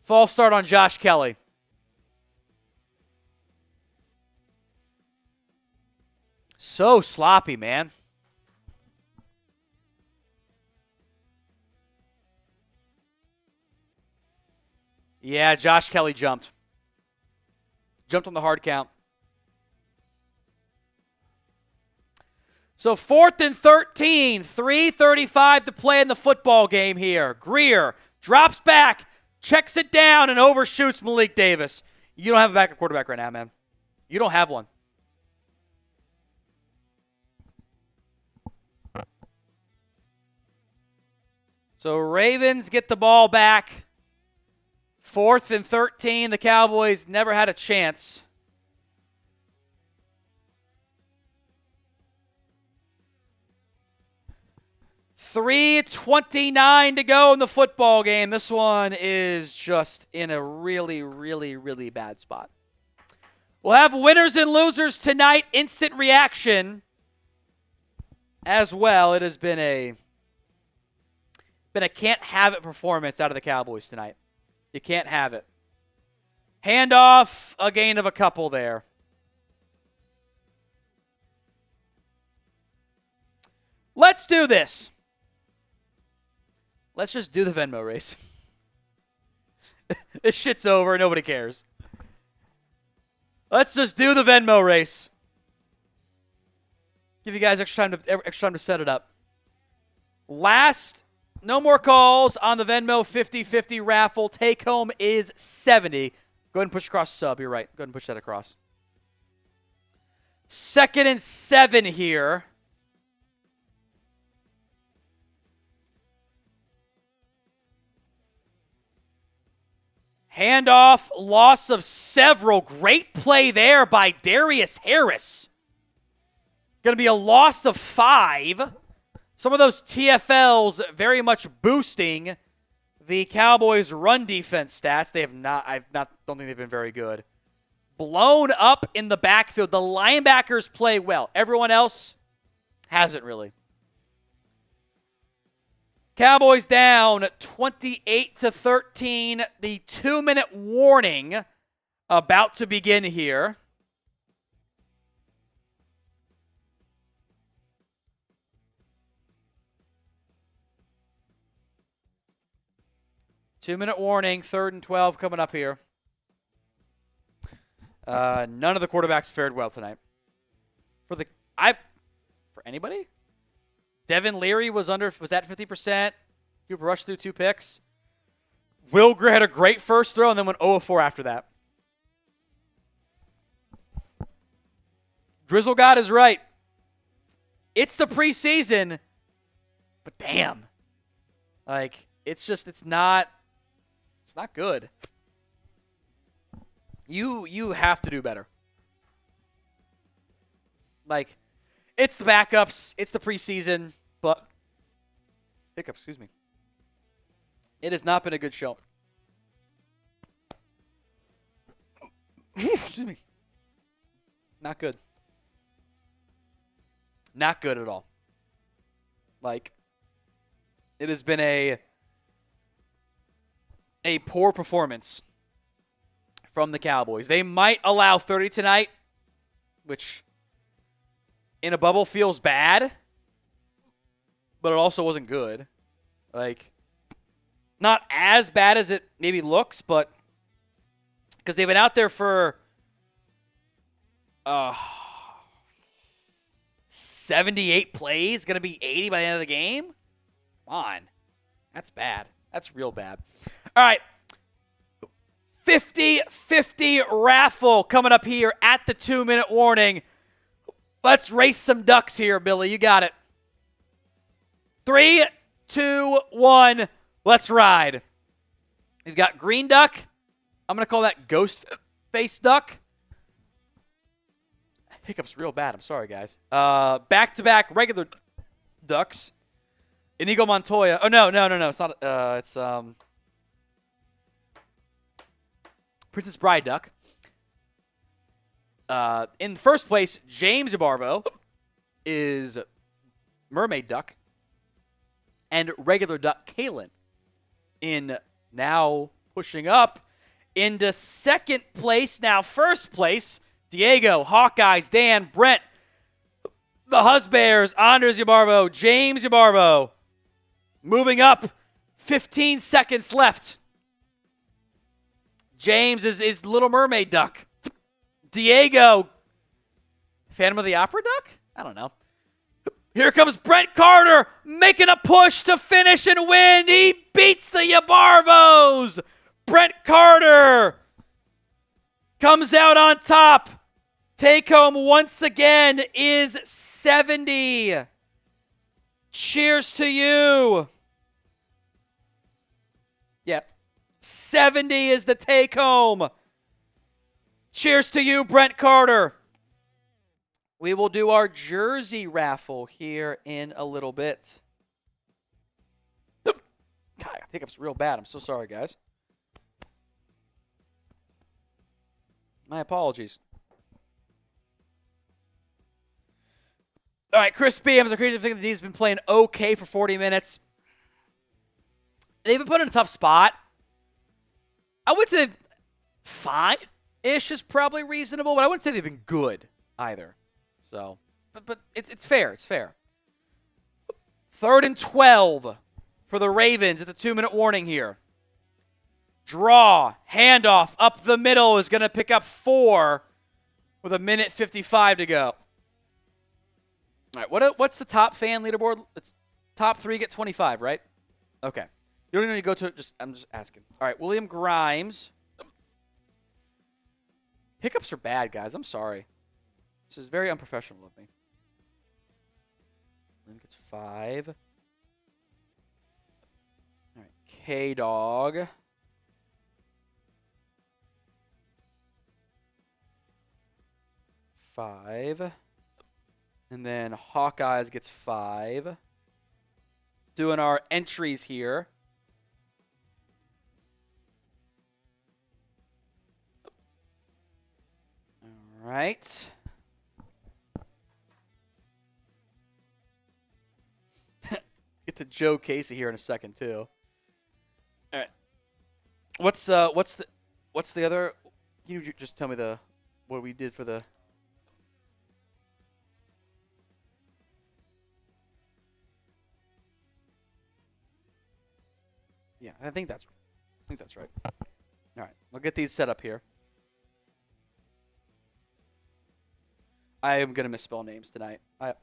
A: False start on Josh Kelly. So sloppy, man. Yeah, Josh Kelly jumped. Jumped on the hard count. So 4th and 13, 3:35 to play in the football game here. Greer drops back, checks it down, and overshoots Malik Davis. You don't have a backup quarterback right now, man. You don't have one. So Ravens get the ball back. 4th and 13. The Cowboys never had a chance. $3:29 to go in the football game. This one is just in a really, really, really bad spot. We'll have winners and losers tonight. Instant reaction as well. It has been a can't have it performance out of the Cowboys tonight. You can't have it. Handoff, a gain of a couple there. Let's do this. Let's just do the Venmo race. This shit's over. Nobody cares. Let's just do the Venmo race. Give you guys extra time to set it up. No more calls on the Venmo 50-50 raffle. Take home is 70. Go ahead and push across sub. You're right. Go ahead and push that across. 2nd and 7 here. Handoff, loss of several. Great play there by Darius Harris. Going to be a loss of 5. Some of those TFLs very much boosting the Cowboys' run defense stats. They have not. Don't think they've been very good. Blown up in the backfield. The linebackers play well. Everyone else hasn't really. Cowboys down 28-13. The 2-minute warning about to begin here. Two-minute warning, 3rd and 12 coming up here. None of the quarterbacks fared well tonight. For anybody? Devin Leary was at 50%. Cooper Rush threw 2 picks. Wilger had a great first throw and then went 0-4 after that. Drizzle God is right. It's the preseason, but damn. It's not good. You have to do better. Like, it's the backups. It's the preseason. But, hiccups, excuse me. It has not been a good show. Excuse me. Not good. Not good at all. Like, it has been a poor performance from the Cowboys. They might allow 30 tonight, which in a bubble feels bad, but it also wasn't good. Like, not as bad as it maybe looks, but because they've been out there for 78 plays, going to be 80 by the end of the game? Come on. That's bad. That's real bad. All right. 50-50 raffle coming up here at the 2-minute warning. Let's race some ducks here, Billy. You got it. 3, 2, 1. Let's ride. We've got green duck. I'm going to call that ghost face duck. Hiccup's real bad. I'm sorry, guys. Back-to-back regular ducks. Inigo Montoya. Oh, no. It's not. It's Princess Bride duck. In first place, James Ibarvo is mermaid duck. And regular duck Kalen in now pushing up into second place. Now first place, Diego, Hawkeyes, Dan, Brent, the Husbears, Andres Yabarvo, James Yabarvo. Moving up, 15 seconds left. James is Little Mermaid duck. Diego, Phantom of the Opera duck? I don't know. Here comes Brent Carter making a push to finish and win. He beats the Yabarvos. Brent Carter comes out on top. Take home once again is 70. Cheers to you. Yep. 70 is the take home. Cheers to you, Brent Carter. We will do our jersey raffle here in a little bit. God, hiccup's real bad. I'm so sorry, guys. My apologies. All right, Chris B. I'm so crazy to think that he's been playing okay for 40 minutes. They've been put in a tough spot. I would say fine-ish is probably reasonable, but I wouldn't say they've been good either. So, but it's fair. It's fair. 3rd and 12 for the Ravens at the 2-minute warning here. Draw, handoff, up the middle is going to pick up 4 with 1:55 to go. All right, what's the top fan leaderboard? It's top 3 get 25, right? Okay. You don't need to go to it. I'm just asking. All right, William Grimes. Hiccups are bad, guys. I'm sorry. This is very unprofessional of me. Lynn gets 5. All right, K-Dog. 5. And then Hawkeyes gets 5. Doing our entries here. All right. Get to Joe Casey here in a second too. All right. What's the other? You just tell me what we did for the. Yeah, I think that's right. All right, we'll get these set up here. I am going to misspell names tonight. I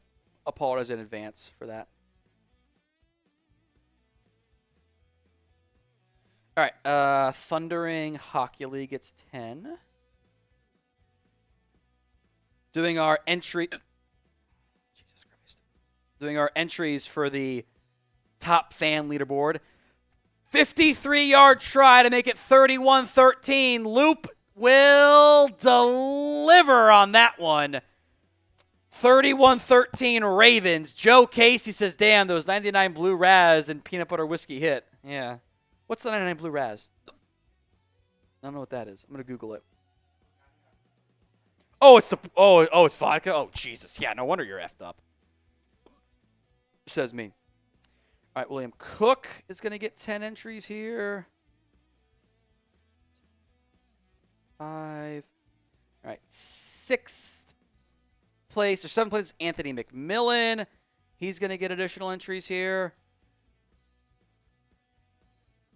A: apologize in advance for that. All right, Thundering Hockey League gets 10. Doing our entry. Jesus Christ. Doing our entries for the top fan leaderboard. 53-yard try to make it 31-13. Loop will deliver on that one. 31-13 Ravens. Joe Casey says, damn, those 99 Blue Raz and peanut butter whiskey hit. Yeah. What's the 99 Blue Raz? I don't know what that is. I'm going to Google it. Oh, it's it's vodka? Oh, Jesus. Yeah, no wonder you're effed up. Says me. All right, William Cook is going to get 10 entries here. 5. All right, 6th place or 7th place, Anthony McMillan. He's going to get additional entries here.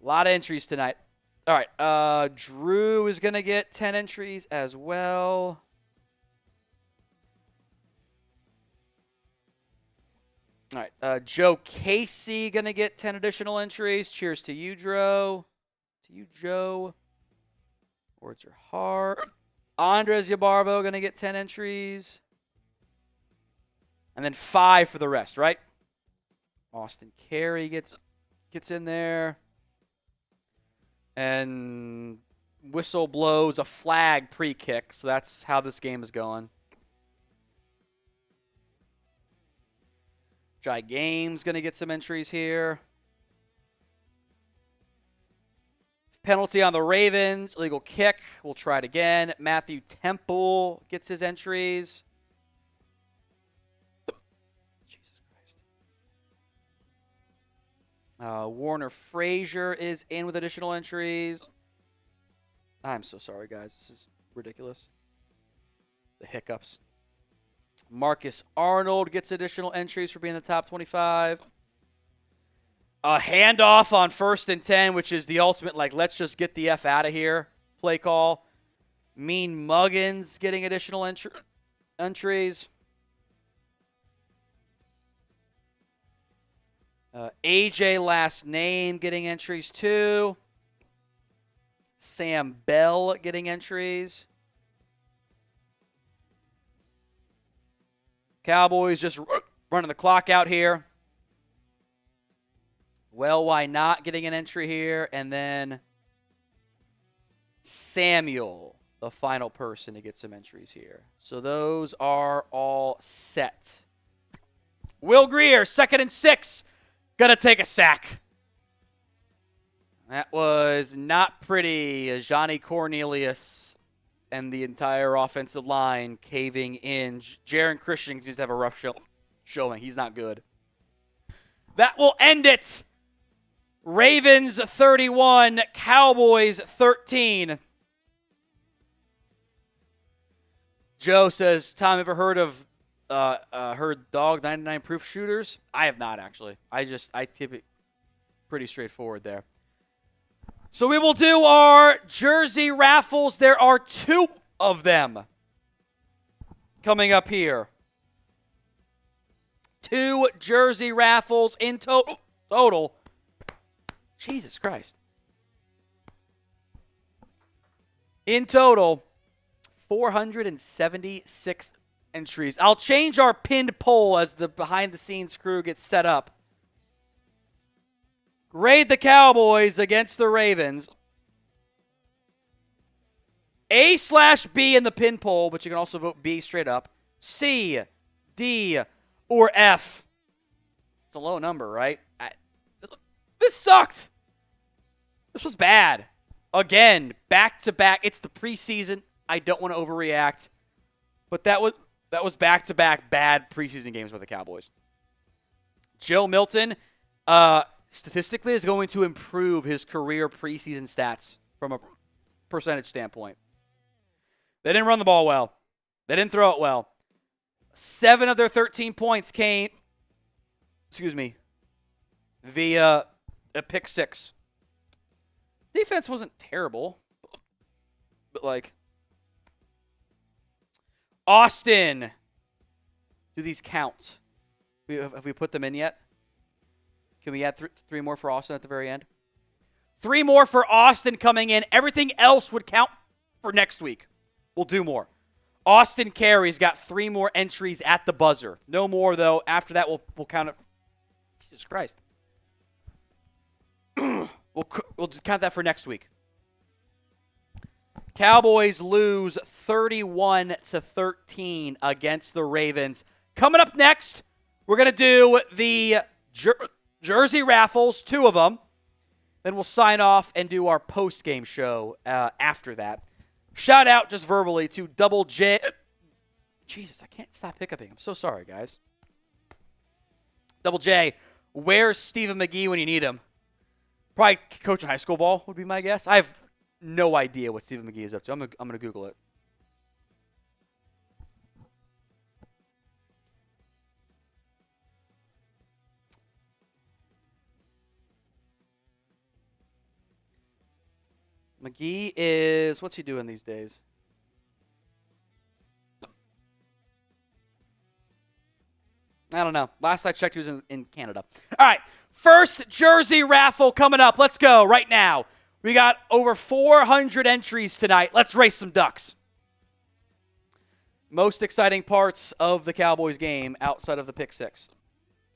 A: A lot of entries tonight. All right, Drew is going to get 10 entries as well. All right, Joe Casey going to get 10 additional entries. Cheers to you, Drew. To you, Joe. Words are hard. Andres Yabarvo going to get 10 entries. And then 5 for the rest, right? Austin Carey gets in there. And whistle blows a flag pre-kick. So that's how this game is going. Jai Games going to get some entries here. Penalty on the Ravens. Illegal kick. We'll try it again. Matthew Temple gets his entries. Jesus Christ. Warner Frazier is in with additional entries. I'm so sorry, guys. This is ridiculous. The hiccups. Marcus Arnold gets additional entries for being in the top 25. A handoff on 1st and 10, which is the ultimate, like, let's just get the F out of here play call. Mean Muggins getting additional entries. AJ last name getting entries too. Sam Bell getting entries. Cowboys just running the clock out here. Well, why not getting an entry here? And then Samuel, the final person to get some entries here. So those are all set. Will Greer, 2nd and 6. Gonna take a sack. That was not pretty. Johnny Cornelius and the entire offensive line caving in. Jaron Christian just have a rough showing. He's not good. That will end it. Ravens 31, Cowboys 13. Joe says, Tom, ever heard of dog 99 proof shooters? I have not, actually. I tip it pretty straightforward there. So we will do our jersey raffles. There are 2 of them coming up here. 2 jersey raffles in total. Jesus Christ. In total, 476 entries. I'll change our pinned poll as the behind-the-scenes crew gets set up. Grade the Cowboys against the Ravens. A/B in the pin poll, but you can also vote B straight up. C, D, or F. It's a low number, right? This sucked. This was bad. Again, back-to-back. It's the preseason. I don't want to overreact. But that was back-to-back bad preseason games by the Cowboys. Joe Milton, statistically, is going to improve his career preseason stats from a percentage standpoint. They didn't run the ball well. They didn't throw it well. 7 of their 13 points came, via a pick 6. Defense wasn't terrible, but like Austin. Do these count? Have we put them in yet? Can we add 3 more for Austin at the very end? 3 more for Austin coming in. Everything else would count for next week. We'll do more. Austin Carey's got 3 more entries at the buzzer. No more, though. After that, we'll count it. Jesus Christ. We'll just count that for next week. Cowboys lose 31-13 against the Ravens. Coming up next, we're going to do the jersey raffles, 2 of them. Then we'll sign off and do our post-game show after that. Shout out just verbally to Double J. Jesus, I can't stop hiccuping. I'm so sorry, guys. Double J, where's Stephen McGee when you need him? Probably coaching high school ball would be my guess. I have no idea what Stephen McGee is up to. I'm gonna Google it. McGee is, what's he doing these days? I don't know. Last I checked, he was in Canada. All right, first jersey raffle coming up. Let's go right now. We got over 400 entries tonight. Let's race some ducks. Most exciting parts of the Cowboys game outside of the pick 6.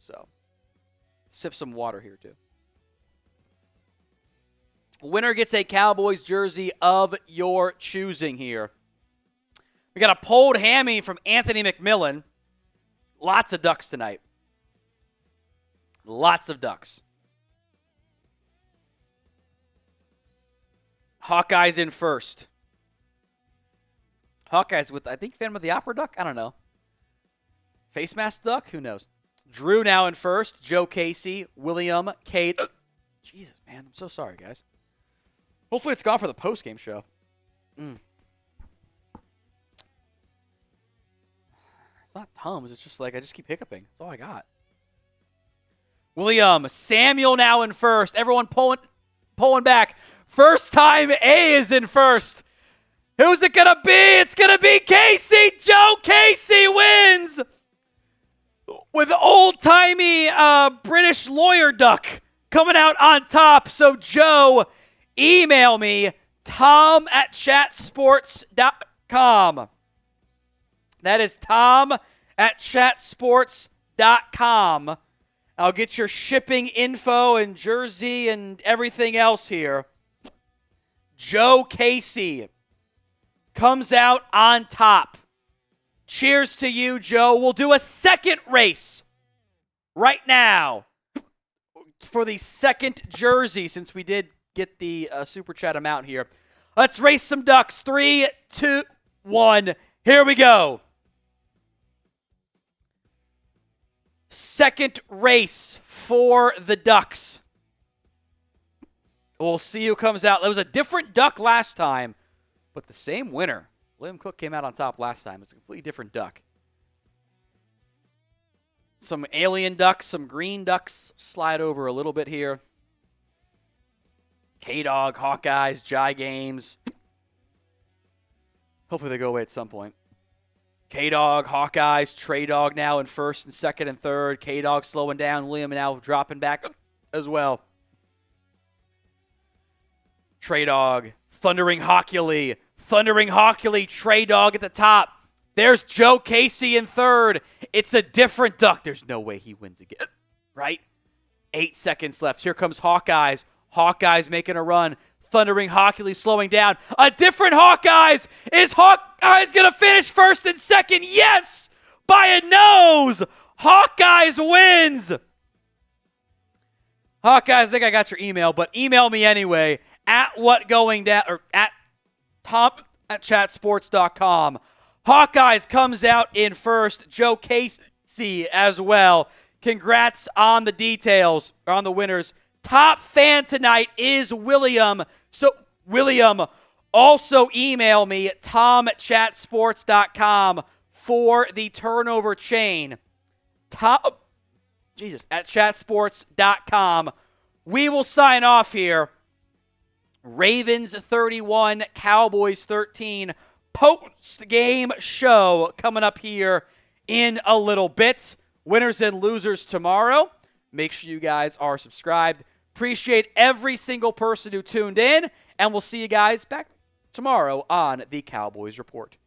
A: So, sip some water here too. Winner gets a Cowboys jersey of your choosing here. We got a pulled hammy from Anthony McMillan. Lots of ducks tonight. Lots of ducks. Hawkeyes in first. Hawkeyes with, I think, Phantom of the Opera duck? I don't know. Face mask duck? Who knows? Drew now in first. Joe Casey, William, Cade. Jesus, man. I'm so sorry, guys. Hopefully it's gone for the post-game show. It's not Tums. It's just like I just keep hiccuping. That's all I got. William, Samuel now in first. Everyone pulling back. First time A is in first. Who's it going to be? It's going to be Casey. Joe Casey wins with old-timey British lawyer duck coming out on top. So, Joe, email me, tom@chatsports.com. That is tom@chatsports.com. I'll get your shipping info and jersey and everything else here. Joe Casey comes out on top. Cheers to you, Joe. We'll do a second race right now for the second jersey since we did get the super chat amount here. Let's race some ducks. 3, 2, 1. Here we go. Second race for the Ducks. We'll see who comes out. It was a different duck last time, but the same winner. William Cook came out on top last time. It's a completely different duck. Some alien ducks, some green ducks slide over a little bit here. K-Dog, Hawkeyes, Jai Games. Hopefully they go away at some point. K-Dog, Hawkeyes, Trey Dog now in first and second and third. K-Dog slowing down. William now dropping back as well. Trey Dog, Thundering Hawkeye, Trey Dog at the top. There's Joe Casey in third. It's a different duck. There's no way he wins again, right? 8 seconds left. Here comes Hawkeyes. Hawkeyes making a run. Thundering Hawkeye slowing down. A different Hawkeyes. Is Hawkeyes going to finish first and second? Yes! By a nose! Hawkeyes wins! Hawkeyes, I think I got your email, but email me anyway at whatgoingdown or at tom@chatsports.com. Hawkeyes comes out in first. Joe Casey as well. Congrats on the details, or on the winners. Top fan tonight is William. So, William, also email me at tom@chatsports.com for the turnover chain. At chatsports.com. We will sign off here. Ravens 31, Cowboys 13. Post-game show coming up here in a little bit. Winners and losers tomorrow. Make sure you guys are subscribed. Appreciate every single person who tuned in, and we'll see you guys back tomorrow on the Cowboys Report.